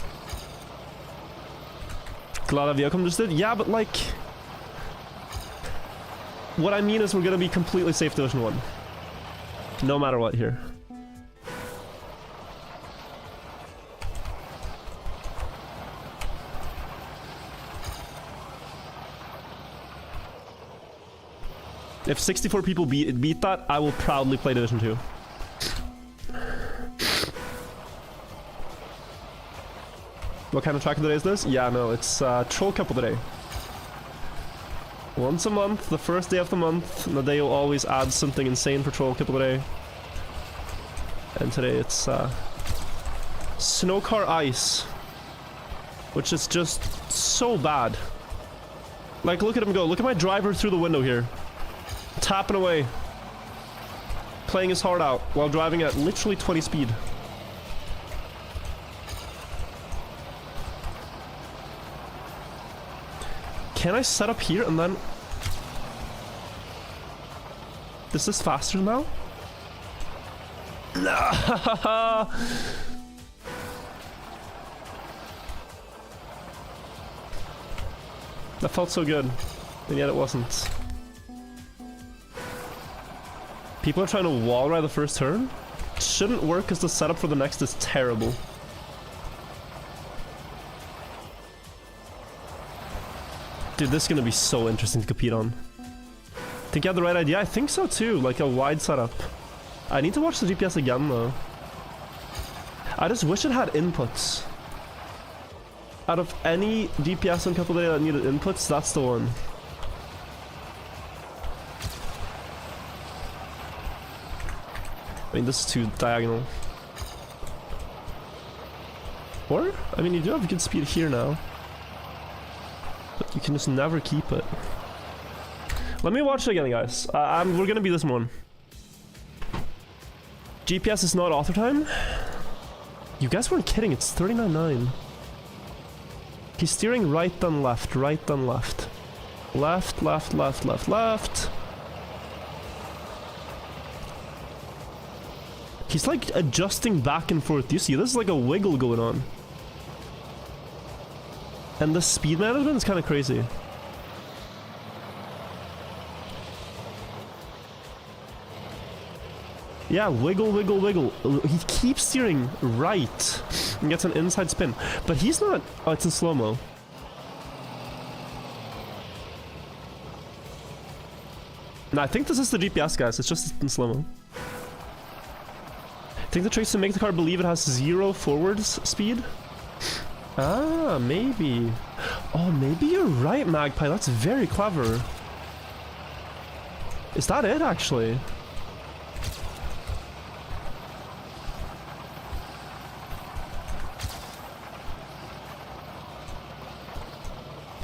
Glad Aviacom just did? Yeah, but like... What I mean is we're gonna be completely safe Division 1. No matter what here. If 64 people beat that, I will proudly play Division 2. What kind of track of the day is this? Yeah, no, it's Troll Cup of the Day. Once a month, the first day of the month, Nadeo always adds something insane for Troll Cup of the Day. And today it's Snow Car Ice, which is just so bad. Like, look at him go. Look at my driver through the window here. Tapping away. Playing his heart out while driving at literally 20 speed. Can I set up here and then... This is faster now? No! That felt so good, and yet it wasn't. People are trying to wall ride the first turn? It shouldn't work because the setup for the next is terrible. Dude, this is gonna be so interesting to compete on. Think you had the right idea? I think so too, like a wide setup. I need to watch the GPS again though. I just wish it had inputs. Out of any GPS on Cup of the Day that needed inputs, that's the one. I mean, this is too diagonal. Or, I mean, you do have good speed here now. But you can just never keep it. Let me watch it again, guys. We're gonna be this one. GPS is not author time? You guys weren't kidding, it's 39.9. He's steering right then left, right then left. Left, left, left, left, left. He's like adjusting back and forth. You see, this is like a wiggle going on. And the speed management is kind of crazy. Yeah, wiggle, wiggle, wiggle. He keeps steering right and gets an inside spin. But he's not... Oh, it's in slow-mo. No, I think this is the GPS, guys. It's just in slow-mo. I think the trick is to make the car believe it has 0 forwards speed. Ah, maybe. Oh, maybe you're right, Magpie. That's very clever. Is that it, actually?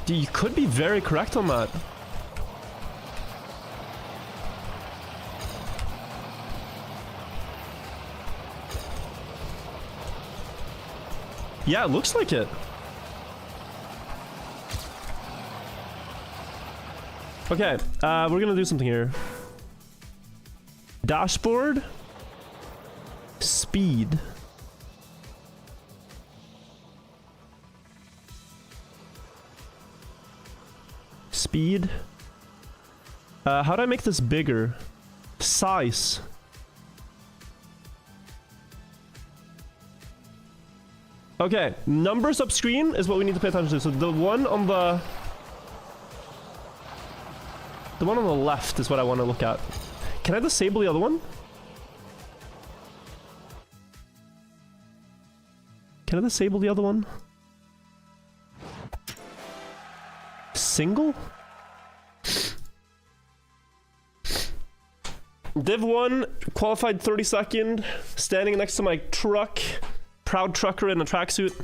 You could be very correct on that. Yeah, it looks like it. Okay, we're gonna do something here. Dashboard. Speed. Speed. How do I make this bigger? Size. Okay, numbers up screen is what we need to pay attention to. So the one on the left is what I want to look at. Can I disable the other one? Can I disable the other one? Single? Div 1, qualified 32nd, standing next to my truck. Proud trucker in a tracksuit.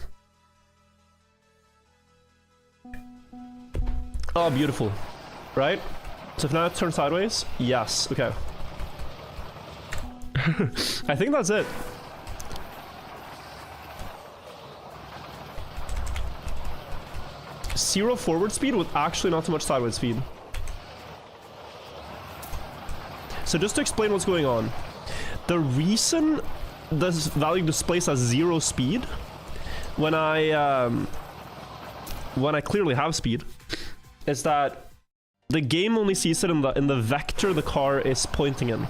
Oh, beautiful. Right? So if now I turn sideways? Yes. Okay. I think that's it. Zero forward speed with actually not so much sideways speed. So just to explain what's going on. The reason this value displays as 0 speed when I clearly have speed is that the game only sees it in the vector the car is pointing in.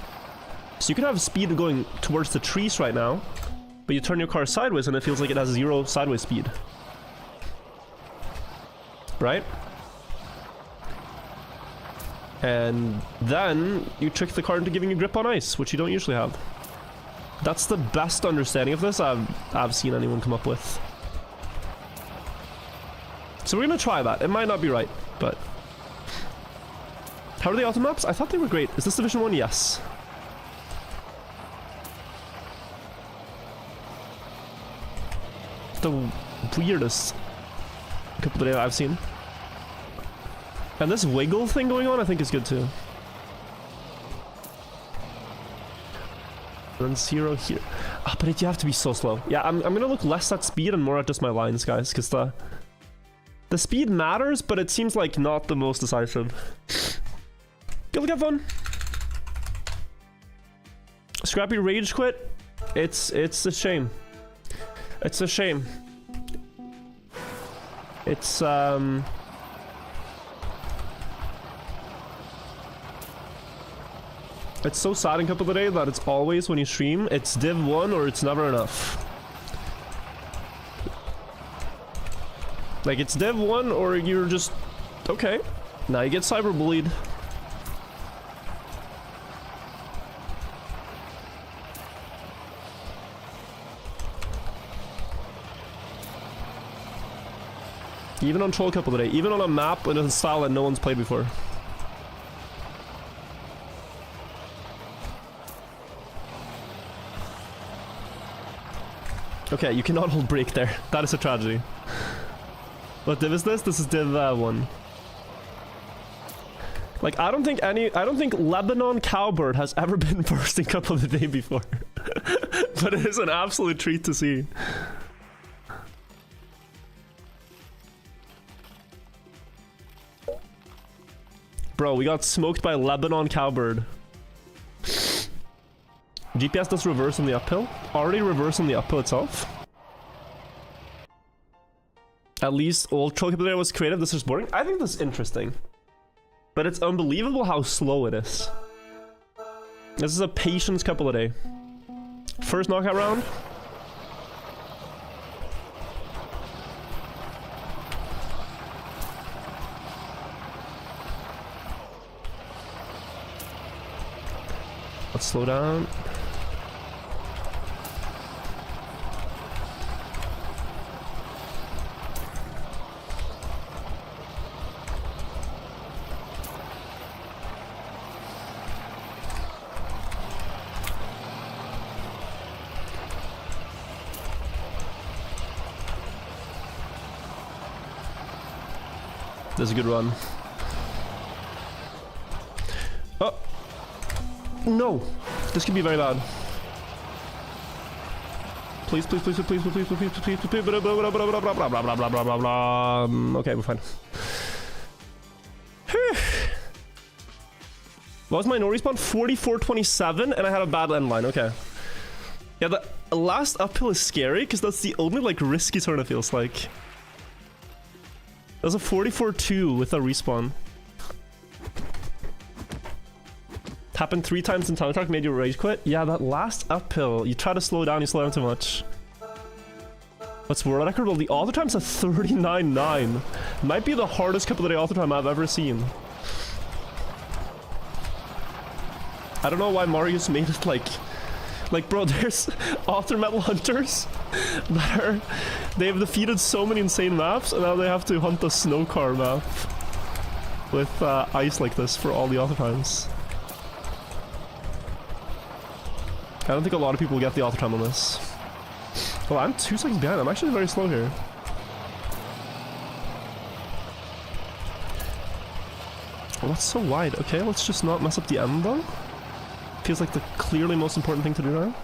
So you can have speed going towards the trees right now, but you turn your car sideways and it feels like it has 0 sideways speed. Right? And then you trick the car into giving you grip on ice, which you don't usually have. That's the best understanding of this I've seen anyone come up with. So we're gonna try that. It might not be right, but... How are the auto maps? I thought they were great. Is this Division 1? Yes. The weirdest couple of days I've seen. And this wiggle thing going on I think is good too. And then 0 here. Ah, but you have to be so slow. Yeah, I'm gonna look less at speed and more at just my lines, guys, because the speed matters, but it seems like not the most decisive. Good luck, have fun. Scrappy rage quit. It's a shame. It's a shame. It's It's so sad in Couple of the Day that it's always when you stream, it's Div 1 or it's never enough. Like, it's Div 1 or you're just... Okay. Now you get cyberbullied. Even on Troll Couple of the Day. Even on a map in a style that no one's played before. Okay, you cannot hold brake there. That is a tragedy. What div is this? This is div 1. Like, I don't think Lebanon Cowbird has ever been first in Couple of the Day before. But it is an absolute treat to see. Bro, we got smoked by Lebanon Cowbird. GPS does reverse on the uphill. Already reverse on the uphill itself. At least old Troll Couple was creative. This is boring. I think this is interesting. But it's unbelievable how slow it is. This is a patience Couple of Day. First knockout round. Let's slow down. That's a good run. Oh! No! This could be very bad. Please, please, please, please, please, please, please, please, please, blah, blah, blah, blah, blah, blah, blah, blah, blah, blah, blah, blah. Okay, we're fine. What was my no respawn? 44.27, and I had a bad end line. Okay. Yeah, the last uphill is scary because that's the only like risky turn it feels like. That was a 44.2 with a respawn. Happened 3 times in Tunnel Truck, made you rage quit. Yeah, that last uphill, you try to slow down, you slow down too much. What's world record? Well, the auto time's a 39.9. Might be the hardest couple of day auto time I've ever seen. I don't know why Mario's made it like bro, there's author metal hunters that they've defeated so many insane maps, and now they have to hunt a snow car map with ice like this for all the author times. I don't think a lot of people get the author time on this. Well, I'm 2 seconds behind. I'm actually very slow here. Well, that's so wide. Okay, let's just not mess up the end though. Feels like the clearly most important thing to do now.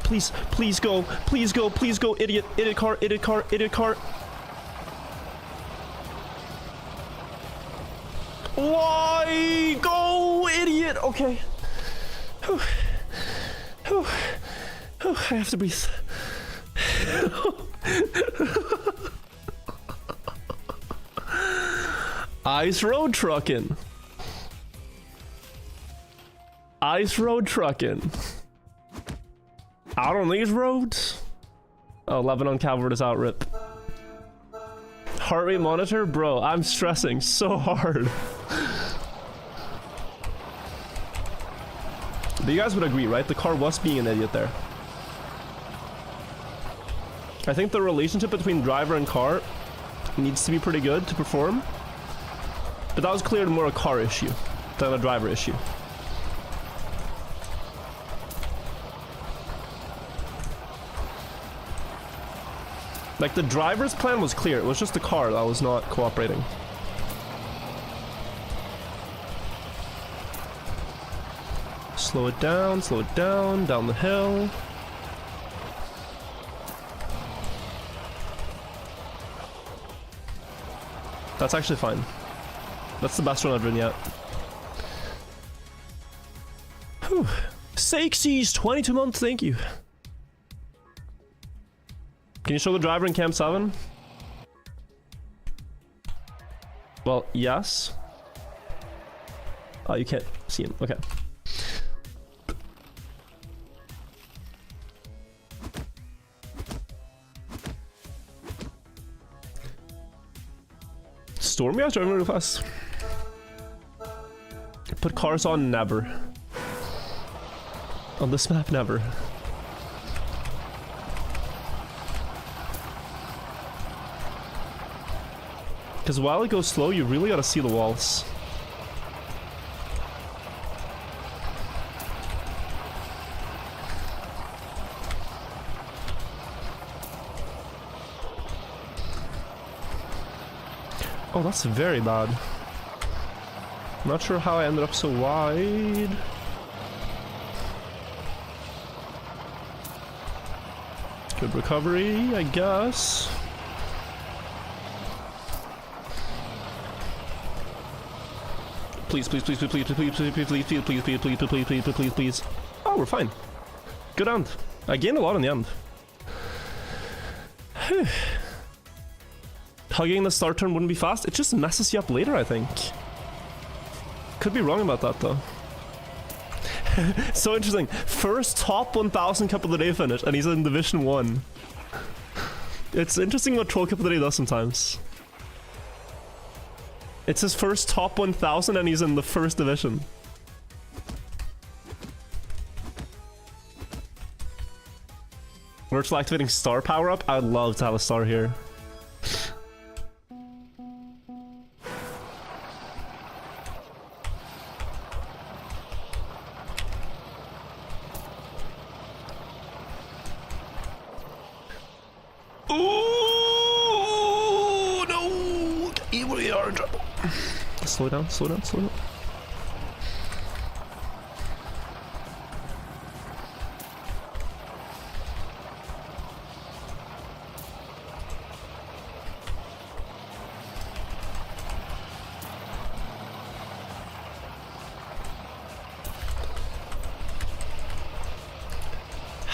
Please, please go, please go, please go, idiot, idiot car, idiot car, idiot car. Why? Go, idiot! Okay. Whew. Whew. Whew. I have to breathe. Ice road trucking. Ice road trucking. Out on these roads? Oh, 11 on Calvert is out, rip. Heart rate monitor? Bro, I'm stressing so hard. But you guys would agree, right? The car was being an idiot there. I think the relationship between driver and car needs to be pretty good to perform. But that was clearly more a car issue than a driver issue. Like, the driver's plan was clear. It was just the car that was not cooperating. Slow it down, down the hill. That's actually fine. That's the best run I've ridden yet. Whew. Sakesies, 22 months, thank you. Can you show the driver in Camp 7? Well, yes. Oh, you can't see him. Okay. Storm guys driving really fast. Put cars on, never. On this map, never. Because while it goes slow, you really gotta see the walls. Oh, that's very bad. Not sure how I ended up so wide. Good recovery, I guess. Please, please, please, please, please, please, please, please, please, please, please, please, please, please, please, please, please, please. Oh, we're fine. Good end. I gained a lot in the end. Hugging the start turn wouldn't be fast. It just messes you up later, I think. Could be wrong about that though. So interesting. First top 1000 Cup of the Day finish, and he's in Division 1. It's interesting what Troll Cup of the Day does sometimes. It's his first top 1000 and he's in the first division. Virtual activating star power up? I'd love to have a star here. Ooh, no! We are in trouble. Slow down, slow down, slow down.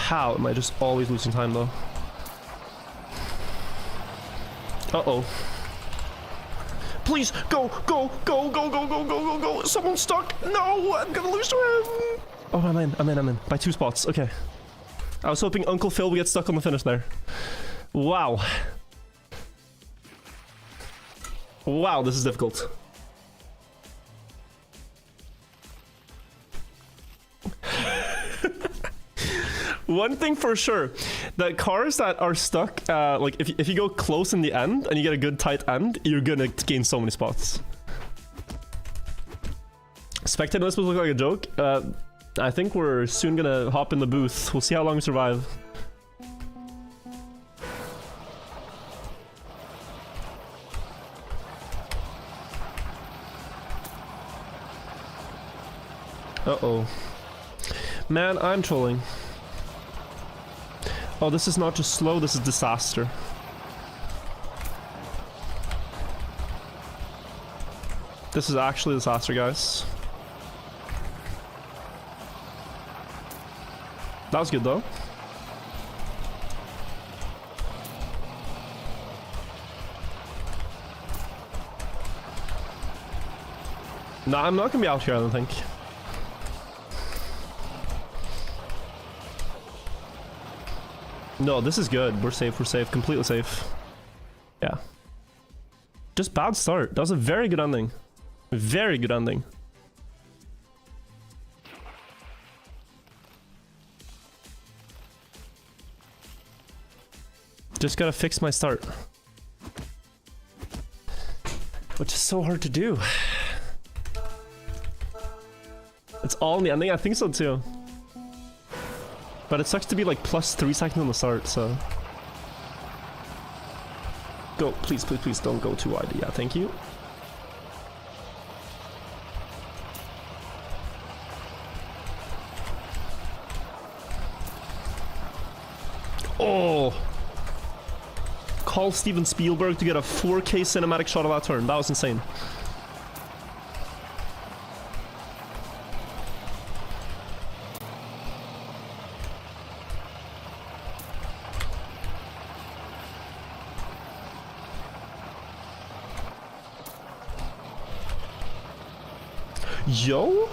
How am I just always losing time though? Uh-oh. Please, go, go, go, go, go, go, go, go, go. Someone's stuck. No, I'm gonna lose to him. Oh, I'm in. By 2 spots. Okay. I was hoping Uncle Phil would get stuck on the finish there. Wow. Wow, this is difficult. One thing for sure, the cars that are stuck, like if you go close in the end and you get a good tight end, you're gonna gain so many spots. Spectating this will look like a joke. I think we're soon gonna hop in the booth. We'll see how long we survive. Uh-oh. Man, I'm trolling. Oh, this is not just slow, this is disaster. This is actually disaster, guys. That was good, though. Nah, I'm not gonna be out here, I don't think. No, this is good. We're safe, completely safe. Yeah. Just bad start. That was a very good ending. Very good ending. Just gotta fix my start. Which is so hard to do. It's all in the ending? I think so too. But it sucks to be like plus 3 seconds on the start, so... Go, please, please, please don't go too wide. Yeah, thank you. Oh! Call Steven Spielberg to get a 4K cinematic shot of that turn. That was insane. Yo?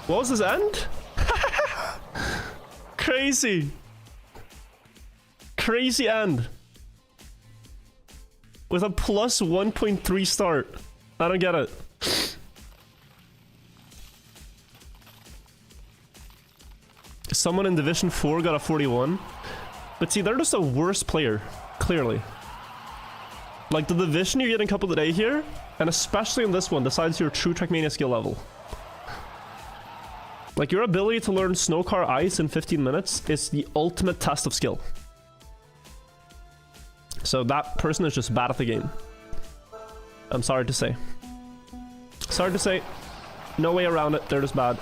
What was this end? Crazy. Crazy end. With a plus 1.3 start. I don't get it. Someone in Division 4 got a 41. But see, they're just a worse player. Clearly. Like, the Division you're getting couple today here, and especially in this one, decides your true Trackmania skill level. Like, your ability to learn Snowcar Ice in 15 minutes is the ultimate test of skill. So that person is just bad at the game. I'm sorry to say. Sorry to say. No way around it, they're just bad.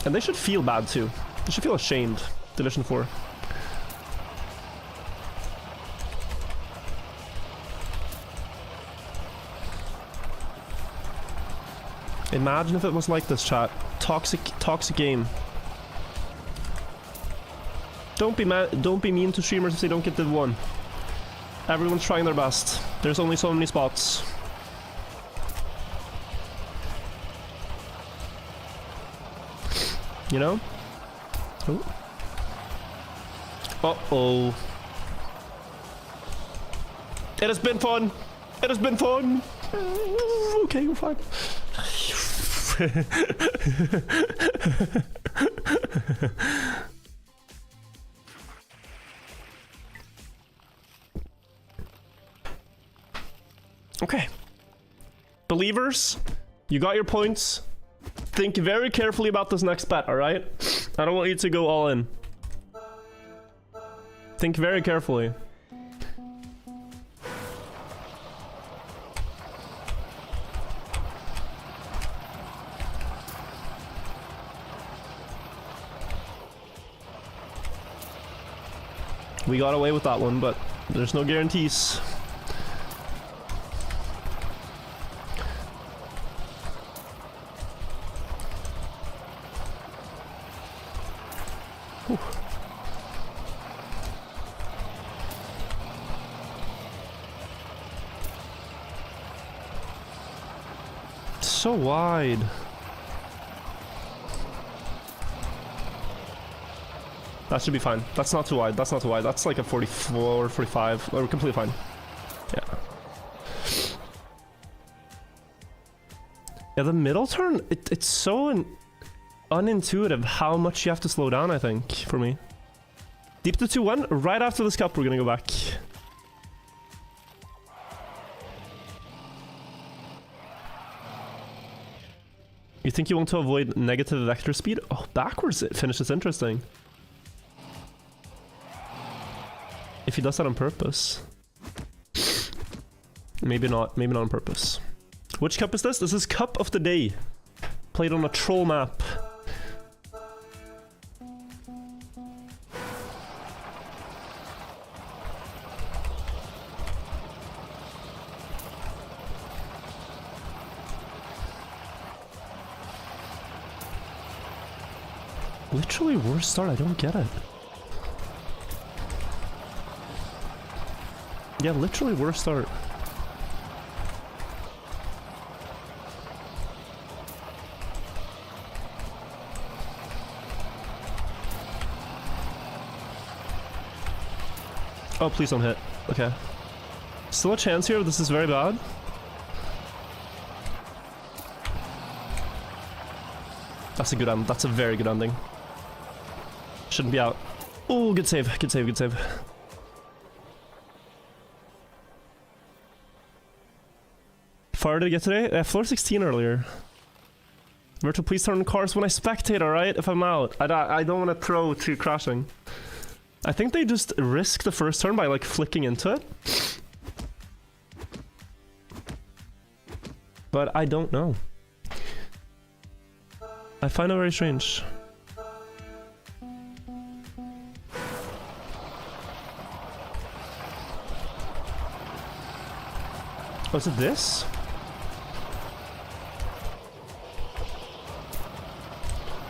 And they should feel bad too. They should feel ashamed. Division 4. Imagine if it was like this, chat. Toxic game. Don't be mean to streamers if they don't get Div 1. Everyone's trying their best. There's only so many spots. You know? Oh. Uh-oh. It has been fun. It has been fun. Okay, we're fine. Okay. Believers, you got your points. Think very carefully about this next bet, alright? I don't want you to go all in. Think very carefully. We got away with that one, but there's no guarantees. Whew. So wide. That should be fine. That's not too wide. That's not too wide. That's like a 44, 45. We're completely fine. Yeah. Yeah, the middle turn, it's so unintuitive how much you have to slow down, I think, for me. Deep to 2-1. Right after this cup, we're gonna go back. You think you want to avoid negative vector speed? Oh, backwards it finishes interesting. If he does that on purpose. Maybe not on purpose. Which cup is this? This is Cup of the Day. Played on a troll map. Literally worst start, I don't get it. Yeah, literally worst start. Oh, please don't hit. Okay. Still a chance here, this is very bad. That's a good end. That's a very good ending. Shouldn't be out. Oh, good save, good save, good save. Far did I get today? Floor 16 earlier. Virtual, please turn on cars when I spectate, alright? If I'm out. I don't want to throw to crashing. I think they just risk the first turn by like flicking into it. But I don't know. I find it very strange. Oh, is it this?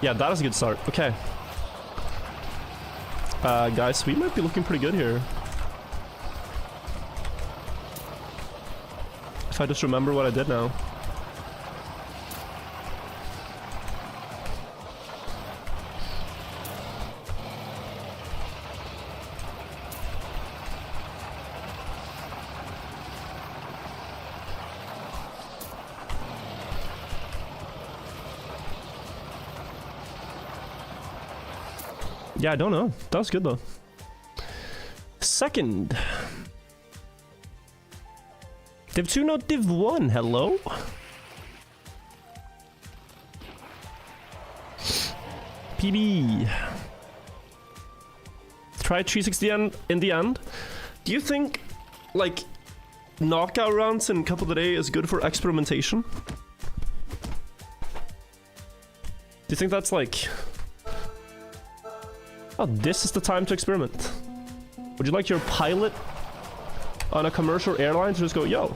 Yeah, that is a good start. Okay. Guys, we might be looking pretty good here. If I just remember what I did now. Yeah, I don't know. That was good though. Second. Div 2, not Div 1. Hello? PB. Try 360 in the end. Do you think, like, knockout rounds in Cup of the Day is good for experimentation? Do you think that's like... Oh, this is the time to experiment. Would you like your pilot on a commercial airline to just go, yo,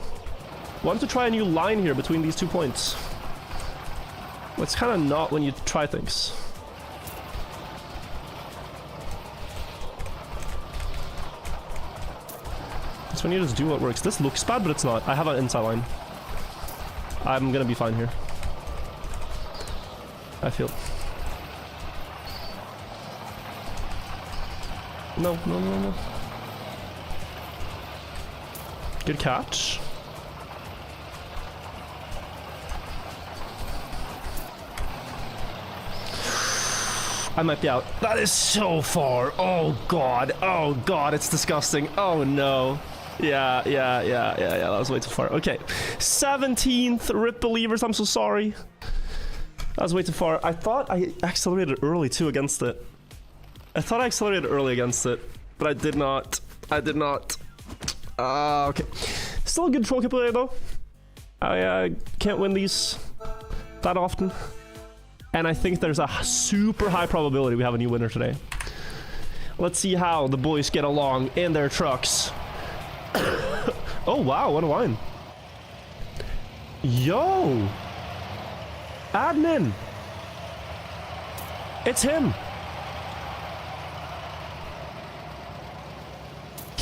want to try a new line here between these 2 points? Well, it's kind of not when you try things. It's when you just do what works. This looks bad, but it's not. I have an inside line. I'm gonna be fine here. I feel. No, no, no, no. Good catch. I might be out. That is so far. Oh god. Oh god, it's disgusting. Oh no. Yeah. That was way too far. Okay. 17th, rip believers. I'm so sorry. That was way too far. I thought I accelerated early too against it. But I did not. Okay. Still a good troll play though. I can't win these that often. And I think there's a super high probability we have a new winner today. Let's see how the boys get along in their trucks. Oh wow, what a line. Yo! Admin! It's him!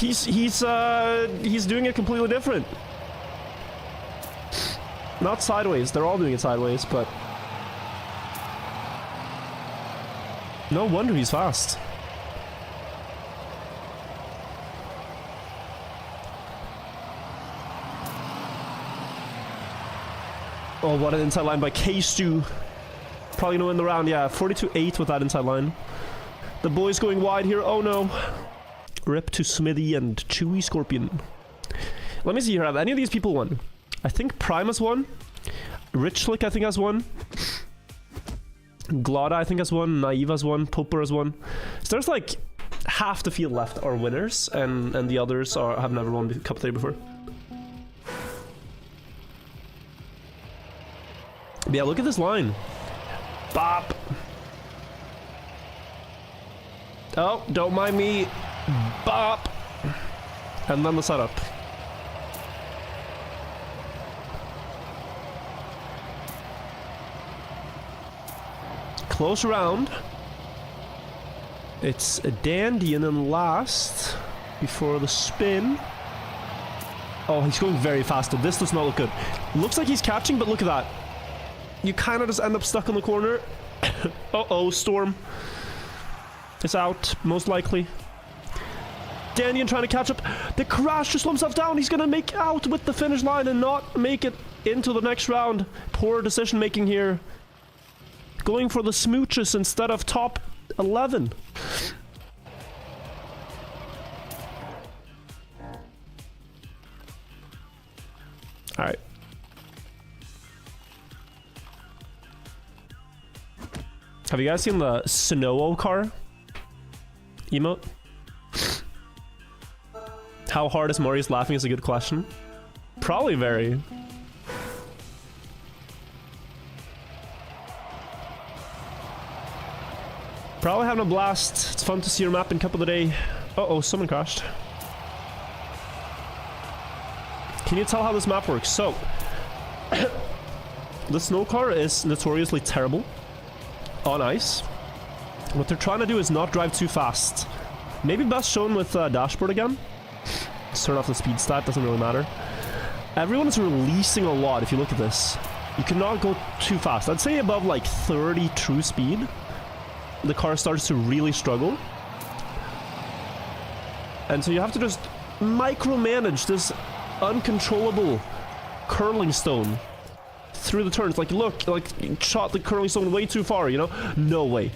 He's doing it completely different. Not sideways. They're all doing it sideways, but no wonder he's fast. Oh, what an inside line by K-Stu. Probably gonna win the round, yeah. 42-8 with that inside line. The boys going wide here. Oh no. Rip to Smithy and Chewy Scorpion. Let me see here. Have any of these people won? I think Primus won. Richlick, I think, has won. Glada, I think, has won. Naive has won. Popper has won. So there's like half the field left are winners, and the others have never won Cup 3 before. But yeah, look at this line. Bop. Oh, don't mind me. Bop. And then the setup. Close round. It's a dandy and then last before the spin. Oh, he's going very fast. This does not look good. Looks like he's catching, but look at that. You kind of just end up stuck in the corner. Uh-oh, Storm. It's out, most likely. Dandian trying to catch up. The crash just slow himself down. He's going to make out with the finish line and not make it into the next round. Poor decision making here. Going for the smooches instead of top 11. All right. Have you guys seen the Snow car emote? How hard is Marius laughing is a good question. Probably very. Probably having a blast. It's fun to see your map in Cup of the Day. Uh-oh, someone crashed. Can you tell how this map works? So, the snow car is notoriously terrible on ice. What they're trying to do is not drive too fast. Maybe best shown with dashboard again. Let's turn off the speed stat, doesn't really matter. Everyone is releasing a lot if you look at this. You cannot go too fast. I'd say above like 30 true speed, the car starts to really struggle. And so you have to just micromanage this uncontrollable curling stone through the turns. Like, look, like, shot the curling stone way too far, you know? No way.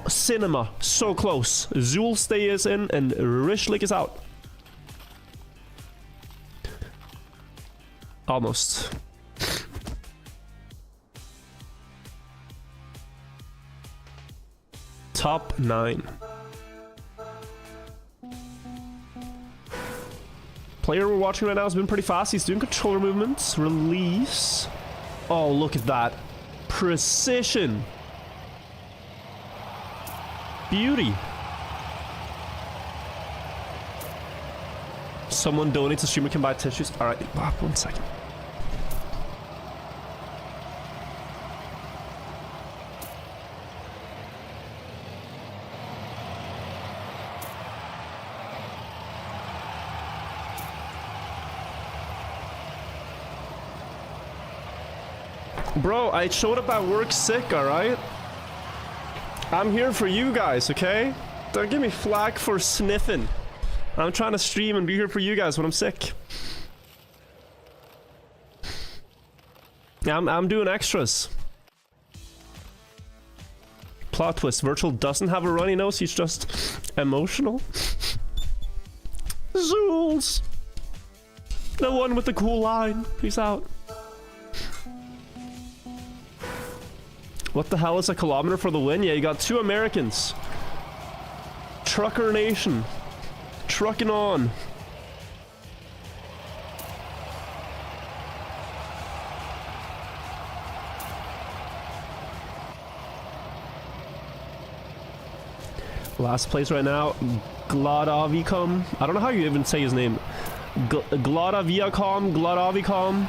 Cinema, so close. Zool stay is in and Rishlik is out. Almost. Top 9. Player we're watching right now has been pretty fast. He's doing controller movements. Release. Oh, look at that. Precision. Beauty. Someone donates a streamer can buy tissues. Alright, 1 second. Bro, I showed up at work sick, alright? I'm here for you guys, okay? Don't give me flack for sniffing. I'm trying to stream and be here for you guys when I'm sick. I'm doing extras. Plot twist, Virtual doesn't have a runny nose, he's just emotional. Zools! The one with the cool line. Peace out. What the hell is a kilometer for the win? Yeah, you got 2 Americans. Trucker Nation. Trucking on. Last place right now, Gladavikom. I don't know how you even say his name. Gladaviacom, Gladavikom.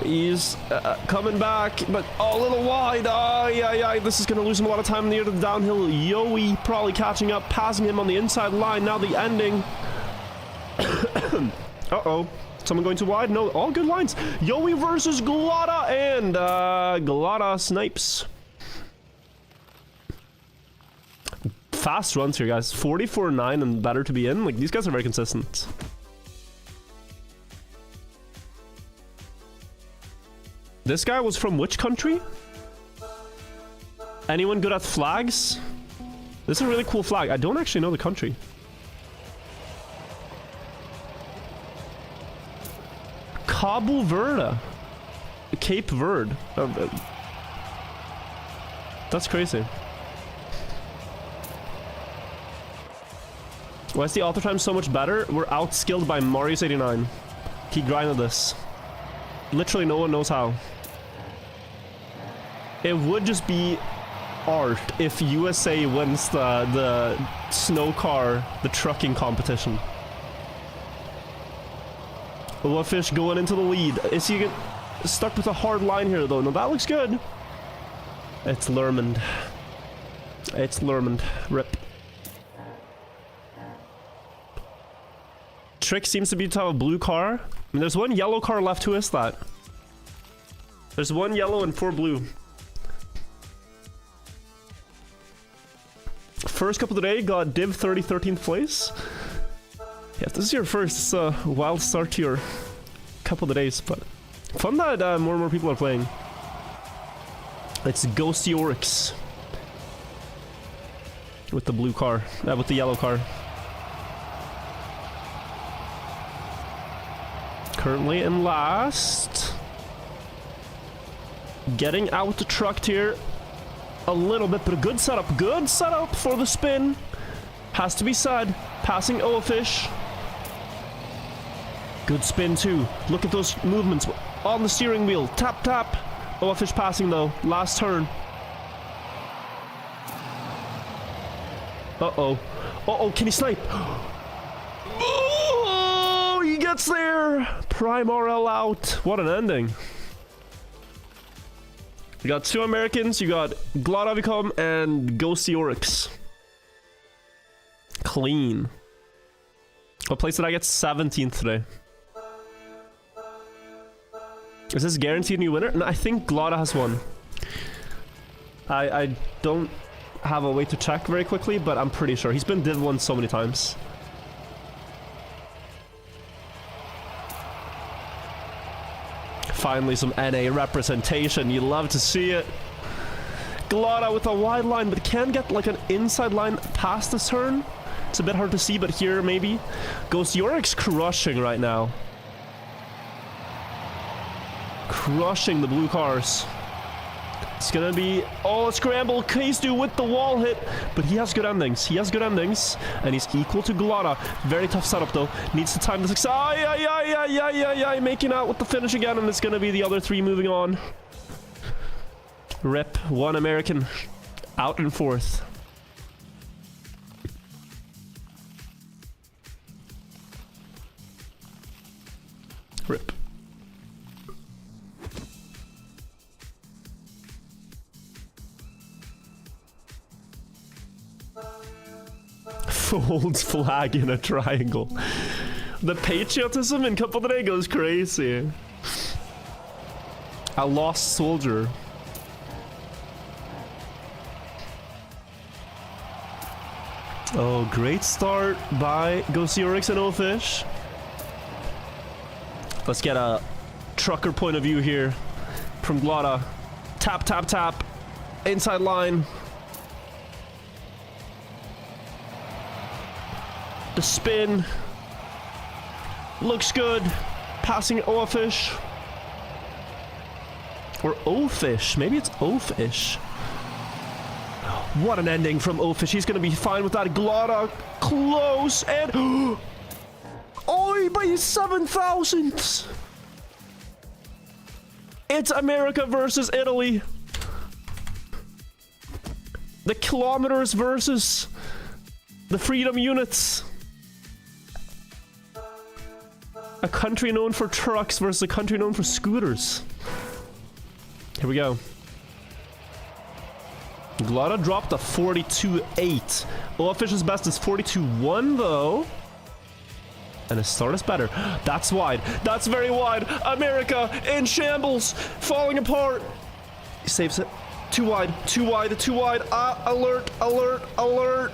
He's coming back, but a little wide. Yeah. This is going to lose him a lot of time near the downhill. Yoey probably catching up, passing him on the inside line. Now the ending. Uh-oh. Someone going too wide? No, all good lines. Yoey versus Glotta, and Glotta snipes. Fast runs here, guys. 44-9 and better to be in. Like, these guys are very consistent. This guy was from which country? Anyone good at flags? This is a really cool flag. I don't actually know the country. Cabo Verde. Cape Verde. That's crazy. Why is the auto time so much better? We're outskilled by Marius89. He grinded this. Literally no one knows how. It would just be art if USA wins the snow car, the trucking competition. Wolfish going into the lead. Is he stuck with a hard line here though? No, that looks good. It's Lermond. It's Lermond. Rip. Trick seems to be to have a blue car. I mean, there's one yellow car left. Who is that? There's one yellow and 4 blue. First cup of the day, got Div 30, 13th place. Yeah, if this is your first, wild start to your cup of the days, but fun that more and more people are playing. It's Ghosty Oryx with the blue car, with the yellow car. Currently in last. Getting out the truck here a little bit, but a good setup. Good setup for the spin. Has to be said. Passing Oafish. Good spin too. Look at those movements on the steering wheel. Tap, tap. Oafish passing though. Last turn. Uh-oh. Uh-oh, can he snipe? Oh, he gets there. Prime RL out. What an ending. You got 2 Americans. You got Glodavicom and Ghosty Oryx. Clean. What place did I get? 17th today. Is this guaranteed new winner? No, I think Glotta has won. I don't have a way to check very quickly, but I'm pretty sure. He's been Div 1 so many times. Finally some NA representation. You love to see it. Glotta with a wide line, but can get like an inside line past this turn. It's a bit hard to see, but here maybe. Ghost Yorik's crushing right now. Crushing the blue cars. It's gonna be all a scramble. Kaistu with the wall hit, but he has good endings. He has good endings, and he's equal to Glotta. Very tough setup though. Needs to time the success. Making out with the finish again, and it's gonna be the other 3 moving on. Rip, 1 American out in 4th. Rip. Folds flag in a triangle. The patriotism in Cup of the Day goes crazy. A lost soldier. Oh, great start by Gosiorix and Ofish. Let's get a trucker point of view here from Glotta. Tap, tap, tap. Inside line. The spin. Looks good. Passing Ofish. Or Ofish. Maybe it's Ofish. What an ending from Ofish. He's going to be fine with that. Glotta close and... Oi, by 7,000! It's America versus Italy. The kilometers versus the freedom units. A country known for trucks versus a country known for scooters. Here we go. Glotta dropped a 42.8. Official's best is 42.1 though. And his start is better. That's wide. That's very wide. America in shambles. Falling apart. He saves it. Too wide. Too wide. Too wide. Alert. Alert. Alert.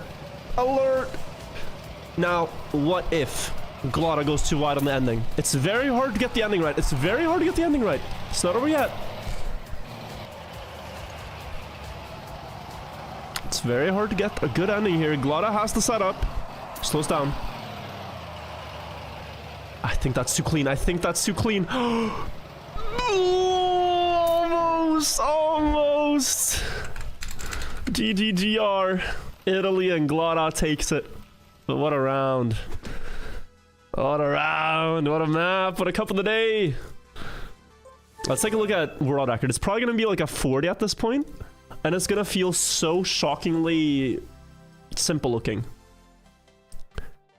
Alert. Now, what if Glotta goes too wide on the ending? It's very hard to get the ending right. It's very hard to get the ending right. It's not over yet. It's very hard to get a good ending here. Glotta has to set up. Slows down. I think that's too clean. I think that's too clean. Almost. Almost. GGGR. Italy and Glotta takes it. But what a round. What a round. What a map. What a cup of the day. Let's take a look at world record. It's probably going to be like a 40 at this point. And it's going to feel so shockingly simple looking.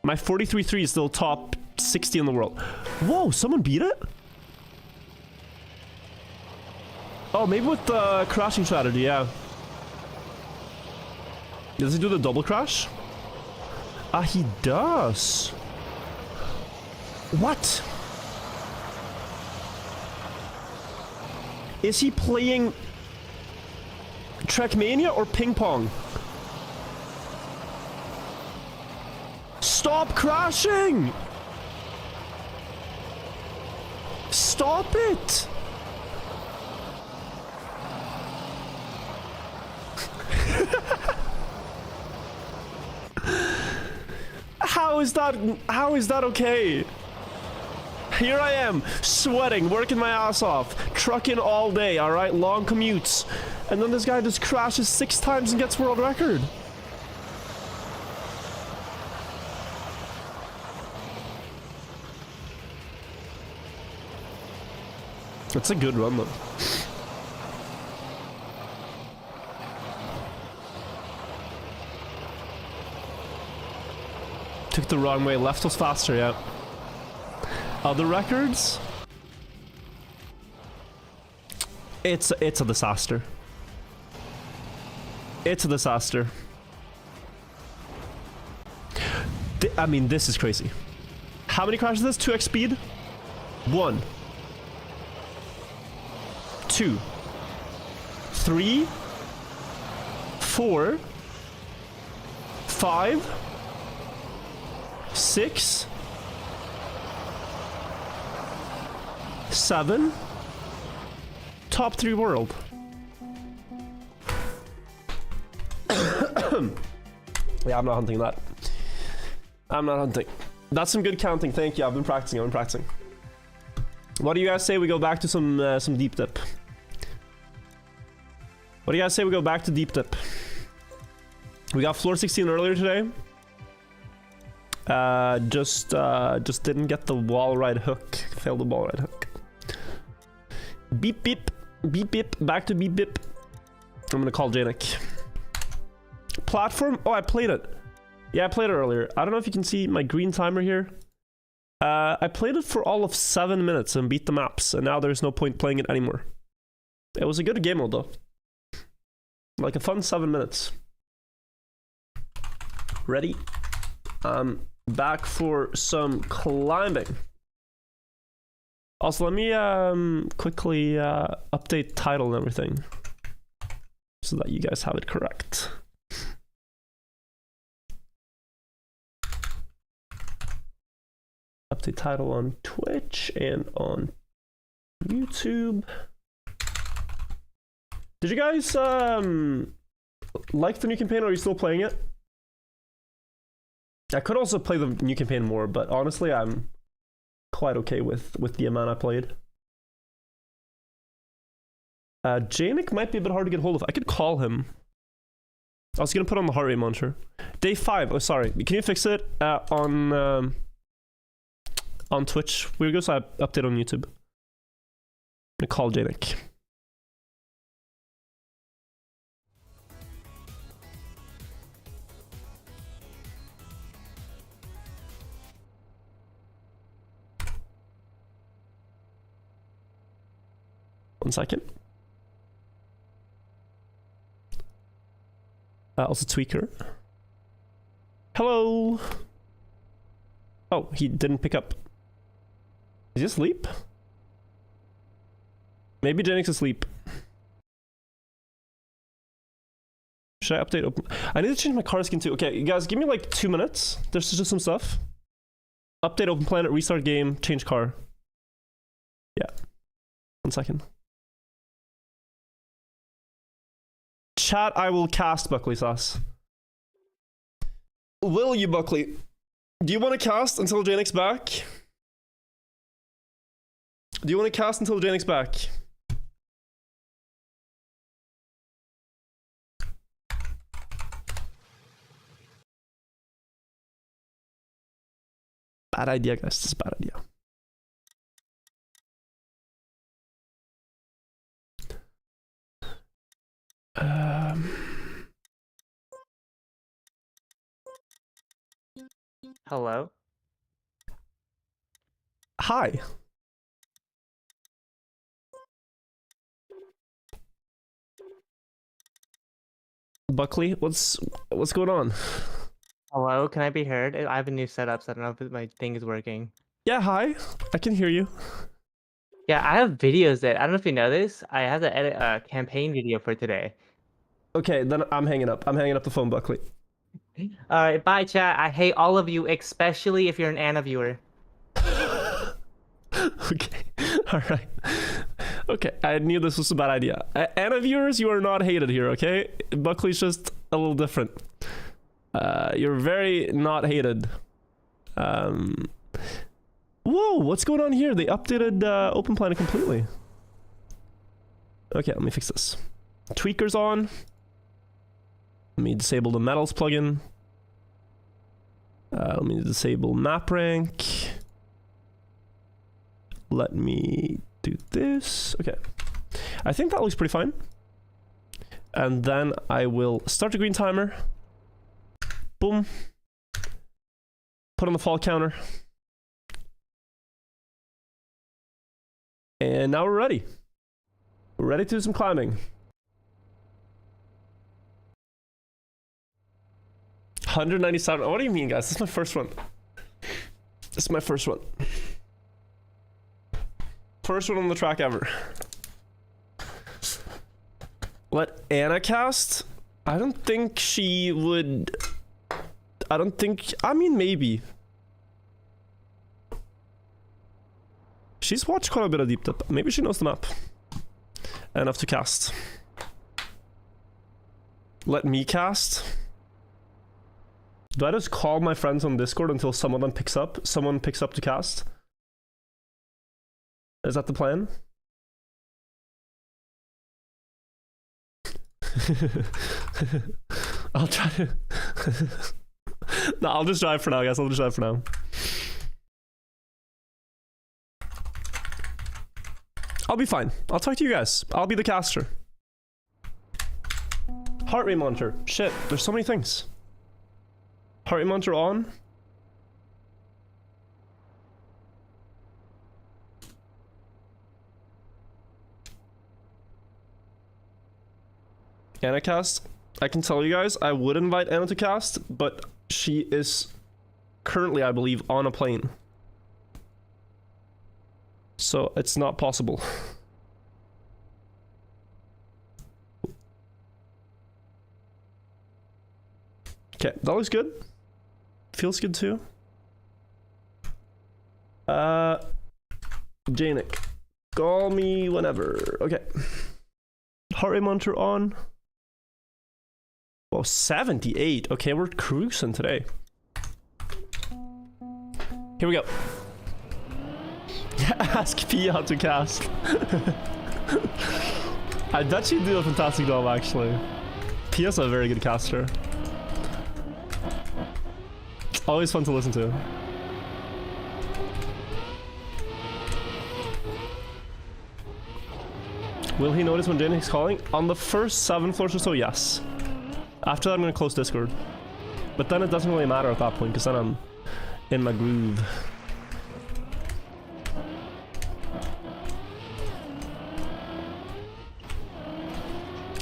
My 43.3 is still top 60 in the world. Whoa, someone beat it? Oh, maybe with the crashing strategy, yeah. Does he do the double crash? Ah, he does. What? Is he playing Trackmania or ping pong? Stop crashing! Stop it! How is that okay? Here I am, sweating, working my ass off, trucking all day, alright, long commutes. And then this guy just crashes 6 times and gets world record. It's a good run though. Took the wrong way, left was faster, yeah. Other records? It's a disaster. It's a disaster. I mean, this is crazy. How many crashes is this? 2x speed? 1. 2. 3. 4. 5. 6. 7. Top 3 world. Yeah, I'm not hunting that. I'm not hunting. That's some good counting. Thank you. I've been practicing. What do you guys say we go back to some deep dip? What do you guys say we go back to deep dip? We got floor 16 earlier today. Just didn't get the wall ride hook. Failed the wall ride hook. Beep beep. Beep beep. Back to beep beep. I'm gonna call Jnic. Platform? Oh, I played it. Yeah, I played it earlier. I don't know if you can see my green timer here. I played it for all of 7 minutes and beat the maps, and now there's no point playing it anymore. It was a good game mode though. Like a fun 7 minutes. Ready? Back for some climbing. Also, let me quickly update title and everything so that you guys have it correct. Update title on Twitch and on YouTube. Did you guys like the new campaign, or are you still playing it? I could also play the new campaign more, but honestly, I'm quite okay with the amount I played. Jnic might be a bit hard to get hold of. I could call him. I was gonna put on the heart rate monitor. Day 5. Oh, sorry. Can you fix it on Twitch? Weird Ghost, I update on YouTube. I'm gonna call Jnic. 1 second. Also tweaker. Hello. Oh, he didn't pick up. Is he asleep? Maybe Jnic's asleep. Should I update open? I need to change my car skin too. Okay, you guys, give me like 2 minutes. There's just some stuff. Update open planet, restart game, change car. Yeah. 1 second. Chat, I will cast Buckley Sauce. Will you, Buckley? Do you want to cast until Jnic's back? Do you want to cast until Jnic's back? Bad idea, guys. This is a bad idea. Hello? Hi. Buckley, what's going on? Hello, can I be heard? I have a new setup, so I don't know if my thing is working. Yeah, hi. I can hear you. Yeah, I have videos that, I don't know if you know this, I have to edit a campaign video for today. Okay, then I'm hanging up. I'm hanging up the phone, Buckley. Alright, bye chat. I hate all of you, especially if you're an Anna viewer. Okay, alright. Okay, I knew this was a bad idea. Anna viewers, you are not hated here, okay? Buckley's just a little different. You're very not hated. Whoa, what's going on here? They updated Open Planet completely. Okay, let me fix this. Tweaker's on. Let me disable the metals plugin. Let me disable map rank. Let me do this. Okay. I think that looks pretty fine. And then I will start the green timer. Boom. Put on the fall counter. And now we're ready. We're ready to do some climbing. 197. Oh, what do you mean, guys? This is my first one. This is my first one. First one on the track ever. Let Anna cast? I don't think she would... I don't think... I mean, maybe. She's watched quite a bit of Deep Dip. Maybe she knows the map. Enough to cast. Let me cast? Do I just call my friends on Discord until someone of them picks up? Someone picks up to cast? Is that the plan? I'll try to... No, I'll just drive for now, guys. I'll just drive for now. I'll be fine. I'll talk to you guys. I'll be the caster. Heart rate monitor. Shit, there's so many things. Heart rate monitor on. Anna cast. I can tell you guys, I would invite Anna to cast, but she is currently, I believe, on a plane. So it's not possible. Okay, that looks good. Feels good too. Jnic. Call me whenever. Okay. Heart rate monitor on. Whoa, 78. Okay, we're cruising today. Here we go. Ask P how to cast. I bet you do a fantastic job, actually. P is a very good caster. Always fun to listen to. Will he notice when Jnic's calling? On the first 7 floors or so, yes. After that, I'm gonna close Discord. But then it doesn't really matter at that point, because then I'm in my groove.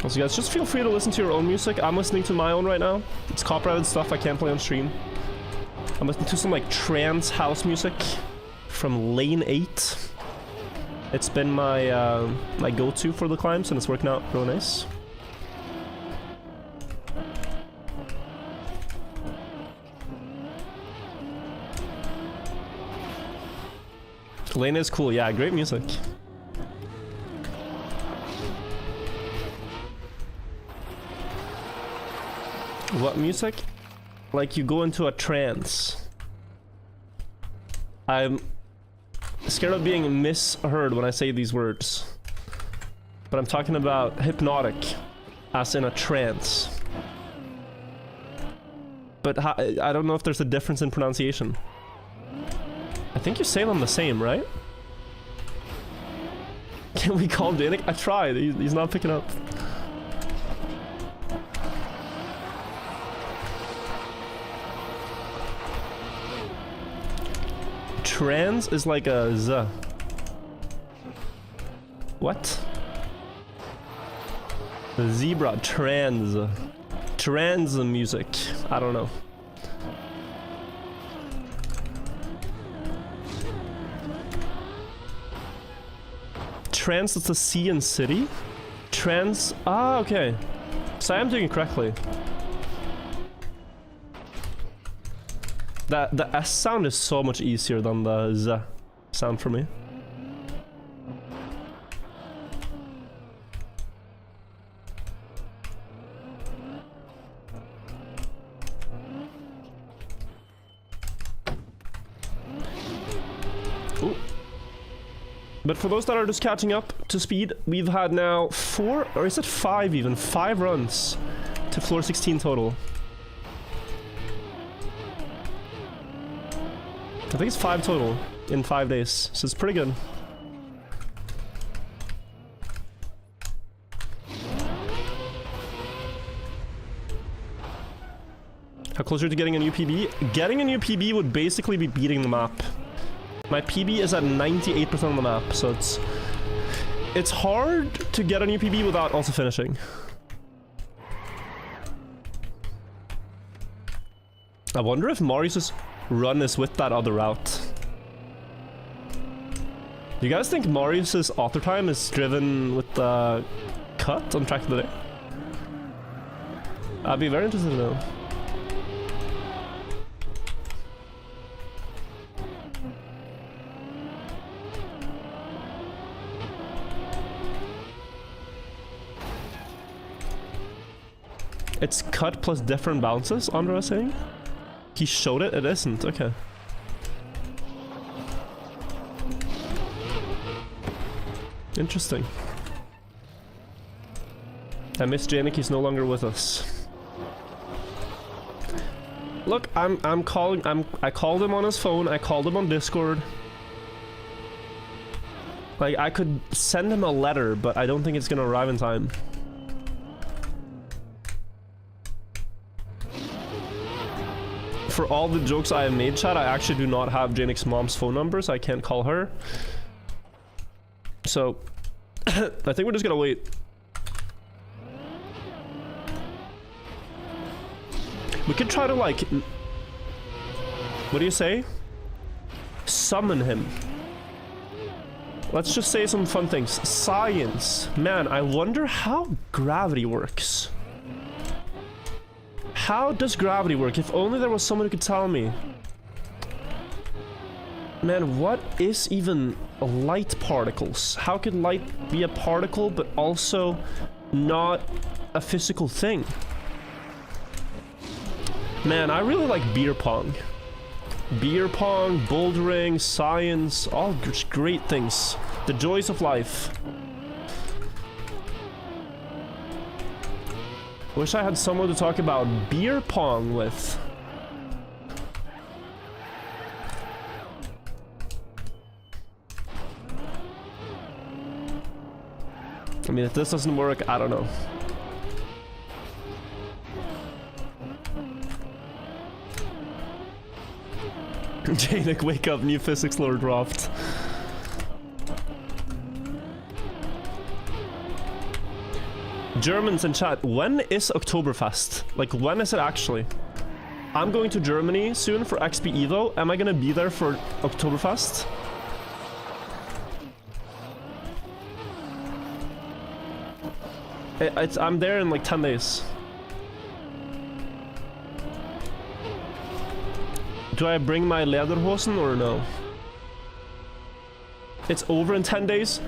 Also, guys, just feel free to listen to your own music. I'm listening to my own right now. It's copyrighted stuff I can't play on stream. I'm listening to some like trance house music from Lane 8. It's been my my go-to for the climbs, and it's working out real nice. Lane is cool, yeah, great music. What music? Like you go into a trance. I'm scared of being misheard when I say these words. But I'm talking about hypnotic, as in a trance. But I don't know if there's a difference in pronunciation. I think you say them the same, right? Can we call Jnic? I tried, he's not picking up. Trans is like a z. What? The zebra, trans. Trans music. I don't know. Trans is the sea and city? Trans. Ah, okay. So I am doing it correctly. The S sound is so much easier than the Z sound for me. Ooh. But for those that are just catching up to speed, we've had now 4, or is it 5 even? 5 runs to floor 16 total. I think it's 5 total in 5 days, so it's pretty good. How close are you to getting a new PB? Getting a new PB would basically be beating the map. My PB is at 98% of the map, so it's hard to get a new PB without also finishing. I wonder if Marius's run is with that other route. Do you guys think Marius's author time is driven with the cut on track of the day? I'd be very interested to know. It's cut plus different bounces, Andra was saying? He showed it? It isn't. Okay. Interesting. I miss Jnic, he's no longer with us. Look, I called him on his phone, I called him on Discord. Like, I could send him a letter, but I don't think it's gonna arrive in time. For all the jokes I have made, chat, I actually do not have Jnic's mom's phone number, so I can't call her. So, I think we're just gonna wait. We could try to, like... What do you say? Summon him. Let's just say some fun things. Science. Man, I wonder how gravity works. How does gravity work? If only there was someone who could tell me. Man, what is even light particles? How could light be a particle but also not a physical thing? Man, I really like beer pong. Beer pong, bouldering, science, all just great things. The joys of life. Wish I had someone to talk about beer pong with. I mean, if this doesn't work, I don't know. Jnic, wake up, new physics lore dropped. Germans in chat, when is Oktoberfest? Like, when is it actually? I'm going to Germany soon for XP Evo. Am I gonna be there for Oktoberfest? I'm there in like 10 days. Do I bring my Lederhosen or no? It's over in 10 days?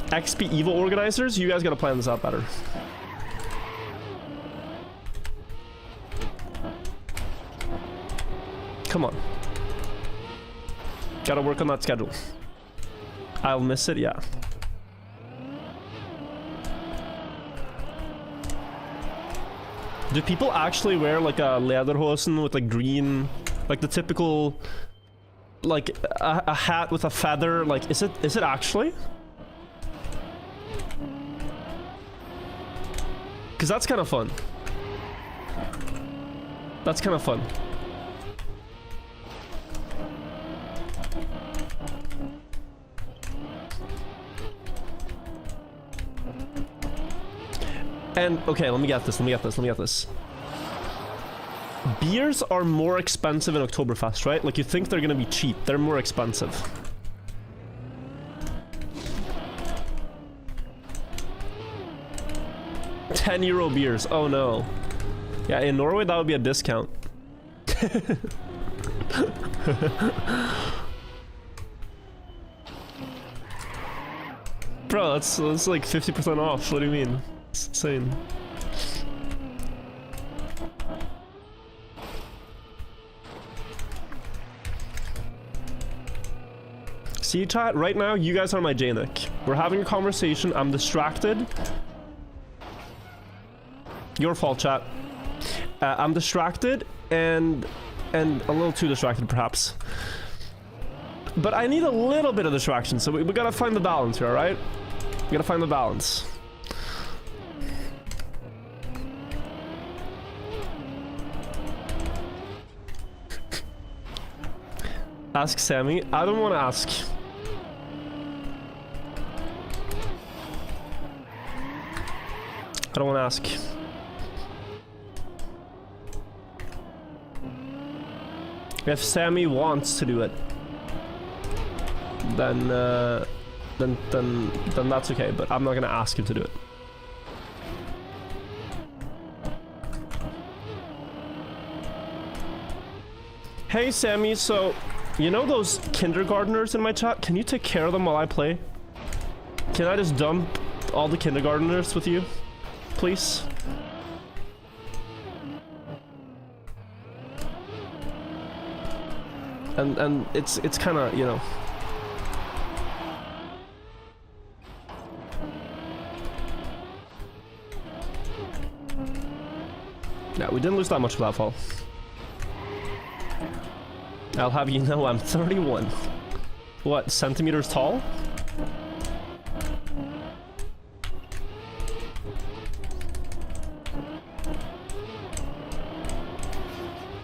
XP Evo organizers, you guys gotta plan this out better. Come on. Gotta work on that schedule. I'll miss it, yeah. Do people actually wear like a lederhosen with like green, like the typical, like a hat with a feather? Like, is it actually? Because that's kind of fun. That's kind of fun. And, okay, let me get this. Beers are more expensive in Oktoberfest, right? Like, you think they're gonna be cheap. They're more expensive. €10 beers. Oh, no. Yeah, in Norway, that would be a discount. Bro, that's like 50% off. What do you mean? It's insane. See, chat, right now, you guys are my Jnic. We're having a conversation. I'm distracted. Your fault, chat. I'm distracted and a little too distracted, perhaps. But I need a little bit of distraction, so we gotta find the balance here, alright? We gotta find the balance. Ask Sammy. I don't want to ask. I don't want to ask. If Sammy wants to do it, then that's okay. But I'm not gonna ask him to do it. Hey Sammy, so you know those kindergartners in my chat? Can you take care of them while I play? Can I just dump all the kindergartners with you, please? And it's kind of, you know. Yeah, we didn't lose that much for that fall. I'll have you know I'm 31. What, centimeters tall?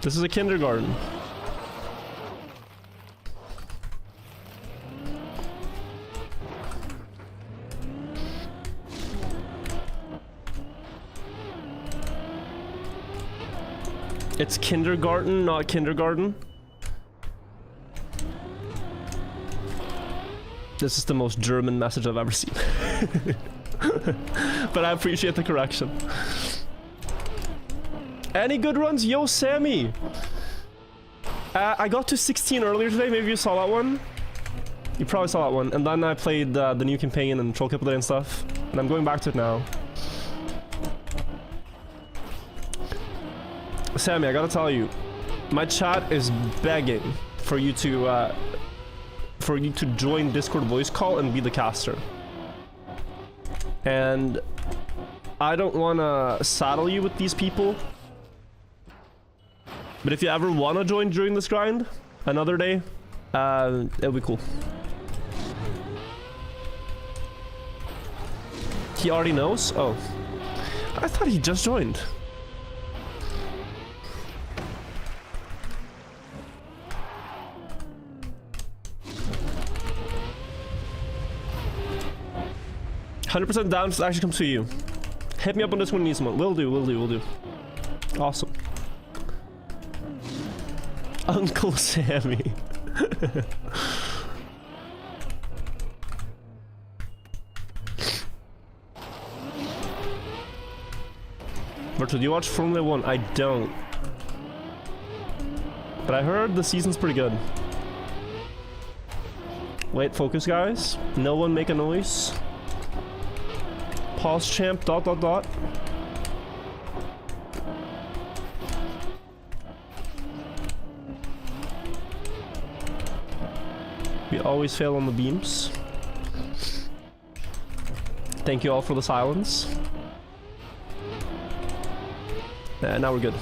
This is a kindergarten. It's kindergarten, not kindergarten. This is the most German message I've ever seen. But I appreciate the correction. Any good runs? Yo, Sammy! I got to 16 earlier today. Maybe you saw that one. You probably saw that one. And then I played the new campaign and Troll Couple Day and stuff. And I'm going back to it now. Sammy, I gotta tell you, my chat is begging for you to join Discord voice call and be the caster. And I don't want to saddle you with these people, but if you ever want to join during this grind another day, it'll be cool. He already knows? Oh, I thought he just joined. 100% down to actually come to you. Hit me up on this when you need someone. Will do. Awesome. Uncle Sammy. Berto, do you watch Formula 1? I don't. But I heard the season's pretty good. Wait, focus guys. No one make a noise. Pause champ, ... We always fail on the beams. Thank you all for the silence. Now we're good.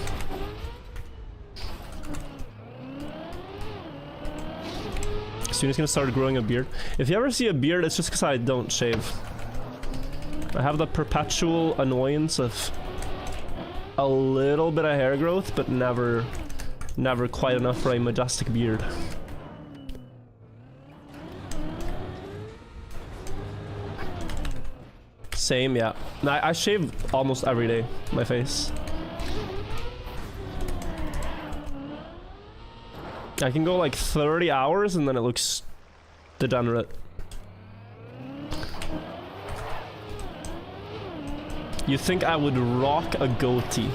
Soon he's gonna start growing a beard. If you ever see a beard, it's just because I don't shave. I have the perpetual annoyance of a little bit of hair growth, but never quite enough for a majestic beard. Same, yeah. I shave almost every day, my face. I can go like 30 hours and then it looks degenerate. You think I would rock a goatee?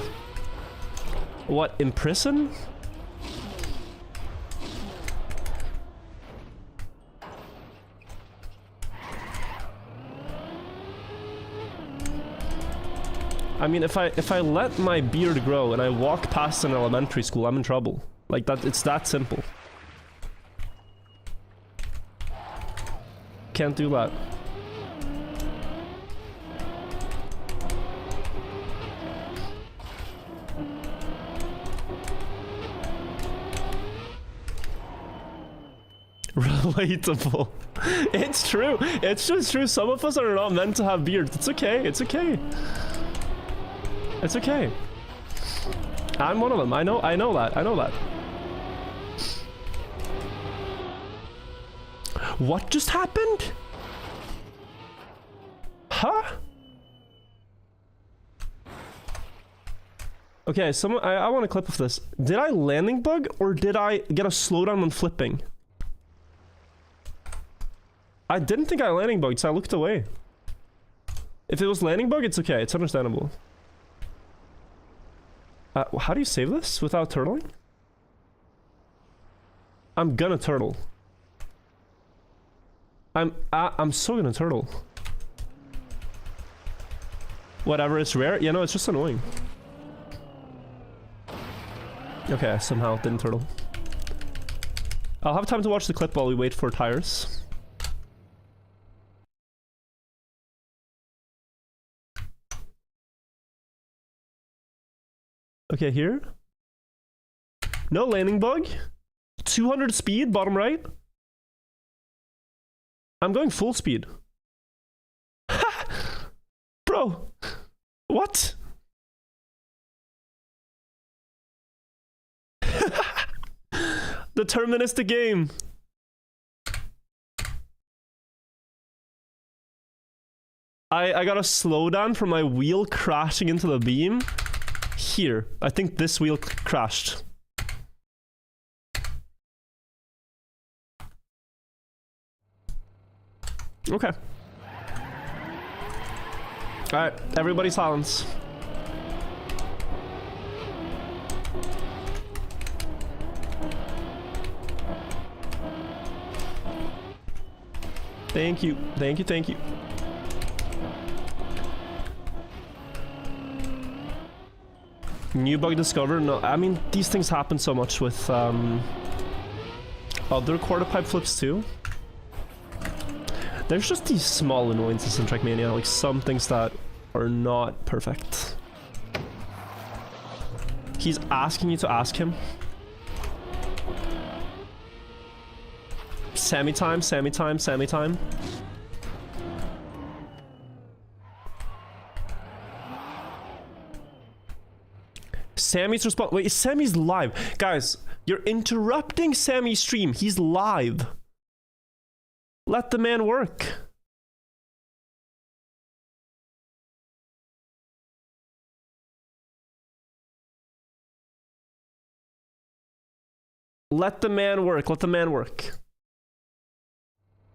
What, in prison? I mean, if I let my beard grow and I walk past an elementary school, I'm in trouble. Like that, it's that simple. Can't do that. Relatable. It's true. It's just true. Some of us are not meant to have beards. It's okay. It's okay. It's okay. I'm one of them. I know that. I know that. What just happened? Huh? Okay, someone, I want a clip of this. Did I landing bug or did I get a slowdown when flipping? I didn't think I landing bugged, so I looked away. If it was landing bug, it's okay. It's understandable. How do you save this without turtling? I'm gonna turtle. I'm so gonna turtle. Whatever, it's rare. Yeah, no, it's just annoying. Okay, I somehow didn't turtle. I'll have time to watch the clip while we wait for tires. Okay, here. No landing bug. 200 speed, bottom right. I'm going full speed. Bro, what? Deterministic game. I got a slowdown from my wheel crashing into the beam. Here, I think this wheel crashed. Okay. Alright, everybody silence. Thank you, thank you, thank you. New bug discovered? No, I mean, these things happen so much with other quarter pipe flips too. There's just these small annoyances in Trackmania, like some things that are not perfect. He's asking you to ask him. Sammy time, Sammy time, Sammy time. Sammy's response. Wait, Sammy's live. Guys, you're interrupting Sammy's stream. He's live. Let the man work. Let the man work. Let the man work.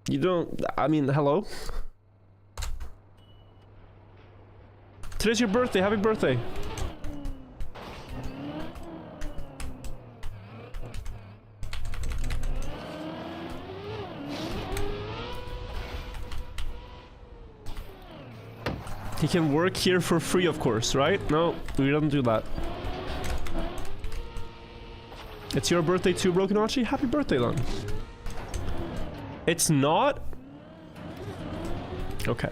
You don't... I mean, hello? Today's your birthday. Happy birthday. He can work here for free, of course, right? No, we don't do that. It's your birthday too, Broken Archie? Happy birthday, then. It's not? Okay.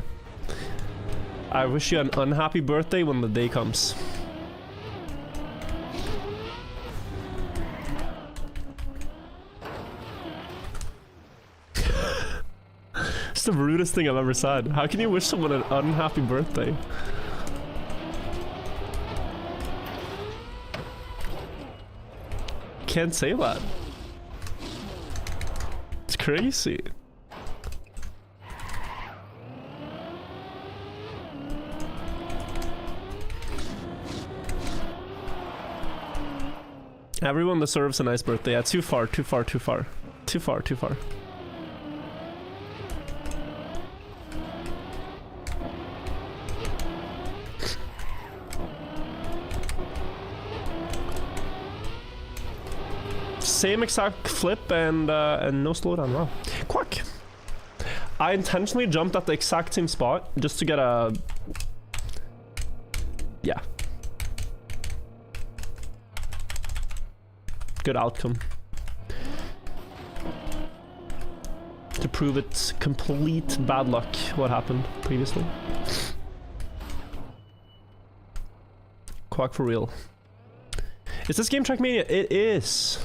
I wish you an unhappy birthday when the day comes. It's the rudest thing I've ever said. How can you wish someone an unhappy birthday? Can't say that. It's crazy. Everyone deserves a nice birthday. Yeah, too far, too far, too far. Too far, too far. Same exact flip and no slowdown. Wow. Quack. I intentionally jumped at the exact same spot just to get a... Yeah. Good outcome. To prove it's complete bad luck what happened previously. Quack for real. Is this game Trackmania? It is.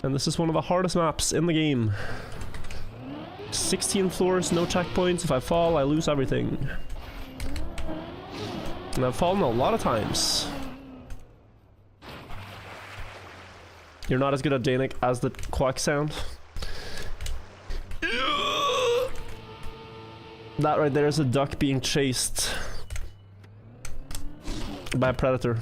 And this is one of the hardest maps in the game. 16 floors, no checkpoints. If I fall, I lose everything. And I've fallen a lot of times. You're not as good at Jnic as the quack sound. That right there is a duck being chased by a predator.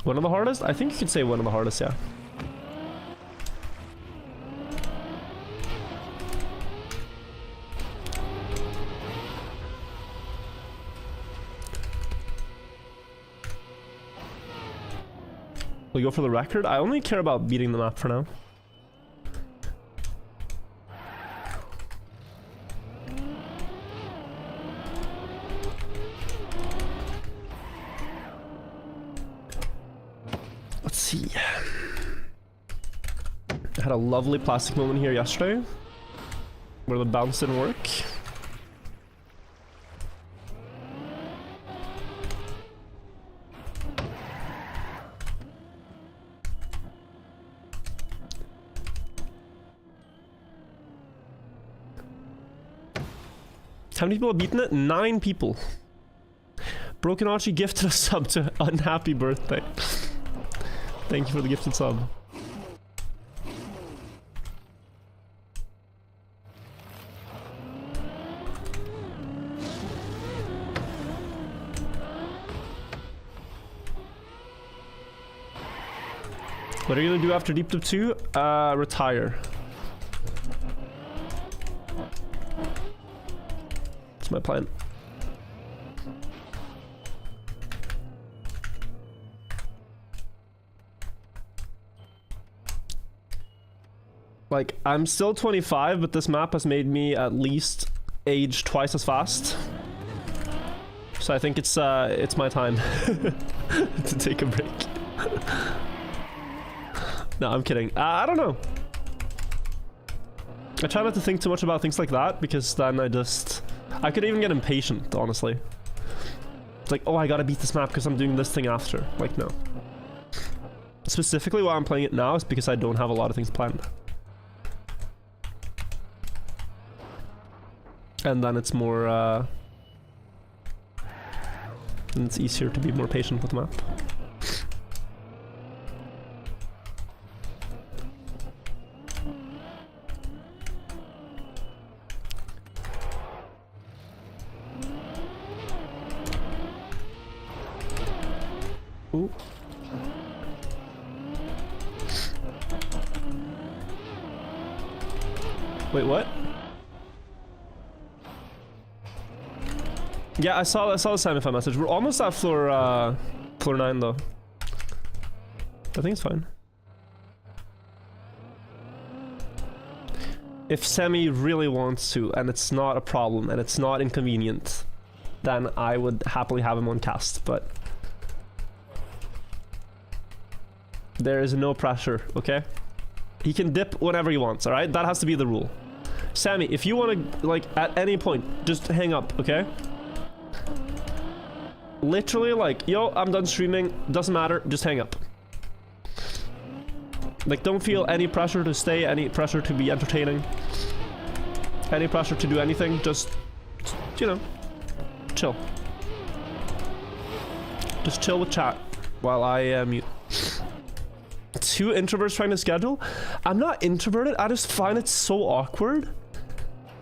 One of the hardest? I think you could say one of the hardest, yeah. We go for the record? I only care about beating the map for now. Let's see. I had a lovely plastic moment here yesterday where the bounce didn't work. How many people have beaten it? 9 people. Broken Archie gifted a sub to unhappy birthday. Thank you for the gifted sub. What are you gonna do after Deep Dive 2? Retire. That's my plan. Like, I'm still 25, but this map has made me at least age twice as fast. So I think it's my time to take a break. No, I'm kidding. I don't know. I try not to think too much about things like that, because then I could even get impatient, honestly. It's like, oh, I gotta beat this map because I'm doing this thing after. Like, no. Specifically why I'm playing it now is because I don't have a lot of things planned. And then it's more, and it's easier to be more patient with the map. Ooh. Wait, what? Yeah, I saw the Samify message. We're almost at floor 9 though. I think it's fine. If Semi really wants to, and it's not a problem, and it's not inconvenient, then I would happily have him on cast, but there is no pressure, okay? He can dip whenever he wants, alright? That has to be the rule. Sammy, if you want to, like, at any point, just hang up, okay? Literally, like, yo, I'm done streaming, doesn't matter, just hang up. Like, don't feel any pressure to stay, any pressure to be entertaining, any pressure to do anything, just, you know, chill. Just chill with chat while I mute. 2 introverts trying to schedule? I'm not introverted, I just find it so awkward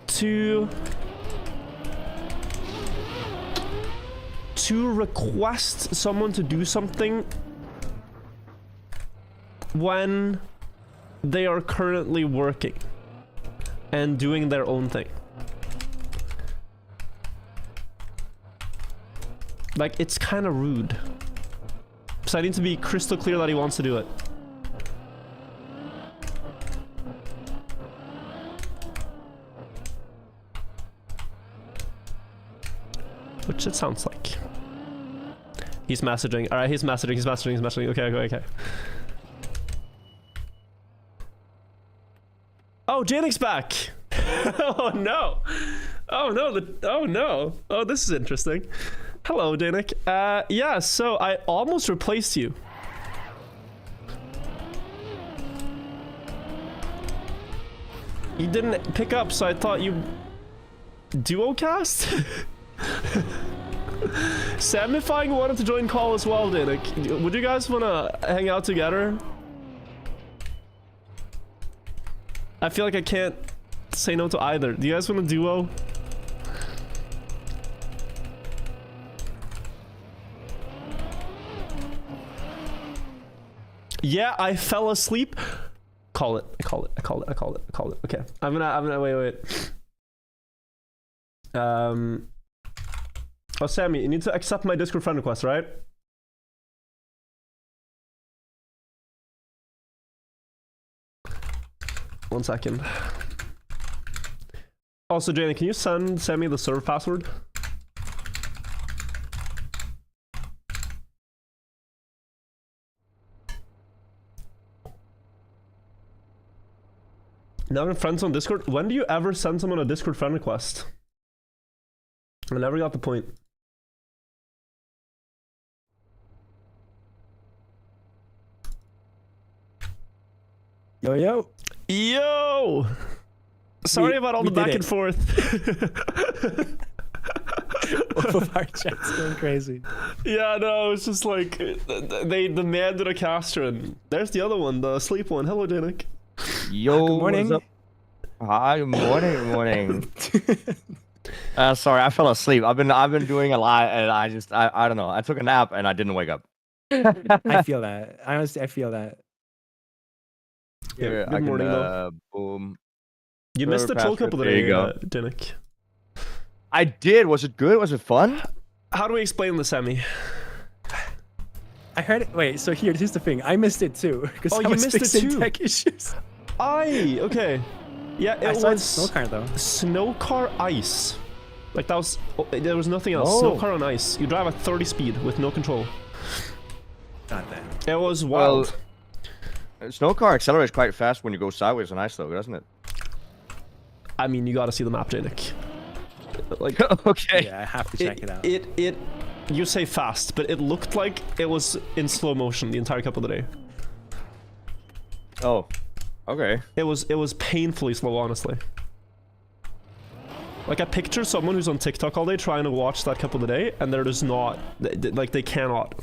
to request someone to do something when they are currently working and doing their own thing. Like, it's kind of rude. So I need to be crystal clear that he wants to do it. Which it sounds like. He's messaging. Alright, he's messaging. Okay. Oh, Jnic's back! Oh no! Oh no, oh, this is interesting. Hello, Jnic. Yeah, so I almost replaced you. You didn't pick up, so I thought you... Duocast? Samifying wanted to join call as well, Jnic. Would you guys want to hang out together? I feel like I can't say no to either. Do you guys want a duo? Yeah, I fell asleep. Call it. Okay. I'm gonna wait. Oh, Sammy, you need to accept my Discord friend request, right? One second. Also, Jane, can you send Sammy the server password? Now I'm friends on Discord. When do you ever send someone a Discord friend request? I never got the point. Yo! Sorry about all the back and forth. Both of our chat's going crazy. Yeah, no, it's just like they demanded a caster, and there's the other one, the sleep one. Hello, Jnic. Yo, good morning. What's up? Hi, good morning. Sorry, I fell asleep. I've been doing a lot, and I don't know. I took a nap and I didn't wake up. I feel that. Honestly, I feel that. Yeah, good morning, though. Boom. You missed the troll couple There you today, go. Jnic. I did. Was it good? Was it fun? How do we explain the semi? I heard it. Wait, so here's the thing. I missed it too. Oh, you missed it too? Tech issues. Okay. Yeah, it was snow car though. Snow car ice. Like that was. There was nothing else. Oh. Snow car on ice. You drive at 30 speed with no control. Not that. It was wild. Well, snow car accelerates quite fast when you go sideways on ice, though, doesn't it? I mean, you got to see the map, Jnic. Like, okay. Yeah, I have to check it out. You say fast, but it looked like it was in slow motion the entire cup of the day. Oh, okay. It was painfully slow, honestly. Like, I picture someone who's on TikTok all day trying to watch that cup of the day, and they're just not, like, they cannot.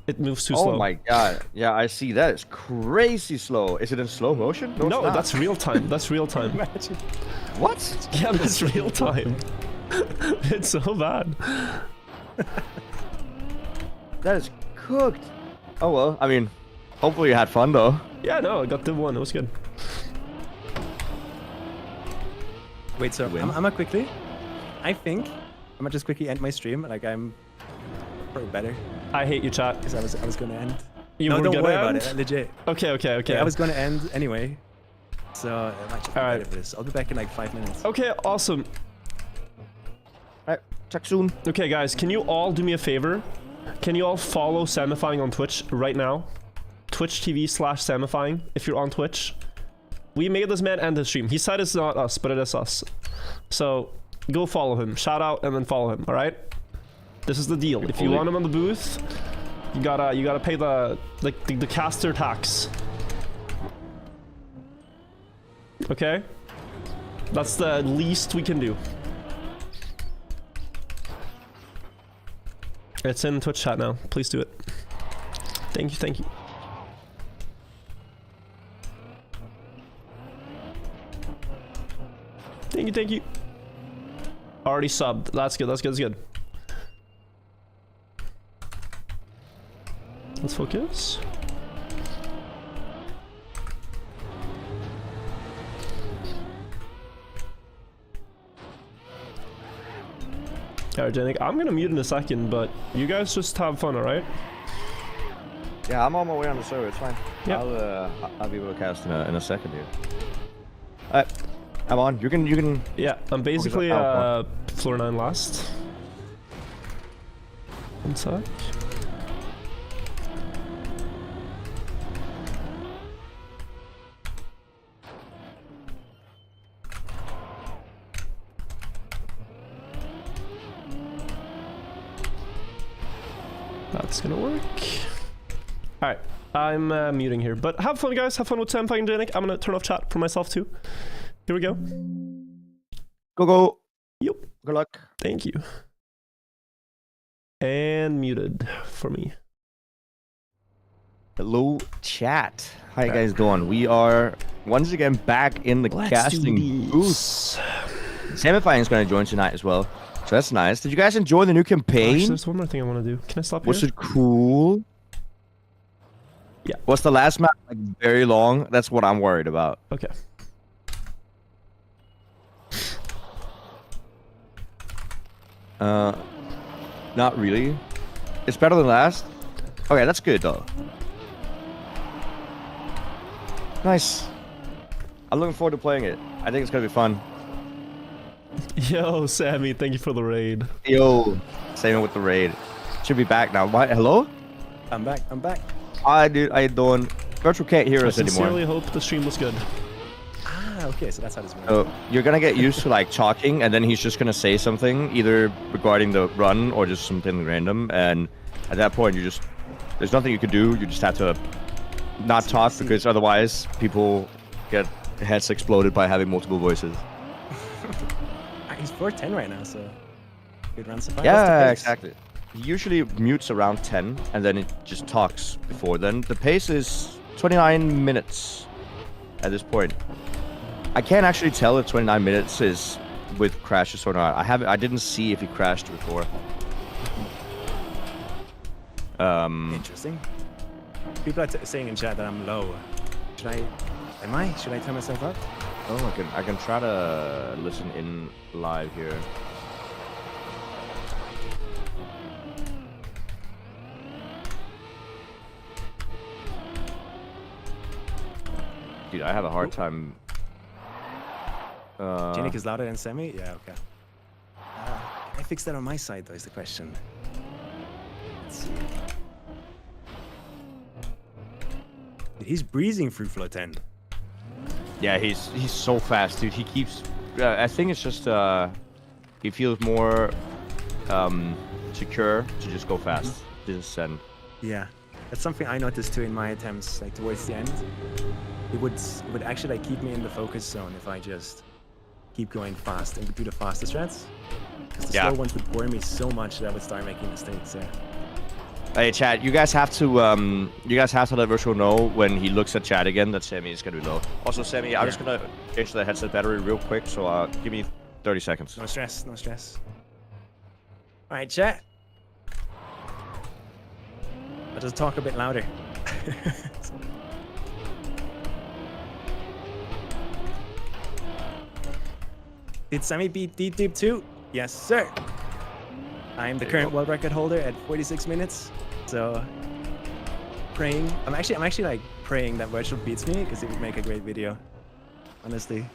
It moves too slow. Oh my god. Yeah, I see that. It's crazy slow. Is it in slow motion? No, it's not. that's real time. That's real time. Imagine. What? Yeah, that's real time. It's so bad. That is cooked. Oh well, I mean, hopefully you had fun though. Yeah, no, I got Div 1. It was good. Wait, so Win. I'm gonna quickly. I think I'm gonna just quickly end my stream. Like I'm probably better I hate you, chat. because I was gonna end. You No, were don't gonna worry about end? it. Legit. Okay, okay, okay. Yeah, I was gonna end anyway. So I might just be Alright. better for this. I'll be back in like 5 minutes. Okay, awesome. Alright, talk soon. Okay, guys, can you all do me a favor? Can you all follow Samifying on Twitch right now? Twitch TV/Samifying, if you're on Twitch. We made this man end his stream. He said it's not us, but it is us. So, go follow him. Shout out and then follow him, alright? This is the deal. If you want him on the booth, you gotta pay the caster tax. Okay? That's the least we can do. It's in Twitch chat now. Please do it. Thank you, thank you. Thank you, thank you. Already subbed. That's good, that's good, that's good. Let's focus. Alright, Jnic, I'm gonna mute in a second, but you guys just have fun, alright? Yeah, I'm on my way on the server. It's fine. Yep. I'll be able to cast in a second here. Alright, I'm on. You can. Yeah, I'm basically floor 9 last. One sec. That's gonna work. Alright, I'm muting here. But have fun, guys. Have fun with Samifying and Jnic. I'm gonna turn off chat for myself, too. Here we go. Go. Yep. Good luck. Thank you. And muted for me. Hello, chat. How you guys doing? We are once again back in the casting booth. Samifying is going to join tonight as well, so that's nice. Did you guys enjoy the new campaign? Actually, there's one more thing I want to do. Can I stop Was here? it cool? Yeah. Was the last map like very long? That's what I'm worried about. Okay. Not really. It's better than last. Okay, that's good though. Nice. I'm looking forward to playing it. I think it's gonna be fun. Yo, Sammy, thank you for the raid. Yo, same with the raid. Should be back now. What? Hello? I'm back. I'm back. Hi, dude. How you doing? Virtual can't hear I us anymore. sincerely hope the stream was good. Ah, okay. So that's how this works. So you're gonna get used to like talking, and then he's just gonna say something either regarding the run or just something random, and at that point there's nothing you can do. You just have to not talk because otherwise people get heads exploded by having multiple voices. He's 410 right now, so good run so far. Yeah, exactly. He usually mutes around 10, and then it just talks before then. The pace is 29 minutes at this point. I can't actually tell if 29 minutes is with crashes or not. I didn't see if he crashed before. Interesting. People are saying in chat that I'm low. Should I? Am I? Should I turn myself up? Oh, I can try to listen in live here. Dude, I have a hard time. Jnic is louder than Semi? Yeah, okay. Can I fix that on my side, though, is the question. Let's see. Dude, he's breezing through floor 10. Yeah, he's so fast, dude. He keeps. I think it's just he feels more secure to just go fast, just send. Yeah, that's something I noticed too in my attempts, like towards the end. It would actually like keep me in the focus zone if I just keep going fast and do the faster strats. Because the slow ones would bore me so much that I would start making mistakes. Yeah. Hey, chat, you guys have to let Virtual know when he looks at chat again that Sammy is gonna be low. Also, Sammy, I'm just gonna change the headset battery real quick, so give me 30 seconds. No stress, no stress. All right, chat. I'll just talk a bit louder. Did Sammy beat Deep Deep too? Yes, sir. I am the current world record holder at 46 minutes. So praying. I'm actually like praying that Virtual beats me because it would make a great video. Honestly.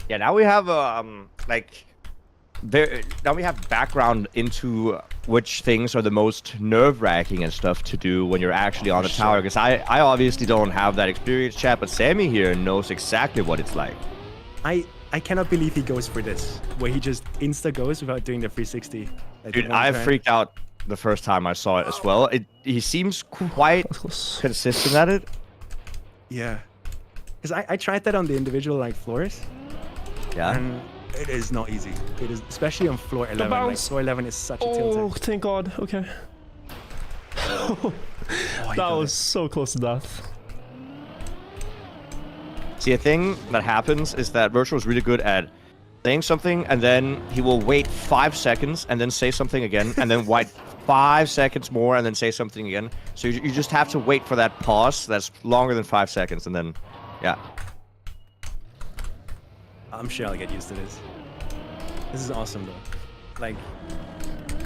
Yeah, now we have like now we have background into which things are the most nerve-wracking and stuff to do when you're actually on the tower. Because I obviously don't have that experience, chat, but Sammy here knows exactly what it's like. I cannot believe he goes for this, where he just insta goes without doing the 360. Like Dude, I freaked out the first time I saw it as well. He seems quite consistent at it. Yeah, because I tried that on the individual like floors. Yeah. And it is not easy. It is, especially on floor 11. Like floor 11 is such a tilted. Oh, thank God. Okay. That was so close to death. See, a thing that happens is that Virtual is really good at saying something, and then he will wait 5 seconds, and then say something again, and then wait 5 seconds more, and then say something again. So you just have to wait for that pause that's longer than 5 seconds, and then, yeah. I'm sure I'll get used to this. This is awesome, though. Like,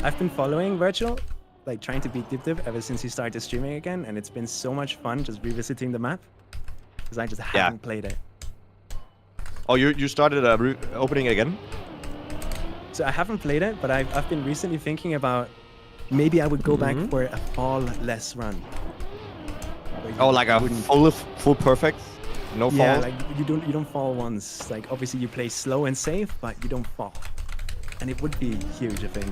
I've been following Virtual, like trying to beat Dip Dip ever since he started streaming again, and it's been so much fun just revisiting the map. Because I just haven't played it. Oh, you started opening again? So I haven't played it, but I've been recently thinking about maybe I would go back for a fall-less run. Oh, like a full perfect? No fall? Yeah, like you don't fall once. Like obviously you play slow and safe, but you don't fall. And it would be huge, I think.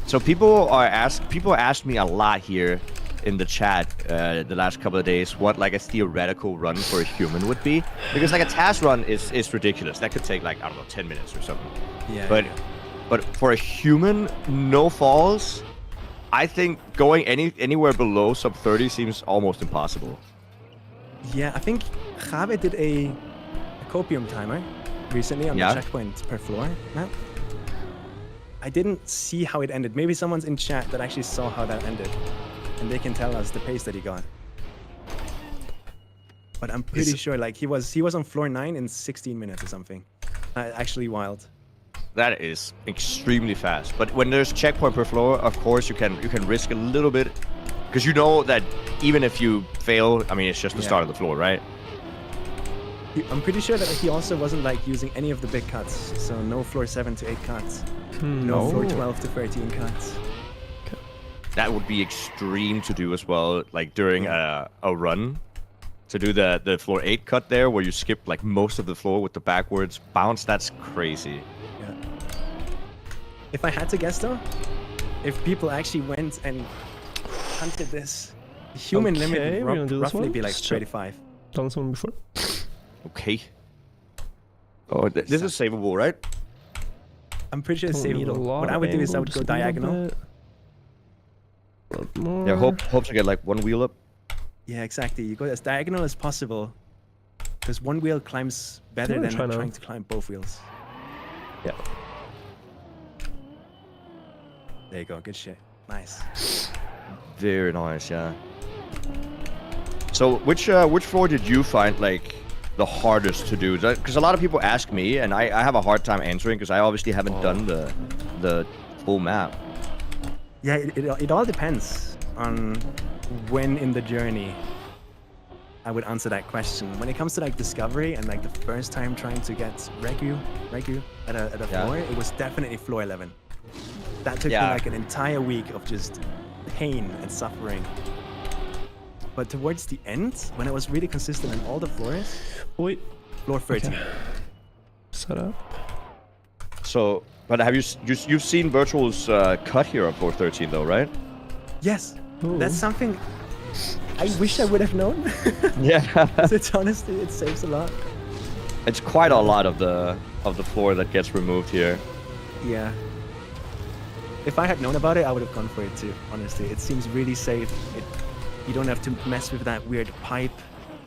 So people asked me a lot here in the chat the last couple of days what like a theoretical run for a human would be, because like a task run is ridiculous. That could take like, I don't know, 10 minutes or something. Yeah. But for a human, no falls, I think going anywhere below sub 30 seems almost impossible. Yeah, I think Jabe did a copium timer recently on the checkpoint per floor map. I didn't see how it ended. Maybe someone's in chat that actually saw how that ended, and they can tell us the pace that he got. But I'm pretty sure like he was on floor 9 in 16 minutes or something. Actually wild. That is extremely fast. But when there's checkpoint per floor, of course you can risk a little bit, because you know that even if you fail, I mean it's just the start of the floor, right? I'm pretty sure that he also wasn't like using any of the big cuts. So no floor 7 to 8 cuts. No floor 12 to 13 cuts. That would be extreme to do as well, like during a run. To do the floor 8 cut there, where you skip like most of the floor with the backwards bounce, that's crazy. Yeah. If I had to guess though, if people actually went and hunted this, the human limit would roughly be like 35. Done this one before. Okay. Oh, this is savable, right? I'm pretty sure it's savable. What I would do is I would go diagonal. Yeah, hope to get like one wheel up. Yeah, exactly. You go as diagonal as possible, because one wheel climbs better than trying to climb both wheels. Yeah. There you go. Good shit. Nice. Very nice, yeah. So which floor did you find like the hardest to do? Because a lot of people ask me, and I have a hard time answering because I obviously haven't done the full map. Yeah, it all depends on when in the journey I would answer that question. When it comes to like discovery and like the first time trying to get Regu at a floor, it was definitely floor 11. That took me like an entire week of just pain and suffering. But towards the end, when it was really consistent on all the floors, floor 13. Okay. Set up. So, but have you've seen Virtual's cut here on floor 13 though, right? Yes. Ooh. That's something I wish I would have known. Yeah. It's honestly, it saves a lot. It's quite a lot of the floor that gets removed here. Yeah. If I had known about it, I would have gone for it too. Honestly, it seems really safe. You don't have to mess with that weird pipe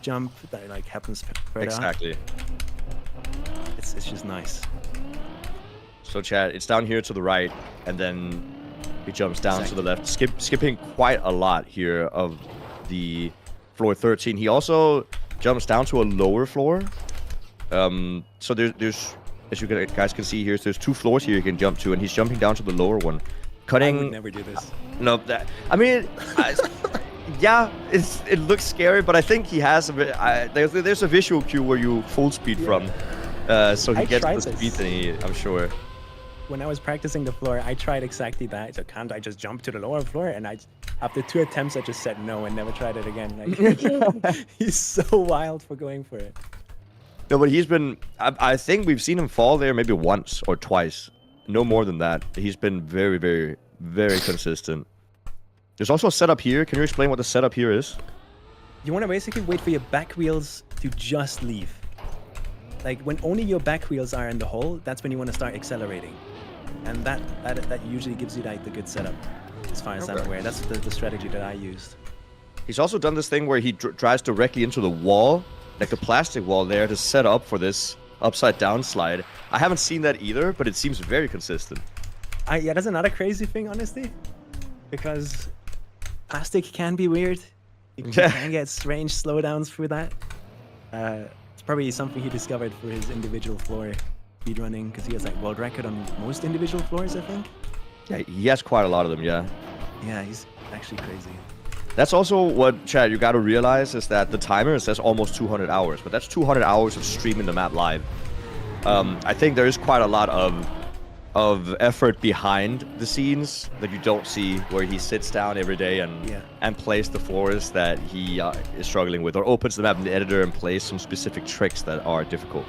jump that like happens further Exactly. Up. It's just nice. So chat, it's down here to the right, and then He jumps down to the left, skipping quite a lot here of the floor 13. He also jumps down to a lower floor. So there's as you guys can see here, there's 2 floors here you can jump to, and he's jumping down to the lower one, cutting. I would never do this. No, I mean, yeah, it looks scary, but I think he has a bit. There's a visual cue where you full speed from, so he gets the speed thingy, I'm sure. When I was practicing the floor, I tried exactly that. So can't I just jump to the lower floor? And after 2 attempts, I just said no and never tried it again. Like, he's so wild for going for it. No, but he's been. I think we've seen him fall there maybe once or twice. No more than that. He's been very, very, very consistent. There's also a setup here. Can you explain what the setup here is? You want to basically wait for your back wheels to just leave. Like when only your back wheels are in the hole, that's when you want to start accelerating. And that usually gives you like the good setup, as far as I'm aware. That's the strategy that I used. He's also done this thing where he drives directly into the wall, like the plastic wall there, to set up for this upside down slide. I haven't seen that either, but it seems very consistent. Yeah, that's another crazy thing, honestly, because plastic can be weird. You can get strange slowdowns through that. It's probably something he discovered for his individual floor speedrunning, because he has like world record on most individual floors, I think. Yeah, he has quite a lot of them, yeah. Yeah, he's actually crazy. That's also what, Chad, you got to realize is that the timer says almost 200 hours, but that's 200 hours of streaming the map live. I think there is quite a lot of effort behind the scenes that you don't see, where he sits down every day and plays the floors that he is struggling with, or opens the map in the editor and plays some specific tricks that are difficult.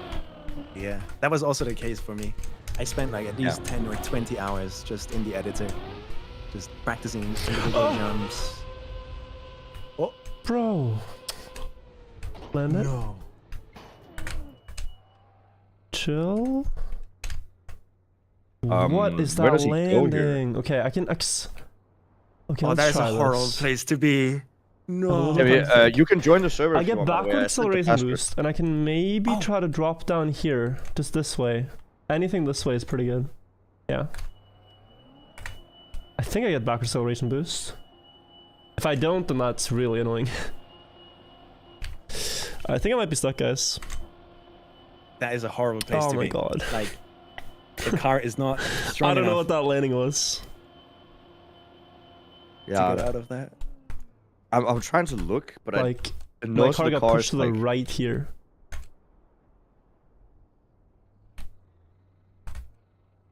Yeah, that was also the case for me. I spent like at least 10 or 20 hours just in the editor, just practicing individual jumps. Oh, Bro. Land it. no. Chill. What What is where that does he go here? landing? Okay, I can. Okay, Oh, let's that is try a horrible this. place to be. No. Yeah, you can join the server. I if you get want, by the way. backward I sent the acceleration password. boost, and I can maybe try to drop down here, just this way. Anything this way is pretty good. Yeah. I think I get backward acceleration boost. If I don't, then that's really annoying. I think I might be stuck, guys. That is a horrible place Oh to my be. god. Like, the car is not strong I don't know enough what that landing was. to Yeah, get out of that. I'm trying to look, but Like, I my noticed car the got car pushed is to the like, right here.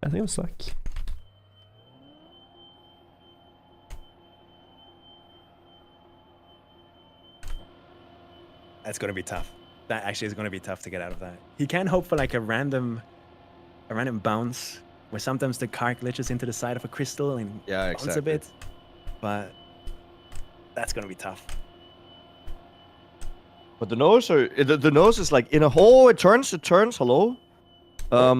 I think I'm stuck. That's gonna be tough. That actually is gonna be tough to get out of that. He can hope for like a random bounce, where sometimes the car glitches into the side of a crystal and yeah, bounce a exactly. bit, but that's gonna be tough. But the nose is like in a hole. It turns. Hello. I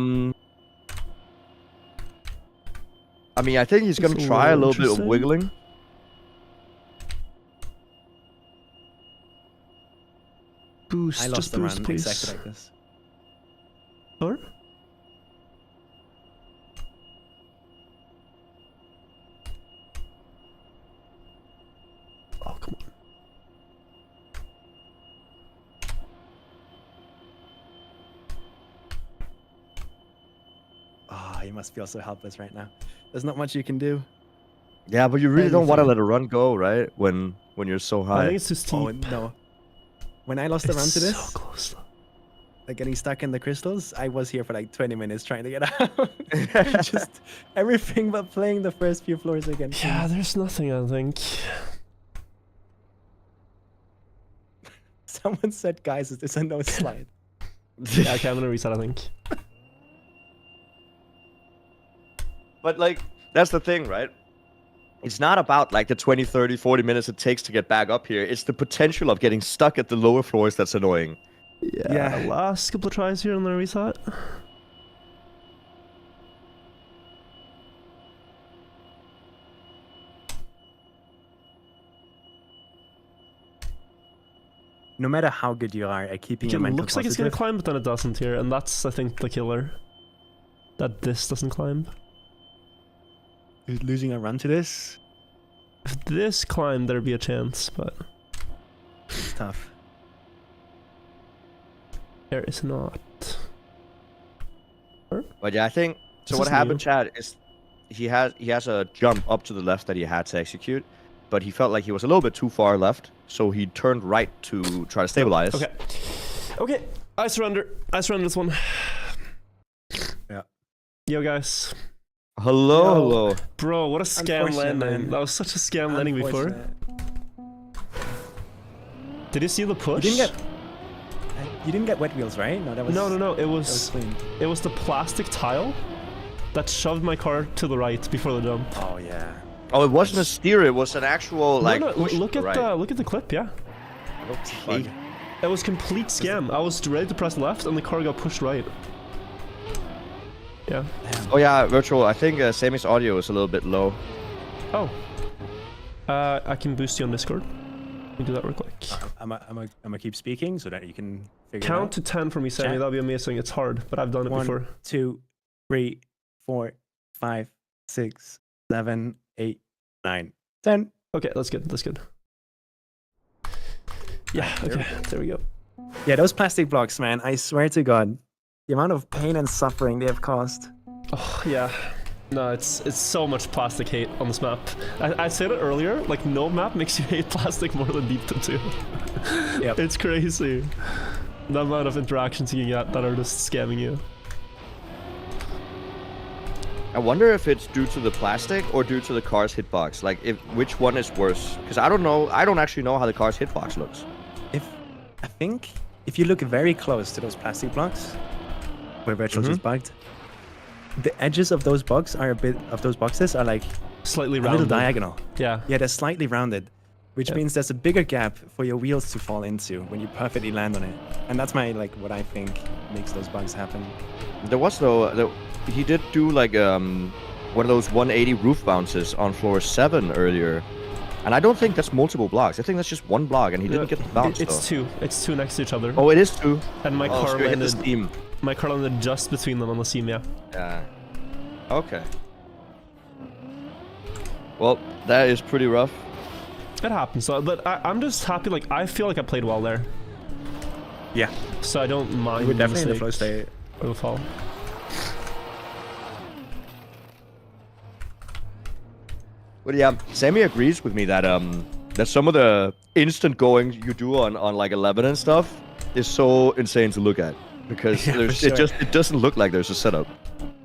mean, I think he's gonna That's a try a little little bit of interesting. wiggling. Boost, I just lost the boost, run please. exactly like this. Or? Oh, come on. Ah, you must feel so helpless right now. There's not much you can do. Yeah, but you really don't want to Anything. let a run go, right? When you're so I high. think it's too steep. Oh no. When I lost the run It's to this, so close. like getting stuck in the crystals, I was here for like 20 minutes trying to get out. Just everything but playing the first few floors again. Yeah, there's nothing, I think. Someone said, guys, is this a no slide? Yeah, okay, I'm gonna reset, I think. But like, that's the thing, right? It's not about like the 20, 30, 40 minutes it takes to get back up here. It's the potential of getting stuck at the lower floors that's annoying. Yeah, last couple of tries here and then reset. No matter how good you are at keeping your It mental looks like it's gonna positive, climb, but then it doesn't here, and that's, I think, the killer. That this doesn't climb. losing a run to this. If this climb, there'd be a chance, but It's tough. there is not. But yeah, I think so. This What is happened, new. Chad, is he has a jump up to the left that he had to execute, but he felt like he was a little bit too far left, so he turned right to try to stabilize. Okay. Okay. I surrender. I surrender this one. Yeah. Yo, guys. Hello, Yo. hello. Bro, what a scam Unfortunate, landing. man. That was such a scam landing before. Unfortunate. Did you see the push? You didn't get wet wheels, right? No, that was No. It that was was clean. the plastic tile that shoved my car to the right before the jump. Oh yeah. Oh, it wasn't a steer. It was an actual like. no, push look to at the right. look at the clip. Yeah, Okay. it was complete scam. I was ready to press left, and the car got pushed right. Yeah. Oh yeah, virtual. I think Sammy's audio is a little bit low. Oh. I can boost you on Discord. Let me do that real quick. I'm gonna keep speaking so that you can figure Count it to 10 for me, Sammy. Chat. That'd be amazing. It's hard, but I've done it out. before. 1, 2, 3, 4, 5, 6, 7, 8, 9, 10. Okay, that's good. That's good. Yeah. There we Okay. There we go. Yeah, those plastic blocks, man. I swear to God, the amount of pain and suffering they have caused. Oh yeah. No, it's so much plastic hate on this map. I said it earlier. Like no map makes you hate plastic more than Deep 2. Yep. It's crazy. The amount of interactions you can get that are just scamming you. I wonder if it's due to the plastic or due to the car's hitbox. Like, which one is worse? Because I don't know. I don't actually know how the car's hitbox looks. I think if you look very close to those plastic blocks, where Virtual just bugged, the edges of those boxes are like Slightly a rounded. little diagonal. Yeah. Yeah, they're slightly rounded, which Yeah. means there's a bigger gap for your wheels to fall into when you perfectly land on it. And that's what I think makes those bugs happen. There was though. He did do like one of those 180 roof bounces on floor 7 earlier, and I don't think that's multiple blocks. I think that's just one block, and he didn't get the bounce. It's though. two. It's two next to each other. Oh, it is 2. And my Oh, car so you hit the landed. steam. My car landed just between them on the seam. Yeah. Yeah. Okay. Well, that is pretty rough. It happens. So, but I'm just happy. Like I feel like I played well there, Yeah, so I don't mind. you were definitely in the mistakes flow state. or the fall. But yeah, Sammy agrees with me that that some of the instant going you do on like 11 and stuff is so insane to look at because Yeah, for there's, sure. it doesn't look like there's a setup.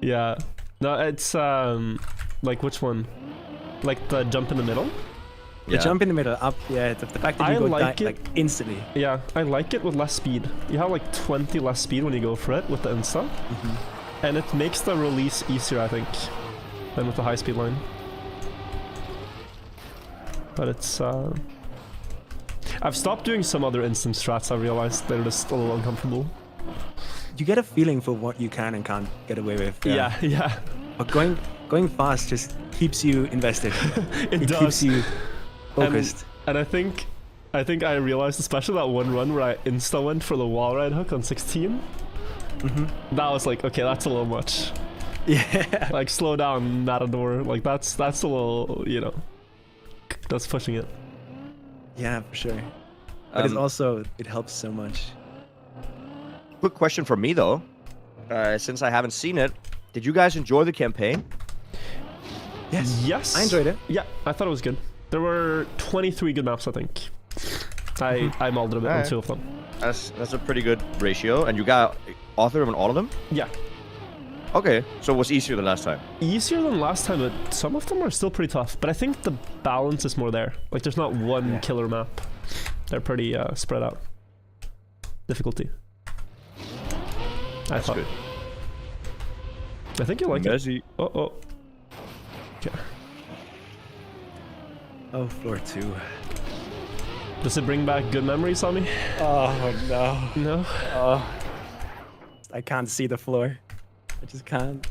Yeah. No, it's like which one? Like the jump in the middle? The jump in the middle up, yeah, the fact that I you go like it. like instantly. Yeah, I like it with less speed. You have like 20 less speed when you go for it with the insta. And it makes the release easier, I think, than with the high speed line. But it's I've stopped doing some other instant strats. I realized they're just a little uncomfortable. You get a feeling for what you can and can't get away with. Yeah. But going fast just keeps you invested. It does. Keeps you focused. And I think I realized, especially that one run where I insta went for the wall ride hook on 16. That was like, okay, that's a little much. Yeah. Like, slow down, Matador. Like, that's a little, that's pushing it. Yeah, for sure. But it's also, it helps so much. Quick question for me though, since I haven't seen it, did you guys enjoy the campaign? Yes. I enjoyed it. Yeah, I thought it was good. There were 23 good maps, I think. I mauled it a bit on Alright. 2 of them. That's a pretty good ratio, and you got author on all of them. Yeah. Okay, so it was easier than last time. Easier than last time, but some of them are still pretty tough. But I think the balance is more there. Like, there's not one killer map. They're pretty spread out. Difficulty. That's good. I think you like it. Oh. Okay. Oh, floor 2. Does it bring back good memories on me? Oh, no. No? Oh. I can't see the floor. I just can't.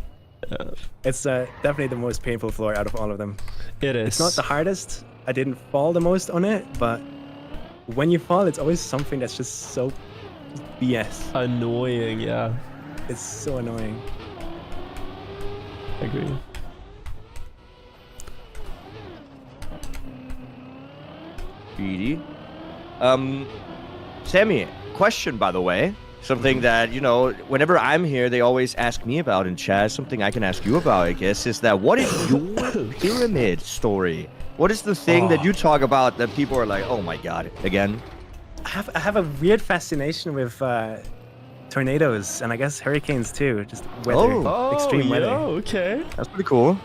It's definitely the most painful floor out of all of them. It is. It's not the hardest. I didn't fall the most on it, but when you fall, it's always something that's just so BS. Annoying, yeah. It's so annoying. I agree. Speedy. Sammy, question by the way. Something that, you know, whenever I'm here, they always ask me about in chat. Something I can ask you about, I guess, is that what is your pyramid story? What is the thing that you talk about that people are like, oh my god, again? I have a weird fascination with tornadoes and I guess hurricanes too. Just weather, extreme weather. Okay. That's pretty cool.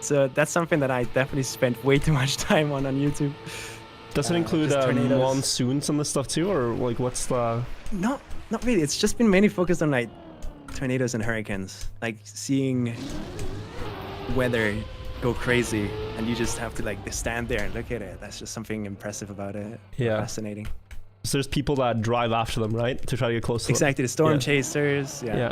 So that's something that I definitely spent way too much time on YouTube. Does it include just tornadoes. monsoons and this stuff too, or like what's the? Not really. It's just been mainly focused on like tornadoes and hurricanes, like seeing weather go crazy, and you just have to like stand there and look at it. That's just something impressive about it. Yeah. Fascinating. So there's people that drive after them, right, to try to get close to them. Exactly, the storm Yeah. chasers. Yeah. Yeah.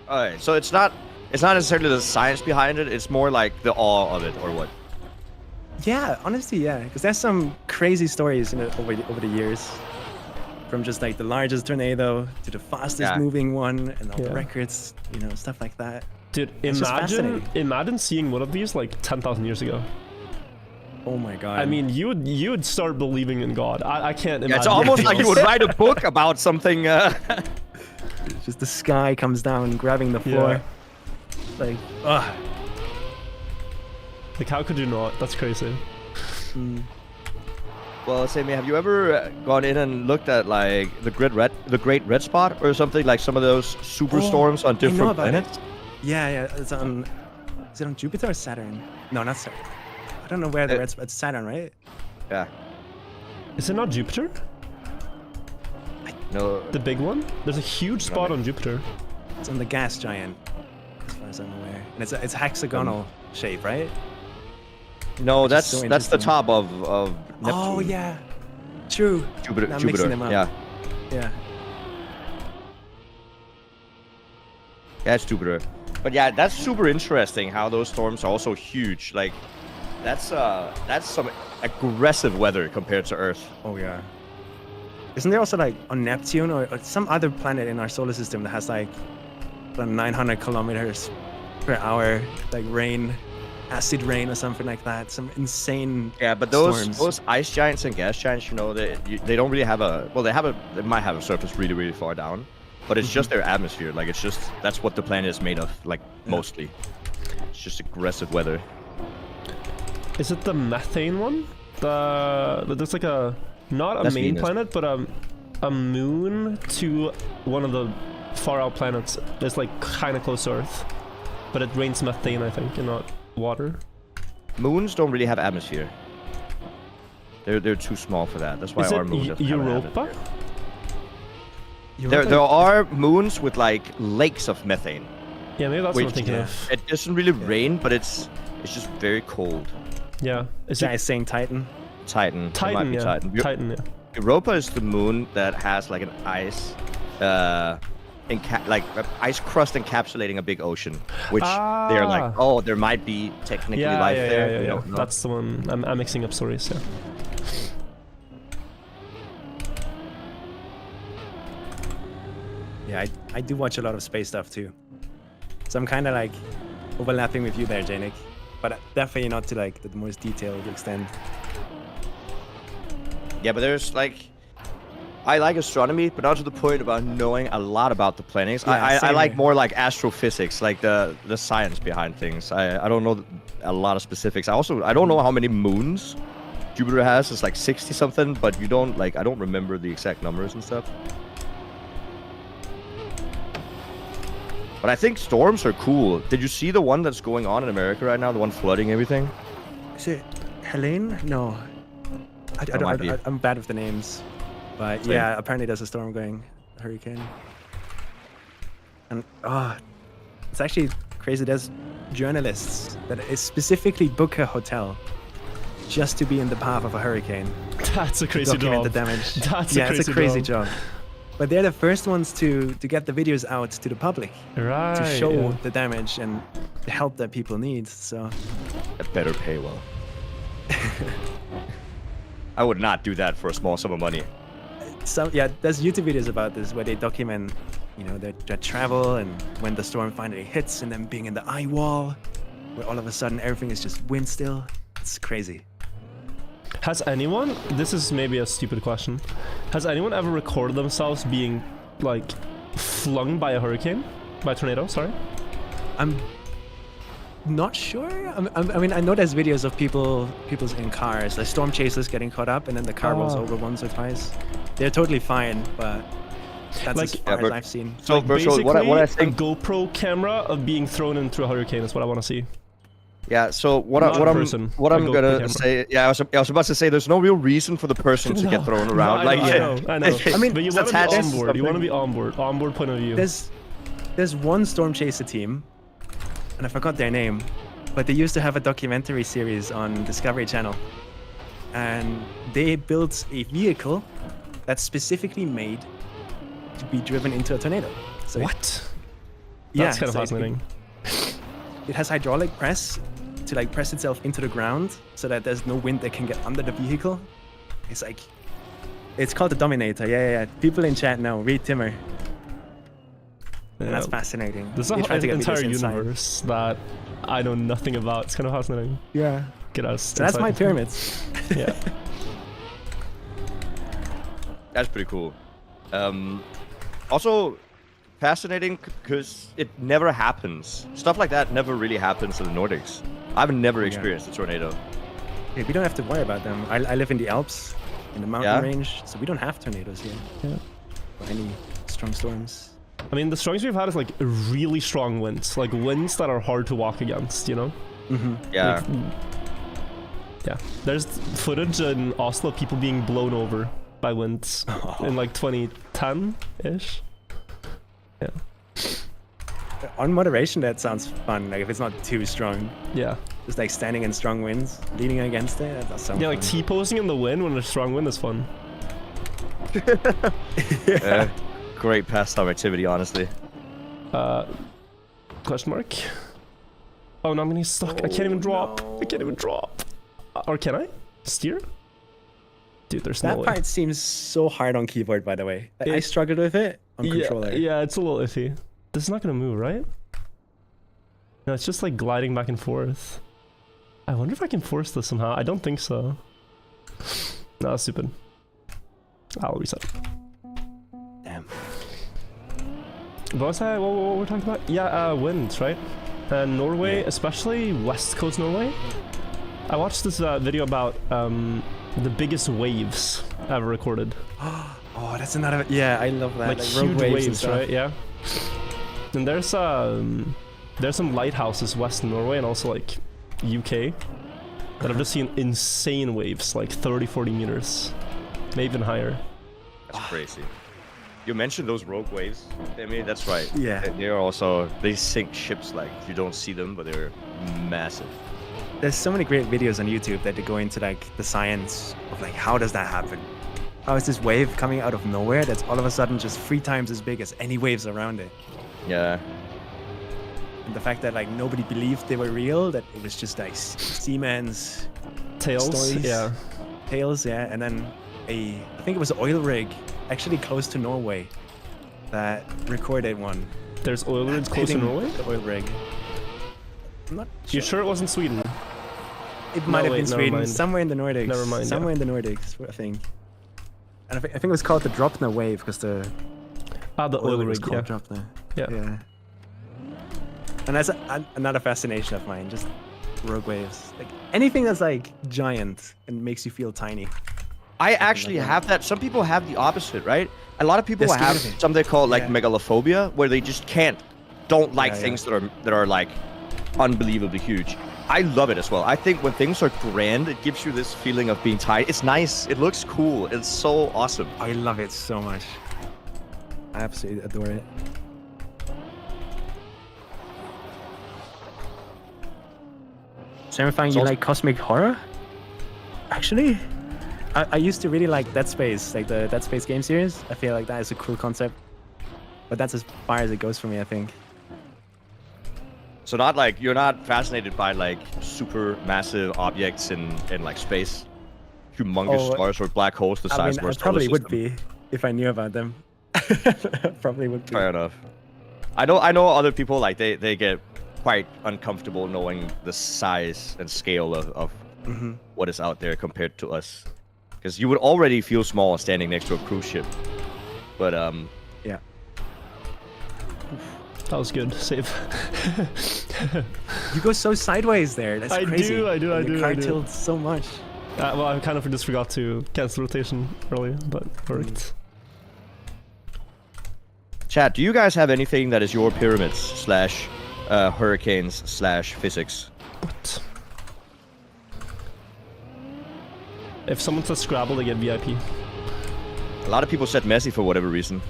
All right, so it's not necessarily the science behind it. It's more like the awe of it, or what? Yeah, honestly, yeah, because there's some crazy stories over the years, from just like the largest tornado to the fastest moving one, and all the records, you know, stuff like that. Dude, It's just imagine seeing one of these like 10,000 years ago. Oh my god. I mean, you would start believing in God. I can't imagine. Yeah, it's almost like you would write a book about something. just the sky comes down, grabbing the floor. Yeah. Like, ugh. Like, how could you not? That's crazy. Well, Sammy, have you ever gone in and looked at like the Great Red Spot or something, like some of those superstorms on I know different about planets? it. Yeah, it's on. Is it on Jupiter or Saturn? No, not Saturn. I don't know where the red spot. It's Saturn, right? Yeah. Is it not Jupiter? No. The big one? There's a huge spot on Jupiter. It's on the gas giant, as far as I'm aware. And it's a hexagonal shape, right? No, Which is that's so the interesting. top of Neptune. Oh yeah, true. Jupiter. I'm Jupiter. mixing them up. Yeah. Yeah. Yeah, it's Jupiter. But yeah, that's super interesting how those storms are also huge. Like, that's some aggressive weather compared to Earth. Oh yeah. Isn't there also like on Neptune or some other planet in our solar system that has like 900 kilometers per hour, like rain, acid rain or something like that? Some insane. Yeah, but storms. those ice giants and gas giants, you know, they don't really have a. Well, they might have a surface really, really far down, but it's just their atmosphere. Like, it's just that's what the planet is made of. Like, mostly, it's just aggressive weather. Is it the methane one? There's like a not a That's main Venus. planet, but a moon to one of the far out planets. That's like kind of close to Earth, but it rains methane, I think, and not water. Moons don't really have atmosphere. They're too small for that. That's why Is our it moon doesn't have an Europa? atmosphere. There are moons with like lakes of methane. Yeah, maybe that's what I'm Which, thinking of. It doesn't really rain, but it's just very cold. Yeah. Is Guys it saying Titan. Titan. It might Titan? be Yeah. Titan. Titan. Yeah. Europa is the moon that has like an ice, ice crust encapsulating a big ocean, which they're like, oh, there might be technically Yeah, life yeah, there. yeah, We yeah. don't know. That's the one. I'm mixing up stories. Yeah. Yeah, I do watch a lot of space stuff too. So I'm kind of like overlapping with you there, Jnic, but definitely not to like the most detailed extent. Yeah, but there's like, I like astronomy, but not to the point about knowing a lot about the planets. Yeah, I same like here. more like astrophysics, like the science behind things. I don't know a lot of specifics. I don't know how many moons Jupiter has. It's like 60 something, but I don't remember the exact numbers and stuff. But I think storms are cool. Did you see the one that's going on in America right now? The one flooding everything? Is it Helene? No. I'm bad with the names. But Same. yeah, apparently there's a storm going, a hurricane. And it's actually crazy. There's journalists that specifically book a hotel just to be in the path of a hurricane. That's a crazy Document job. the damage. That's It's a crazy job. But they're the first ones to get the videos out to the public, Right. to show yeah. the damage and the help that people need. So That better pay well. I would not do that for a small sum of money. there's YouTube videos about this where they document, you know, their travel and when the storm finally hits and then being in the eye wall, where all of a sudden everything is just wind still. It's crazy. Has anyone, this is maybe a stupid question, has anyone ever recorded themselves being like flung by a hurricane? By a tornado, sorry? I'm not sure. I mean, I know there's videos of people's in cars, like storm chasers getting caught up, and then the car rolls Oh. over once or twice. They're totally fine, but that's Like- as far Yeah, as I've seen. So, Like Virtual, basically, what I a think, GoPro camera of being thrown into a hurricane is what I want to see. yeah. So Not a person, what a I'm GoPro gonna camera. say, yeah, I was about to say, there's no real reason for the person to get thrown around. No, Like, I yeah. know, I know. I mean, but you it's want to be attached to on board. You want to be something. on board point of view. There's one storm chaser team, and I forgot their name, but they used to have a documentary series on Discovery Channel, and they built a vehicle that's specifically made to be driven into a tornado. So What? yeah, That's kind of so fascinating. it has hydraulic press to like press itself into the ground so that there's no wind that can get under the vehicle. It's like, it's called the Dominator. Yeah. People in chat know. Read Timmer. And that's fascinating. There's They an try to get entire videos inside. universe that I know nothing about. It's kind of fascinating. Yeah. Get us. So that's my pyramids. Yeah. That's pretty cool. Also, fascinating because it never happens. Stuff like that never really happens in the Nordics. I've never experienced a tornado. Yeah, we don't have to worry about them. I live in the Alps, in the mountain Yeah? range, so we don't have tornadoes here. Yeah. Or any strong storms. I mean, the strongest we've had is like really strong winds, like winds that are hard to walk against, you know? Yeah. Like, yeah. There's footage in Oslo of people being blown over by winds in like 2010-ish. Yeah. On moderation, that sounds fun. Like if it's not too strong, Yeah. just like standing in strong winds, leaning against it. That sounds Yeah, like fun. T-posing in the wind when there's strong wind is fun. Great pastime activity, honestly. Question mark? Oh, no, I'm gonna get stuck. I can't even drop. no. I can't even drop. Or can I? Steer? Dude, there's That no way. part seems so hard on keyboard, by the way. Like, I It- struggled with it on controller. Yeah, it's a little iffy. This is not gonna move, right? No, it's just like gliding back and forth. I wonder if I can force this somehow. I don't think so. No, that's stupid. I'll reset. Damn. What was that? What were we talking about? Yeah, winds, right? Norway, especially West Coast Norway. I watched this video about the biggest waves ever recorded. Oh, that's another. Yeah, I love that. Like rogue huge and waves, stuff. right? Yeah. And there's some lighthouses west in Norway and also like UK that I've just seen insane waves, like 30-40 meters, maybe even higher. That's crazy. You mentioned those rogue waves. I mean, that's right. Yeah. They're also, they sink ships like you don't see them, but they're massive. There's so many great videos on YouTube that they go into like the science of like how does that happen? How is this wave coming out of nowhere that's all of a sudden just 3 times as big as any waves around it? Yeah. And the fact that like nobody believed they were real, that it was just like seamen's Tails, stories, yeah. tales, yeah. And then I think it was an oil rig actually close to Norway that recorded one. There's oil rigs close to hitting Norway? The oil rig. I'm not You sure it wasn't Sweden? It might have wait, been never Sweden, mind. somewhere in the Nordics. Never mind, Somewhere yeah. in the Nordics, I think. And I think it was called the Dropner wave because the Ah, the oil was rig, called yeah. Dropner. Yeah. Yeah. And that's another fascination of mine, just rogue waves. Like anything that's like giant and makes you feel tiny. I actually have that. Some people have the opposite, right? A lot of people They're scared have of it. something called like Yeah. megalophobia, where they just don't like Yeah, things that are like unbelievably huge. I love it as well. I think when things are grand, it gives you this feeling of being tiny. It's nice. It looks cool. It's so awesome. I love it so much. I absolutely adore it. Samifying, you also- like cosmic horror? Actually, I used to really like Dead Space, like the Dead Space game series. I feel like that is a cool concept. But that's as far as it goes for me, I think. So not like you're not fascinated by like super massive objects in like space, humongous Oh, stars or black holes the I size mean, of I our solar probably would system. be if I knew about them. Probably would be. Fair enough. I know other people like they get quite uncomfortable knowing the size and scale of what is out there compared to us. Because you would already feel small standing next to a cruise ship. But Yeah. That was good. Save. You go so sideways there. That's I crazy. do, I do, I And do, The I car do. tilts so much. Well, I kind of just forgot to cancel rotation earlier, but worked. Chat, do you guys have anything that is your pyramids slash hurricanes slash physics? What? If someone says Scrabble, they get VIP. A lot of people said Messi for whatever reason.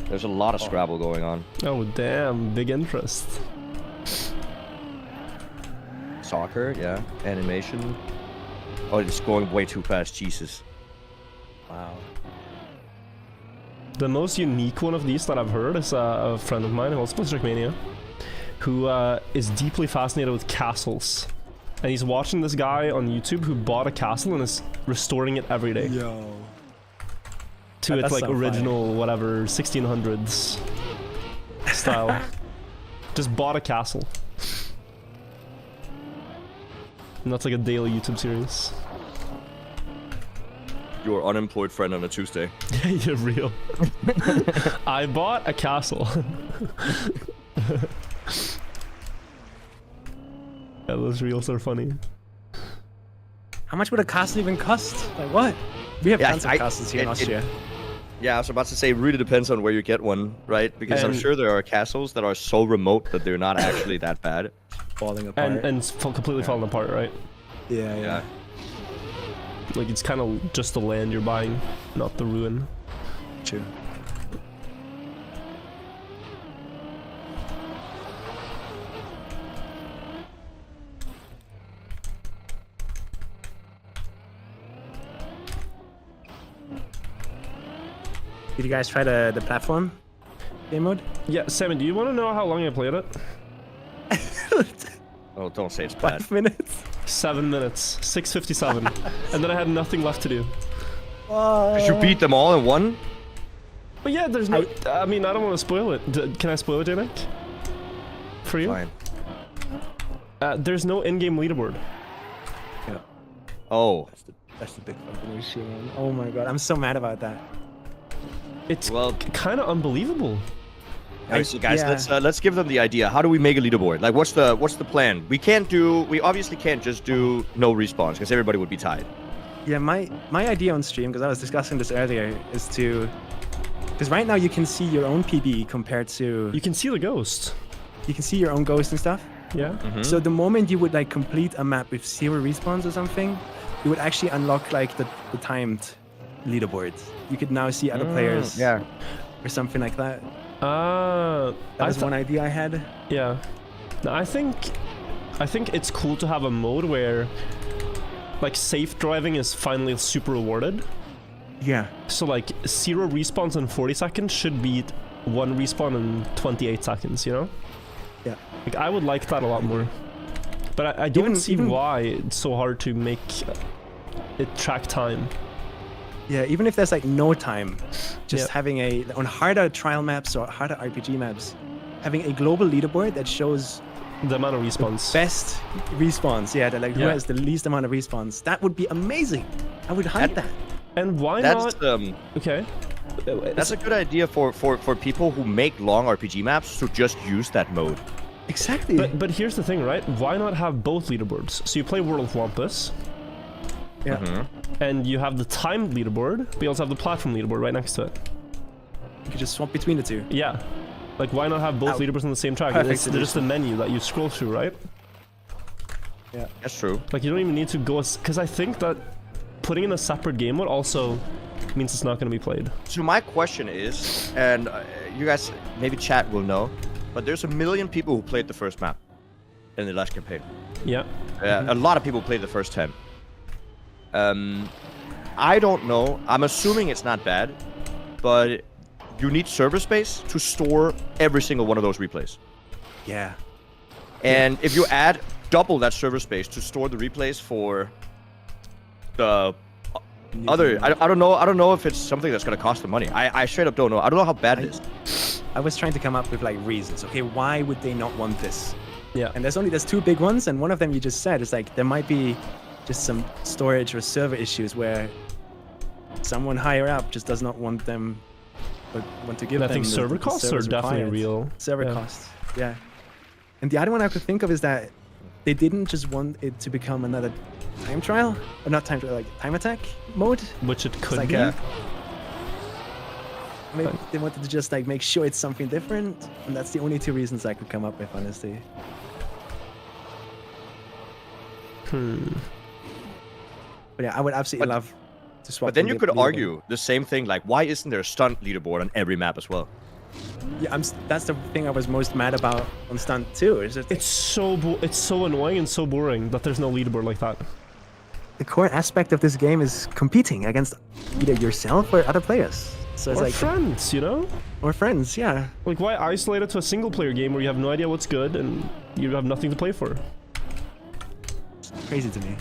There's a lot of Scrabble going on. Oh damn, big interest. Soccer, yeah. Animation. Oh, it's going way too fast. Jesus. Wow. The most unique one of these that I've heard is a friend of mine who also plays Trackmania, who is deeply fascinated with castles. And he's watching this guy on YouTube who bought a castle and is restoring it every day. Yo. To its That's like so original, whatever, 1600s style. Just bought a castle. And that's like a daily YouTube series. Your unemployed friend on a Tuesday. You're real. I bought a castle. Yeah, those reels are funny. How much would a castle even cost? Like what? We have Yeah, tons of castles here in Austria. Yeah, I was about to say, it really depends on where you get one, right? Because I'm And- sure there are castles that are so remote that they're not actually that bad. Falling apart. And it's completely falling apart, right? yeah, yeah. Yeah. Like it's kind of just the land you're buying, not the ruin. True. Did you guys try the platform game mode? Yeah, Sammy, do you want to know how long I played it? Oh, don't say it's bad. 5 minutes. 7 minutes, 6:57, and then I had nothing left to do. Did you beat them all in one? But yeah, there's no. I mean, I don't want to spoil it. Can I spoil it, Jnic? For you? Fine. There's no in-game leaderboard. Yeah. Oh. That's the big fucking issue, man. Oh my god, I'm so mad about that. It's Well- kind of unbelievable. Alright, so guys, yeah. let's give them the idea. How do we make a leaderboard? Like, what's the plan? We obviously can't just do no respawns because everybody would be tied. Yeah, my idea on stream, because I was discussing this earlier, is to... Because right now you can see your own PB compared to... You can see the ghost. You can see your own ghost and stuff. Yeah. So the moment you would like complete a map with 0 respawns or something, you would actually unlock like the timed leaderboard. You could now see other players Yeah. or something like that. That That was one idea I had. Yeah. No, I think it's cool to have a mode where like safe driving is finally super rewarded. Yeah. So like 0 respawns in 40 seconds should beat 1 respawn in 28 seconds, you know? Yeah. Like I would like that a lot more. But I don't see even- why it's so hard to make it track time. Yeah, even if there's like no time, just Yeah. having on harder trial maps or harder RPG maps, having a global leaderboard that shows The amount of respawns. best respawns. Yeah, who Yeah. has the least amount of respawns. That would be amazing. I would hunt that. And why That's not? Okay. that's a good idea for people who make long RPG maps to just use that mode. Exactly. But here's the thing, right? Why not have both leaderboards? So you play World of Wampus, yeah. and you have the timed leaderboard, but you also have the platform leaderboard right next to it. You could just swap between the two. Yeah. Like, why not have both Ow. leaderboards on the same track? Perfect They're just a menu that you scroll through, right? Yeah. That's true. Like, you don't even need to go... Because I think that putting in a separate game mode also means it's not going to be played. So my question is, and you guys, maybe chat will know, but there's 1 million people who played the first map in the last campaign. Yeah. A lot of people played the first 10. I don't know. I'm assuming it's not bad, but you need server space to store every single one of those replays. Yeah. And if you add double that server space to store the replays for the I don't know if it's something that's gonna cost them money. I straight up don't know. I don't know how bad it is. I was trying to come up with like reasons. Okay, why would they not want this? Yeah. And there's two big ones, and one of them you just said is like there might be just some storage or server issues where someone higher up just does not want them or want to give I them. think server the costs are servers definitely required. real. Server Yeah. costs, yeah. And the other one I could think of is that they didn't just want it to become another time trial, or not time trial, like time attack mode. Which it could Like be. Maybe they wanted to just like make sure it's something different, and that's the only two reasons I could come up with, honestly. But yeah, I would absolutely love to swap. But then the you could leaderboard. argue the same thing. Like, why isn't there a stunt leaderboard on every map as well? Yeah, that's the thing I was most mad about on Stunt too. Is It's so annoying and so boring that there's no leaderboard like that. the core aspect of this game is competing against either yourself or other players. So it's Or like friends, you know? or friends, yeah. Like, why isolate it to a single player game where you have no idea what's good and you have nothing to play for? It's crazy to me.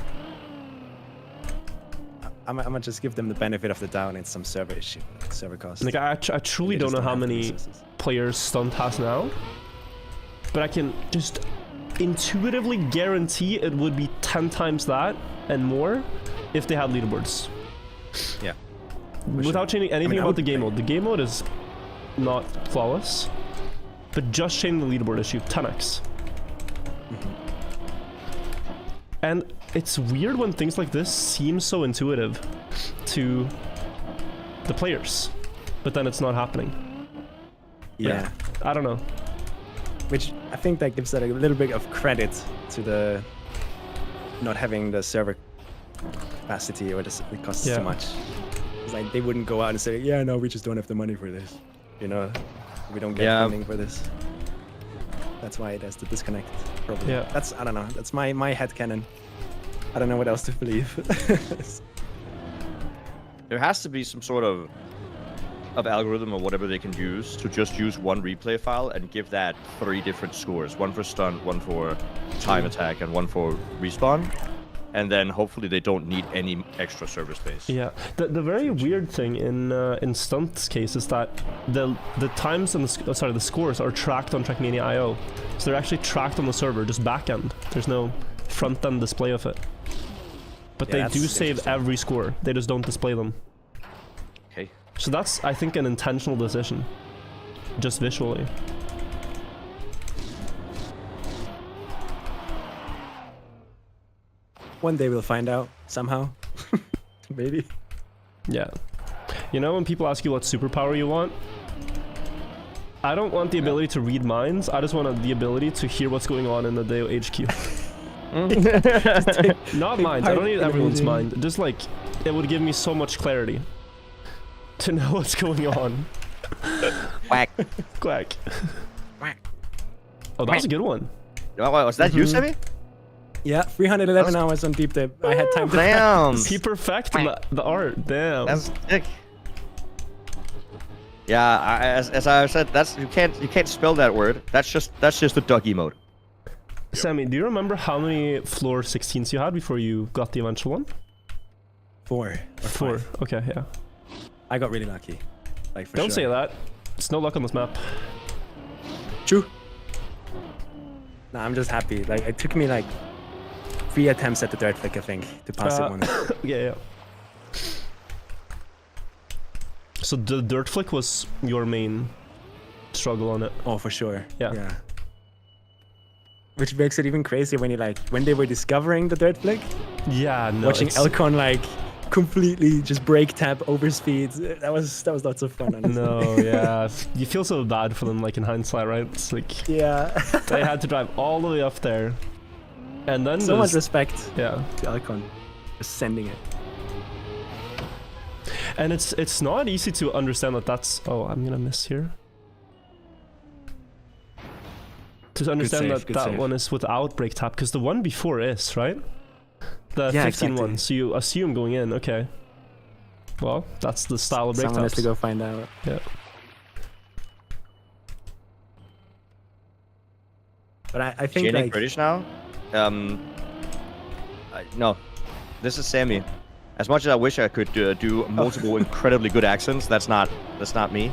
I'm gonna just give them the benefit of the doubt. It's some server issue, server cost. Like, I truly They don't just know how have the many resources. players Stunt has now, but I can just intuitively guarantee it would be 10 times that and more if they had leaderboards. Yeah. Without changing anything I about would the game play. mode. The game mode is not flawless, but just changing the leaderboard issue, 10x. And it's weird when things like this seem so intuitive to the players, but then it's not happening. Yeah. I don't know. Which I think that gives that a little bit of credit to the not having the server capacity, or it costs Yeah. too much. It's like they wouldn't go out and say, yeah, no, we just don't have the money for this. You know, we don't get Yeah. funding for this. That's why there's the disconnect, probably. Yeah. That's, I don't know, that's my headcanon. I don't know what else to believe. There has to be some sort of algorithm or whatever they can use to just use one replay file and give that 3 different scores. One for stunt, one for time attack, and one for respawn. And then hopefully they don't need any extra server space. Yeah, the very weird thing in Stunt's case is that the times and the scores are tracked on Trackmania.io, so they're actually tracked on the server, just back end. There's no front end display of it. But Yeah, they that's do save interesting. every score. They just don't display them. Okay. So that's, I think, an intentional decision, just visually. One day we'll find out, somehow. Maybe. Yeah. You know when people ask you what superpower you want? I don't want the ability to read minds. I just want the ability to hear what's going on in the Nadeo HQ. Not minds. I don't need everyone's mind. Just like, it would give me so much clarity to know what's going on. Whack. Quack. Quack. Oh, that was a good one. Was that you, Sammy? Yeah, 311 hours on deep dip. I had time to Damn. He perfected the art. Damn. That's sick. Yeah, as I said, that's you can't spell that word. That's just the Dougie mode. Sammy, do you remember how many floor 16s you had before you got the eventual one? 4 or 4. 5. Okay, yeah. I got really lucky. Like, for Don't sure. say that. It's no luck on this map. True. Nah, I'm just happy. Like, it took me like 3 attempts at the dirt flick, I think, to pass it once. Yeah. So the dirt flick was your main struggle on it. Oh, for sure. Yeah. Which makes it even crazier when when they were discovering the dirt flick, Yeah, no. watching it's- Elcon like completely just brake tap overspeed. That was lots of fun, honestly. No, yeah. You feel so bad for them, like in hindsight, right? It's like Yeah. they had to drive all the way up there, and then So much just- respect yeah. to Elcon for sending it. And it's not easy to understand that that's. Oh, I'm gonna miss here. To understand save, that good that save. one is without brake tap, because the one before is, right? The Yeah, 15 exactly. one. So you assume going in, okay. Well, that's the style of brake Someone has taps. to go find out. Yeah. But I think Jnic like British now? No, this is Sammy, As much as I wish I could do multiple incredibly good accents, that's not me.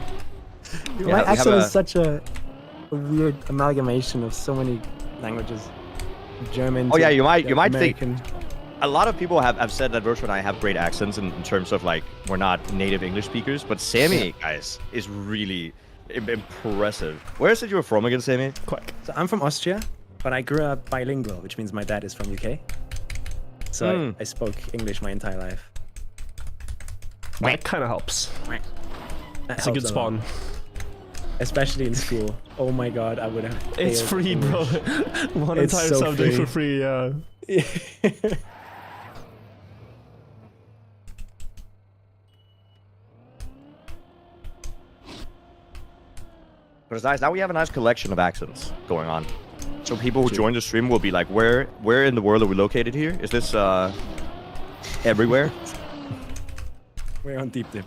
My we have accent a- is such a weird amalgamation of so many languages. German. Oh to yeah, you might think. American. A lot of people have said that Virtual and I have great accents in terms of like we're not native English speakers, but Sammy, guys, is really impressive. Where is it you were from again, Sammy? Quick. So I'm from Austria, but I grew up bilingual, which means my dad is from UK. So I spoke English my entire life. That kind of helps. That It's a good helps lot. spawn. Especially in school. Oh my god, I would have. It's failed free, bro. English. One It's entire so subject free. for free, yeah. But it's nice. Now we have a nice collection of accents going on. So people who join the stream will be like, where in the world are we located here? Is this everywhere? We're on deep dip.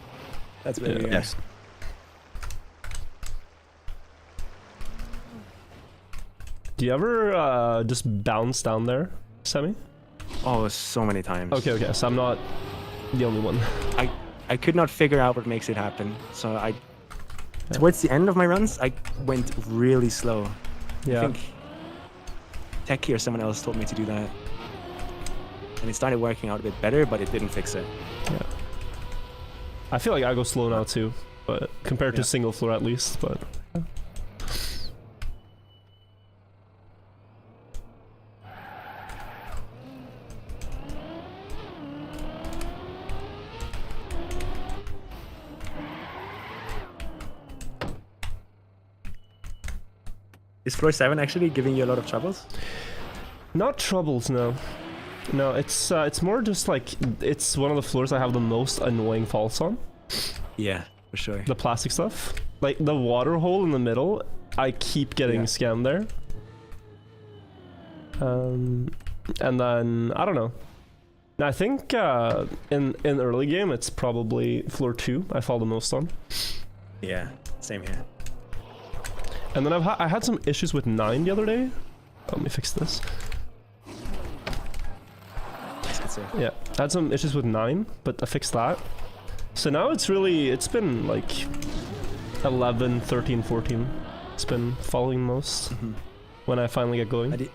That's where we are. Yes. Do you ever just bounce down there, Sammy? Oh, so many times. Okay, so I'm not the only one. I could not figure out what makes it happen. So towards the end of my runs, I went really slow. I Yeah. think Techie or someone else told me to do that. And it started working out a bit better, but it didn't fix it. Yeah. I feel like I go slow now too, but compared to Yeah. single floor at least, but yeah. Is floor 7 actually giving you a lot of troubles? Not troubles, no. No, it's more just like it's one of the floors I have the most annoying faults on. Yeah, for sure. The plastic stuff. Like the water hole in the middle, I keep getting Yeah. scammed there. And then I don't know. I think in early game it's probably floor 2 I fall the most on. Yeah, same here. And then I had some issues with 9 the other day. Let me fix this. That's it. Yeah, I had some issues with 9, but I fixed that. So now it's been like 11, 13, 14. It's been falling most when I finally get going. The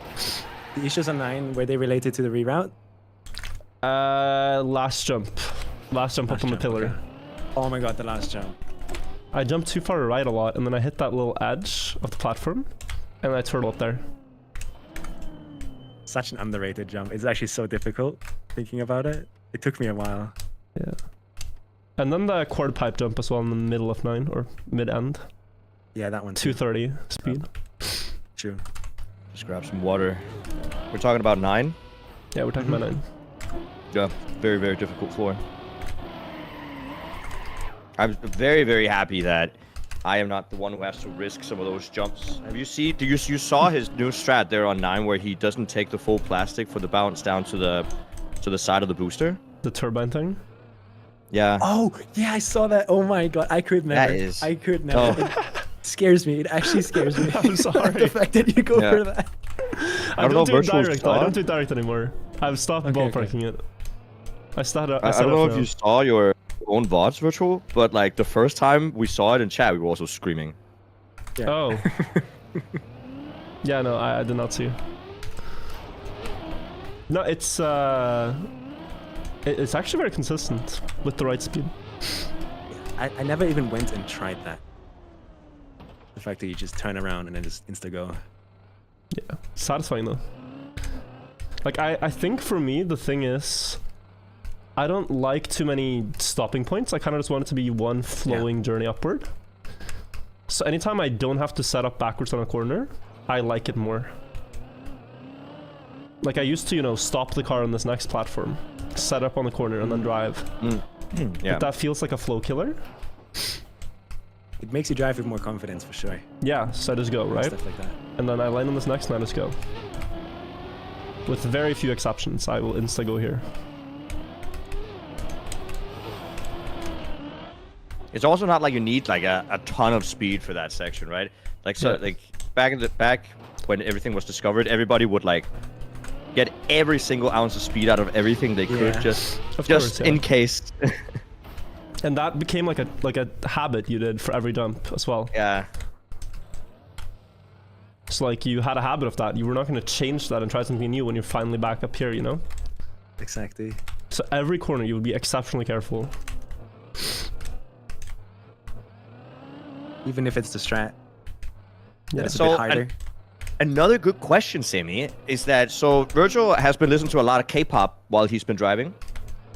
issues on 9, were they related to the reroute? Last jump up on the pillar. Okay. Oh my god, the last jump. I jumped too far right a lot, and then I hit that little edge of the platform, and I turtle up there. Such an underrated jump. It's actually so difficult thinking about it. It took me a while. Yeah. And then the quad pipe jump as well in the middle of 9, or mid-end. Yeah, that one too. 230 speed. True. Just grab some water. We're talking about 9. Yeah, we're talking about 9. Yeah, very, very difficult floor. I'm very, very happy that I am not the one who has to risk some of those jumps. Have you seen? You saw his new strat there on 9 where he doesn't take the full plastic for the bounce down to the side of the booster? The turbine thing. Yeah. Oh, yeah, I saw that. Oh my god, I could never. That is- I could never. Oh. It scares me. It actually scares me. I'm sorry. The fact that you go Yeah. for that. I don't don't know do it virtual direct. though. I star? don't do it direct anymore. I've stopped Okay, ballparking it. I started. I don't know if you saw your own VODs, Virtual, but like the first time we saw it in chat, we were also screaming. Yeah. Oh. Yeah, no, I did not see. No, it's it's actually very consistent with the right speed. I never even went and tried that. The fact that you just turn around and then just insta go. Yeah, satisfying though. Like I think for me the thing is, I don't like too many stopping points. I kind of just want it to be one flowing journey upward. So anytime I don't have to set up backwards on a corner, I like it more. Like I used to, you know, stop the car on this next platform, set up on the corner, and then drive. Yeah. But that feels like a flow killer. It makes you drive with more confidence for sure. Yeah, so I just go, right? Stuff like that. And then I land on this next and I just go. With very few exceptions, I will insta-go here. It's also not like you need like a ton of speed for that section, right? Like so, Yeah. like back when everything was discovered, everybody would like get every single ounce of speed out of everything they could, Yeah. just course, yeah. in case. And that became like a habit you did for every jump as well. Yeah. It's like you had a habit of that. You were not going to change that and try something new when you're finally back up here, you know? Exactly. So every corner you would be exceptionally careful. Even if it's the strat. Yeah. It's a So, bit harder. Another good question, Sammy, is that so Virgil has been listening to a lot of K-pop while he's been driving.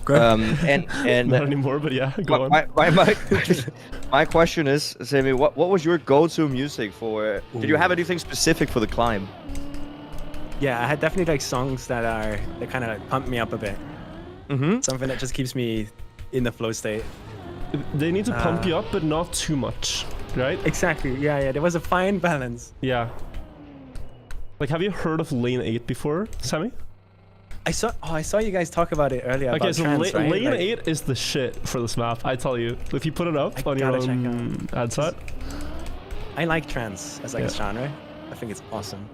And Not anymore, but yeah, go on. my question is, Sammy, what was your go-to music for? Did you have anything specific for the climb? Yeah, I had definitely like songs that kind of like pump me up a bit. Mm-hmm. Something that just keeps me in the flow state. They need to pump you up, but not too much, right? Exactly. Yeah. There was a fine balance. Yeah. Like, have you heard of Lane 8 before, Sammy? I saw you guys talk about it earlier. Okay, about so trance, right? Lane Like, 8 is the shit for this map, I tell you. If you put it up I on your gotta check own headset. I like trance as like a Yeah. genre. I think it's awesome.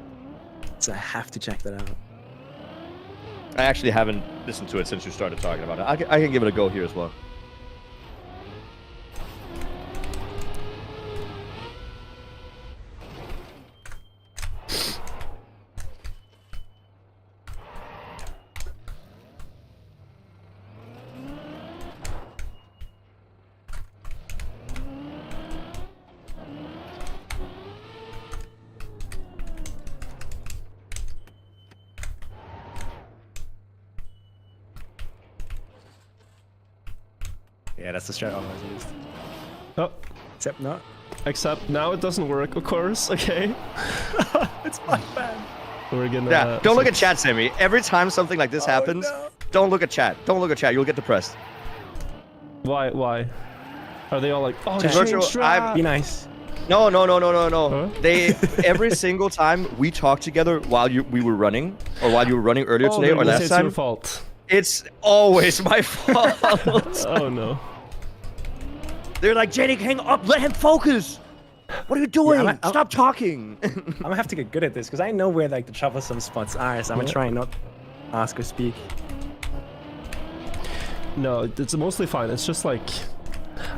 So I have to check that out. I actually haven't listened to it since you started talking about it. I can give it a go here as well. Yeah, that's the strat I always used. Oh, Except not. except now it doesn't work, of course, okay? It's my bad. We're gonna... Yeah, don't look at chat, Sammy. Every time something like this happens, no. don't look at chat. Don't look at chat. You'll get depressed. Why? Are they all like, oh, Chat. change Virtual, strat? Be nice. No. Huh? They every single time we talk together while we were running, or while you were running earlier Oh, today they're or gonna say last it's your time, fault. it's always my fault. Oh no. They're like, Jnic, hang up, let him focus. What are you doing? I'm- Stop talking. I'm gonna have to get good at this because I know where like the troublesome spots are. So I'm gonna try and not ask or speak. No, it's mostly fine. It's just like,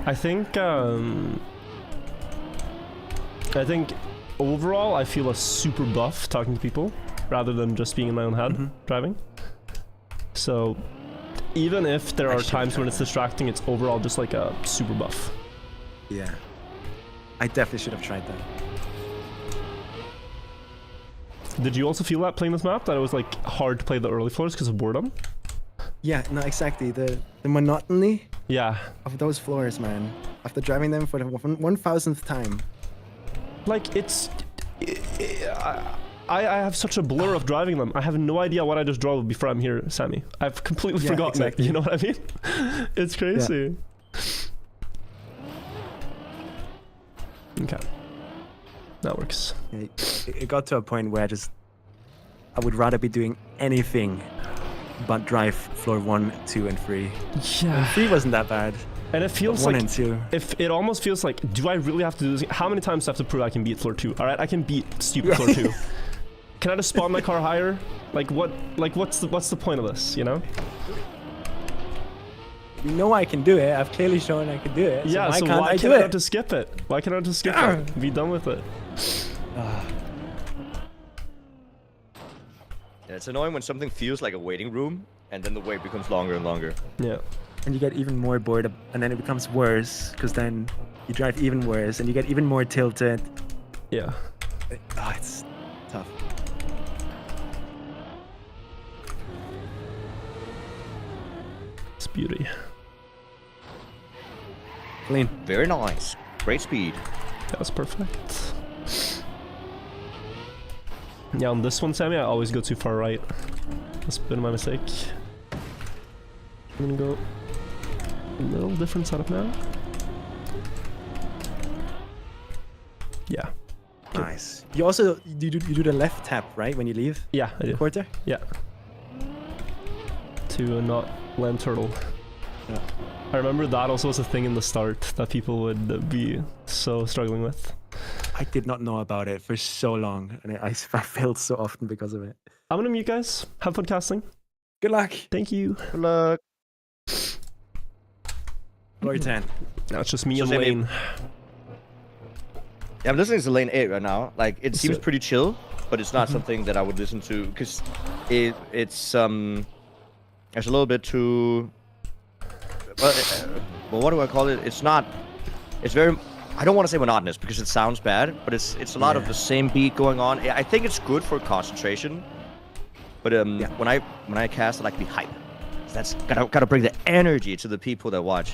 I think overall I feel a super buff talking to people rather than just being in my own head driving. So even if there are times when it's distracting, it's overall just like a super buff. Yeah. I definitely should have tried that. Did you also feel that playing this map, that it was like hard to play the early floors because of boredom? Yeah, no, exactly. The monotony Yeah. of those floors, man. After driving them for the 1,000th time. Like, I have such a blur of driving them. I have no idea what I just drove before I'm here, Sammy. I've completely Yeah, forgotten exactly. it. You know what I mean? It's crazy. Okay. That works. Yeah, it got to a point where I would rather be doing anything but drive floor 1, 2, and 3. Yeah. 3 wasn't that bad. And it feels 1 like, and 2. if it almost feels like, do I really have to do this? How many times do I have to prove I can beat floor 2? All right, I can beat stupid floor 2. Can I just spawn my car higher? Like what? Like what's the point of this? You know? You know I can do it. I've clearly shown I can do it. Yeah. So can't why I can't do I it? not just skip it? Why can't I just skip it? Be done with it. Yeah, it's annoying when something feels like a waiting room, and then the wait becomes longer and longer. Yeah. And you get even more bored, and then it becomes worse, because then you drive even worse, and you get even more tilted. Yeah. It's tough. It's beauty. Clean. Very nice. Great speed. That was perfect. Yeah, on this one, Sammy, I always go too far right. That's been my mistake. I'm gonna go a little different setup now. Yeah. Good. Nice. You also you do the left tap, right, when you leave Yeah, I the do. quarter? Yeah. To not land turtle. Yeah. I remember that also was a thing in the start that people would be so struggling with. I did not know about it for so long, and I failed so often because of it. I'm gonna mute guys. Have fun casting. Good luck. Thank you. Good luck. Glory 10. No, it's just me So and Sammy- Lane. Yeah, I'm listening to lane 8 right now. Like, it seems So- pretty chill, but it's not something that I would listen to because it's a little bit too. Well, what do I call it? It's not. It's very. I don't want to say monotonous because it sounds bad, but it's a lot of Yeah. the same beat going on. I think it's good for concentration, but when I cast, I like to be hype. That's gotta bring the energy to the people that watch.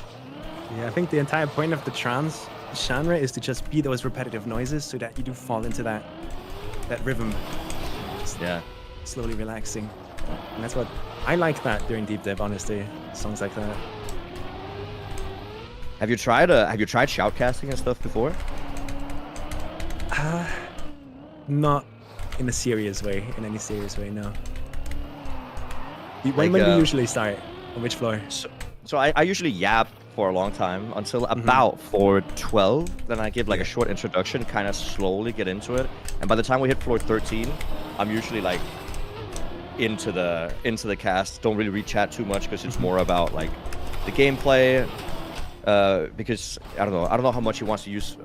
Yeah, I think the entire point of the trance genre is to just be those repetitive noises so that you do fall into that rhythm. Just Yeah. slowly relaxing. And that's what I like that during deep dive, honestly. Songs like that. Have you tried shoutcasting and stuff before? Not in a serious way, in any serious way, no. When Like, do you usually start? On which floor? So I usually yap for a long time until about floor 12. Then I give like a short introduction, kind of slowly get into it. And by the time we hit floor 13, I'm usually like into the cast. Don't really read chat too much because it's more about like the gameplay. Because I don't know how much he wants to use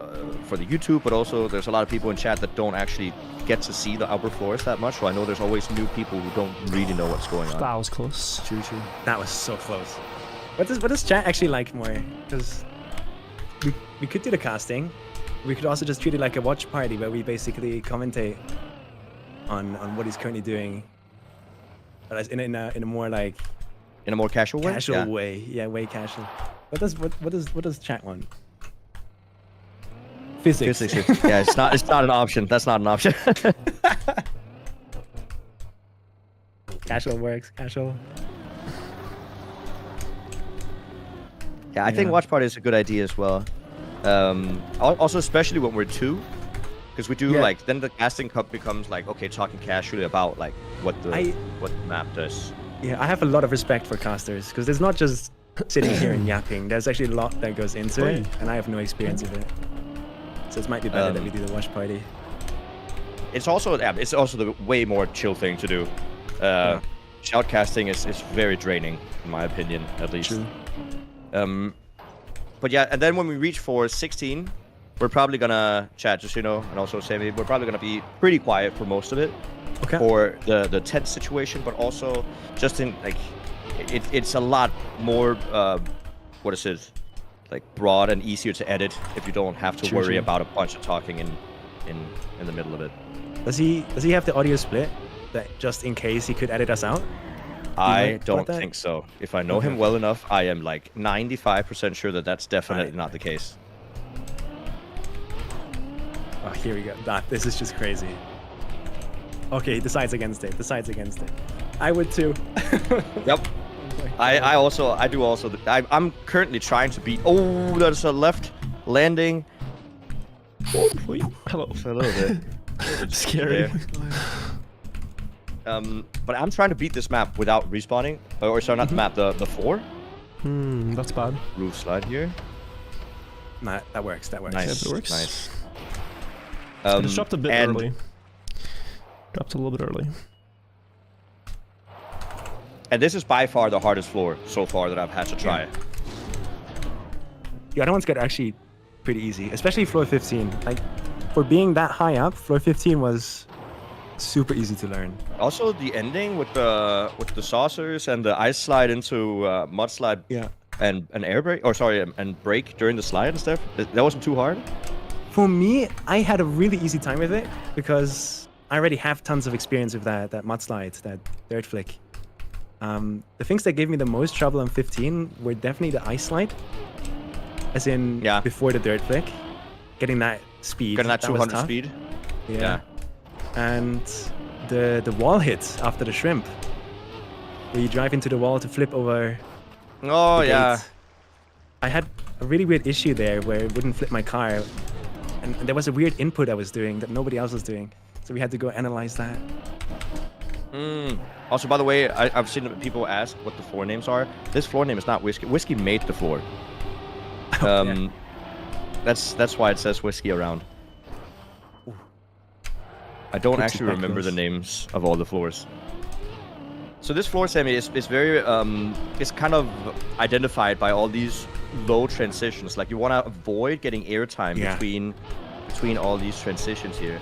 for the YouTube, but also there's a lot of people in chat that don't actually get to see the upper floors that much. So I know there's always new people who don't really know what's going on. That was close. True. That was so close. What does chat actually like more? Because we could do the casting. We could also just treat it like a watch party where we basically commentate on what he's currently doing. But in a more like In a more casual way. casual Yeah. way. Yeah, way casual. What does chat want? Physics. Yeah, it's not an option. That's not an option. Casual works. Casual. Yeah, I think Yeah. watch party is a good idea as well. Also, especially when we're two, because we do Yeah. like then the casting cup becomes like okay, talking casually about like what the map does. Yeah, I have a lot of respect for casters because there's not just sitting here and yapping. There's actually a lot that goes into it, and I have no experience of it. So it might be better that we do the watch party. It's also the way more chill thing to do. Shoutcasting is very draining, in my opinion, at least. True. But yeah, and then when we reach for 16, we're probably gonna chat, just and also Sammy, we're probably gonna be pretty quiet for most of it. Okay. For the tense situation, but also just in like it's a lot more what is it, like broad and easier to edit if you don't have to True, worry true. about a bunch of talking in the middle of it. Does he have the audio split that just in case he could edit us out? I about don't that? think so. If I know him Okay. well enough, I am like 95% sure that that's definitely Right. not the case. Oh, here we go. This is just crazy. Okay, he decides against it. I would too. Yep. I'm currently trying to beat. Oh, that's a left landing. Wait, hello. A little bit. Scary. But I'm trying to beat this map without respawning. Or sorry, not the map, the floor. That's bad. Roof slide here. Nah, that works. Nice. it works. Nice. I just dropped a bit and early. Dropped a little bit early. And this is by far the hardest floor so far that I've had to try. The other ones got actually pretty easy, especially floor 15. Like, for being that high up, floor 15 was super easy to learn. Also, the ending with the saucers and the ice slide into mudslide Yeah. and an air brake, or sorry, and brake during the slide and stuff. That wasn't too hard. For me, I had a really easy time with it because I already have tons of experience with that mudslide, that dirt flick. The things that gave me the most trouble on 15 were definitely the ice slide, as in before the dirt flick, getting that speed. Getting that was 200 tough. speed. Yeah. And the wall hit after the shrimp, where you drive into the wall to flip over. Oh, the yeah. gate. I had a really weird issue there where it wouldn't flip my car, and there was a weird input I was doing that nobody else was doing, so we had to go analyze that. Also, by the way, I've seen people ask what the floor names are. This floor name is not Whiskey. Whiskey made the floor. Yeah. That's why it says Whiskey around. I don't Good actually to remember the practice. names of all the floors. So this floor, Sammy, is very it's kind of identified by all these low transitions. Like you want to avoid getting airtime Yeah. between all these transitions here.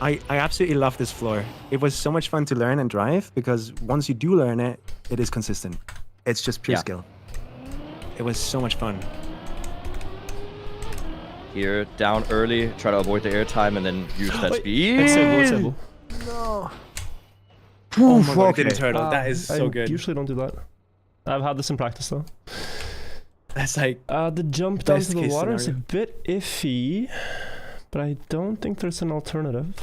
I absolutely love this floor. It was so much fun to learn and drive because once you do learn it, it is consistent. It's just pure Yeah. skill. It was so much fun. Here, down early, try to avoid the airtime, and then use that Wait, speed. It's able, it's able. No. Oh my god, I didn't okay. turtle. That is so I good. usually don't do that. I've had this in practice though. That's like The jump down Best to the case water is a scenario. bit iffy, but I don't think there's an alternative.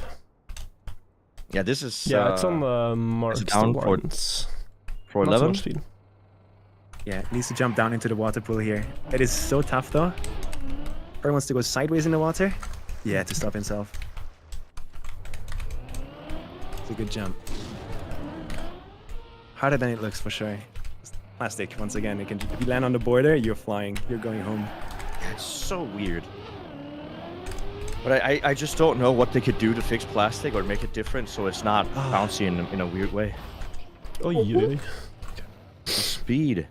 Yeah, this is Yeah, it's on the marks. down the for- lines. for Not so 11. much speed. yeah, it needs to jump down into the water pool here. It is so tough though. Or wants to go sideways in the water. Yeah, to stop himself. It's a good jump. Harder than it looks for sure. Plastic, once again, it can, if you land on the border, you're flying. You're going home. It's so weird. But I just don't know what they could do to fix plastic or make it different so it's not bouncy in a weird way. Oh, yeah. The speed.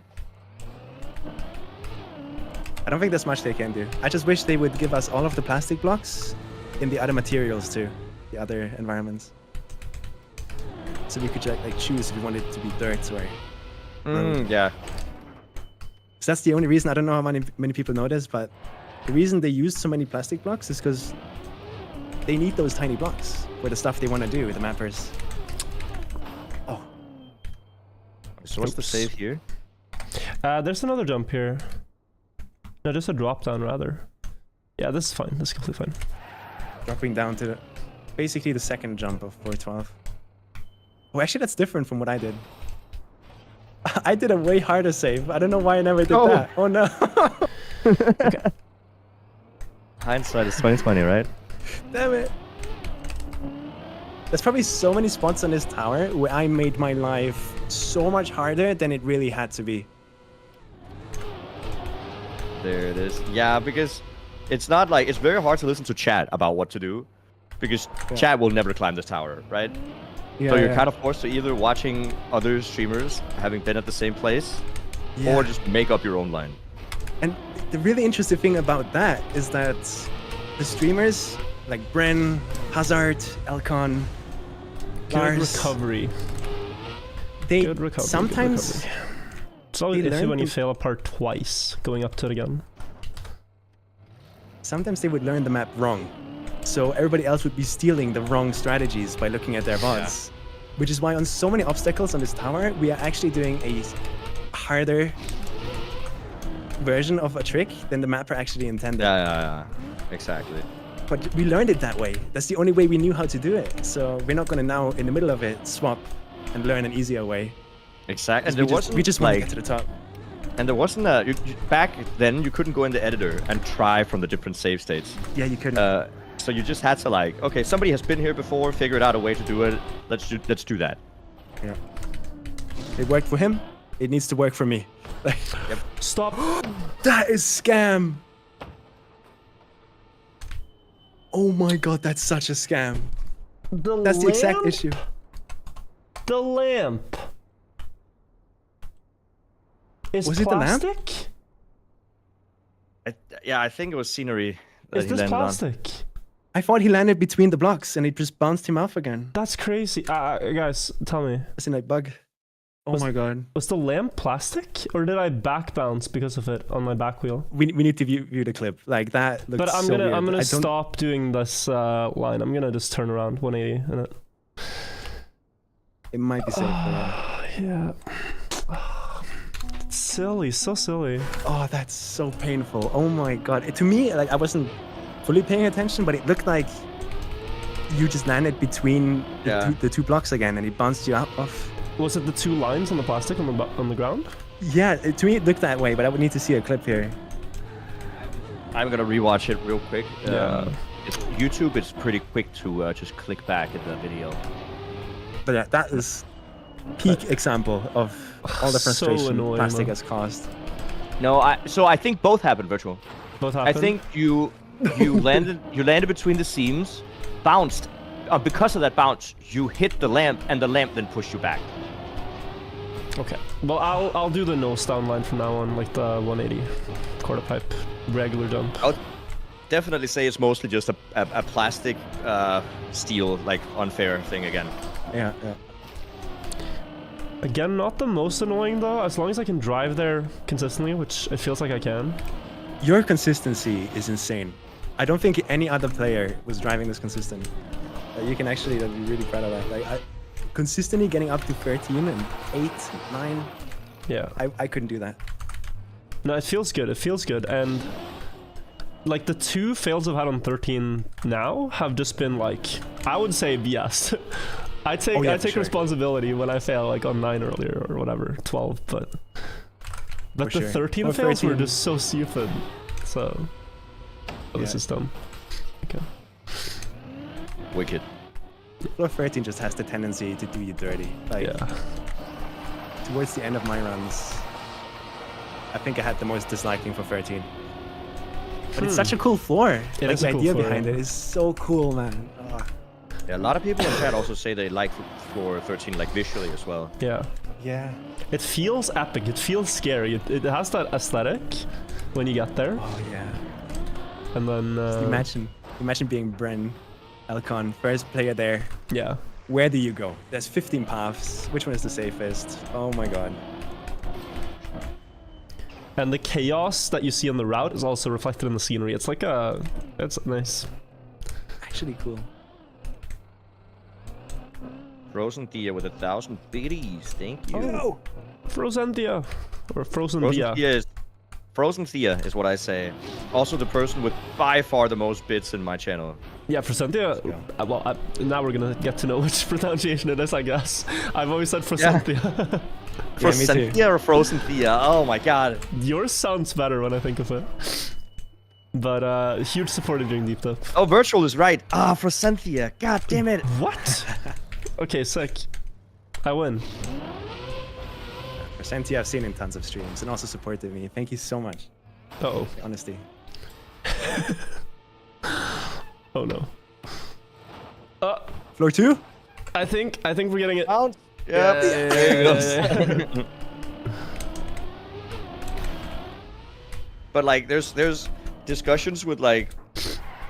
I don't think there's much they can do. I just wish they would give us all of the plastic blocks in the other materials too, the other environments. So we could like choose if we wanted it to be dirt or. Yeah. So that's the only reason. I don't know how many people know this, but the reason they use so many plastic blocks is because they need those tiny blocks for the stuff they want to do with the mappers. Oh, So what's the Oops. save here? There's another jump here. No, just a drop down rather. Yeah, this is fine. This is completely fine. dropping down to basically the second jump of 412. Oh, actually, that's different from what I did. I did a way harder save. I don't know why I never did that. Oh no. Hindsight is 2020, right? Damn it. There's probably so many spots on this tower where I made my life so much harder than it really had to be. There it is. Yeah, because it's not like it's very hard to listen to chat about what to do, because chat will never climb this tower, right? Yeah, So you're kind of forced to either watching other streamers having been at the same place, or just make up your own line. And the really interesting thing about that is that the streamers like Bren, Hazard, Elcon, Good Lars, recovery. they Good recovery. good sometimes recovery. It's always they iffy learn when you to- fail a part twice, going up to it again. sometimes they would learn the map wrong. So everybody else would be stealing the wrong strategies by looking at their VODs. Which is why on so many obstacles on this tower, we are actually doing a harder version of a trick than the mapper actually intended. Yeah. Exactly. But we learned it that way. That's the only way we knew how to do it. So we're not going to now, in the middle of it, swap and learn an easier way. Exactly. And We there just, wasn't we just want to like, get to the top. and there wasn't a back then you couldn't go in the editor and try from the different save states. Yeah, you couldn't. So you just had to like, okay, somebody has been here before, figured out a way to do it. Let's do that. Yeah. It worked for him. It needs to work for me. Like, Stop! that is scam. Oh my god, that's such a scam. That's the exact issue. The lamp! Is Was it the lamp? plastic? Yeah, I think it was scenery that Is he this landed on. plastic? I thought he landed between the blocks and it just bounced him off again. That's crazy. Guys, tell me. As in like bug. Oh Was- my god. Was the lamp plastic? Or did I back bounce because of it on my back wheel? We need to view the clip. Like that looks But I'm so gonna weird. I'm gonna I don't- stop doing this line. I'm gonna just turn around 180 in it. It might be safe. Yeah. It's silly, so silly. Oh, that's so painful. Oh my god. To me, like I wasn't fully paying attention, but it looked like you just landed between the two blocks again, and it bounced you out off. Was it the two lines on the plastic on the ground? Yeah, to me it looked that way, but I would need to see a clip here. I'm gonna rewatch it real quick. Yeah. YouTube is pretty quick to just click back at the video. But yeah, that is peak example of all the So frustration annoying, plastic man. has caused. No, I think both happened, Virtual. Both I happened? think you landed between the seams, bounced, because of that bounce, you hit the lamp, and the lamp then pushed you back. Okay. Well, I'll do the nose down line from now on, like the 180 quarter pipe regular jump. I would definitely say it's mostly just a plastic steel, like, unfair thing again. Yeah. Again, not the most annoying though, as long as I can drive there consistently, which it feels like I can. Your consistency is insane. I don't think any other player was driving this consistent. You can actually be really proud of that. Like, consistently getting up to 13 and 8, 9. Yeah. I couldn't do that. No, it feels good. It feels good. And like the 2 fails I've had on 13 now have just been like, I would say BS. I take sure. responsibility when I fail like on 9 earlier or whatever, 12, but the sure. 13 Or fails were 13. just so stupid. So this Yeah. is dumb. Okay. Wicked. Floor 13 just has the tendency to do you dirty. Like, Yeah. towards the end of my runs, I think I had the most disliking for 13. But it's such a cool floor. It Like, is the a cool idea floor, behind yeah. it is so cool, man. Oh, Yeah, a lot of people in chat also say they like floor 13, like visually as well. Yeah. yeah. It feels epic. It feels scary. It has that aesthetic when you get there. Oh, yeah. And then Imagine being Bren, Elcon, first player there. yeah. Where do you go? There's 15 paths. Which one is the safest? Oh my god. And the chaos that you see on the route is also reflected in the scenery. It's like it's nice. Actually cool. Frozen Thea with 1,000 biddies. Thank you. Oh. Frozenthia. Or Frozen Frozen Thea. Thea is what I say. Also the person with by far the most bits in my channel. Yeah, Frozenthia. Well, now we're gonna get to know which pronunciation it is, I guess. I've always said Frozenthia. Yeah, me Frozen too. Thea or Frozen Thea? Oh my god. Yours sounds better when I think of it. But huge supporter during deep dive. Oh, Virtual is right. Ah, Frozen Thea. God damn it. What? Okay, sick. I win. Percenty I've seen in tons of streams and also supported me. Thank you so much. Uh-oh. Honesty. Oh no. Floor 2? I think we're getting it. Yep. Yeah. There it goes. But like, there's discussions with like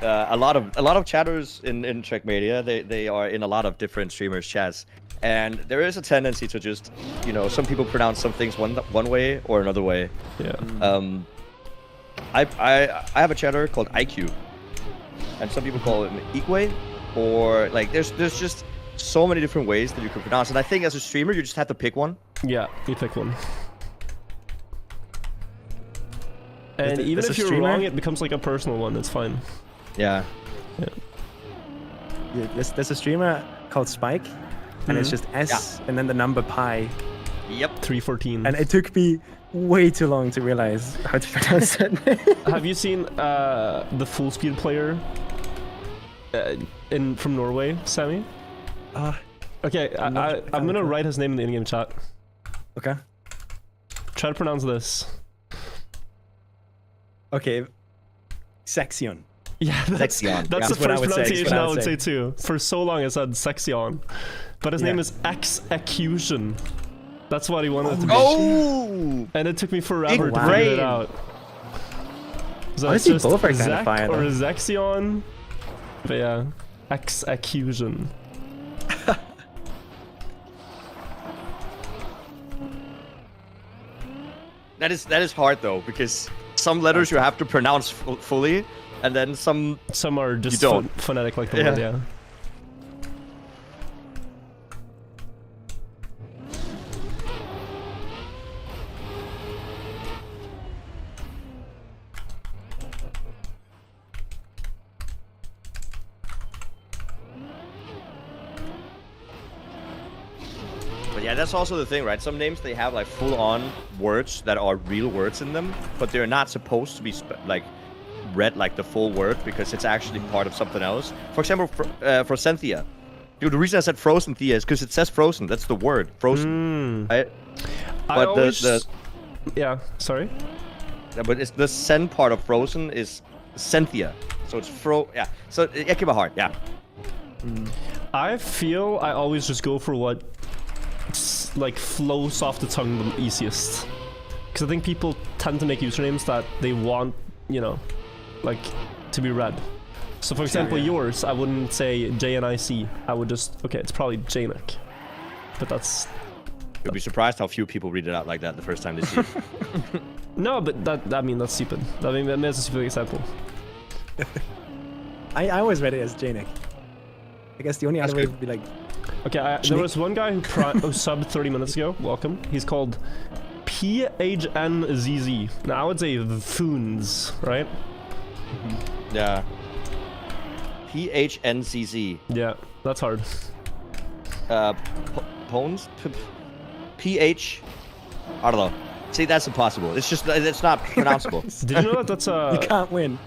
a lot of chatters in Trackmania. They are in a lot of different streamers' chats, and there is a tendency to just, you know, some people pronounce some things one way or another way. Yeah. I have a chatter called IQ, and some people call it Equi, or like there's just so many different ways that you can pronounce it. I think as a streamer you just have to pick one. Yeah, you pick one. And even there's if a you're streamer? wrong, it becomes like a personal one. It's fine. Yeah. Yeah, there's a streamer called Spike, and it's Mhm. just S and then the number pi. Yep. 314. And it took me way too long to realize how to pronounce that name. Have you seen the full speed player from Norway, Sammy? Okay, I'm gonna write his name in the in-game chat. Okay. Try to pronounce this. Okay. Sexion. Yeah, that's Sexion. the That's first what I would say, pronunciation that's what I I would would say say. too. For so long I said Sexion, but his Yeah. name is Execution. That's what he wanted it to be. Oh! And it took me forever to Big figure it brain. out. So Honestly, it's just both are kinda Zek fire, or though. Zexion. But yeah, Execution. That is hard though, because some letters you have to pronounce fully, and then some. Some are just You don't. phonetic like the Yeah. word, yeah. But yeah, that's also the thing, right? Some names they have like full-on words that are real words in them, but they're not supposed to be like read like the full word because it's actually part of something else. For example, for Cynthia. Dude, the reason I said Frozen Thea is because it says frozen. That's the word, frozen. Right? I But always... Yeah, sorry? but it's the sen part of frozen is Cynthia. So it's yeah. So it can be hard, yeah. I feel I always just go for what like flows off the tongue the easiest. Because I think people tend to make usernames that they want, you know, like to be read. So for example, yours, I wouldn't say Jnic. I would just, okay, it's probably Jnic. But that's... You'll be surprised how few people read it out like that the first time they see it. No, but I mean, that's stupid. I mean, that's a stupid example. I always read it as Jnic. I guess the only other way would be like... Okay, there was one guy who subbed 30 minutes ago. Welcome. He's called PHNZZ. Now, I would say Foons, right? Yeah. PHNCZ. Yeah, that's hard. Pones? PH? I don't know. See, that's impossible. It's just, it's not pronounceable. Did you know that that's a... You can't win.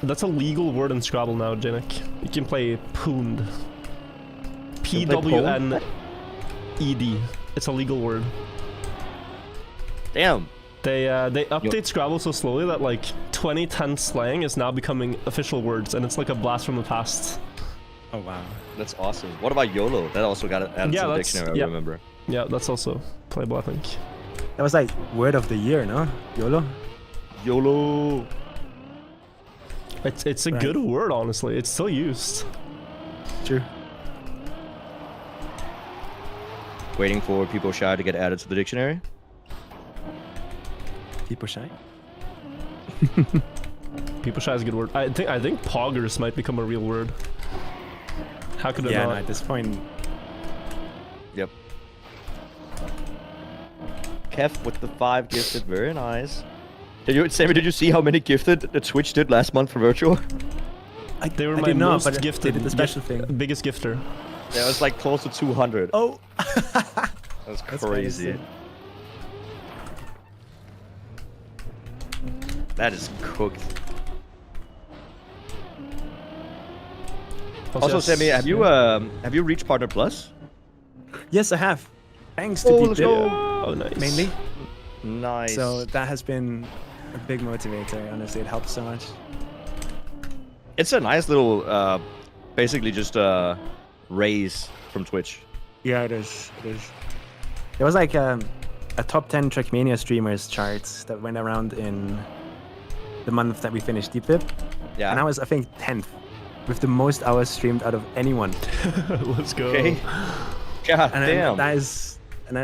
That's a legal word in Scrabble now, Jnic. You can play Poond. PWNED. It's a legal word. Damn. They update Scrabble so slowly that like 2010 slang is now becoming official words, and it's like a blast from the past. Oh wow. That's awesome. What about YOLO? That also got added to the dictionary, I remember. Yeah, that's also playable, I think. That was like word of the year, no? YOLO? YOLO. It's a good word, honestly. It's still used. True. Waiting for people shy to get added to the dictionary. People shy? People shy is a good word. I think poggers might become a real word. How could it Yeah, not? no, at this point... Yep. Kev with the 5 gifted, very nice. Sammy, did you see how many gifted that Twitch did last month for virtual? They were I my did not, most but gifted, they did the special thing. Biggest gifter. Yeah, it was like close to 200. Oh! That's crazy. That is cooked. Also, yes, Sammy, have you reached Partner Plus? Yes, I have. Thanks to let's Deep go. Oh, nice. mainly. Nice. So that has been a big motivator, honestly. It helps so much. It's a nice little, basically just a raise from Twitch. Yeah, it is. It is. There was like a top 10 Trackmania streamers chart that went around in the month that we finished Deep Vip. Yeah. And I was, I think, 10th with the most hours streamed out of anyone. Let's go. Okay. God And damn. that is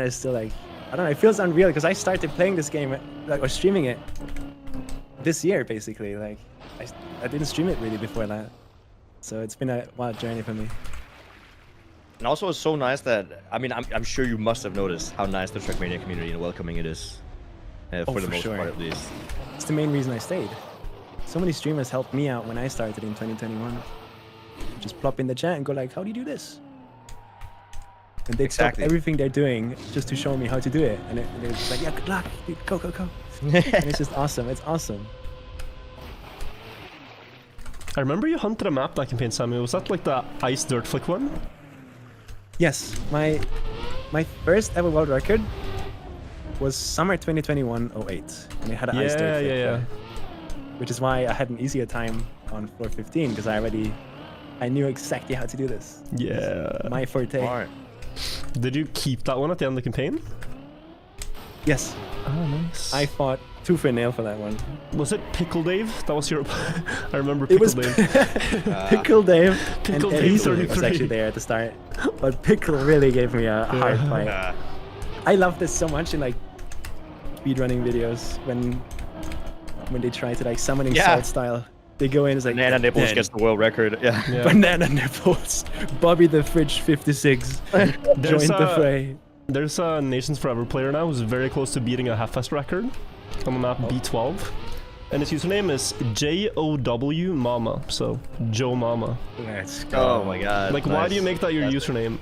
still like, I don't know, it feels unreal because I started playing this game, like, or streaming it this year, basically. Like, I didn't stream it really before that. So it's been a wild journey for me. And also, it's so nice that, I mean, I'm sure you must have noticed how nice the Trackmania community and welcoming it is. For the most part, at least. It's the main reason I stayed. So many streamers helped me out when I started in 2021. Just plop in the chat and go like, how do you do this? And they'd stop everything they're doing just to show me how to do it. And they're just like, yeah, good luck, dude, go, go, go. And it's just awesome. It's awesome. I remember you hunted a map that campaign, Sammy. Was that like the ice dirt flick one? Yes, my first ever world record was summer 2021-08, and it had an ice dirt flick there, which is why I had an easier time on floor 15 because I knew exactly how to do this. Yeah. My forte. Smart. Did you keep that one at the end of the campaign? Yes. Oh, nice. I fought tooth and nail for that one. Was it Pickle Dave? That was your... I remember Pickle Dave. Pickle Dave. Pickle and Dave Eddie was actually there at the start. But Pickle really gave me a hard fight. I love this so much in like speedrunning videos when they try to like summoning sword style. They go in, it's like Banana Nipples gets the world record. Yeah. Banana Nipples. Bobby the Fridge 56 joined the fray. There's a Nations Forever player now who's very close to beating a Half-Fest record on the map B12. And his username is JOW Mama. So, Joe Mama. Let's go. Oh my god. Like, why do you make that your username?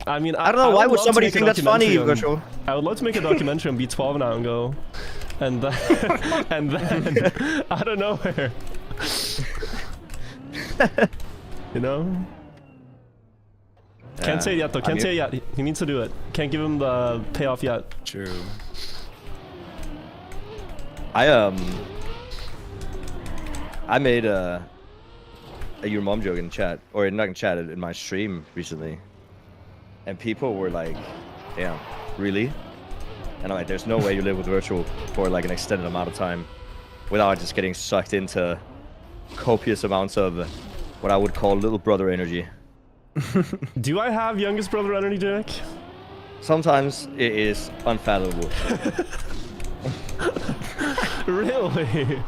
I mean, I don't know, why would somebody think that's funny, Virtual? I would love to make a documentary on B12 now and go... And then... and then... out of nowhere. You know? Can't say it yet though, can't say it yet. He needs to do it. Can't give him the payoff yet. True. I made a your mom joke in chat, or not in chat, in my stream recently, and people were like, "Damn, really?" And I'm like, "There's no way you live with virtual for like an extended amount of time without just getting sucked into copious amounts of what I would call little brother energy." Do I have youngest brother energy, Jnic? Sometimes it is unfathomable. Really?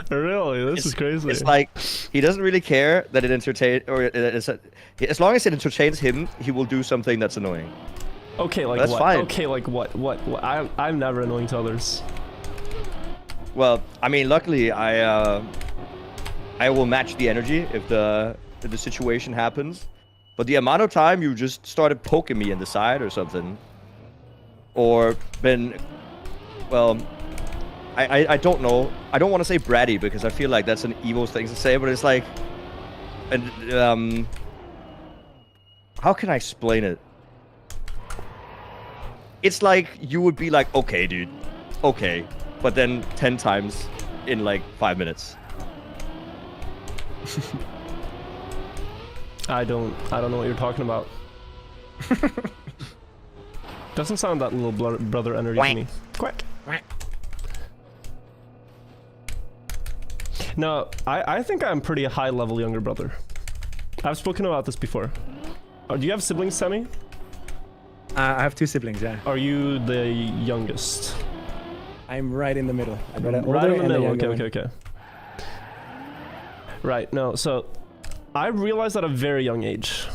Really? This is crazy. It's like he doesn't really care that it entertain, or as long as it entertains him, he will do something that's annoying. Okay, like That's what? fine. Okay, like what? What? I'm never annoying to others. Well, I mean, luckily I will match the energy if the situation happens. But the amount of time you just started poking me in the side or something, or been, well, I don't know. I don't want to say bratty because I feel like that's an evil thing to say, but it's like, and how can I explain it? It's like you would be like, okay, dude, okay, but then 10 times in like 5 minutes. I don't know what you're talking about. Doesn't sound that little brother energy to me. Quack. No, I think I'm pretty high level younger brother. I've spoken about this before. Do you have siblings, Sammy? I have 2 siblings, yeah. Are you the youngest? I'm right in the middle. I'm Right in the middle. Okay. Right. No. So, I realized at a very young age,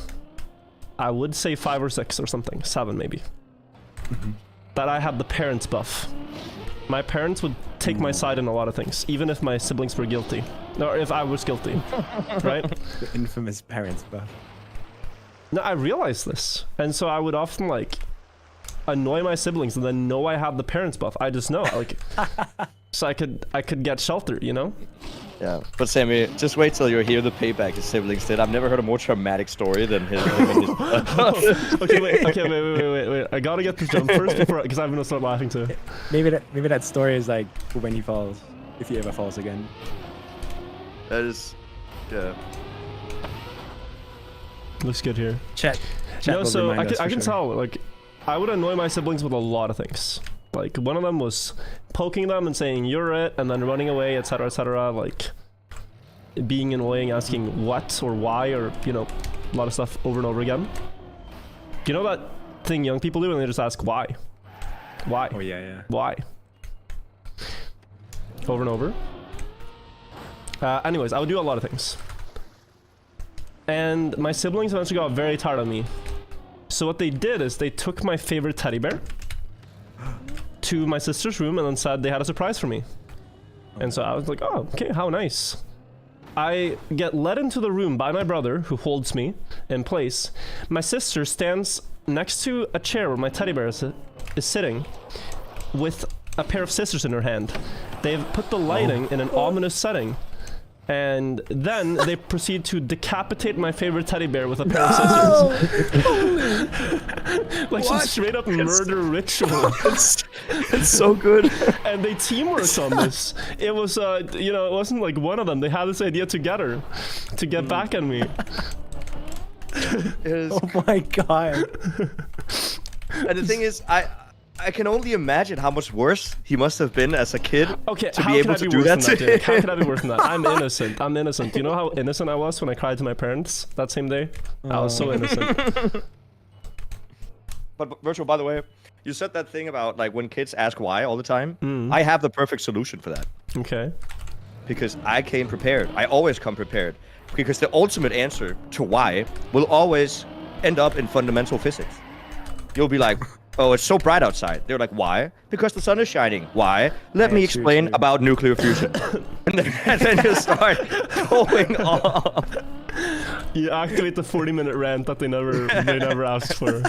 I would say 5 or 6 or something, 7 maybe, that I had the parents buff. My parents would take my side in a lot of things, even if my siblings were guilty, or if I was guilty, right? The infamous parents buff. No, I realized this, and so I would often like annoy my siblings and then know I have the parents buff. I just know, like, so I could get shelter, you know? Yeah, but Sammy, just wait till you hear the payback his siblings did. I've never heard a more traumatic story than his. Okay, wait. I gotta get this done first before, because I'm gonna start laughing too. Maybe that story is like when he falls, if he ever falls again. That is, yeah. Looks good here. Chat No, will so remind us I for can sure. tell, like, I would annoy my siblings with a lot of things. Like, one of them was poking them and saying, "You're it," and then running away, etc., like, being annoying, asking what or why, or, you know, a lot of stuff over and over again. You know that thing young people do, and they just ask why? Why? Oh yeah. Why? Over and over. Anyways, I would do a lot of things. And my siblings eventually got very tired of me. So what they did is they took my favorite teddy bear to my sister's room and then said they had a surprise for me. And so I was like, oh, okay, how nice. I get led into the room by my brother, who holds me in place. My sister stands next to a chair where my teddy bear is sitting with a pair of scissors in her hand. They've put the lighting in an ominous setting. And then they proceed to decapitate my favorite teddy bear with a pair of scissors. Like some straight up murder ritual. It's so good. And they teamworked on this. It was, you know, it wasn't like one of them. They had this idea together to get back at me. Oh my god. And the thing is, I can only imagine how much worse he must have been as a kid to be able to do that to him. How could I be worse than that? I'm innocent. I'm innocent. Do you know how innocent I was when I cried to my parents that same day? I was so innocent. But Virtual, by the way, you said that thing about like when kids ask why all the time. I have the perfect solution for that. Okay. Because I came prepared. I always come prepared. Because the ultimate answer to why will always end up in fundamental physics. You'll be like, oh, it's so bright outside. They're like, why? Because the sun is shining. Why? Let me explain about nuclear fusion. and then you start going off. You activate the 40-minute rant that they never asked for.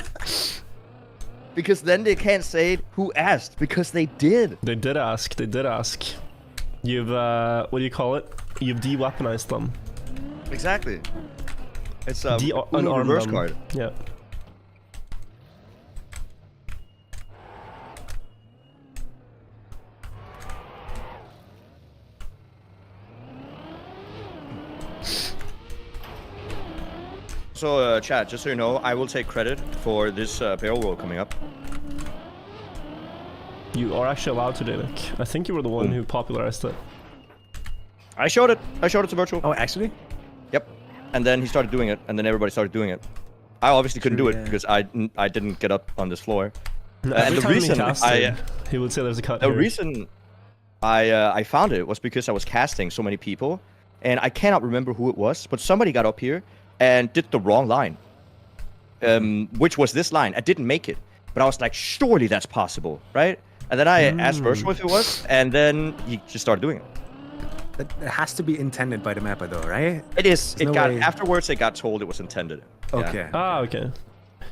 Because then they can't say who asked, because they did. They did ask. They did ask. You've, what do you call it? You've de-weaponized them. Exactly. It's a unarmed reverse them. card. Yeah. Also, chat, just so you know, I will take credit for this barrel roll coming up. You are actually allowed to, Jnic. I think you were the one who popularized it. I showed it. I showed it to Virtual. Oh, actually? Yep. And then he started doing it, and then everybody started doing it. I obviously couldn't do it because I didn't get up on this floor. And Every the time reason he casted, he would say there's a cut the here. reason I found it was because I was casting so many people, and I cannot remember who it was, but somebody got up here and did the wrong line, which was this line. I didn't make it, but I was like, surely that's possible, right? And then I asked Virtual if it was, and then he just started doing it. It has to be intended by the mapper, though, right? It is. There's It no got way. afterwards. It got told it was intended. Yeah. Okay. Ah, okay.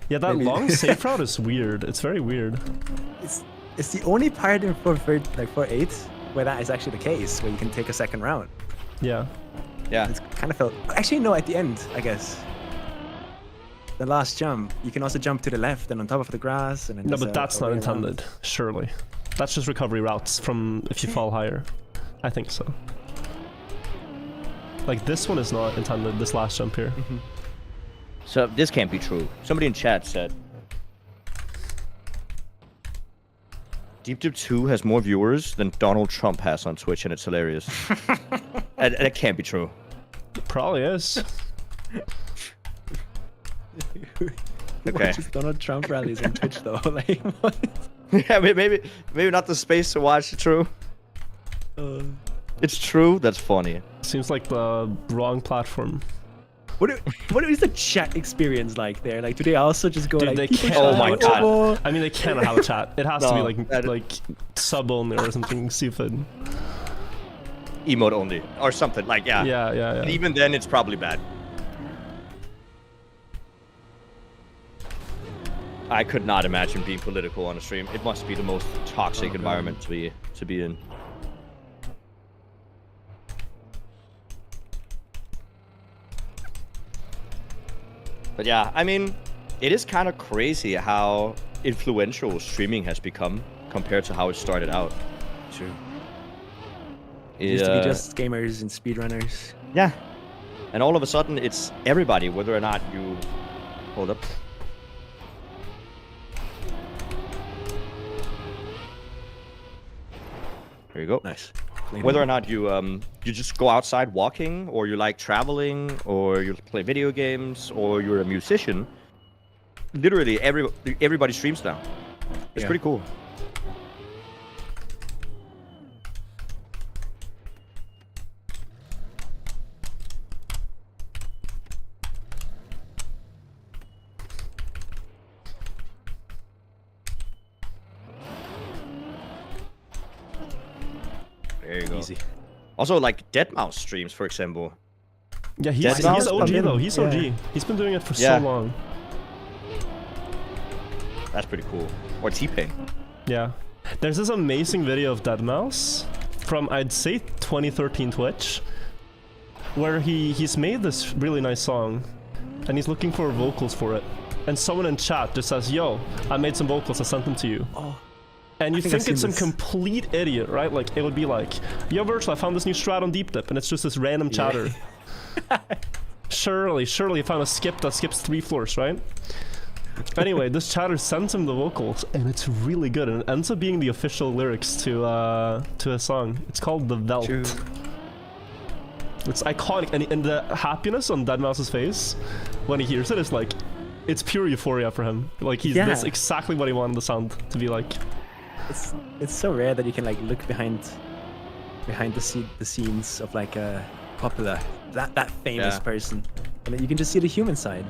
Yeah, that Maybe. long safe route is weird. It's very weird. It's the only part in 4.8 where that is actually the case, where you can take a second round. Yeah. Yeah. It's kind of felt. Actually, no. At the end, I guess. The last jump, you can also jump to the left and on top of the grass, and then No, there's but that's not way around. intended. Surely. That's just recovery routes from if you fall higher. I think so. Like this one is not intended. This last jump here. So this can't be true. Somebody in chat said Deep Dip 2 has more viewers than Donald Trump has on Twitch, and it's hilarious. and it can't be true. It probably is. Who Okay. watches Donald Trump rallies on Twitch though? Like, what? Yeah, maybe not the space to watch. True. It's true. That's funny. Seems like the wrong platform. What is the chat experience like there? Like, do they also just go Dude, like? they "People can't. Oh chat, my God. oh." I mean, they cannot have a chat. It has to be No, that- like sub only or something stupid. Emote only or something like yeah. Yeah. And even then, it's probably bad. I could not imagine being political on a stream. It must be the most toxic environment to be in. But yeah, I mean, it is kind of crazy how influential streaming has become compared to how it started out. True. It used to be Yeah. just gamers and speedrunners. Yeah. And all of a sudden, it's everybody, whether or not you... Hold up. There you go. Nice. Whether or not you you just go outside walking, or you like traveling, or you play video games, or you're a musician, literally everybody streams now. It's Yeah. pretty cool. There you go. Easy. Also, like Deadmau5 streams, for example. Yeah, he's That's OG awesome. though. He's OG. Yeah. He's been doing it for Yeah. so long. That's pretty cool. Or T-Pain. Yeah. There's this amazing video of Deadmau5 from, I'd say, 2013 Twitch, where he's made this really nice song, and he's looking for vocals for it. And someone in chat just says, "Yo, I made some vocals. I sent them to you." Oh. And you think I've think it's some seen this. complete idiot, right? Like, it would be like, "Yo, Virtual, I found this new strat on Deep Dip," and it's just this random chatter. Surely you found a skip that skips 3 floors, right? Anyway, this chatter sends him the vocals, and it's really good, and it ends up being the official lyrics to a song. It's called The Velt. True. It's iconic, and the happiness on Deadmau5's face when he hears it is like, it's pure euphoria for him. Like, Yeah. that's exactly what he wanted the sound to be like. It's so rare that you can like look behind the scenes of like a popular that famous Yeah. person, and then you can just see the human side.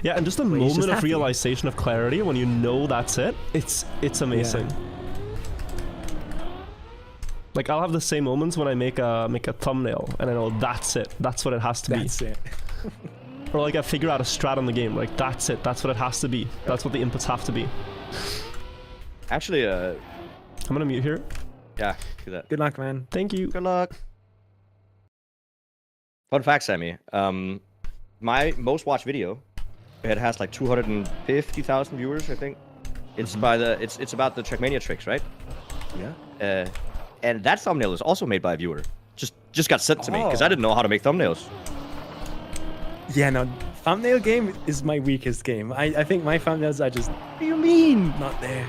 Yeah, and just a Where he's just moment of happy. realization of clarity when you know that's it. It's amazing. Like, I'll have the same moments when I make a thumbnail, and I know that's it. That's what it has to be. That's it. Or like I figure out a strat on the game. Like, that's it. That's what it has to be. That's what the inputs have to be. Actually, I'm gonna mute here. yeah, do that. Good luck, man. Thank you. Good luck. Fun fact, Sammy. My most watched video, it has like 250,000 viewers, I think. It's by the it's about the Trackmania tricks, right? Yeah. And that thumbnail is also made by a viewer. Just got sent to me because I didn't know how to make thumbnails. Yeah. No. thumbnail game is my weakest game. I think my thumbnails are just. What do you mean? Not there.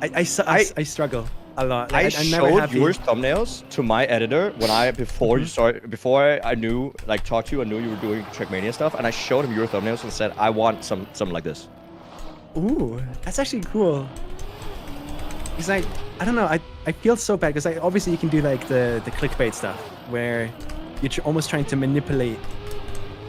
I struggle a lot. Like, I I'm never showed happy. your thumbnails to my editor when before I knew, like, talked to you, I knew you were doing Trackmania stuff, and I showed him your thumbnails and said, I want something like this. Ooh, that's actually cool. Because I don't know, I feel so bad because obviously you can do like the clickbait stuff where you're almost trying to manipulate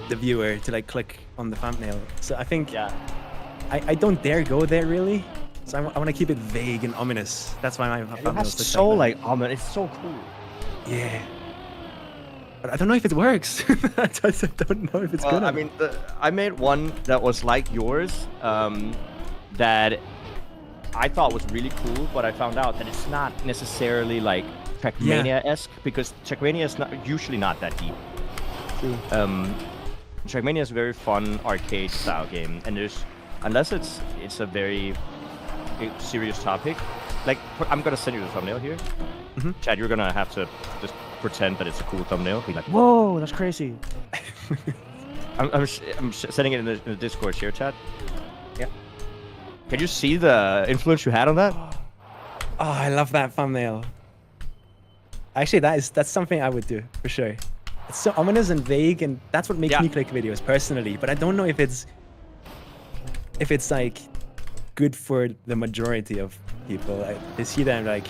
the viewer to like click on the thumbnail. So I think I don't dare go there really. So I want to keep it vague and ominous. That's why my thumbnails That's look so like like, it's so cool. that. Yeah. But I don't know if it works. I don't know if it's good. I mean, I made one that was like yours, that I thought was really cool, but I found out that it's not necessarily like Trackmania-esque because Trackmania is usually not that deep. True. Trackmania is a very fun arcade style game, and unless it's a very serious topic, like I'm gonna send you the thumbnail here. Chad, you're gonna have to just pretend that it's a cool thumbnail. Be like, whoa, that's crazy. I'm sending it in the Discord share chat. Yeah. Can you see the influence you had on that? Oh, I love that thumbnail. Actually, that's something I would do for sure. It's so ominous and vague, and that's what makes me click videos personally. But I don't know if it's like good for the majority of people. They see that like,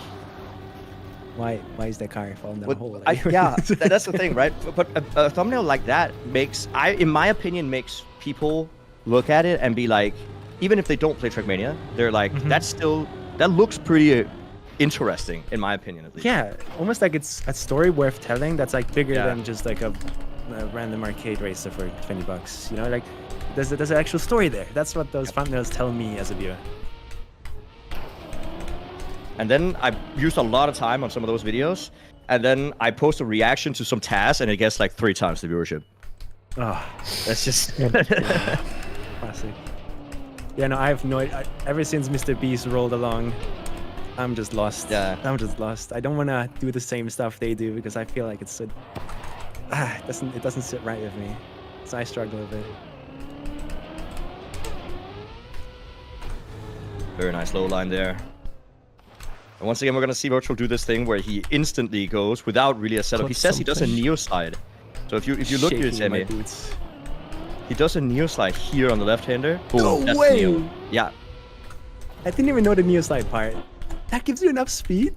why is that car falling down the hole? That's the thing, right? But a thumbnail like that in my opinion, makes people look at it and be like, even if they don't play Trackmania, they're like, that looks pretty interesting, in my opinion, at least. Yeah, almost like it's a story worth telling that's like bigger than just like a random arcade racer for $20. You know, like there's an actual story there. That's what those thumbnails tell me as a viewer. And then I used a lot of time on some of those videos, and then I post a reaction to some task, and it gets like 3 times the viewership. Oh, that's just classic. Yeah, no, I have no. Ever since Mr. Beast rolled along, I'm just lost. Yeah. I'm just lost. I don't want to do the same stuff they do because I feel like it's so. It doesn't sit right with me, so I struggle a bit. Very nice low line there. And once again, we're gonna see Virtual do this thing where he instantly goes without really a setup. He says he does a neo slide. So if you look here, Sammy, he does a neo slide here on the left-hander. Boom, No way! Neo. Yeah. I didn't even know the neo slide part. That gives you enough speed?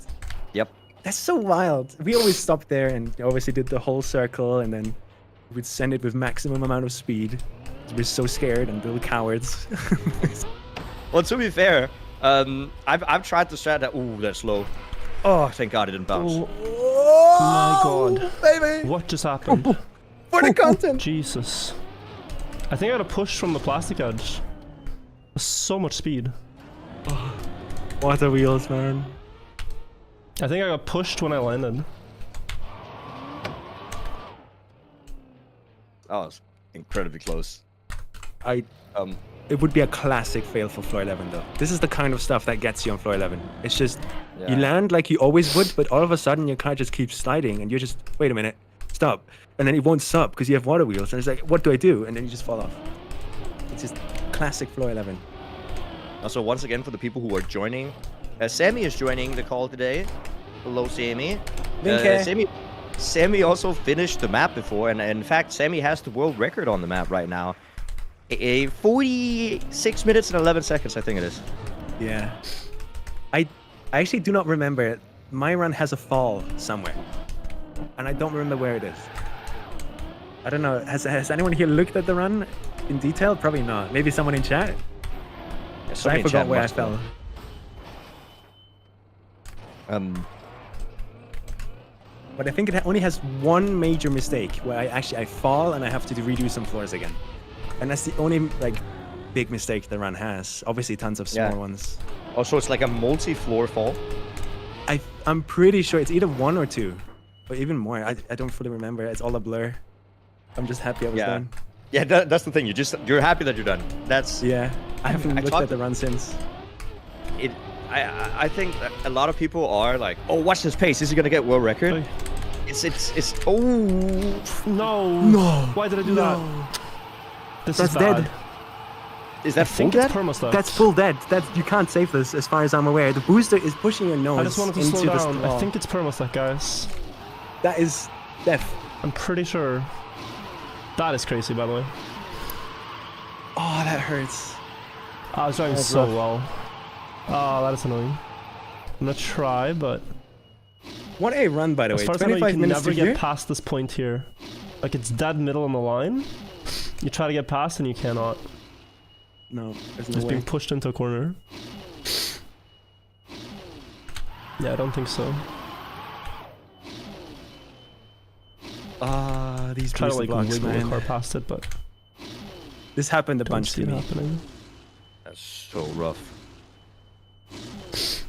Yep. That's so wild. We always stopped there and obviously did the whole circle and then we'd send it with maximum amount of speed. We're so scared and little cowards. Well, to be fair, I've tried to strat that. Ooh, that's low. Oh, thank God it didn't bounce. Oh my God. Baby! What just happened? For the content! Jesus. I think I got a push from the plastic edge. So much speed. Water wheels, man. I think I got pushed when I landed. That was incredibly close. It would be a classic fail for floor 11 though. This is the kind of stuff that gets you on floor 11. It's just, you land like you always would, but all of a sudden your car just keeps sliding and you're just, wait a minute, stop. And then it won't stop because you have water wheels and it's like, what do I do? And then you just fall off. It's just classic floor 11. Also, once again, for the people who are joining, Sammy is joining the call today. Hello, Sammy. Sammy also finished the map before, and in fact, Sammy has the world record on the map right now. 46 minutes and 11 seconds, I think it is. Yeah. I actually do not remember it. My run has a fall somewhere. And I don't remember where it is. I don't know. Has anyone here looked at the run in detail? Probably not. Maybe someone in chat? So I forgot where I fell. But I think it only has one major mistake where I fall and I have to redo some floors again. And that's the only like big mistake the run has. Obviously tons of small ones. Oh, so it's like a multi-floor fall? I'm pretty sure it's either 1 or 2. Or even more. I don't fully remember. It's all a blur. I'm just happy I was done. Yeah, that's the thing. You're happy that you're done. That's I haven't looked at the run since. I think that a lot of people are like, oh, watch this pace. Is he gonna get world record? It's no. Why did I do that? This That's is bad. dead. Is that I think full it's dead? perma-stuck. That's full dead. You can't save this, as far as I'm aware. The booster is pushing your nose I just wanted to into slow the down. I wall. think it's perma-stuck, guys. That is death. I'm pretty sure. That is crazy, by the way. Oh, that hurts. I was driving That's so rough. well. Oh, that is annoying. I'm gonna try, but What a run, by the as way. far as I know, you 25 can minutes never to get here. past this point here. Like, it's dead middle on the line. You try to get past and you cannot. No, there's no Just way. being pushed into a corner. Yeah, I don't think so. These Try to booster like blocks, wiggle the man. car past it, but This happened a don't bunch see to it me. happening. That's so rough. There's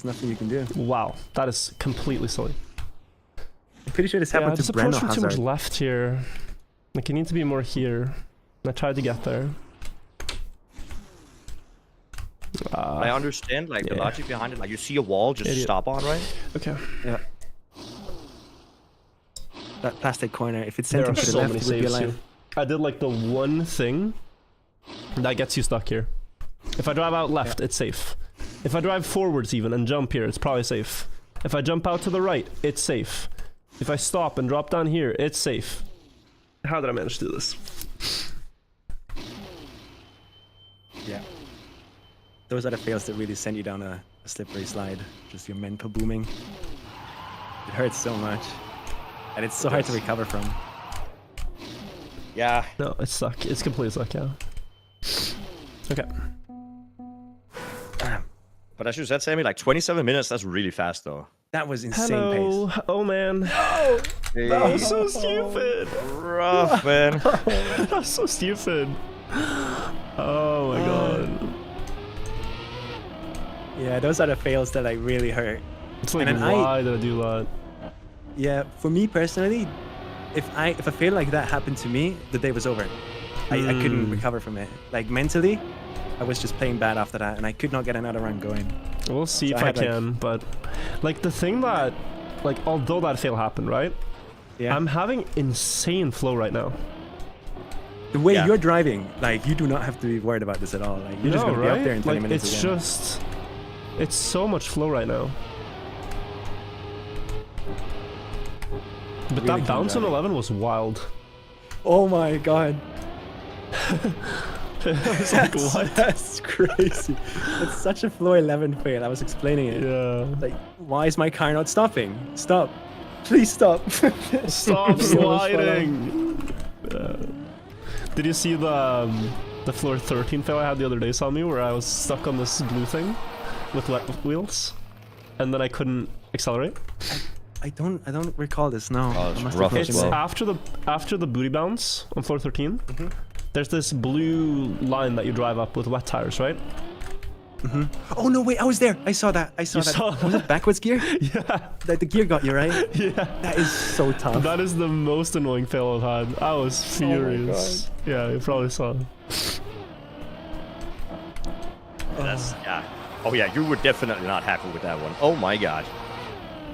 nothing you can do. Wow, that is completely silly. I'm pretty sure this Yeah, I happened just to Breno approached with too much Hazard. left here. Like, you need to be more here. I tried to get there. I understand like the yeah. logic behind it. Like you see a wall, just Idiot. stop on, right? Okay. Yeah. That plastic corner, if it's There sent are to the so left, many it would be saves alive. too. I did like the one thing that gets you stuck here. If I drive out left, it's safe. If I drive forwards even and jump here, it's probably safe. If I jump out to the right, it's safe. If I stop and drop down here, it's safe. How did I manage to do this? Yeah. Those are the fails that really send you down a slippery slide. Just your mental booming. It hurts so much. And it's so hard to recover from. Yeah. No, it's stuck. It's completely stuck, yeah. Okay. But as you said, Sammy, like 27 minutes, that's really fast though. That was insane Hello. pace. Oh man. Hey, That was so stupid. rough, man. That was so stupid. Oh my god. Yeah, those are the fails that like really hurt. It's like, And then why did I do that? Yeah, for me personally, if a fail like that happened to me, the day was over. I couldn't recover from it. Like mentally, I was just playing bad after that, and I could not get another run going. We'll see So if I I had, like- can, but like the thing that, like, although that fail happened, right? Yeah. I'm having insane flow right now. The way Yeah. you're driving, like you do not have to be worried about this at all. Like you're just No, gonna be right? up there in 20 Like, minutes it's again. just, it's so much flow right now. But Really that bounce on driving. 11 was wild. Oh my god. I was like, what? That's crazy. It's such a flow 11 fail. I was explaining it. Yeah. Like, why is my car not stopping? Stop. Please stop. Stop sliding. Did you see the floor 13 fail I had the other day, Sammy, where I was stuck on this blue thing with wet wheels, and then I couldn't accelerate? I don't recall this. No. Oh, it's I must rough have as It's well. after the booty bounce on floor 13. There's this blue line that you drive up with wet tires, right? Oh no! Wait, I was there. I saw that. I saw You that. saw Was it backwards gear? Yeah, That the gear got you right. yeah. That is so tough. That is the most annoying fail I've had. I was Oh my furious. Yeah, you probably saw. That's yeah. Oh yeah, you were definitely not happy with that one. Oh my god.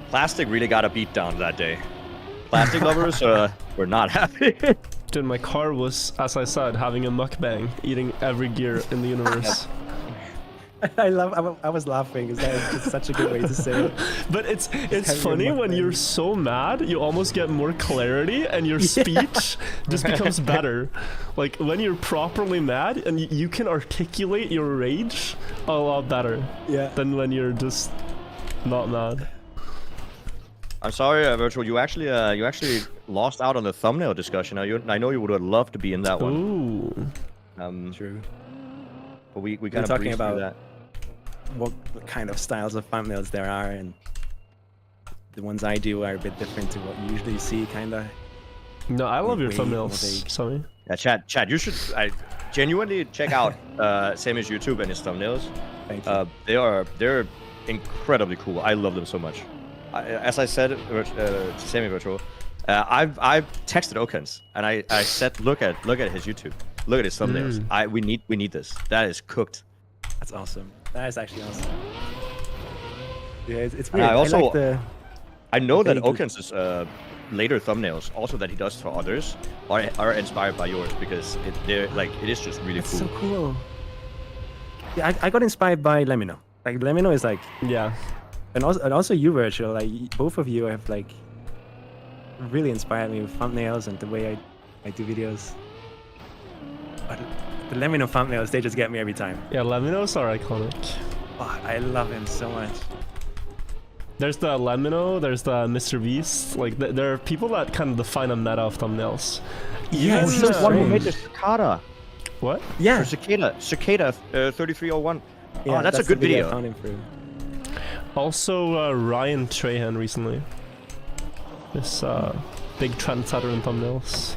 Plastic really got a beat down that day. Plastic lovers were not happy. Dude, my car was, as I said, having a mukbang, eating every gear in the universe. I was laughing because that is just such a good way to say it. But it's having a funny when mukbang. you're so mad, you almost get more clarity and your speech just becomes better. Like when you're properly mad and you can articulate your rage a lot better Yeah. than when you're just not mad. I'm sorry, Virtual. You actually lost out on the thumbnail discussion. I know you would have loved to be in that one. Ooh. True. But we kind We're of talking breezed through about that. what kind of styles of thumbnails there are, and the ones I do are a bit different to what you usually see, kind of. No, I love your Way more thumbnails, vague. Sammy. Yeah, Chad, you should genuinely check out Sammy's YouTube and his thumbnails. Thank you. They're incredibly cool. I love them so much. As I said to Sammy Virtual, I've texted Okens and I said look at his YouTube, look at his thumbnails. We need this. That is cooked. That's awesome. That is actually awesome. Yeah, it's And weird. I also- like the I know that vaguely- Okens is later thumbnails, also that he does for others, are inspired by yours because it is just really That's cool. so cool. Yeah, I got inspired by Lemino. Like Lemino is like, Yeah. and also you, Virtual. Like both of you have like really inspired me with thumbnails and the way I do videos. But the Lemino thumbnails, they just get me every time. Yeah, Leminos are iconic. Oh, I love him so much. There's the Lemino, there's the Mr. Beast. Like, there are people that kind of define a meta of thumbnails. Yeah, Even, it's He's so the one who made strange. the cicada. What? Yeah. Or cicada 3301. Yeah, Oh, that's a the good I video. found him through. Also, Ryan Trahan recently. This big trendsetter in thumbnails.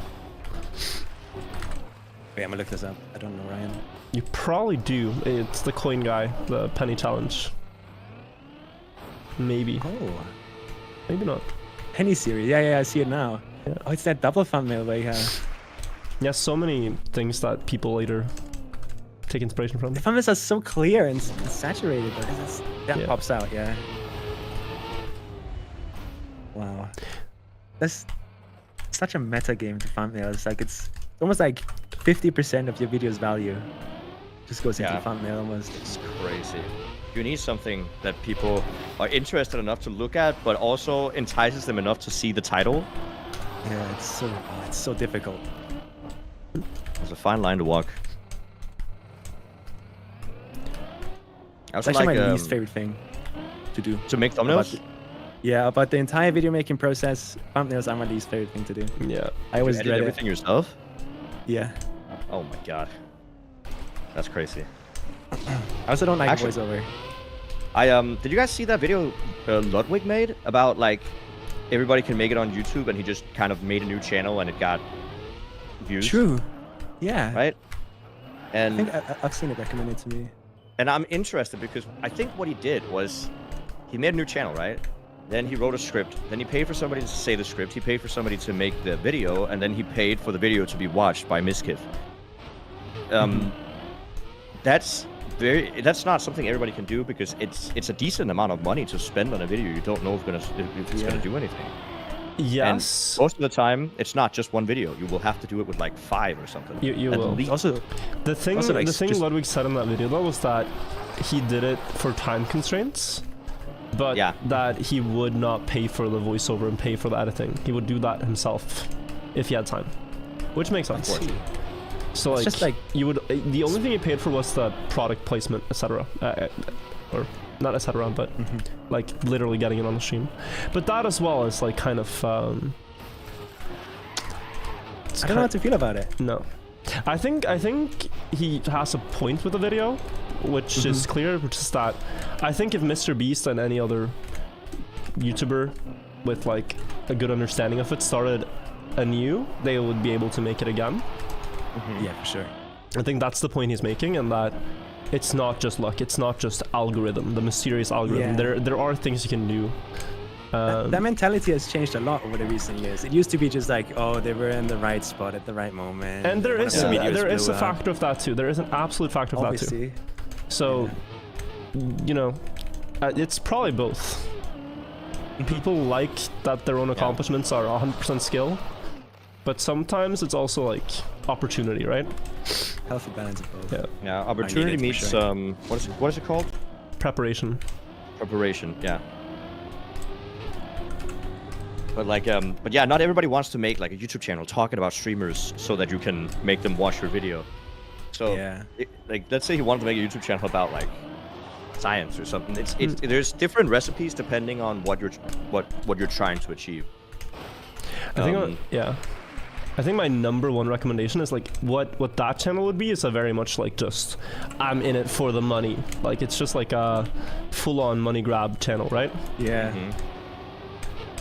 Wait, I'm gonna look this up. I don't know Ryan. You probably do. It's the coin guy, the penny challenge. Maybe. Oh, Maybe not. Penny series. Yeah, I see it now. Yeah. Oh, it's that double thumbnail where you have. Yeah, so many things that people later take inspiration from. The thumbnails are so clear and saturated. But that Yeah. pops out. Yeah. Wow. That's such a meta game to thumbnails. Like it's almost like 50% of your video's value just goes into Yeah. thumbnail almost. It's crazy. You need something that people are interested enough to look at, but also entices them enough to see the title. Yeah, it's so difficult. There's a fine line to walk. I It's also actually like my least favorite thing to do. to make About thumbnails. the- Yeah, about the entire video making process, thumbnails are my least favorite thing to do. Yeah. I You always edit dread it. everything yourself. Yeah. Oh my god, that's crazy. I also don't like Actually- voiceover. Did you guys see that video Ludwig made about like everybody can make it on YouTube, and he just kind of made a new channel and it got views. True. Yeah. Right. I And think I've seen it recommended to me. and I'm interested because I think what he did was he made a new channel, right? Then he wrote a script. Then he paid for somebody to say the script. He paid for somebody to make the video, and then he paid for the video to be watched by Miskiff. That's not something everybody can do because it's a decent amount of money to spend on a video. You don't know if it's gonna do anything. Yes. And most of the time, it's not just one video. You will have to do it with like 5 or something. You At will. least. Also, The thing, Also, like, the thing just- Ludwig said in that video though was that he did it for time constraints, but Yeah. that he would not pay for the voiceover and pay for the editing. He would do that himself if he had time, which makes sense. course. So It's like, just like- you would. The only thing he paid for was the product placement, etc. Or not etc. But like literally getting it on the stream. But that as well is like kind of. It's I don't know how to feel about it. No. I think he has a point with the video, which is clear, which is that I think if Mr. Beast and any other YouTuber with like a good understanding of it started anew, they would be able to make it again. Yeah, for sure. I think that's the point he's making, and that it's not just luck, it's not just algorithm, the mysterious algorithm. Yeah. There are things you can do. That mentality has changed a lot over the recent years. It used to be just like, oh, they were in the right spot at the right moment. And there one is of the a, videos there is blew a up. factor of that too. There is an absolute factor of that too. Obviously. So, you know, it's probably both. People like that their own accomplishments are 100% skill, but sometimes it's also like opportunity, right? Healthy balance of both. Yeah. Yeah, opportunity it for meets sure. what is it called? Preparation. Preparation. Yeah. But like, but yeah, not everybody wants to make like a YouTube channel talking about streamers so that you can make them watch your video. So, Yeah. like, let's say he wanted to make a YouTube channel about like science or something. There's different recipes depending on what you're trying to achieve. I think, I think my number one recommendation is like what that channel would be is a very much like just I'm in it for the money. Like it's just like a full-on money grab channel, right? Yeah.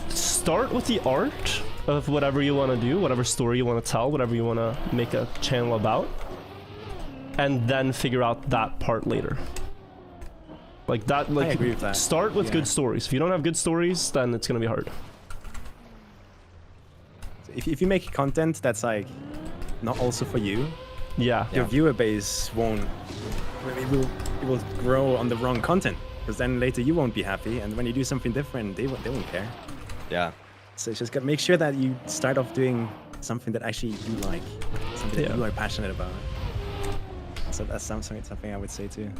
Start with the art of whatever you want to do, whatever story you want to tell, whatever you want to make a channel about, and then figure out that part later. Like that, like I agree with that. start with Yeah. good stories. If you don't have good stories, then it's gonna be hard. If you make content that's like not also for you, Yeah. your viewer base won't. It will grow on the wrong content because then later you won't be happy, and when you do something different, they won't care. Yeah. So it's just got to make sure that you start off doing something that actually you like, something that Yeah. you are passionate about. So that's something I would say too.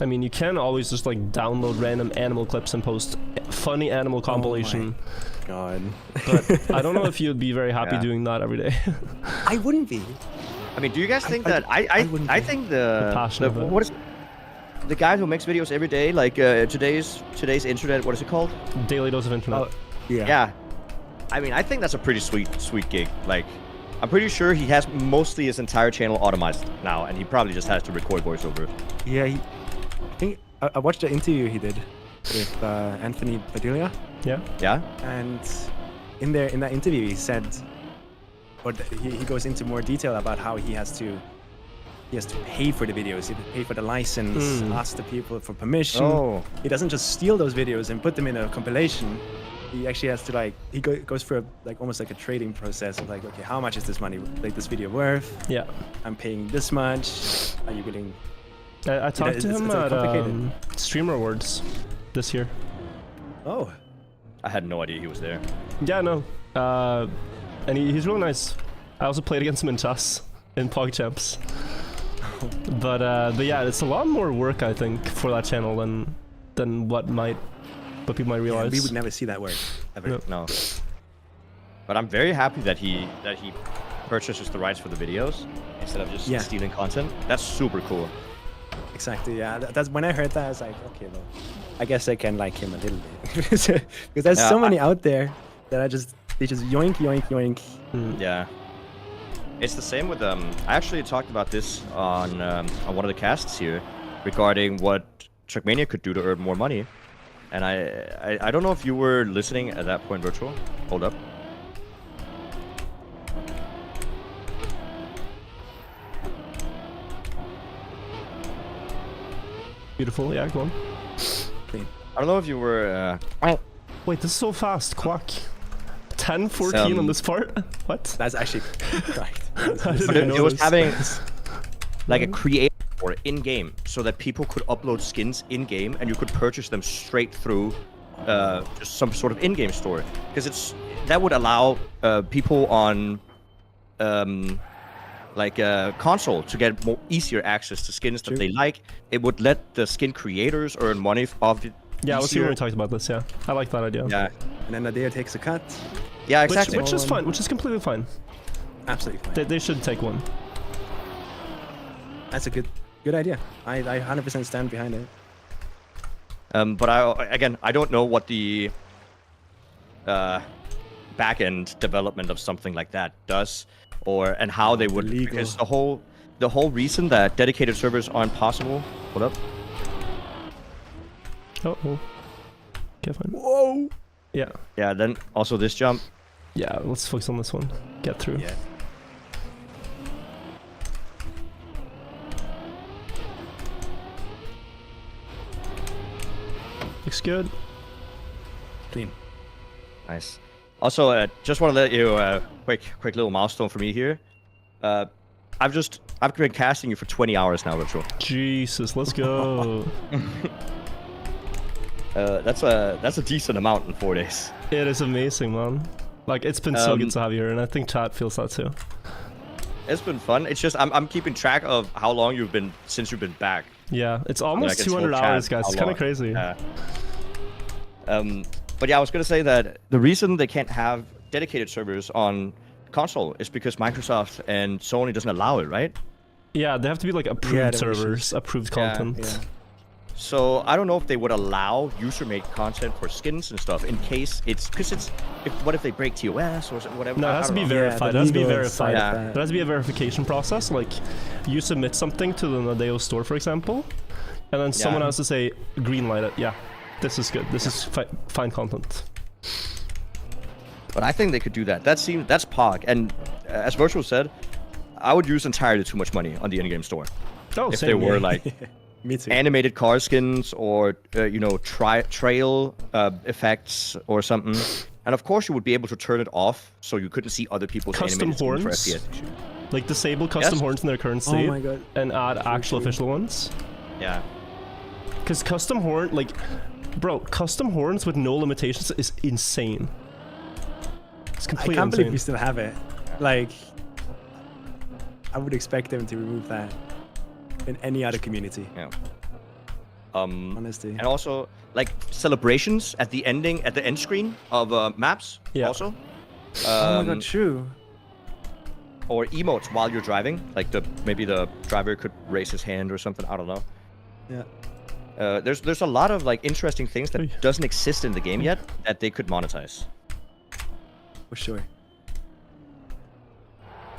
I mean, you can always just like download random animal clips and post funny animal compilation. God. But I don't know if you'd be very happy Yeah. doing that every day. I wouldn't be. I mean, do you guys think I that wouldn't I be. think The passion of it. what is the guy who makes videos every day, like today's internet, what is it called? Daily dose of internet. Oh, yeah. Yeah. I mean, I think that's a pretty sweet gig. Like, I'm pretty sure he has mostly his entire channel automized now, and he probably just has to record voiceover. Yeah. I think I watched the interview he did with Anthony Padilla, Yeah. Yeah. and in that interview he said, or he goes into more detail about how he has to pay for the videos, he has to pay for the license, ask the people for permission. Oh. He doesn't just steal those videos and put them in a compilation. He actually has to like goes through almost like a trading process of like, okay, how much is this money, like this video worth? Yeah. I'm paying this much. Are you willing? I talked to it's him at complicated. Streamer Awards this year. Oh, I had no idea he was there. Yeah, no. And he's really nice. I also played against him in chess in PogChamps. But yeah, it's a lot more work I think for that channel than what people might yeah, realize. we would never see that work ever. No. No. But I'm very happy that he purchases the rights for the videos instead of just Yeah. stealing content. That's super cool. Exactly. Yeah, that's when I heard that I was like, okay, well, I guess I can like him a little bit because there's Yeah, so many out there that they just yoink yoink yoink. Yeah. It's the same with I actually talked about this on one of the casts here regarding what Trackmania could do to earn more money. And I don't know if you were listening at that point, Virtual. Hold up. Beautiful. Yeah, go on. I don't know if you were Wait, this is so fast. Quack. 10:14 on Some- this part. What? That's actually right. I didn't but even it know was this. having like a creator for in game so that people could upload skins in game and you could purchase them straight through just some sort of in-game store, because that would allow people on console to get more easier access to skins that True. they like. It would let the skin creators earn money off it. Yeah, I was here easier. when we talked about this. Yeah, I like that idea. Yeah, And then Nadeo takes a cut. yeah, Which, exactly. which is fine. Which is completely fine. Absolutely fine. They should take one. That's a good idea. I 100% stand behind it. But I don't know what the back-end development of something like that does, and how they would, Legal. because the whole reason that dedicated servers aren't possible. Hold up. Oh. Okay, fine. Whoa. Yeah. Yeah. Then also this jump. Yeah. Let's focus on this one. Get through. Yeah. Looks good. Clean. Nice. Also, just want to let you quick little milestone for me here. I've been casting you for 20 hours now, Virtual. Jesus, let's go. That's a decent amount in 4 days. It is amazing, man. Like, it's been so good to have you here, and I think chat feels that too. It's been fun. It's just I'm keeping track of how long since you've been back. Yeah, it's almost Like, it's full 200 chat, hours, guys. how It's kind long. of crazy. Yeah. But yeah, I was gonna say that the reason they can't have dedicated servers on console is because Microsoft and Sony doesn't allow it, right? Yeah, they have to be like approved Yeah, the servers, approved Yeah, content. Yeah. So I don't know if they would allow user-made content for skins and stuff in case what if they break TOS or whatever? No, it I has to don't be know. verified. the It has to be legal verified. side of Yeah. that. There has to be a verification process. Like, you submit something to the Nadeo store, for example, and then someone Yeah. has to say, green light it. Yeah, this is good. This is fine content. But I think they could do that. That's POG. And as Virtual said, I would use entirely too much money on the in-game store Oh, if same. there were Yeah. like Me too. animated car skins or trail effects or something. And of course, you would be able to turn it off so you couldn't see other people's Custom animated skins for horns? FPS. Like, disable custom Yes. horns in their current Oh state my god. and add actual true. official ones. Yeah. Because custom horn, like, Bro, custom horns with no limitations is insane. It's I completely can't believe we insane. still have it. Like, I would expect them to remove that in any other community. Yeah. Honestly. And also like celebrations at the end screen of maps. Yeah. Also. Oh my god, true. Or emotes while you're driving, like maybe the driver could raise his hand or something. I don't know. Yeah. There's a lot of like interesting things that doesn't exist in the game yet that they could monetize. For sure.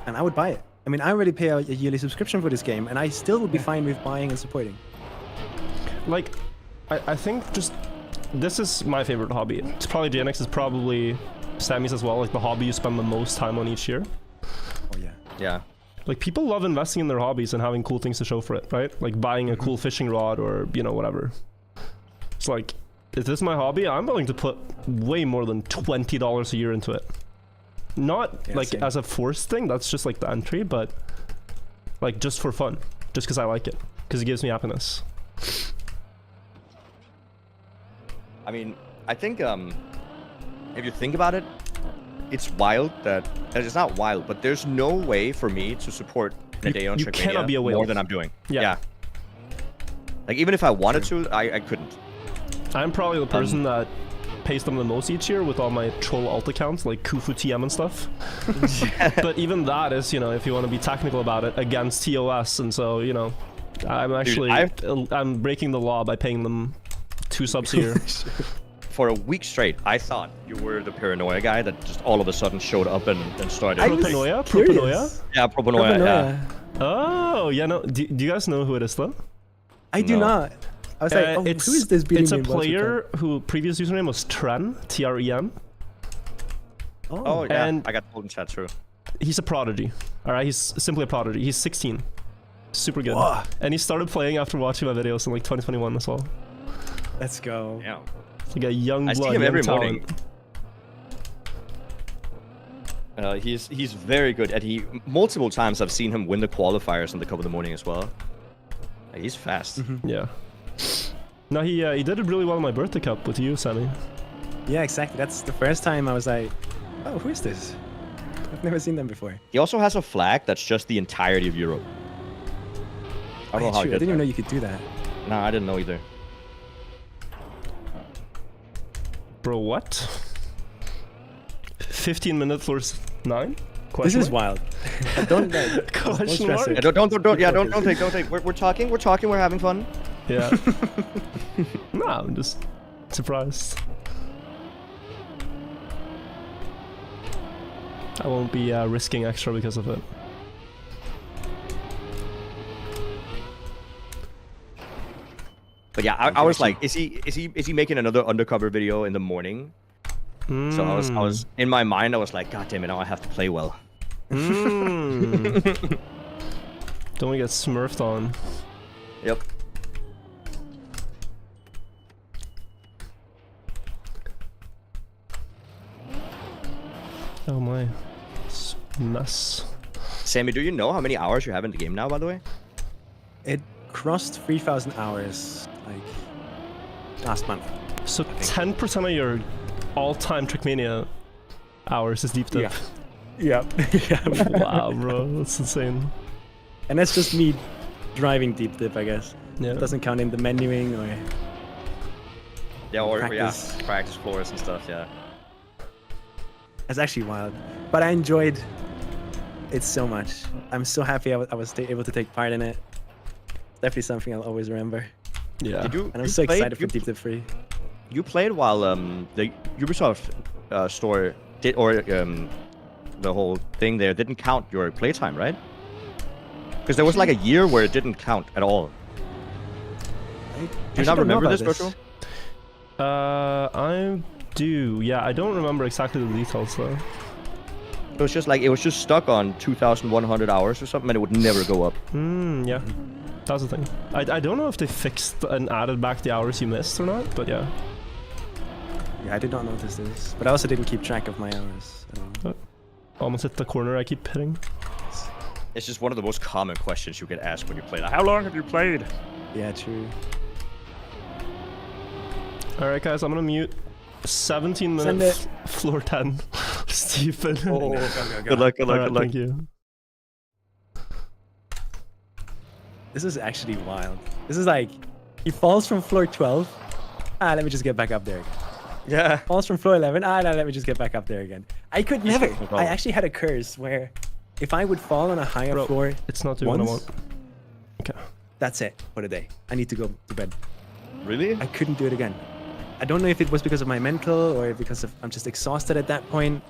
And I would buy it. I mean, I already pay a yearly subscription for this game, and I still would be fine with buying and supporting. Like, I think just this is my favorite hobby. It's probably Jnic's, is probably Sammy's as well. Like the hobby you spend the most time on each year. Oh yeah. Yeah. Like people love investing in their hobbies and having cool things to show for it, right? Like buying a cool fishing rod or whatever. It's like, if this is my hobby, I'm willing to put way more than $20 a year into it. Not like same. as a forced thing, that's just like the entry, but like just for fun, just because I like it, because it gives me happiness. I mean, I think if you think about it, it's wild that it's not wild, but there's no way for me to support Nadeo and you cannot be a Trackmania whale. more than I'm doing. Yeah. Like even if I wanted to, I couldn't. I'm probably the person that pays them the most each year with all my troll alt accounts like Kufu TM and stuff. But even that is, if you want to be technical about it, against TOS, and so I'm actually I'm breaking the law by paying them 2 subs a year. For a week straight, I thought you were the paranoia guy that just all of a sudden showed up and started. Propanoia? Propanoia? Yeah, propanoia. Yeah. Oh, yeah, no. Do you guys know who it is, though? I do No. not. I was like, oh, who is this beating It's a me in Boss player who previous username was Tren, Tren. Oh yeah, And- I got told in chat too. He's a prodigy. All right, he's simply a prodigy. He's 16. Super good. Whoa. And he started playing after watching my videos in like 2021 as well. Let's go. Yeah. It's like a young I see blood, him young every talent. morning. He's very good, and he multiple times I've seen him win the qualifiers in the Cup of the Morning as well. Like, he's fast. Yeah. No, he did it really well in my birthday cup with you, Sammy. Yeah, exactly. That's the first time I was like, oh, who is this? I've never seen them before. He also has a flag that's just the entirety of Europe. I don't know how I he didn't did even know that. you could do that. No, I didn't know either. Bro, what? 15 minutes versus 9? This is wild. Don't like, Question don't stress mark? it. Yeah, don't Focus. take. We're talking, we're having fun. Yeah. No, I'm just surprised. I won't be risking extra because of it. But yeah, I was like, is he making another undercover video in the morning? So I was in my mind, I was like, God damn it, now I have to play well. Don't we get smurfed on? Yep. Oh my. It's a mess. Sammy, do you know how many hours you have in the game now, by the way? It crossed 3,000 hours like last month. So 10% of your all-time Trackmania hours is deep dip. Yeah. Yeah. Wow, bro, that's insane. And that's just me driving deep dip, I guess. Yeah. It doesn't count in the menuing or Yeah, or Practice. practice floors and stuff. Yeah. It's actually wild. But I enjoyed it so much. I'm so happy I was able to take part in it. Definitely something I'll always remember. Yeah. Did you? And I'm you so played- excited for you- Deep Dip Free. You played while the Ubisoft store did, or the whole thing there didn't count your playtime, right? Because there was like a year where it didn't count at all. Do you not remember this, Virtual? I do. Yeah, I don't remember exactly the details though. It was just like, it was just stuck on 2,100 hours or something, and it would never go up. Yeah. That's the thing. I don't know if they fixed and added back the hours you missed or not, but yeah. Yeah, I did not notice this. But I also didn't keep track of my hours at all. Almost hit the corner I keep hitting. It's just one of the most common questions you get asked when you play. Like, how long have you played? Yeah, true. Alright guys, I'm gonna mute. 17 Send minutes, floor 10. Stephen. Oh, go. good luck, good luck, Alright, good luck. thank you. This is actually wild. This is like, he falls from floor 12. Ah, let me just get back up there. Yeah. Falls from floor 11. Ah, no, let me just get back up there again. I could never. no problem. I actually had a curse where if I would fall on a higher Bro, floor it's not doing what I once, want. Okay. that's it for the day. I need to go to bed. Really? I couldn't do it again. I don't know if it was because of my mental or because of I'm just exhausted at that point,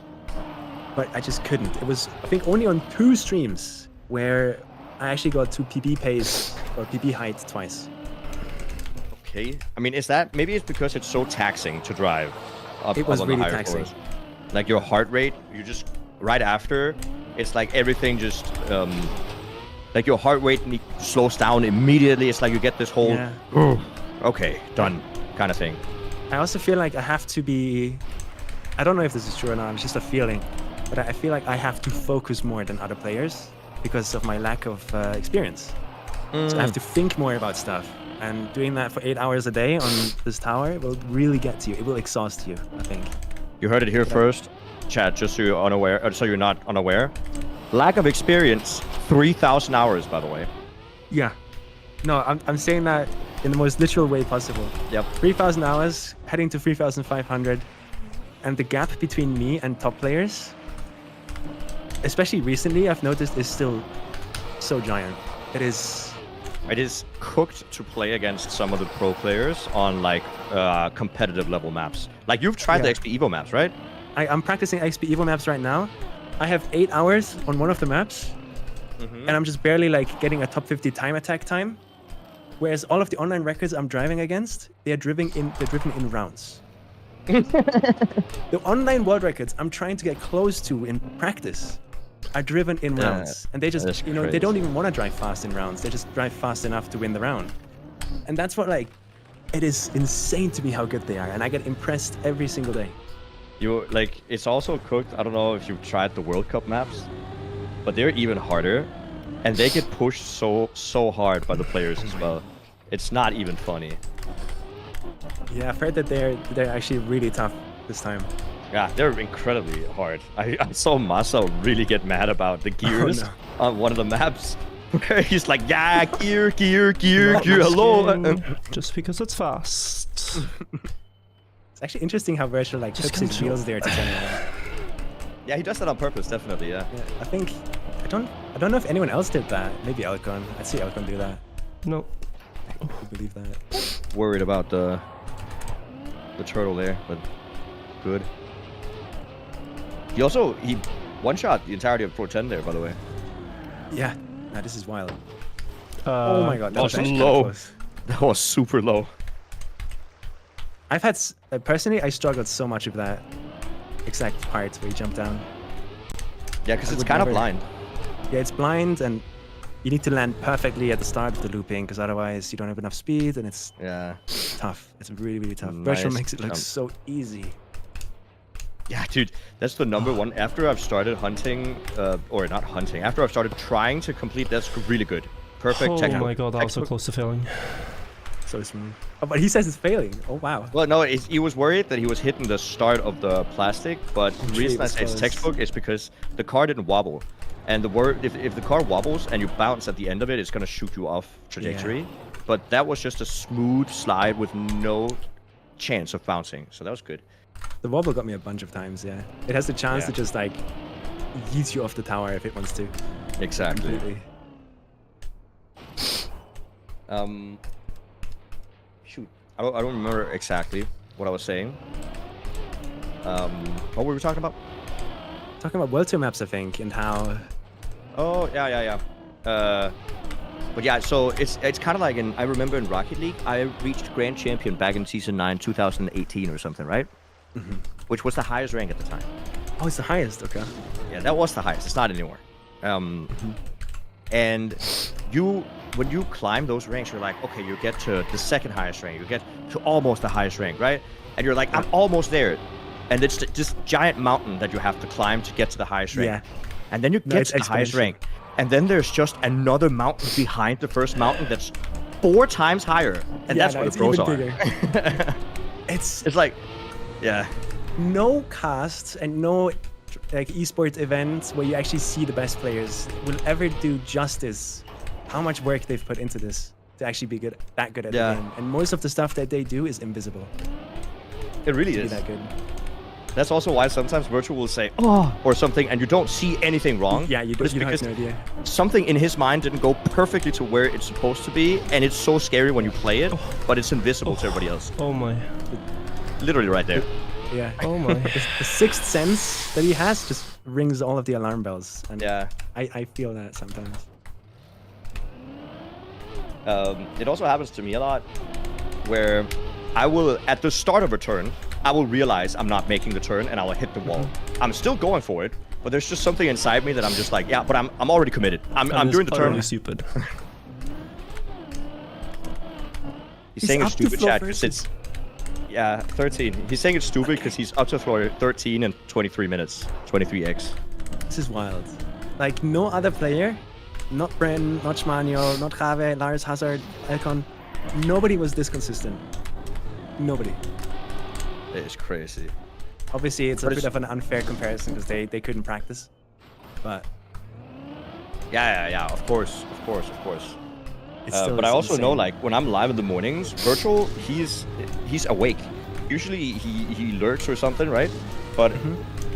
but I just couldn't. It was, I think, only on 2 streams where I actually got to PP pace or PP height twice. Okay. I mean, is that maybe it's because it's so taxing to drive up, It was up on the really higher taxing. floors. Like your heart rate, you just right after, it's like everything just like your heart rate slows down immediately. It's like you get this whole Yeah. okay, done kind of thing. I also feel like I have to be, I don't know if this is true or not, it's just a feeling, but I feel like I have to focus more than other players because of my lack of experience. So I have to think more about stuff. And doing that for 8 hours a day on this tower will really get to you. It will exhaust you, I think. You heard it here first, chat. Just so you're unaware, so you're not unaware. Lack of experience, 3,000 hours, by the way. Yeah. No, I'm saying that in the most literal way possible. Yep. 3,000 hours, heading to 3,500. And the gap between me and top players, especially recently, I've noticed is still so giant. It is cooked to play against some of the pro players on like competitive level maps. Like you've tried the Yeah. XP Evo maps, right? I'm practicing XP Evo maps right now. I have 8 hours on one of the maps, and I'm just barely like getting a top 50 time attack time. Whereas all of the online records I'm driving against, they're driven in rounds. The online world records I'm trying to get close to in practice are driven in rounds, and they that's just, you know, crazy. they don't even want to drive fast in rounds. They just drive fast enough to win the round, and that's what like, it is insane to me how good they are, and I get impressed every single day. You like it's also cooked. I don't know if you've tried the World Cup maps, but they're even harder, and they get pushed so hard by the players as well. It's not even funny. Yeah, I've heard that they're actually really tough this time. Yeah, they're incredibly hard. I saw Masa really get mad about the gears no. on one of the maps. Where he's like, yeah, gear, hello. Just because it's fast. It's actually interesting how Virtual like Just puts his control. wheels there to turn around. Yeah, he does that on purpose, definitely, yeah. Yeah, I don't know if anyone else did that. Maybe Elcon. I'd see Elcon do that. No. I believe that. Worried about the turtle there, but good. He one-shot the entirety of Pro 10 there, by the way. Yeah. Nah, this is wild. Oh my god, that was actually low. close. That was super low. I've had personally, I struggled so much with that exact part where you jump down. Yeah, because I it's would kind of never- blind. Yeah, it's blind, and you need to land perfectly at the start of the looping, because otherwise you don't have enough speed, and it's Yeah. tough. It's really, really tough. Nice Virtual makes it look jump. so easy. Yeah, dude, that's the number one. After I've started hunting, or not hunting, after I've started trying to complete, that's really good. Perfect Oh textbook. my god, that was so textbook. close to failing. So smooth. Oh, but he says it's failing. Oh wow. Well, no, he was worried that he was hitting the start of the plastic, but the sure he reason I was say it's close. textbook is because the car didn't wobble. And if the car wobbles and you bounce at the end of it, it's going to shoot you off trajectory. But that was just a smooth slide with no chance of bouncing, so that was good. The wobble got me a bunch of times, yeah. It has the chance to just like yeet you off the tower if it wants to. Exactly. Completely. Shoot, I don't remember exactly what I was saying. What were we talking about? Talking about World Tour maps, I think, and how. Oh yeah. But yeah, so it's kind of like I remember in Rocket League, I reached Grand Champion back in Season 9, 2018 or something, right? Mm-hmm. Which was the highest rank at the time. Oh, it's the highest. Okay. Yeah, that was the highest. It's not anymore. And when you climb those ranks, you're like, okay, you get to the second highest rank, you get to almost the highest rank, right? And you're like, I'm almost there. And it's this giant mountain that you have to climb to get to the highest rank. Yeah. And then you No, get it's to the highest exponential. rank. And then there's just another mountain behind the first mountain that's 4 times higher. And Yeah, that's no, where it's the pros even are. bigger. It's like, yeah. No casts and no like esports events where you actually see the best players will ever do justice how much work they've put into this to actually be that good at the game. And most of the stuff that they do is invisible. It really To be is. that good. That's also why sometimes Virtual will say, oh, or something, and you don't see anything wrong. Yeah, you but it's have because no idea. something in his mind didn't go perfectly to where it's supposed to be, and it's so scary when you play it, but it's invisible to everybody else. Oh my. Literally right there. Yeah. Oh my. The sixth sense that he has just rings all of the alarm bells. And Yeah. I feel that sometimes. It also happens to me a lot, where I will, at the start of a turn, I will realize I'm not making the turn, and I will hit the wall. I'm still going for it, but there's just something inside me that I'm just like, yeah, but I'm already committed. I'm doing the turn. Utterly stupid. He's saying it's up to stupid, floor chat, because 13. it's... Yeah, 13. He's saying it's stupid because he's up to floor 13 in 23 minutes. 23x. This is wild. Like, no other player, not Bren, not Schmanio, not Jave, Lars, Hazard, Elcon, nobody was this consistent. Nobody. It is crazy. Obviously, it's a But bit it's- of an unfair comparison because they couldn't practice. But Yeah, of course. it's still But I also know, insane. like, when I'm live in the mornings, Virtual, he's awake. Usually he lurks or something, right? But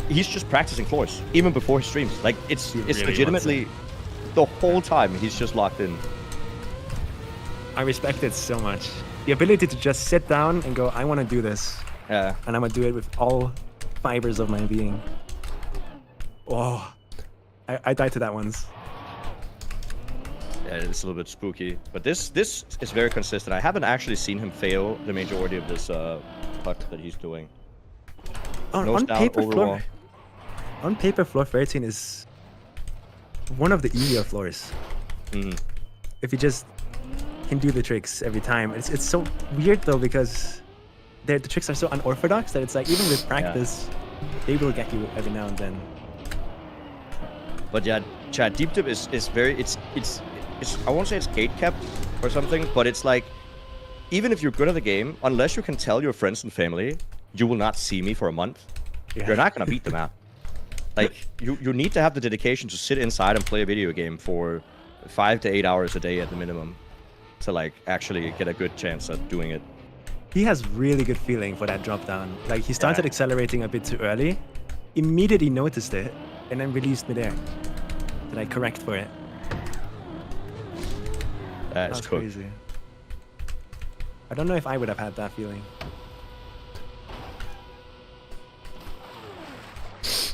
he's just practicing floors, even before he streams. Like, it's He really legitimately the whole time he's just locked in. I respect it so much. The ability to just sit down and go, I want to do this. Yeah. And I'm going to do it with all fibers of my being. Oh, I died to that once. Yeah, it's a little bit spooky. But this is very consistent. I haven't actually seen him fail the majority of this putt that he's doing. Nose On down, paper, overall. floor 13 is one of the easier floors. Mm. If you just can do the tricks every time. It's so weird though because the tricks are so unorthodox that it's like even with practice, they will get you every now and then. But yeah, chat, deep dip is very it's I won't say it's gate kept or something, but it's like even if you're good at the game, unless you can tell your friends and family you will not see me for a month, Yeah. you're not gonna beat the map. Like you need to have the dedication to sit inside and play a video game for 5 to 8 hours a day at the minimum to like actually get a good chance at doing it. He has really good feeling for that drop down. Like he started Yeah. accelerating a bit too early, immediately noticed it, and then released midair. Did I correct for it? That's That's cooked. crazy. I don't know if I would have had that feeling.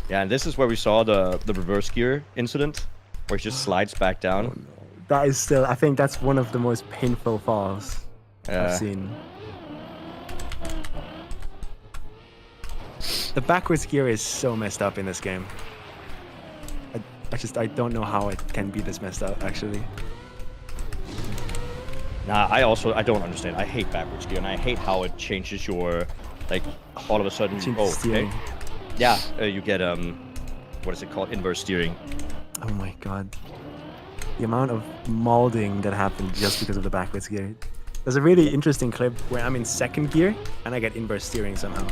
Yeah, and this is where we saw the reverse gear incident, where he just slides back down. That is still, I think that's one of the most painful falls I've seen. The backwards gear is so messed up in this game. I don't know how it can be this messed up, actually. Nah, I don't understand. I hate backwards gear, and I hate how it changes your, like, all of a sudden. Changes Oh, okay. steering. Yeah, you get what is it called? Inverse steering. Oh my god. The amount of molding that happened just because of the backwards gear. There's a really interesting clip where I'm in second gear and I get inverse steering somehow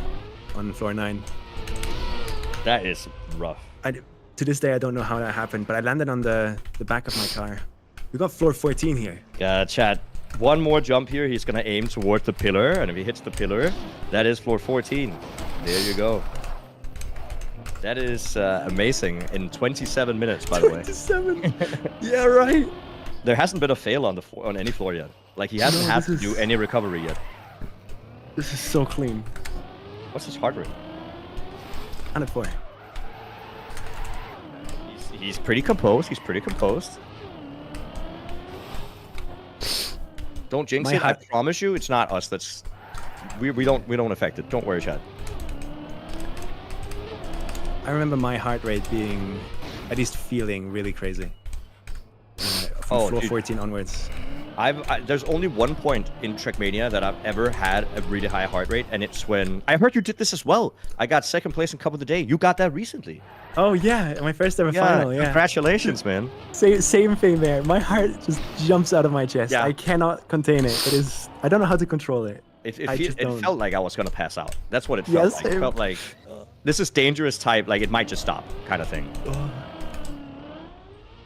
on floor 9. That is rough. To this day, I don't know how that happened, but I landed on the back of my car. We got floor 14 here. Yeah, chat. One more jump here. He's gonna aim toward the pillar, and if he hits the pillar, that is floor 14. There you go. That is amazing. In 27 minutes, by the way. 27. Yeah, right. There hasn't been a fail on on any floor yet. Like he hasn't No, had to this do is- any recovery yet. This is so clean. What's his heart rate? 104. He's pretty composed. He's pretty composed. Don't jinx My it. I heart- promise you, it's not us. That's we don't affect it. Don't worry, Chad. I remember my heart rate being, at least feeling really crazy. From Oh, floor dude. 14 onwards. There's only one point in Trackmania that I've ever had a really high heart rate, and it's when I heard you did this as well. I got second place in Cup of the Day. You got that recently. Oh yeah, my first ever final, yeah. Congratulations, man. Same thing there. My heart just jumps out of my chest. Yeah. I cannot contain it. It is, I don't know how to control it. it felt like I was gonna pass out. That's what it felt like. It felt like this is dangerous type. Like it might just stop, kind of thing.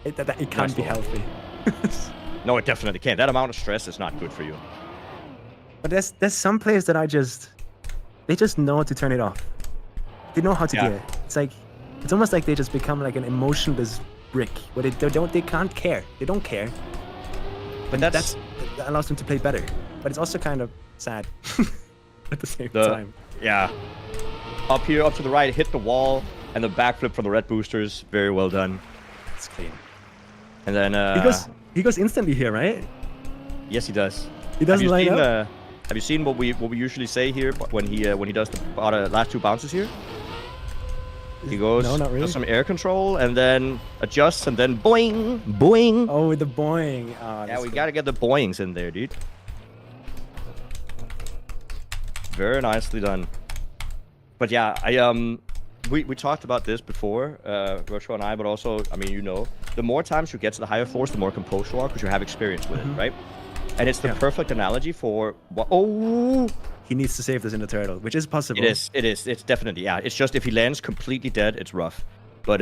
It can't be healthy. No, it definitely can't. That amount of stress is not good for you. But there's some players that they just know how to turn it off. They know how to do it. It's almost like they just become like an emotionless brick where they can't care. They don't care. But that allows them to play better. But it's also kind of sad at the same time. Yeah. Up here, up to the right, hit the wall, and the backflip from the red boosters. Very well done. It's clean. And then he goes instantly here, right? Yes, he does. He doesn't line up. Have you seen what we usually say here when he does the last 2 bounces here? He goes, no, not really. Does some air control, and then adjusts, and then boing, boing. Oh, with the boing. Oh, yeah, we gotta get the boings in there, dude. Very nicely done. But yeah, we talked about this before, Virtual and I, but also, I mean, the more times you get to the higher floors, the more composed you are, because you have experience with it, right? And it's the perfect analogy for what. Oh, he needs to save this in the turtle, which is possible. It is. It's definitely, yeah. It's just if he lands completely dead, it's rough. But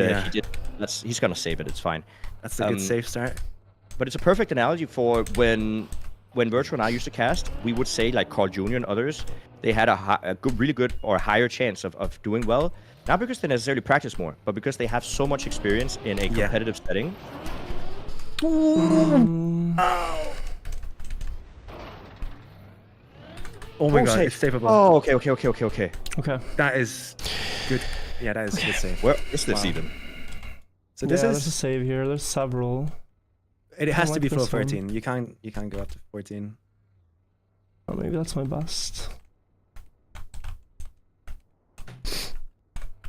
he's gonna save it. It's fine. That's a good safe start. But it's a perfect analogy for when Virtual and I used to cast, we would say like Carl Jr. and others, they had a really good or higher chance of doing well. Not because they necessarily practice more, but because they have so much experience in a competitive setting. Oh my god, it's saveable. Oh, okay. That is good. Yeah, that is a good save. Where is this even? So there's a save here. There's several. It has to be floor 13. You can't go up to 14. Or maybe that's my best.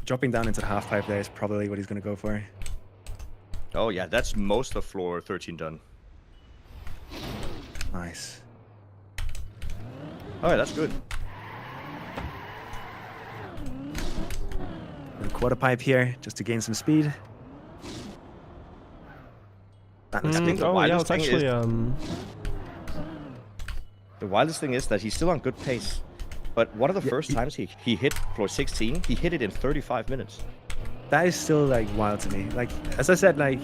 Dropping down into the half pipe there is probably what he's gonna go for. Oh yeah, that's most of floor 13 done. Nice. Oh, yeah, that's good. A quarter pipe here, just to gain some speed. I think the wildest thing actually the wildest thing is that he's still on good pace. But one of the first times he hit floor 16, he hit it in 35 minutes. That is still like wild to me. Like, as I said, like,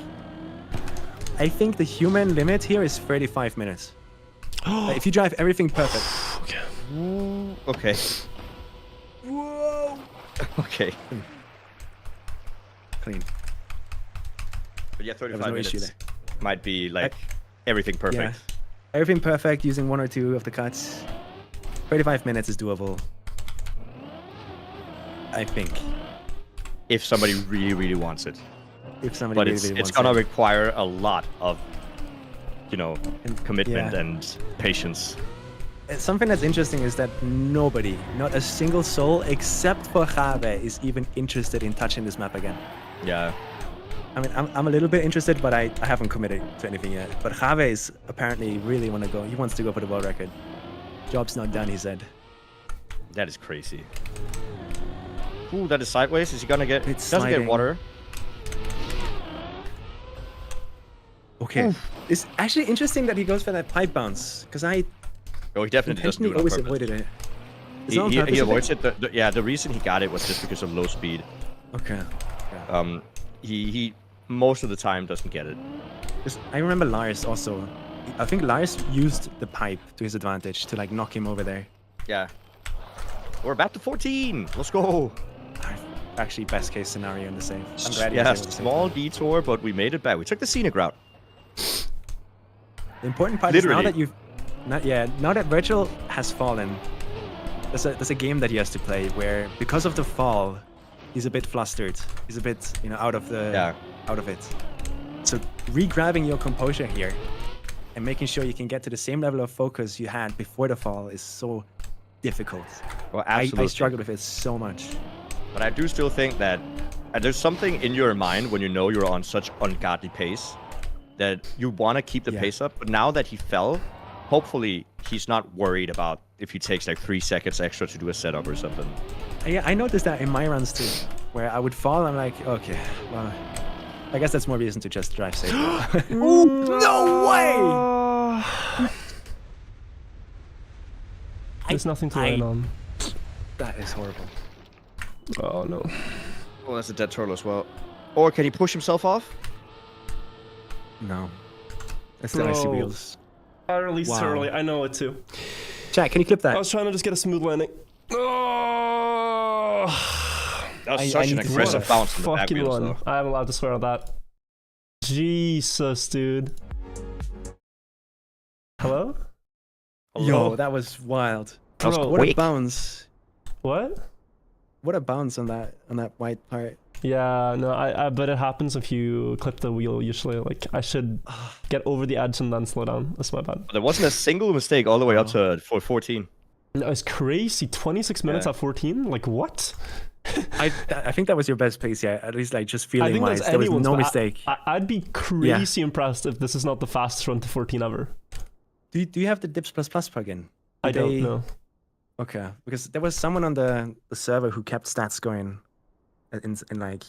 I think the human limit here is 35 minutes. Like, if you drive everything perfect. Okay. Whoa. Okay. Clean. But yeah, 35 minutes might be like everything perfect. Yeah. Everything perfect using 1 or 2 of the cuts. 35 minutes is doable. I think. If somebody really, really wants it. If somebody but really wants it. It's gonna require a lot of, commitment and patience. Something that's interesting is that nobody, not a single soul, except for Jave, is even interested in touching this map again. Yeah. I mean, I'm a little bit interested, but I haven't committed to anything yet. But Jave is apparently really want to go. He wants to go for the world record. Job's not done, he said. That is crazy. Ooh, that is sideways. Is he gonna get? It's doesn't sliding. get water. Okay. Oof. It's actually interesting that he goes for that pipe bounce, because I. Oh, he definitely doesn't do it on always purpose. avoided it. He avoids it. The reason he got it was just because of low speed. Okay. Yeah. He most of the time doesn't get it. I remember Lars also. I think Lars used the pipe to his advantage to like knock him over there. Yeah. We're back to 14. Let's go. Actually, best case scenario in the save. I'm glad. Yeah, small detour, but we made it back. We took the scenic route. The important part is now that you've, now that Virgil has fallen, there's a game that he has to play where because of the fall, he's a bit flustered. He's a bit, out of it. So re-grabbing your composure here and making sure you can get to the same level of focus you had before the fall is so difficult. Well, absolutely. I struggled with it so much. But I do still think that there's something in your mind when you know you're on such ungodly pace that you want to keep the pace up. But now that he fell, hopefully he's not worried about if he takes like 3 seconds extra to do a setup or something. Yeah, I noticed that in my runs too, where I would fall. I'm like, okay, well, I guess that's more reason to just drive safe. Ooh, no way! There's nothing to land on. That is horrible. Oh no. Oh, that's a dead turtle as well. Or can he push himself off? No. That's the icy No. wheels. I released Wow. too early. I know it too. Jack, can you clip that? I was trying to just get a smooth landing. Oh, That was I such an need to- aggressive what a bounce on the back fucking wheels, one. though. I am allowed to swear on that. Jesus, dude. Hello? Yo, that was wild. That was Bro, What a quick. bounce. What? What a bounce on that white part. Yeah, no, I but it happens if you clip the wheel usually. Like, I should get over the edge and then slow down. That's my bad. There wasn't a single mistake all the way up to 14. No, it's crazy. 26 minutes Yeah. at 14? Like, what? I think that was your best pace, yeah. At least like just I feeling think wise, that's there was anyone's, no but mistake. I'd be crazy impressed if this is not the fastest run to 14 ever. Do you have the Dips++ plugin? I Did don't they- know. Okay, because there was someone on the server who kept stats going in like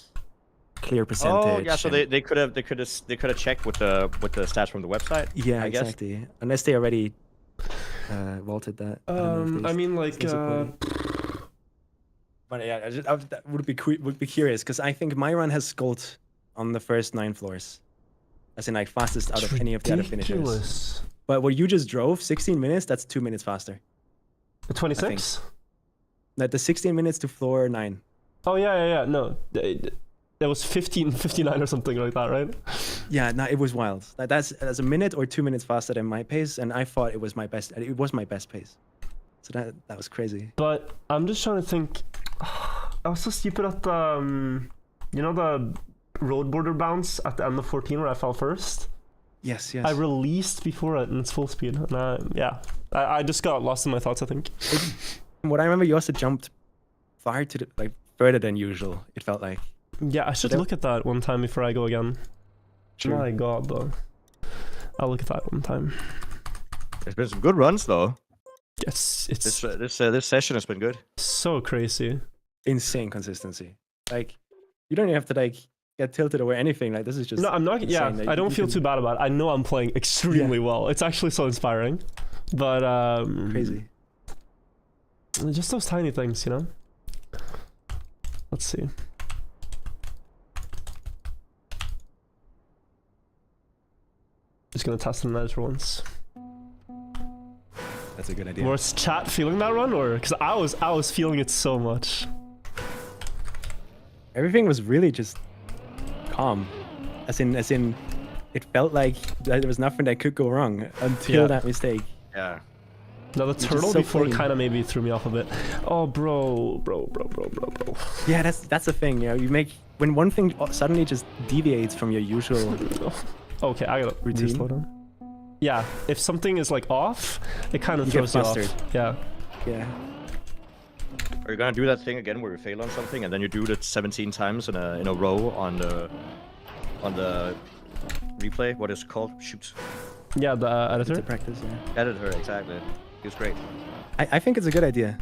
clear percentage. Oh yeah, so and- they could have checked with the stats from the website. yeah, I guess. exactly. Unless they already vaulted that. I don't know if I they mean, like, still support it. But yeah, that would be curious because I think my run has gold on the first 9 floors, as in like fastest out of any of the other finishers. ridiculous. But what you just drove, 16 minutes, that's 2 minutes faster. 26? Like the 16 minutes to floor 9. Oh, yeah. No. It was 59 or something like that, right? Yeah, no, it was wild. That's a minute or 2 minutes faster than my pace, and I thought it was my best. It was my best pace. So that was crazy. But I'm just trying to think. I was so stupid at the, you know, the road border bounce at the end of 14 where I fell first? Yes, yes. I released before it in its full speed. And I just got lost in my thoughts, I think. What I remember, you also jumped far to the, further than usual. It felt like. Yeah, I should But look at that one time before I go again. True. My god, though. I'll look at that one time. There's been some good runs though. It's This session has been good. so crazy. Insane consistency. Like, you don't even have to like get tilted or anything. Like, this is just. No, I'm not. Yeah, insane. Like, I don't you feel can- too bad about it. I know I'm playing extremely well. It's actually so inspiring. But Crazy. just those tiny things, you know. Let's see. Just gonna test the edge for once. That's a good idea. Was chat feeling that run, or because I was feeling it so much. Everything was really just calm. As in, it felt like there was nothing that could go wrong until Yeah. that mistake. Yeah. Now the Which is turtle so before clean. kind of maybe threw me off a bit. Oh, bro. Yeah, that's the thing. You know, you make when one thing suddenly just deviates from your usual. Okay, I gotta Routine? slow down. Yeah, if something is like off, it kind of You get throws you off. flustered. Yeah. Yeah. Are you gonna do that thing again where you fail on something and then you do it 17 times in a row on the replay? What is it called? Shoot. Yeah, the It's a editor. practice. Yeah. Editor, exactly. It was great. I think it's a good idea,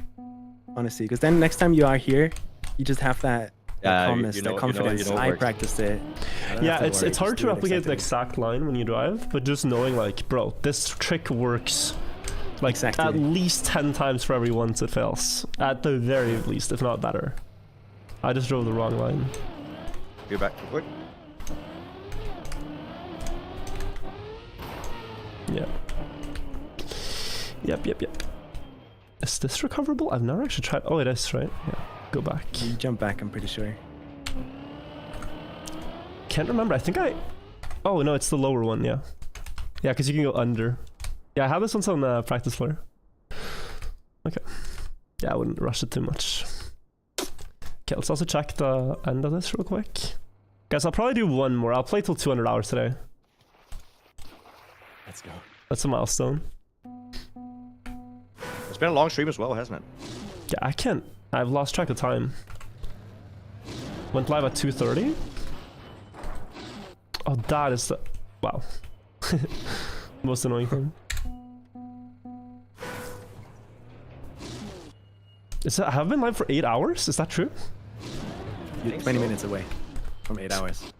honestly, because then next time you are here, you just have that Yeah, calmness, you know- that confidence. you know it I works. practiced it. I don't Yeah, have to it's worry, hard just to do it replicate the exactly. exact line when you drive, but just knowing like, bro, this trick works like Exactly. at least 10 times for every once it fails. At the very least, if not better. I just drove the wrong line. You're back real quick. Yeah. Yep. Is this recoverable? I've never actually tried. Oh, it is, right? Yeah. Go back. You jump back, I'm pretty sure. Can't remember. I think I... Oh, no, it's the lower one, yeah. Yeah, because you can go under. Yeah, I have this one on practice floor. Okay. Yeah, I wouldn't rush it too much. Okay, let's also check the end of this real quick. Guys, I'll probably do one more. I'll play till 200 hours today. Let's go. That's a milestone. It's been a long stream as well, hasn't it? Yeah, I can't... I've lost track of time. Went live at 2:30? Oh, that is the... Wow. Most annoying thing. Is that... I have been live for 8 hours? Is that true? You're think 20 so. minutes away from 8 hours.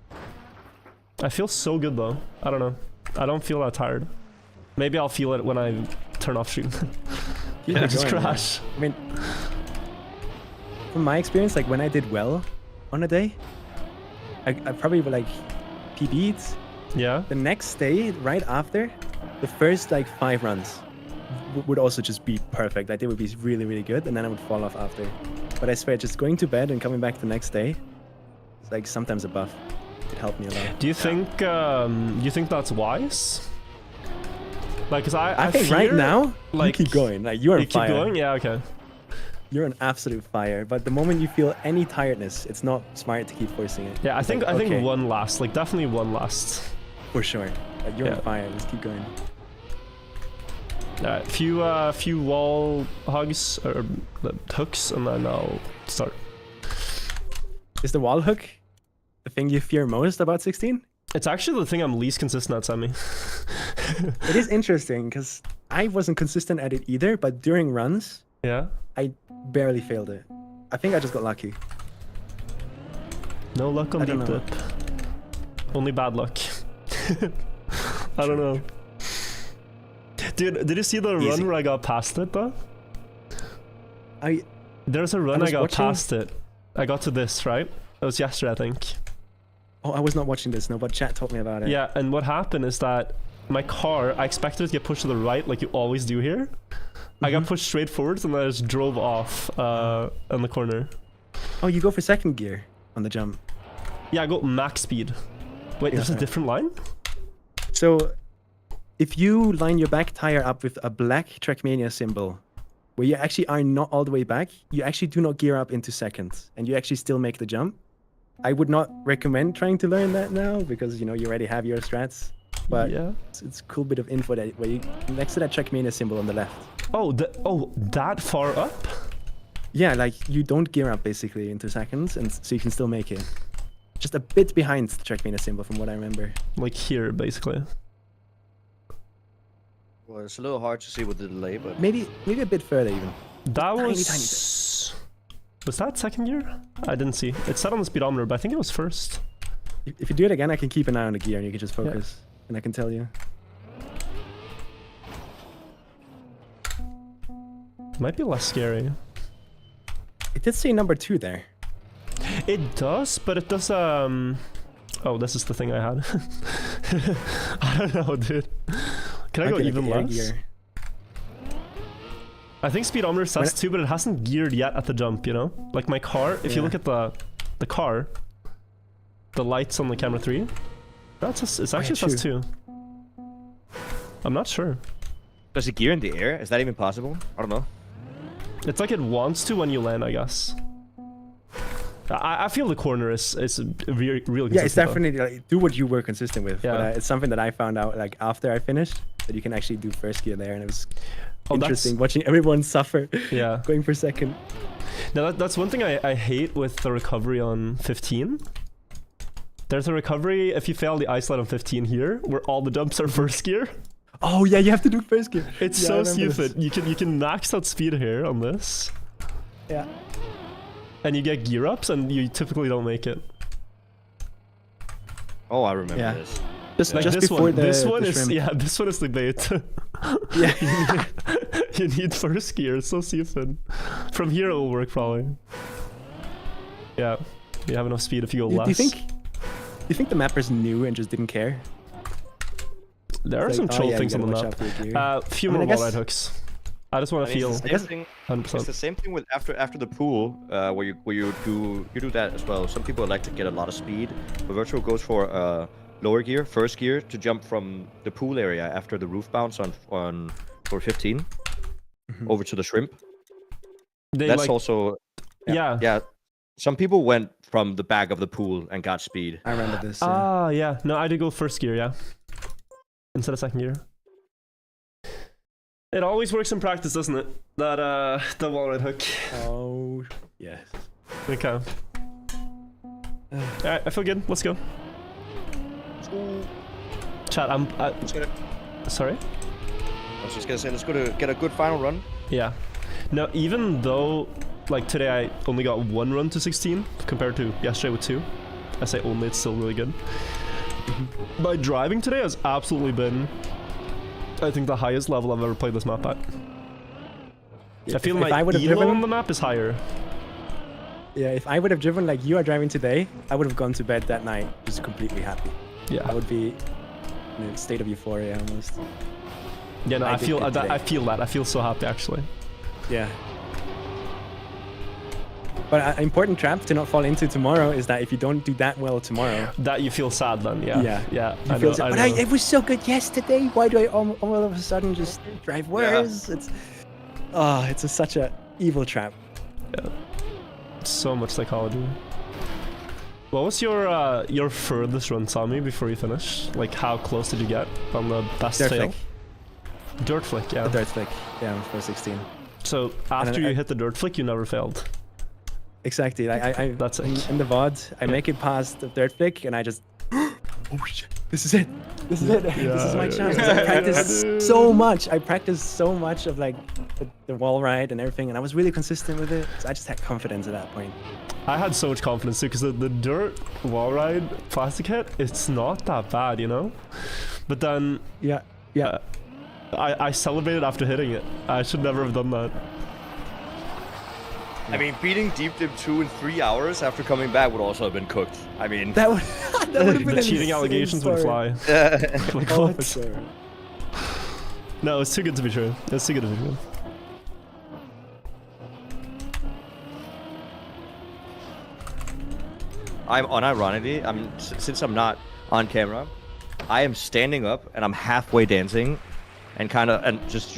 I feel so good though. I don't know. I don't feel that tired. Maybe I'll feel it when I turn off stream. Keep Yeah, it just going, man. crash. I mean, from my experience, like when I did well on a day, I probably would like PB'd. Yeah. The next day, right after, the first like 5 runs would also just be perfect. Like they would be really, really good, and then I would fall off after. But I swear, just going to bed and coming back the next day, it's like sometimes a buff. It helped me a lot. Do you think that's wise? Like, cause I think right fear, now, like, you keep going. Like you're on you keep fire. going. Yeah. Okay. You're an absolute fire. But the moment you feel any tiredness, it's not smart to keep forcing it. Yeah. I It's think like, I think okay, one last. Like definitely one last. for sure. Like you're Yeah. on fire. Just keep going. Alright, few wall hugs or hooks, and then I'll start. Is the wall hook the thing you fear most about 16? It's actually the thing I'm least consistent at, Sammy. It is interesting because I wasn't consistent at it either, but during runs, Yeah. I barely failed it. I think I just got lucky. No luck on I don't deep know. dip. Only bad luck. I don't know. Dude, did you see the Easy. run where I got past it though? I There's a run I was got watching- past it. I got to this, right? It was yesterday, I think. I was not watching this, no, but chat told me about it. Yeah, and what happened is that my car, I expected it to get pushed to the right like you always do here. I got pushed straight forwards and I just drove off on the corner. Oh, you go for second gear on the jump. Yeah, I got max speed. Wait, Yeah, there's a right. different line? So, if you line your back tire up with a black Trackmania symbol, where you actually are not all the way back, you actually do not gear up into second, and you actually still make the jump. I would not recommend trying to learn that now because you already have your strats. But Yeah. it's a cool bit of info that where you next to that Trackmania symbol on the left. Oh, that far up? Yeah, like you don't gear up basically into seconds, and so you can still make it. Just a bit behind the Trackmania symbol, from what I remember. Like here, basically. Well, it's a little hard to see with the delay, but Maybe a bit further even. That Tiny, was... tiny Was that second gear? I didn't see. It said on the speedometer, but I think it was first. If you do it again, I can keep an eye on the gear, and you can just focus, and I can tell you. Might be less scary. It did say number 2 there. It does, but it does, Oh, this is the thing I had. I don't know, dude. Can I go Might be like even air less? gear. I think speedometer says 2, but it hasn't geared yet at the jump, you know? Like my car, if you Yeah. look at the car, the lights on the camera 3, it's actually says 2. I'm not sure. does it gear in the air? Is that even possible? I don't know. It's like it wants to when you land, I guess. I feel the corner is real consistent. Yeah, it's though. definitely like, do what you were consistent with. Yeah. But it's something that I found out like after I finished that you can actually do first gear there, and it was Oh, interesting watching everyone suffer Yeah. going for second. Now that's one thing I hate with the recovery on 15. There's a recovery if you fail the ice slide on 15 here, where all the jumps are first gear. Oh yeah, you have to do first gear. It's Yeah, I so remember stupid. this. You can max out speed here on this, Yeah. and you get gear ups, and you typically don't make it. Oh, I remember Yeah. this. Just, Like just this before one. the This one the is shrimp. this one is the bait. Yeah. You need first gear. It's so stupid. From here it will work probably. Yeah, you have enough speed if you go Do less. you think the mappers knew and just didn't care? There are It's some like, oh, troll yeah, you things on the gotta map. watch out for your gear. Few I mean, more I guess- wall ride hooks. I just want to feel It's the same thing. 100%. It's the same thing with after the pool, where you do that as well. Some people like to get a lot of speed, but Virtual goes for lower gear, first gear, to jump from the pool area after the roof bounce on for 15 over to the shrimp. They That's like, also yeah. yeah. Some people went from the back of the pool and got speed. I remember this. Yeah. No, I did go first gear, yeah. Instead of second gear. It always works in practice, doesn't it? That the wall ride hook. Oh yes. Okay. Alright, I feel good. Let's go. Chat, Let's get it. sorry? I was just gonna say, let's go to get a good final run. Yeah. Now, even though, like, today I only got 1 run to 16, compared to yesterday with 2. I say only, it's still really good. My driving today has absolutely been, I think, the highest level I've ever played this map at. I feel if my I would have elo driven, on the map is higher. yeah, if I would have driven like you are driving today, I would have gone to bed that night just completely happy. Yeah. I would be in a state of euphoria almost. Yeah, no, I I did feel good today. I feel that. I feel so happy actually. Yeah. But an important trap to not fall into tomorrow is that if you don't do that well tomorrow, That you feel sad then. Yeah. yeah, Yeah. you I feel know. so, I but know. it was so good yesterday. Why do I all of a sudden just drive worse? It's such a evil trap. So much psychology. What was your furthest run, Sami, before you finished? Like, how close did you get on the best Dirt fail? flick. Dirt flick, yeah. The dirt flick. Yeah, 416. So after you hit the dirt flick, you never failed. Exactly. I That's it. in the VOD, I make it past the dirt flick and I just oh shit, this is it. This is it. This is my chance. 'Cause I practiced so much. I practiced so much of like the wall ride and everything, and I was really consistent with it. So I just had confidence at that point. I had so much confidence too, because the dirt wall ride plastic hit, it's not that bad, you know? But then Yeah. I celebrated after hitting it. I should never have done that. I mean, beating Deep Dip 2 in 3 hours after coming back would also have been cooked. I mean, That would that would have been The an cheating insane allegations would story. fly. Like, Oh, what? it's so- No, it's too good to be true. It's too good to be true. I'm unironically, since I'm not on camera, I am standing up and I'm halfway dancing, and just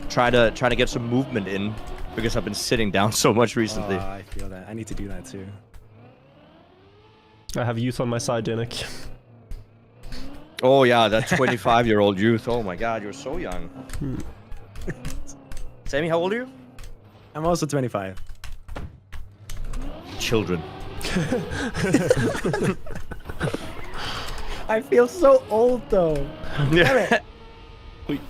try to get some movement in because I've been sitting down so much recently. I feel that. I need to do that too. I have youth on my side, Jnic. Oh yeah, that 25-year-old youth. Oh my God, you're so young. Sammy, how old are you? I'm also 25. Children. I feel so old though. Damn it. Wait.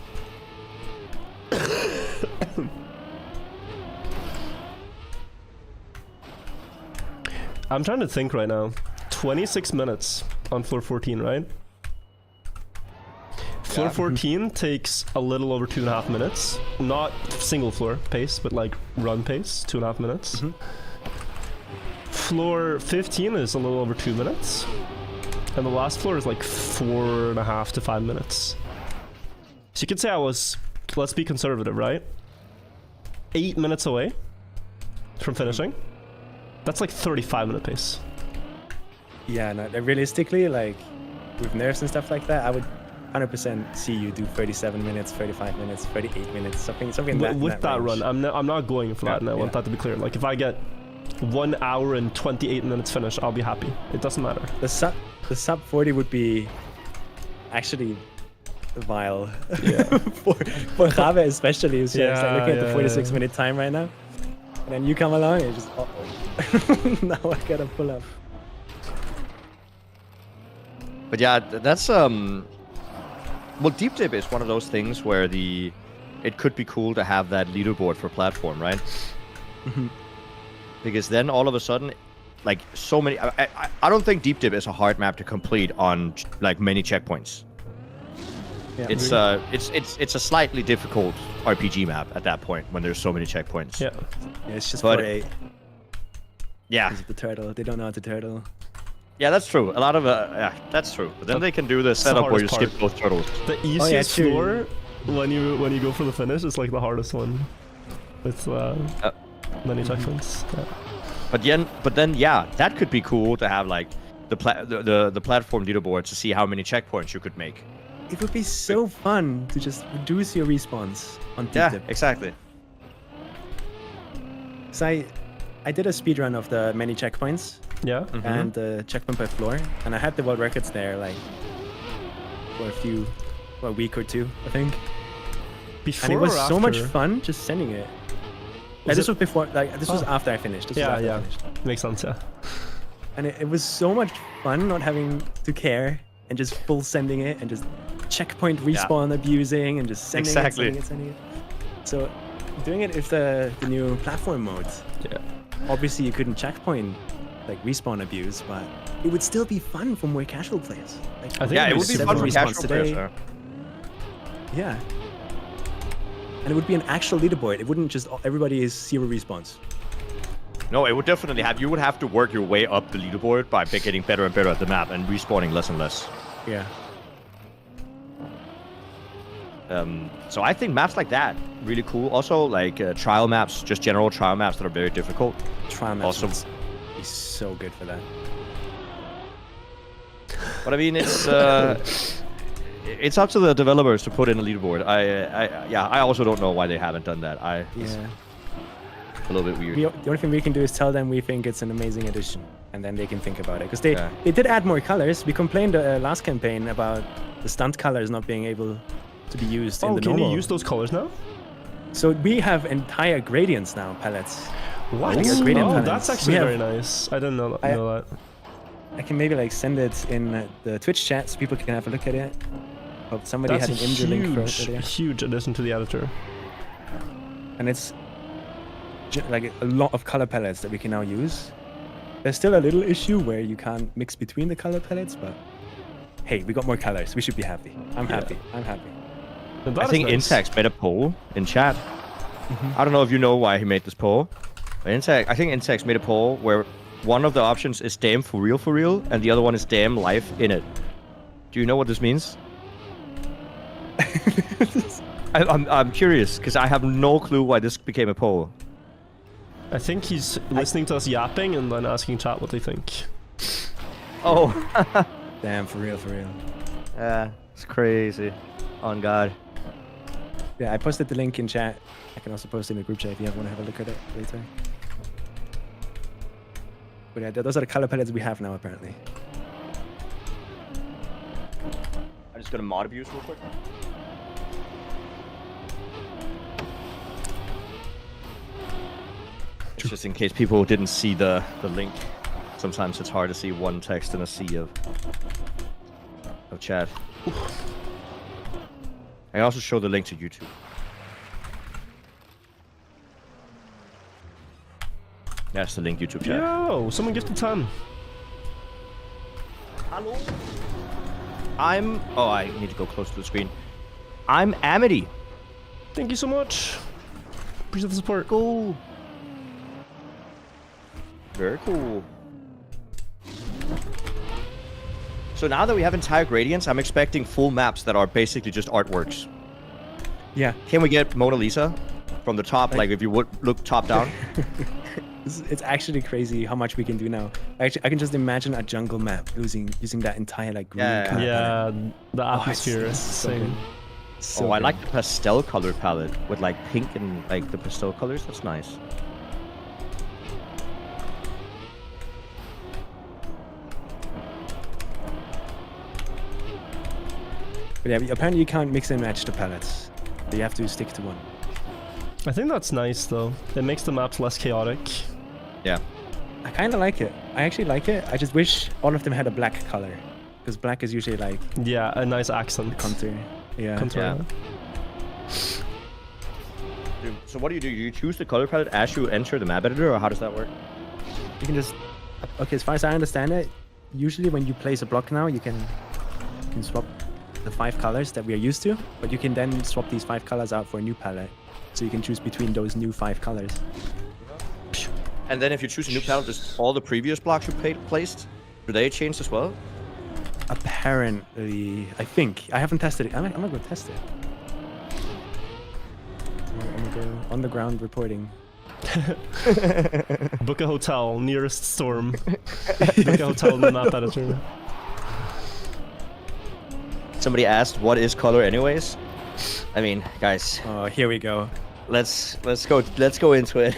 I'm trying to think right now. 26 minutes on floor 14, right? Floor Yeah. 14 takes a little over 2.5 minutes. Not single floor pace, but like run pace, 2.5 minutes. Floor 15 is a little over 2 minutes. And the last floor is like 4.5 to 5 minutes. So you could say I was, let's be conservative, right? 8 minutes away from finishing. That's like 35-minute pace. Yeah, no, realistically, like with nerfs and stuff like that, I would 100% see you do 37 minutes, 35 minutes, 38 minutes, something in that. With that range. run, I'm not going for that, and I want that to be clear. Like if I get 1 hour and 28 minutes finish, I'll be happy. It doesn't matter. The sub 40 would be actually vile. Yeah. for Jave especially, who's just like looking at the 46-minute time right now. And then you come along and you just, now I gotta pull up. But yeah, that's well, Deep Dip is one of those things where it could be cool to have that leaderboard for platform, right? Because then all of a sudden, like so many, I don't think Deep Dip is a hard map to complete on like many checkpoints. Yeah, It's a slightly difficult RPG map at that point when there's so many checkpoints. Yeah. Yeah, it's just But- for 8 Yeah, because of the turtle. They don't know how to turtle. yeah, that's true. A lot of yeah, that's true. But then they can do the the setup where you hardest skip both turtles. The yeah, easiest true. floor when you go for the finish is like the hardest one. With many checkpoints. Yeah. But then, yeah, that could be cool to have like the platform leaderboard to see how many checkpoints you could make. It would be so fun to just reduce your respawns on Deep Yeah, Dip. exactly. So I did a speedrun of the many checkpoints Yeah. and the checkpoint per floor, and I had the world records there like for a week or two, I think. Before And it was or so much after? fun just sending it. Was This it- was before, like this was after I finished. This was Yeah, after I yeah. finished. Makes sense, yeah. And it was so much fun not having to care and just full sending it and just checkpoint respawn abusing and just sending Exactly. it, sending it. So doing it with the new platform mode. Yeah. Obviously you couldn't checkpoint like respawn abuse, but it would still be fun for more casual players. Like, I think Yeah, it it'd would be super fun for respawns casual today. players. Yeah. and it would be an actual leaderboard. It wouldn't just everybody is 0 respawns. No, it would definitely have. You would have to work your way up the leaderboard by getting better and better at the map and respawning less and less. Yeah. So I think maps like that really cool. Also, like trial maps, just general trial maps that are very difficult. Trial maps Also, would be so good for that. but I mean, it's up to the developers to put in a leaderboard. I also don't know why they haven't done that. It's Yeah. a little bit weird. The only thing we can do is tell them we think it's an amazing addition, and then they can think about it. Because Yeah. they did add more colors. We complained last campaign about the stunt colors not being able to be used in Oh, the can normal. you use those colors now? So we have entire gradients now, palettes. What? Like a gradient Oh, palettes. that's actually We very have- nice. I didn't know I- that. I can maybe like send it in the Twitch chat so people can have a look at it. Hope somebody That's a had an image link for it huge, earlier. huge addition to the editor. And it's like a lot of color palettes that we can now use. There's still a little issue where you can't mix between the color palettes, but hey, we got more colors. We should be happy. I'm happy. I'm happy. And that I is think nice. Intax made a poll in chat. Mm-hmm. I don't know if you know why he made this poll. But I think Intax made a poll where one of the options is damn for real, and the other one is damn life in it. Do you know what this means? I'm curious because I have no clue why this became a poll. I think he's listening to us yapping and then asking chat what they think. Oh, Damn, for real, for real. yeah, it's crazy. On God. Yeah, I posted the link in chat. I can also post it in the group chat if you want to have a look at it later. But yeah, those are the color palettes we have now, apparently. I'm just gonna mod abuse real quick. It's just in case people didn't see the link. Sometimes it's hard to see one text in a sea of chat. I also show the link to YouTube. That's the link YouTube chat. Yo, someone gifted 10. Hello. Oh, I need to go close to the screen. I'm Amity. Thank you so much. Appreciate the support. Cool. Very cool. So now that we have entire gradients, I'm expecting full maps that are basically just artworks. Yeah, Can we get Mona Lisa from the top, like if you would look top down? it's actually crazy how much we can do now. Actually, I can just imagine a jungle map using that entire like green Yeah. color palette. Yeah, the atmosphere is so insane. good. So Oh, I good. like the pastel color palette with like pink and like the pastel colors. That's nice. But yeah, apparently you can't mix and match the palettes. You have to stick to one. I think that's nice though. It makes the maps less chaotic. Yeah. I kind of like it. I actually like it. I just wish all of them had a black color, because black is usually like Yeah, a nice accent. contour. Yeah. Contour. Yeah. So what do? You choose the color palette as you enter the map editor, or how does that work? You can just. Okay, as far as I understand it, usually when you place a block now, you can swap the 5 colors that we are used to, but you can then swap these 5 colors out for a new palette, so you can choose between those new 5 colors. And then if you choose a new palette, does all the previous blocks you placed, do they change as well? Apparently, I think I haven't tested it. I'm gonna go test it. I'm gonna go on the ground reporting. Book a hotel, nearest storm. Book a hotel in the map editor. Somebody asked, "What is color, anyways?" I mean, guys, Oh, here we go. let's go into it.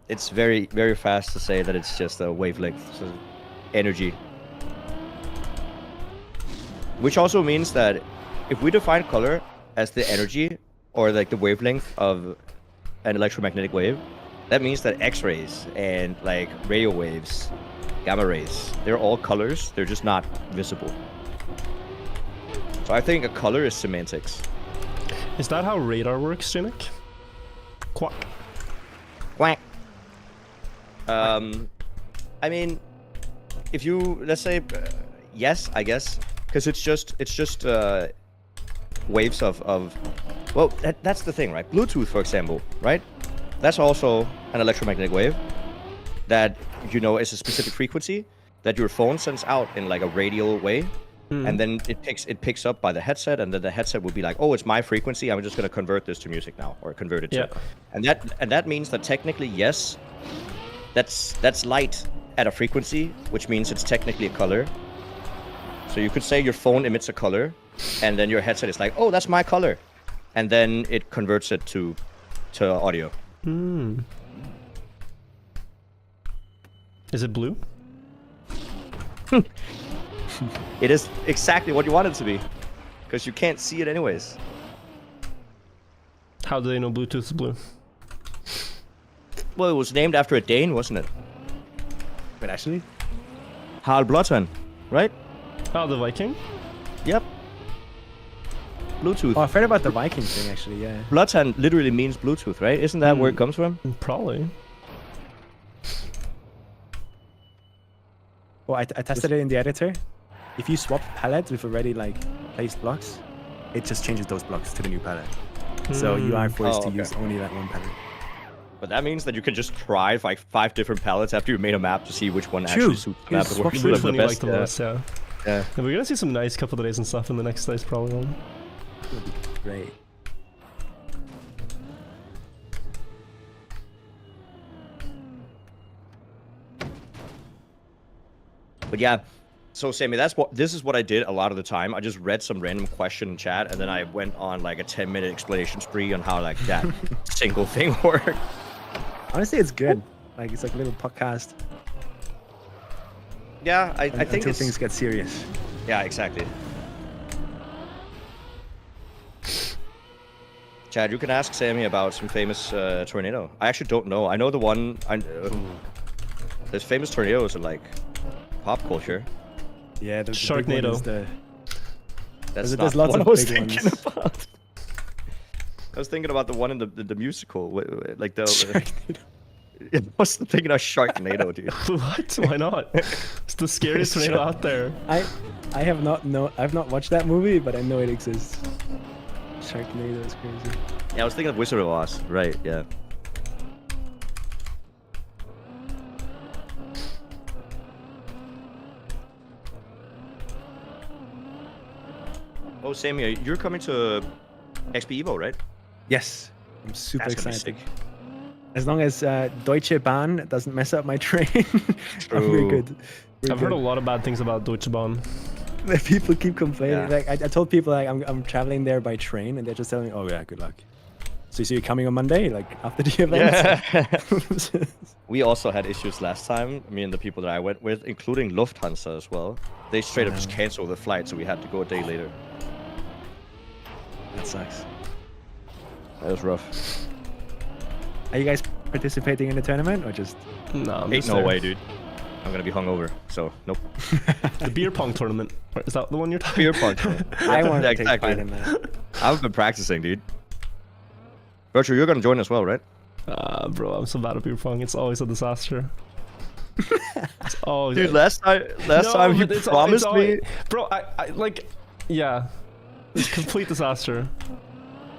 It's very fast to say that it's just a wavelength, so energy. Which also means that if we define color as the energy or like the wavelength of an electromagnetic wave, that means that X-rays and like radio waves, gamma rays, they're all colors, they're just not visible. So I think a color is semantics. Is that how radar works, Jnic? Quack. Quack. I mean, if you let's say yes, I guess, because it's just waves of well, that's the thing, right? Bluetooth, for example, right? That's also an electromagnetic wave that, you know, is a specific frequency that your phone sends out in like a radial way. And then it picks up by the headset, and then the headset will be like, oh, it's my frequency. I'm just gonna convert this to music now, or convert it to. And that means that technically, yes, that's light at a frequency, which means it's technically a color. So you could say your phone emits a color, and then your headset is like, oh, that's my color, and then it converts it to audio. Is it blue? It is exactly what you want it to be, because you can't see it anyways. How do they know Bluetooth is blue? Well, it was named after a Dane, wasn't it? But actually, Harald Blåtand, right? Oh, the Viking? Yep. Bluetooth. oh, I've heard about the Viking thing actually. Yeah. Blåtand literally means Bluetooth, right? Isn't that where it comes from? Probably. Well, I tested it in the editor. If you swap pallets with already like placed blocks, it just changes those blocks to the new pallet. So you are forced to use only that one pallet. But that means that you can just try like 5 different pallets after you made a map to see which one actually suits the map. Yes, that works Which the one you like best. the most, yeah. Yeah. And we're gonna see some nice couple of days and stuff in the next days, probably. It'll be great. But yeah, so Sammy, this is what I did a lot of the time. I just read some random question in chat, and then I went on like a 10-minute explanation spree on how like that single thing worked. Honestly, it's good. Like it's like a little podcast. Yeah, I think until it's, things get serious. yeah, exactly. Chad, you can ask Sammy about some famous tornado. I actually don't know. I know the one. There's famous tornadoes in like pop culture. Yeah, the Sharknado. big one is the. That's There's not lots what of I was big thinking ones. about. I was thinking about the one in the musical, like the. Sharknado. I was thinking of Sharknado, dude. What? Why not? It's the scariest tornado out there. I've not watched that movie, but I know it exists. Sharknado is crazy. Yeah, I was thinking of Wizard of Oz. Right, yeah. Oh, Sammy, you're coming to XP Evo, right? Yes, I'm super That's gonna be excited. sick. As long as Deutsche Bahn doesn't mess up my train, we're True. good. I've heard a lot of bad things about Deutsche Bahn. People keep complaining. Yeah. Like I told people like I'm traveling there by train, and they're just telling me, "Oh yeah, good luck." So you're coming on Monday, like after the event? Yeah. We also had issues last time, me and the people that I went with, including Lufthansa as well. They straight up just canceled the flight, so we had to go a day later. That sucks. That was rough. Are you guys participating in the tournament or just? No, I'm Ain't just no there. way, dude. I'm gonna be hungover, so nope. The beer pong tournament. Is that the one you're talking Beer pong. I want Yeah, to take exactly. part in that. I've been practicing, dude. Virtual, you're gonna join as well, right? Bro, I'm so bad at beer pong. It's always a disaster. It's always Dude, last time you but it's promised me. Bro, I like, yeah, it's a complete disaster.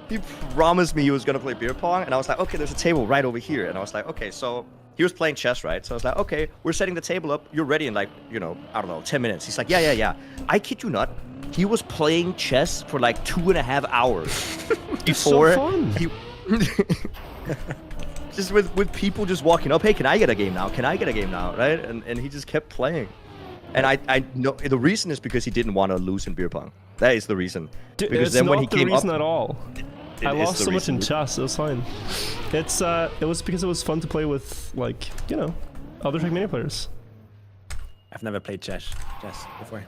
He promised me he was gonna play beer pong, and I was like, okay, there's a table right over here, and I was like, okay, so he was playing chess, right? So I was like, okay, we're setting the table up. You're ready in like, you know, I don't know, 10 minutes. He's like, yeah. I kid you not, he was playing chess for like 2.5 hours before so fun. he. Just with people just walking up, hey, can I get a game now? Can I get a game now? Right? And he just kept playing. And I know the reason is because he didn't want to lose in beer pong. That is the reason. Dude, Because it's then not when he the came reason up, at all. it I is lost the so much in reason. chess. It was fine. It was because it was fun to play with, like, you know, other Trackmania players. I've never played chess before.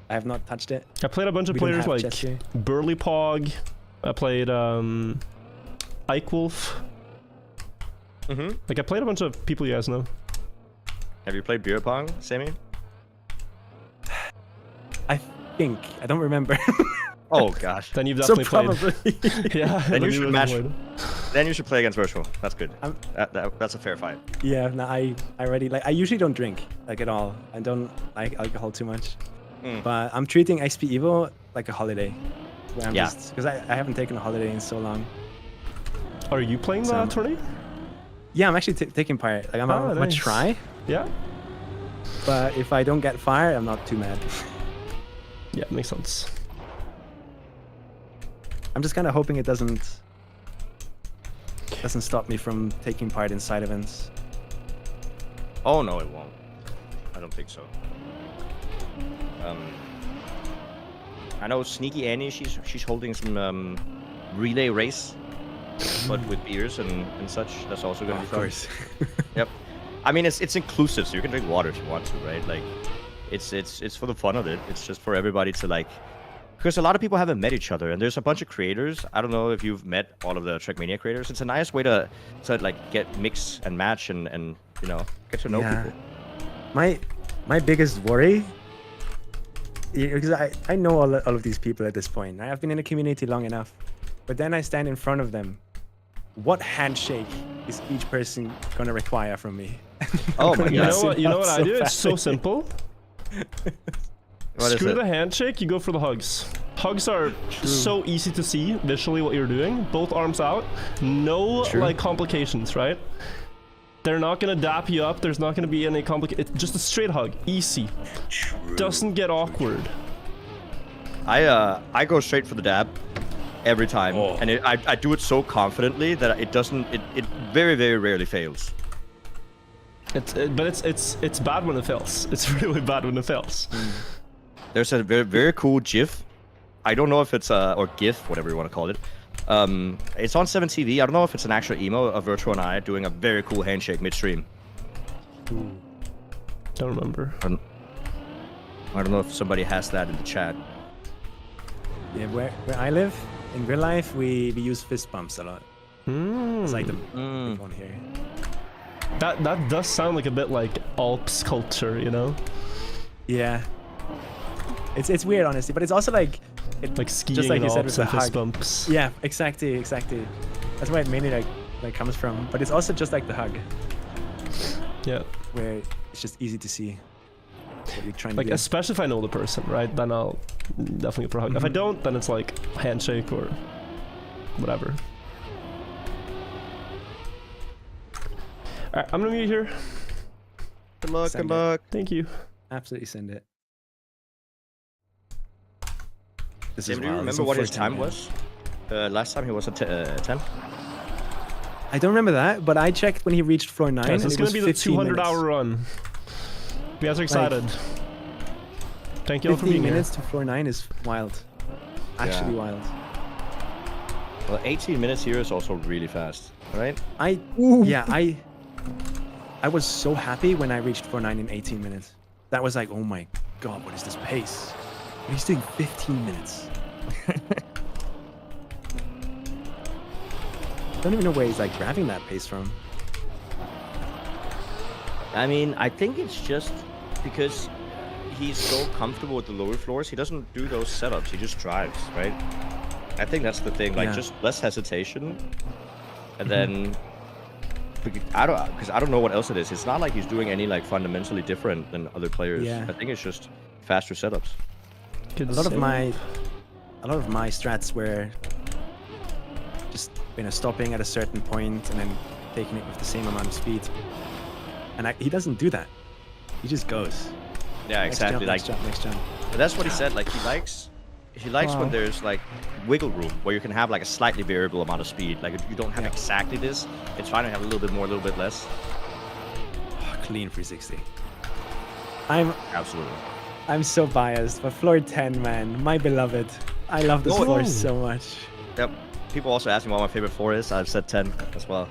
I have not touched it. I played a bunch of We don't players have like chess here. Burly Pog. I played Ike Wolf. Mhm. Like, I played a bunch of people you guys know. Have you played beer pong, Sammy? I think I don't remember. Oh gosh. Then you've so definitely played. probably. Yeah. Then you should match. played. Then you should play against Virtual. That's good. I'm- That's a fair fight. Yeah, no, I already like. I usually don't drink like at all. I don't like alcohol too much. Mm. But I'm treating XP Evo like a holiday. Where I'm Yeah. just because I haven't taken a holiday in so long. Are you playing the Sam. tourney? Yeah, I'm actually taking part. Like I'm gonna nice. try, Yeah. but if I don't get fire, I'm not too mad. Yeah, makes sense. I'm just kind of hoping it doesn't stop me from taking part in side events. Oh no, it won't. I don't think so. I know Sneaky Annie. She's holding some relay race, but with beers and such. That's also gonna be Of fun. course. Yep. I mean, it's inclusive, so you can drink water if you want to, right? Like, it's for the fun of it. It's just for everybody to like, because a lot of people haven't met each other, and there's a bunch of creators. I don't know if you've met all of the Trackmania creators. It's a nice way to like get mix and match and you know, get to know people. My biggest worry, because I know all of these people at this point. I've been in the community long enough, but then I stand in front of them. What handshake is each person gonna require from me? Oh my You god. know what? You know what I So do? It's so badly. simple. What is Screw it? the handshake. You go for the hugs. Hugs are so easy to see visually what you're doing. Both arms out. No True. like complications, right? They're not gonna dap you up. There's not gonna be any It's just a straight hug. Easy. Doesn't get awkward. I go straight for the dab every time, Oh. and I do it so confidently that it doesn't. It very very rarely fails. But it's bad when it fails. It's really bad when it fails. There's a very very cool GIF. I don't know if it's or GIF, whatever you want to call it. It's on 7TV. I don't know if it's an actual emo of Virtual and I doing a very cool handshake midstream. Don't remember. I don't know if somebody has that in the chat. Yeah, where I live, in real life, we use fist bumps a lot. It's like the big one here. That does sound like a bit like Alps culture, you know? Yeah. It's weird, honestly, but it's also like Like skiing just like in you said Alps with and the fist hug. bumps. Yeah, exactly. That's where it mainly like comes from. But it's also just like the hug, Yeah. where it's just easy to see what you're trying Like, to do. especially if I know the person, right? Then I'll definitely go for a hug. If I don't, then it's like handshake or whatever. Alright, I'm gonna mute here. Good luck. Send Good it. luck. Thank you. Absolutely send it. This Tim, do you wild. remember It's what on his 4:10, time man. was? Last time he was at 10. I don't remember that, but I checked when he reached floor 9. Guys, and this is it gonna was be the 15 200-hour run. You guys are excited. Thank you all for 15 being here. minutes to floor 9 is wild. Actually wild. Well, 18 minutes here is also really fast, right? I was so happy when I reached floor 9 in 18 minutes. That was like, oh my god, what is this pace? And he's doing 15 minutes. I don't even know where he's like grabbing that pace from. I mean, I think it's just because he's so comfortable with the lower floors. He doesn't do those setups. He just drives, right? I think that's the thing. Like, Yeah. just less hesitation, and then because I don't know what else it is. It's not like he's doing any like fundamentally different than other players. Yeah. I think it's just faster setups. Good A lot of save. my strats were just stopping at a certain point and then taking it with the same amount of speed. And he doesn't do that. He just goes. Yeah, Next exactly. jump, Like next jump, next jump. but that's what he said. Like he likes Wow. when there's like wiggle room where you can have like a slightly variable amount of speed. Like you don't have Yeah. exactly this. It's fine to have a little bit more, a little bit less. Oh, clean 360. I'm Absolutely. so biased, but floor 10, man, my beloved. I love this Oh, floor no. so much. Yep. People also ask me what my favorite floor is. I've said 10 as well.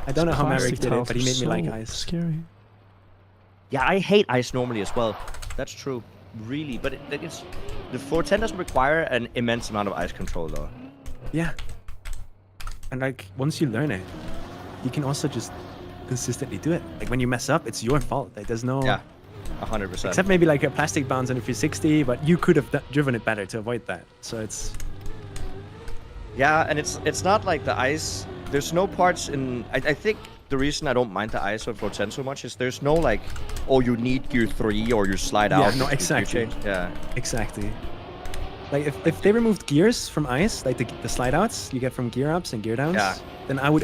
I don't know how Plastic Maverick did it, tiles but he are made me like so ice. Scary. Yeah, I hate ice normally as well. That's true. Really. But it's the floor 10 doesn't require an immense amount of ice control though. Yeah. And like, once you learn it, you can also just consistently do it. Like when you mess up, it's your fault. Like there's no... Yeah. 100%. Except maybe like a plastic bounce on a 360, but you could have driven it better to avoid that. So it's... Yeah, and it's not like the ice. There's no parts in. I think the reason I don't mind the ice on floor 10 so much is there's no like, oh, you need gear 3 or you slide Yeah, out. no, you exactly. change. Yeah. Exactly. Like if they removed gears from ice, like the slide outs you get from gear ups and gear downs, then I would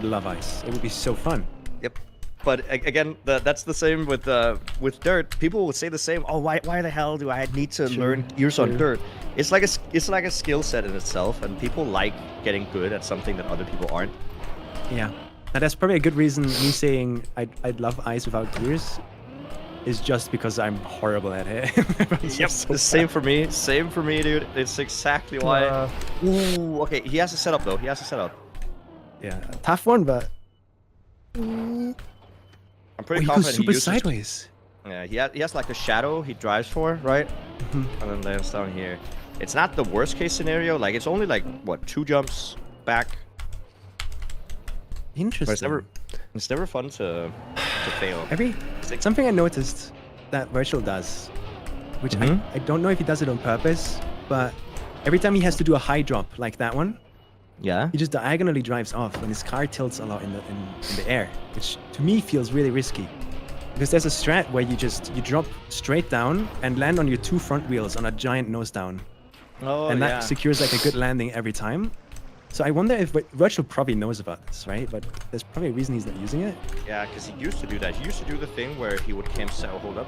love ice. It would be so fun. Yep. But again, that's the same with dirt. People will say the same. Oh, why the hell do I need to learn gears on dirt? It's like a skill set in itself, and people like getting good at something that other people aren't. Yeah, and that's probably a good reason me saying I'd love ice without gears is just because I'm horrible at it. Yep, the same for me. Same for me, dude. It's exactly why. Ooh, okay. He has a setup though. He has a setup. Yeah, tough one, but. I'm pretty he confident goes super he uses... sideways. Yeah, he has like a shadow he drives for, right? And then lands down here. It's not the worst case scenario. Like, it's only like, what, 2 jumps back? Interesting. But it's never fun to fail. Something I noticed that Virtual does, which I don't know if he does it on purpose, but every time he has to do a high drop like that one, Yeah? he just diagonally drives off and his car tilts a lot in the air, which to me feels really risky. Because there's a strat where you drop straight down and land on your 2 front wheels on a giant nose down. Oh, and that secures like a good landing every time. So I wonder if Virtual probably knows about this, right? But there's probably a reason he's not using it. Yeah, because he used to do that. He used to do the thing where he would cancel, hold up.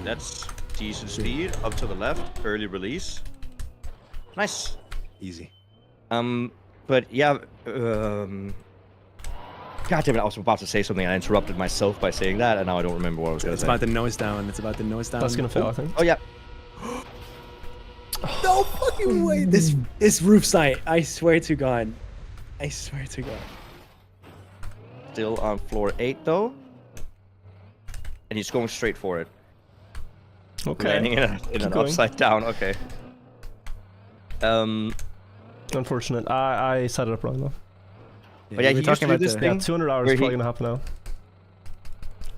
That's decent speed, up to the left, early release. Nice. Easy. But yeah, God damn it, I was about to say something and I interrupted myself by saying that, and now I don't remember what I was going to say. It's about the nose down. It's about the nose down. That's gonna fail, I think. Oh, yeah. No fucking way. This roof site. I swear to God. I swear to God. Still on floor 8, though. And he's going straight for it. Okay. Landing in an upside down, okay. Unfortunate. I set it up wrong though. But yeah, he used to do this thing. Yeah, 200 hours where is probably gonna happen now.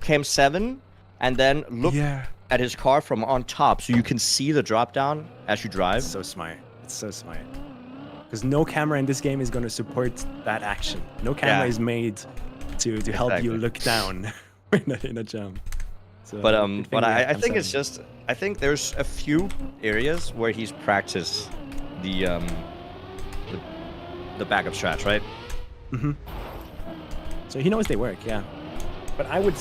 Cam 7, and then look at his car from on top, so you can see the drop down as you drive. It's so smart. It's so smart. Because no camera in this game is going to support that action. No camera is made to help you look down in a jump. So but I think it's just, I think there's a few areas where he's practiced the backup strats, right? So he knows they work, yeah. But I would,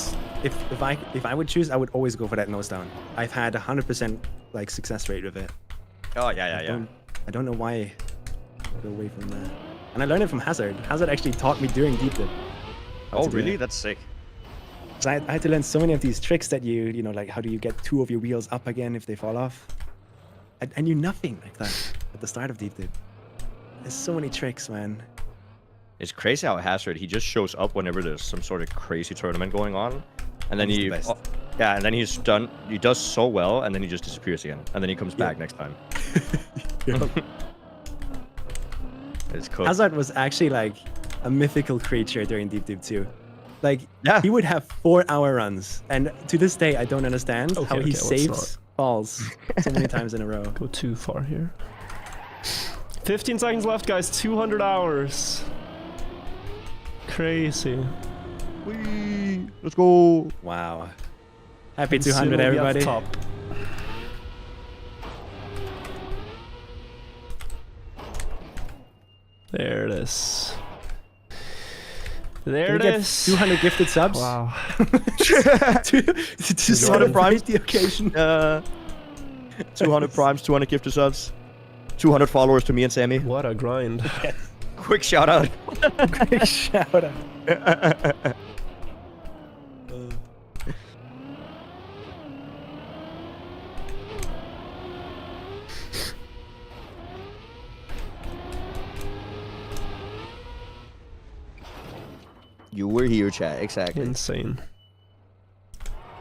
if I would choose, I would always go for that nose down. I've had 100% like success rate with it. Oh yeah. I don't know why I go away from that. And I learned it from Hazard. Hazard actually taught me during deep dip. Oh really? That's sick. So I had to learn so many of these tricks that you know, like how do you get 2 of your wheels up again if they fall off? I knew nothing like that at the start of deep dip. There's so many tricks, man. It's crazy how Hazard, he just shows up whenever there's some sort of crazy tournament going on. And then and then he's done, he does so well, and then he just disappears again. And then he comes back next time. It's cool. Hazard was actually like a mythical creature during Deep Deep 2. Like, he would have 4-hour runs. And to this day, I don't understand how he saves balls so many times in a row. Go too far here. 15 seconds left, guys. 200 hours. Crazy. Whee! Let's go. Wow. Happy 200, everybody. Top. There it is. There it is. 200 gifted subs. Wow. to celebrate the occasion. 200 primes, 200 gifted subs, 200 followers to me and Sammy. What a grind. Quick shout out. Quick shout out. You were here, chat. Exactly. Insane.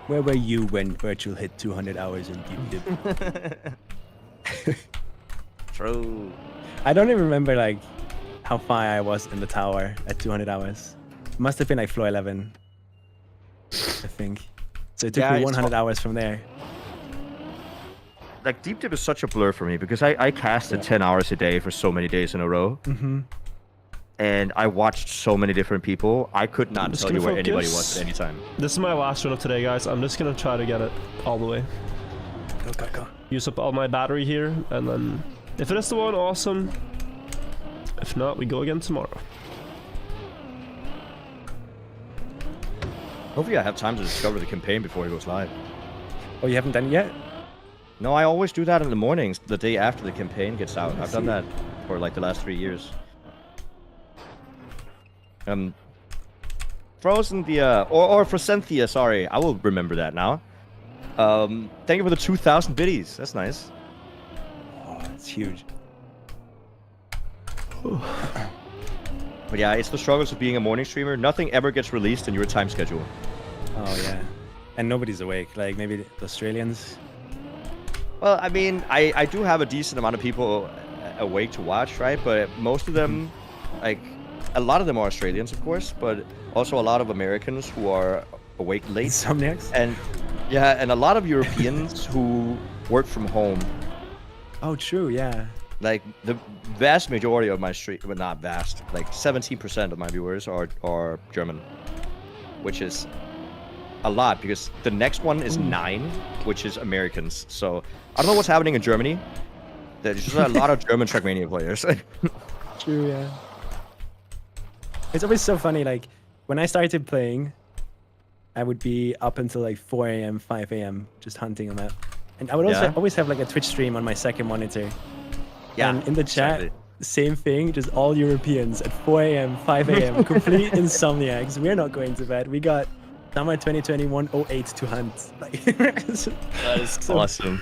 Where were you when Virtual hit 200 hours in Deep Dip? True. I don't even remember like how far I was in the tower at 200 hours. Must have been like floor 11, I think. So it took me 100 hours from there. Like Deep Dip is such a blur for me because I casted 10 hours a day for so many days in a row. And I watched so many different people. I could not tell you where anybody was at any time. This is my last run of today, guys. I'm just gonna try to get it all the way. Go. use up all my battery here, and then if it is the one, awesome. If not, we go again tomorrow. Hopefully I have time to discover the campaign before it goes live. Oh, you haven't done it yet? No, I always do that in the mornings, the day after the campaign gets out. I I've done see. that for like the last 3 years. Frozen the or for Cynthia, sorry, I will remember that now. Thank you for the 2,000 biddies. That's nice. Oh, it's huge. But yeah, it's the struggles of being a morning streamer. Nothing ever gets released in your time schedule. Oh yeah, and nobody's awake. Like maybe the Australians. Well, I mean, I do have a decent amount of people awake to watch, right? But most of them, like, a lot of them are Australians, of course, but also a lot of Americans who are awake late. Insomniacs. And yeah, and a lot of Europeans who work from home. Oh, true. Yeah. Like the vast majority of my stream, well, not vast, like 17% of my viewers are German, which is a lot because the next one is 9, which is Americans. So I don't know what's happening in Germany. There's just a lot of German Trackmania players. True. Yeah. It's always so funny. Like when I started playing, I would be up until like 4 a.m., 5 a.m. just hunting them out, and I would also Yeah. always have like a Twitch stream on my second monitor. Yeah, And in the chat, exactly. same thing, just all Europeans at 4 a.m., 5 a.m., complete insomniacs. We're not going to bed. We got summer 2021-08 to hunt. Like, That is so- awesome.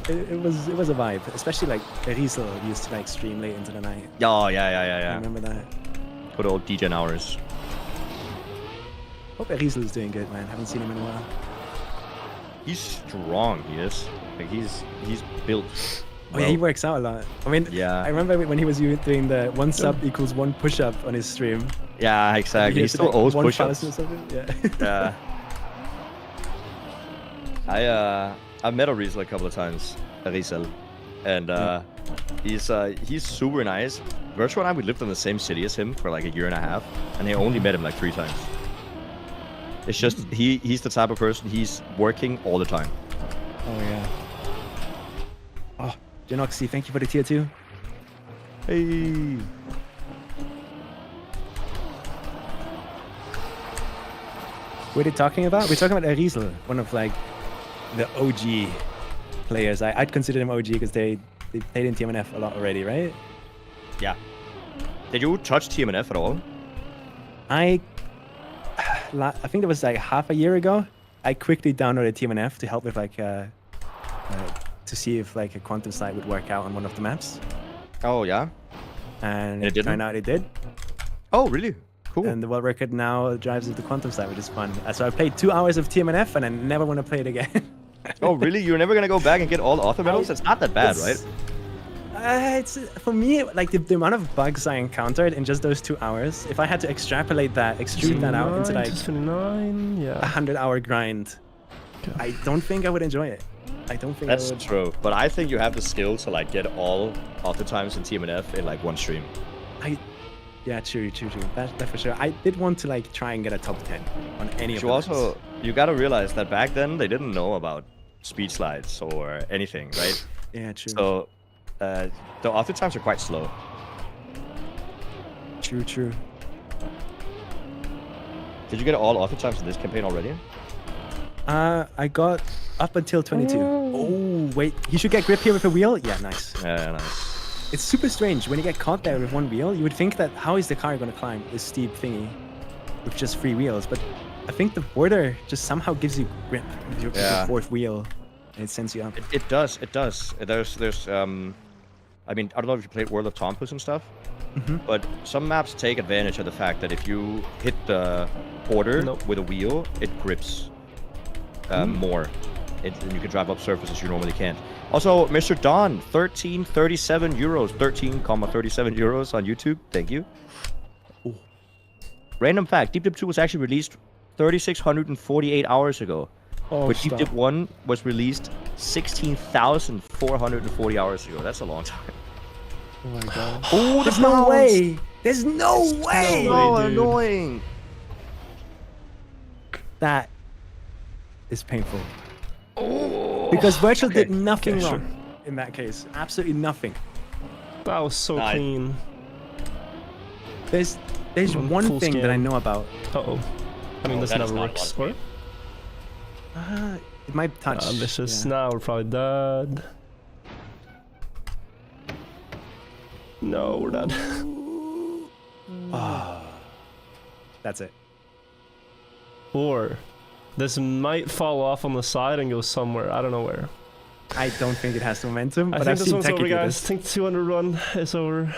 it was a vibe, especially like Riesel used to like stream late into the night. Oh, I yeah. remember that. Good old DJ hours. Hope Riesel is doing good, man. Haven't seen him in a while. He's strong, he is. Like he's built. Oh yeah, he works out a lot. I mean, Yeah. I remember when he was doing the 1 sub equals 1 push-up on his stream. Yeah, exactly. He had to still do, owes 1,000 push-ups. or something. Yeah. Yeah. I've met Riesel a couple of times, Riesel, and he's super nice. Virtual and I, we lived in the same city as him for like a year and a half, and I only met him like 3 times. It's just he's the type of person, he's working all the time. Oh yeah. Oh, Jnoxy, thank you for the tier 2. Hey. What are they talking about? We're talking about Riesel, one of like the OG players. I'd consider them OG because they played in TMNF a lot already, right? Yeah. Did you touch TMNF at all? I think it was like half a year ago. I quickly downloaded TMNF to help with like to see if like a quantum slide would work out on one of the maps, Oh yeah. and it didn't? turned out it did. Oh really? Cool. And the world record now drives with the quantum slide, which is fun. So I played 2 hours of TMNF, and I never want to play it again. Oh really? You're never gonna go back and get all the author medals? It's not that bad, right? It's for me like the amount of bugs I encountered in just those 2 hours. If I had to extrapolate that, extrude that out into like 29, yeah. 100-hour grind, I don't think I would enjoy it. I don't think That's I would. true. But I think you have the skill to like get all author times in TMNF in like one stream. Yeah, true. That for sure. I did want to like try and get a top 10 on any of You the also you gotta realize that back then they didn't know about speed slides or anything, right? Yeah, true. So the author times are quite slow. True. Did you get all author times in this campaign already? I got up until 22. Oh, wait. You should get grip here with a wheel? Yeah, nice. Yeah, nice. It's super strange. When you get caught there with one wheel, you would think that how is the car going to climb this steep thingy with just 3 wheels? But I think the border just somehow gives you grip with your 4th wheel, and it sends you up. It does. There's I mean, I don't know if you played World of Tompus and stuff, but some maps take advantage of the fact that if you hit the border with a wheel, it grips more. And you can drive up surfaces you normally can't. Also, Mr. Don, 13.37 euros, 13.37 euros on YouTube. Thank you. Ooh. Random fact, Deep Dip 2 was actually released 3,648 hours ago. Oh, But Deep Dip 1 was released 16,440 hours ago. That's a long time. Oh my god. Oh, There's no way! There's no way! So dude. annoying. That is painful. Oh. Because Virtual Okay, did nothing okay, wrong sure. in that case. Absolutely nothing. That was so Nice. clean. There's On one full thing that I scan. know about. Uh-oh. I mean, Oh, this that is never not a works. lot of Or? It might touch. Vicious. yeah. Now we're probably dead. No, we're dead. That's it. Or this might fall off on the side and go somewhere. I don't know where. I don't think it has the momentum, I but think I've this seen one's Techie over, do guys. I this. think 200 run is over.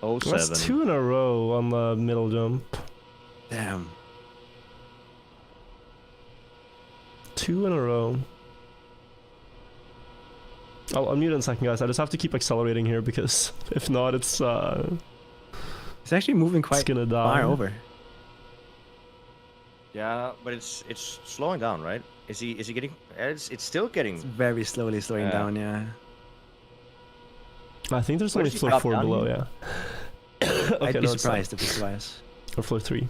Oh, That's 7. 2 in a row on the middle jump. Damn. 2 in a row. I'll unmute in a second, guys. I just have to keep accelerating here because if not, it's It's actually moving quite gonna die. far over. Yeah, but it's slowing down, right? Is he getting? It's still getting. Very slowly slowing Yeah. down, yeah. I think there's Where only does he floor drop 4 down below, here? yeah. Okay, I'd be no, it's not. surprised if it's twice. Or floor 3.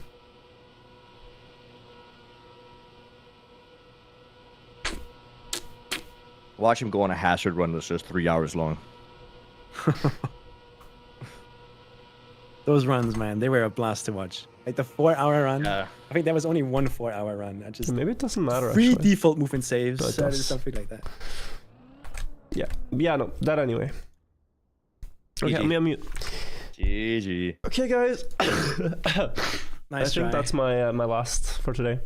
Watch him go on a hazard run that's just 3 hours long. Those runs, man, they were a blast to watch. Like the 4-hour run. Yeah. I think there was only one 4-hour run. I just Maybe it doesn't matter, 3 actually. default movement saves, No, it does. something like that. Yeah. Yeah, no, that anyway. Okay, GG. let me unmute. GG. Okay, guys. Nice I think try. that's my my last for today.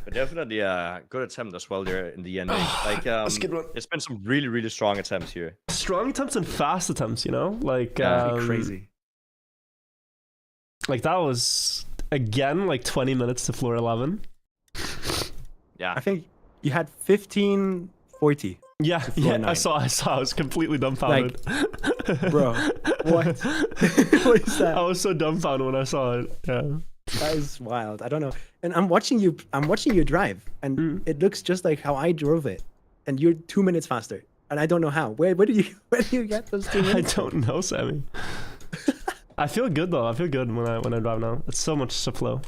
But definitely a good attempt as well there in the ending. Like good one. it's been some really strong attempts here. Strong attempts and fast attempts, you know? Like That'd be crazy. Like that was again like 20 minutes to floor 11. Yeah. I think you had 1540. Yeah, floor yeah, 9. I saw. I was completely dumbfounded. Bro, what? What is that? I was so dumbfounded when I saw it. Yeah. That is wild. I don't know. And I'm watching you drive, and it looks just like how I drove it. And you're 2 minutes faster. And I don't know how. Where do you get those 2 I minutes? don't know, Sammy. I feel good though. I feel good when I drive now. It's so much to flow.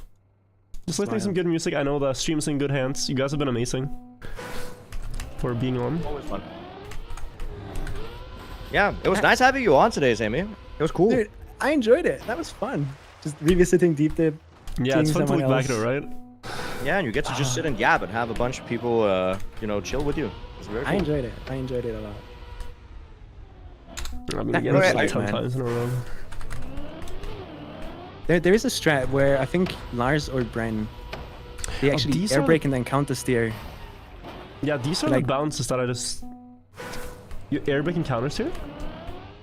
Just listening to some good music. I know the stream's in good hands. You guys have been amazing for being on. Always fun. Yeah, it was nice having you on today, Sammy. It was cool. Dude, I enjoyed it. That was fun. Just revisiting Deep Dip. Yeah, it's seeing fun to look someone back at else. it, right? Yeah, and you get to just sit and gab and have a bunch of people, chill with you. It's very cool. I enjoyed it. I enjoyed it a lot. I mean, That again, looks it's like, 10 man. times in a row. There is a strat where I think Lars or Bren, they actually these air are- brake and then counter steer. Yeah, these are Like- the bounces that I just... You airbag and counters here?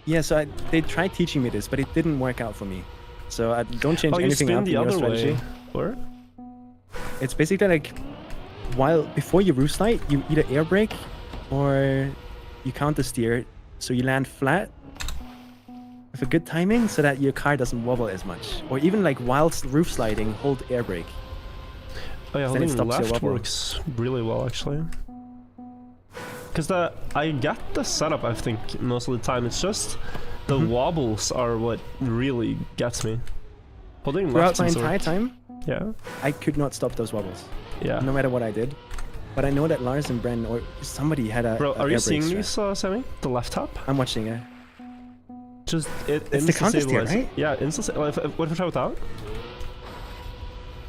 Yeah, so they tried teaching me this, but it didn't work out for me. So I don't change Oh, you anything spin up in the your other strategy. way. Or? It's basically like before you roof slide, you either air brake or you counter steer, so you land flat with a good timing, so that your car doesn't wobble as much. Or even like whilst roof sliding, hold air brake. Oh yeah, Then it holding stops your left wobble. works really well actually. Because I get the setup, I think, most of the time. It's just the wobbles are what really gets me. Holding Throughout left my seems entire time, Yeah. I could not stop those wobbles, Yeah. no matter what I did. But I know that Lars and Bren or somebody had a. Bro, a are you air seeing brake these, strat. Sammy? The left tap? I'm watching it. Just it It's the counter steer, insta-stabilizes. right? Yeah, what if I try without?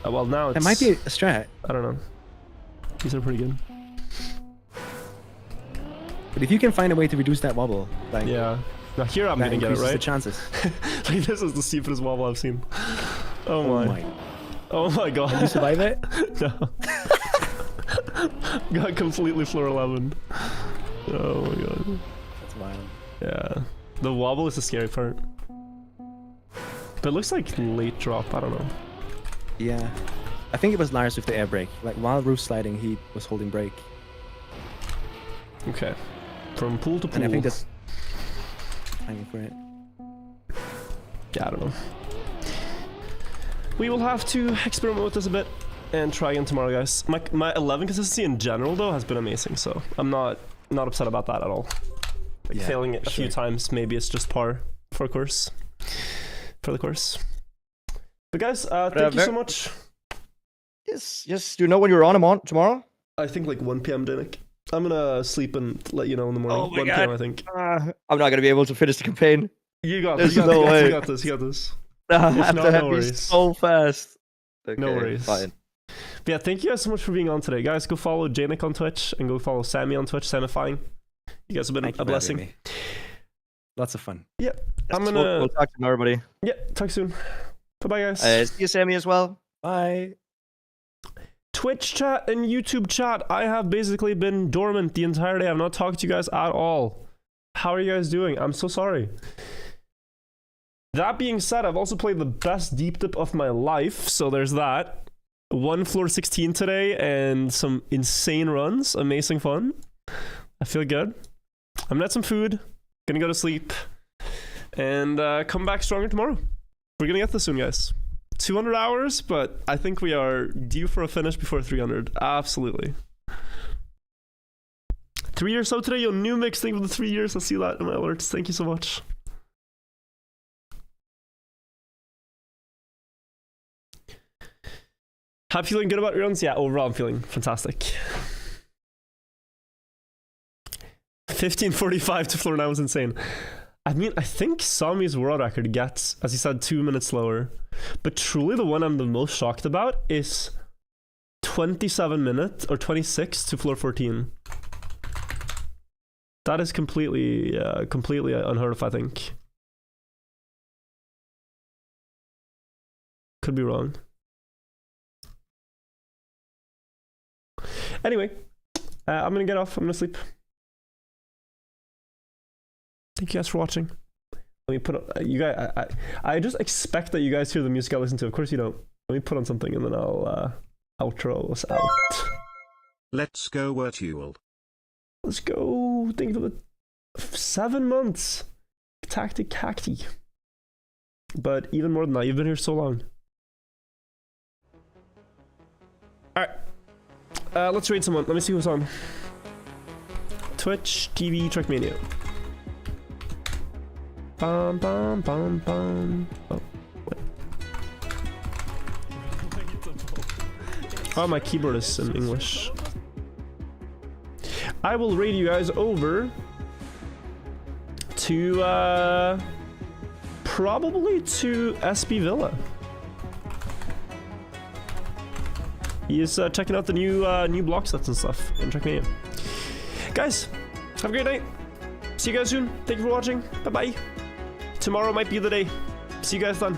Well, now it's... It might be a strat, I don't know. These are pretty good. but if you can find a way to reduce that wobble, like Yeah. Now here I'm that gonna get it, increases the right? chances. Like this is the steepest wobble I've seen. Oh Oh my. my! Oh my god. You survive it? No. Got completely floor 11. Oh my god. That's wild. Yeah. The wobble is the scary part. But it looks like late drop, I don't know. Yeah, I think it was Lars with the air brake. Like while roof sliding, he was holding brake, Okay. From pool to pool. and I think that's timing for it. Yeah, I don't know. We will have to experiment with this a bit and try again tomorrow, guys. My 11 consistency in general, though, has been amazing, so I'm not upset about that at all. Like Yeah, failing it a few sure. times, maybe it's just par for a course. For the course. But guys, thank you so much. Yes. Do you know when you're on tomorrow? I think like 1 p.m. Jnic. I'm gonna sleep and let you know in the morning. Oh my 1 God. p.m. I think. I'm not gonna be able to finish the campaign. You got There's this. no way. You got this. You got this. After not, that no be worries. so fast. Okay, No worries. Fine. But yeah, thank you guys so much for being on today, guys. Go follow Jnic on Twitch and go follow Sammy on Twitch. Samifying. You guys have been Thank you a for having blessing. me. Lots of fun. Yeah, I'm We'll gonna. talk to everybody. Yeah, talk soon. Bye bye, guys. See you, Sammy, as well. Bye. Twitch chat and YouTube chat. I have basically been dormant the entire day. I've not talked to you guys at all. How are you guys doing? I'm so sorry. That being said, I've also played the best deep dip of my life, so there's that. 1 floor 16 today and some insane runs. Amazing fun. I feel good. I'm gonna have some food. Gonna go to sleep. And come back stronger tomorrow. We're gonna get this soon, guys. 200 hours, but I think we are due for a finish before 300. Absolutely. 3 years so today, yo, new mix. Thank you for the 3 years. I see that in my alerts. Thank you so much. How feeling good about your runs? Yeah, overall I'm feeling fantastic. 15:45 to floor 9 was insane. I mean, I think Sami's world record gets, as he said, 2 minutes slower. But truly the one I'm the most shocked about is 27 minutes or 26 to floor 14. That is completely unheard of, I think. Could be wrong. Anyway, I'm gonna get off. I'm gonna sleep. Thank you guys for watching. Let me put on, you guys. I just expect that you guys hear the music I listen to. Of course you don't. Let me put on something and then I'll outro us out. Let's go, Virtual. Let's go. Thank you for the 7 months. Tactic cacti. But even more than that, you've been here so long. Alright. Let's raid someone. Let me see who's on. Twitch TV Trackmania. Bum bum bum bum. Oh, wait. Oh, my keyboard is in English. I will raid you guys over to probably to SB Villa. He is checking out the new block sets and stuff in Trackmania. Guys, have a great night. See you guys soon. Thank you for watching. Bye bye. Tomorrow might be the day. See you guys then.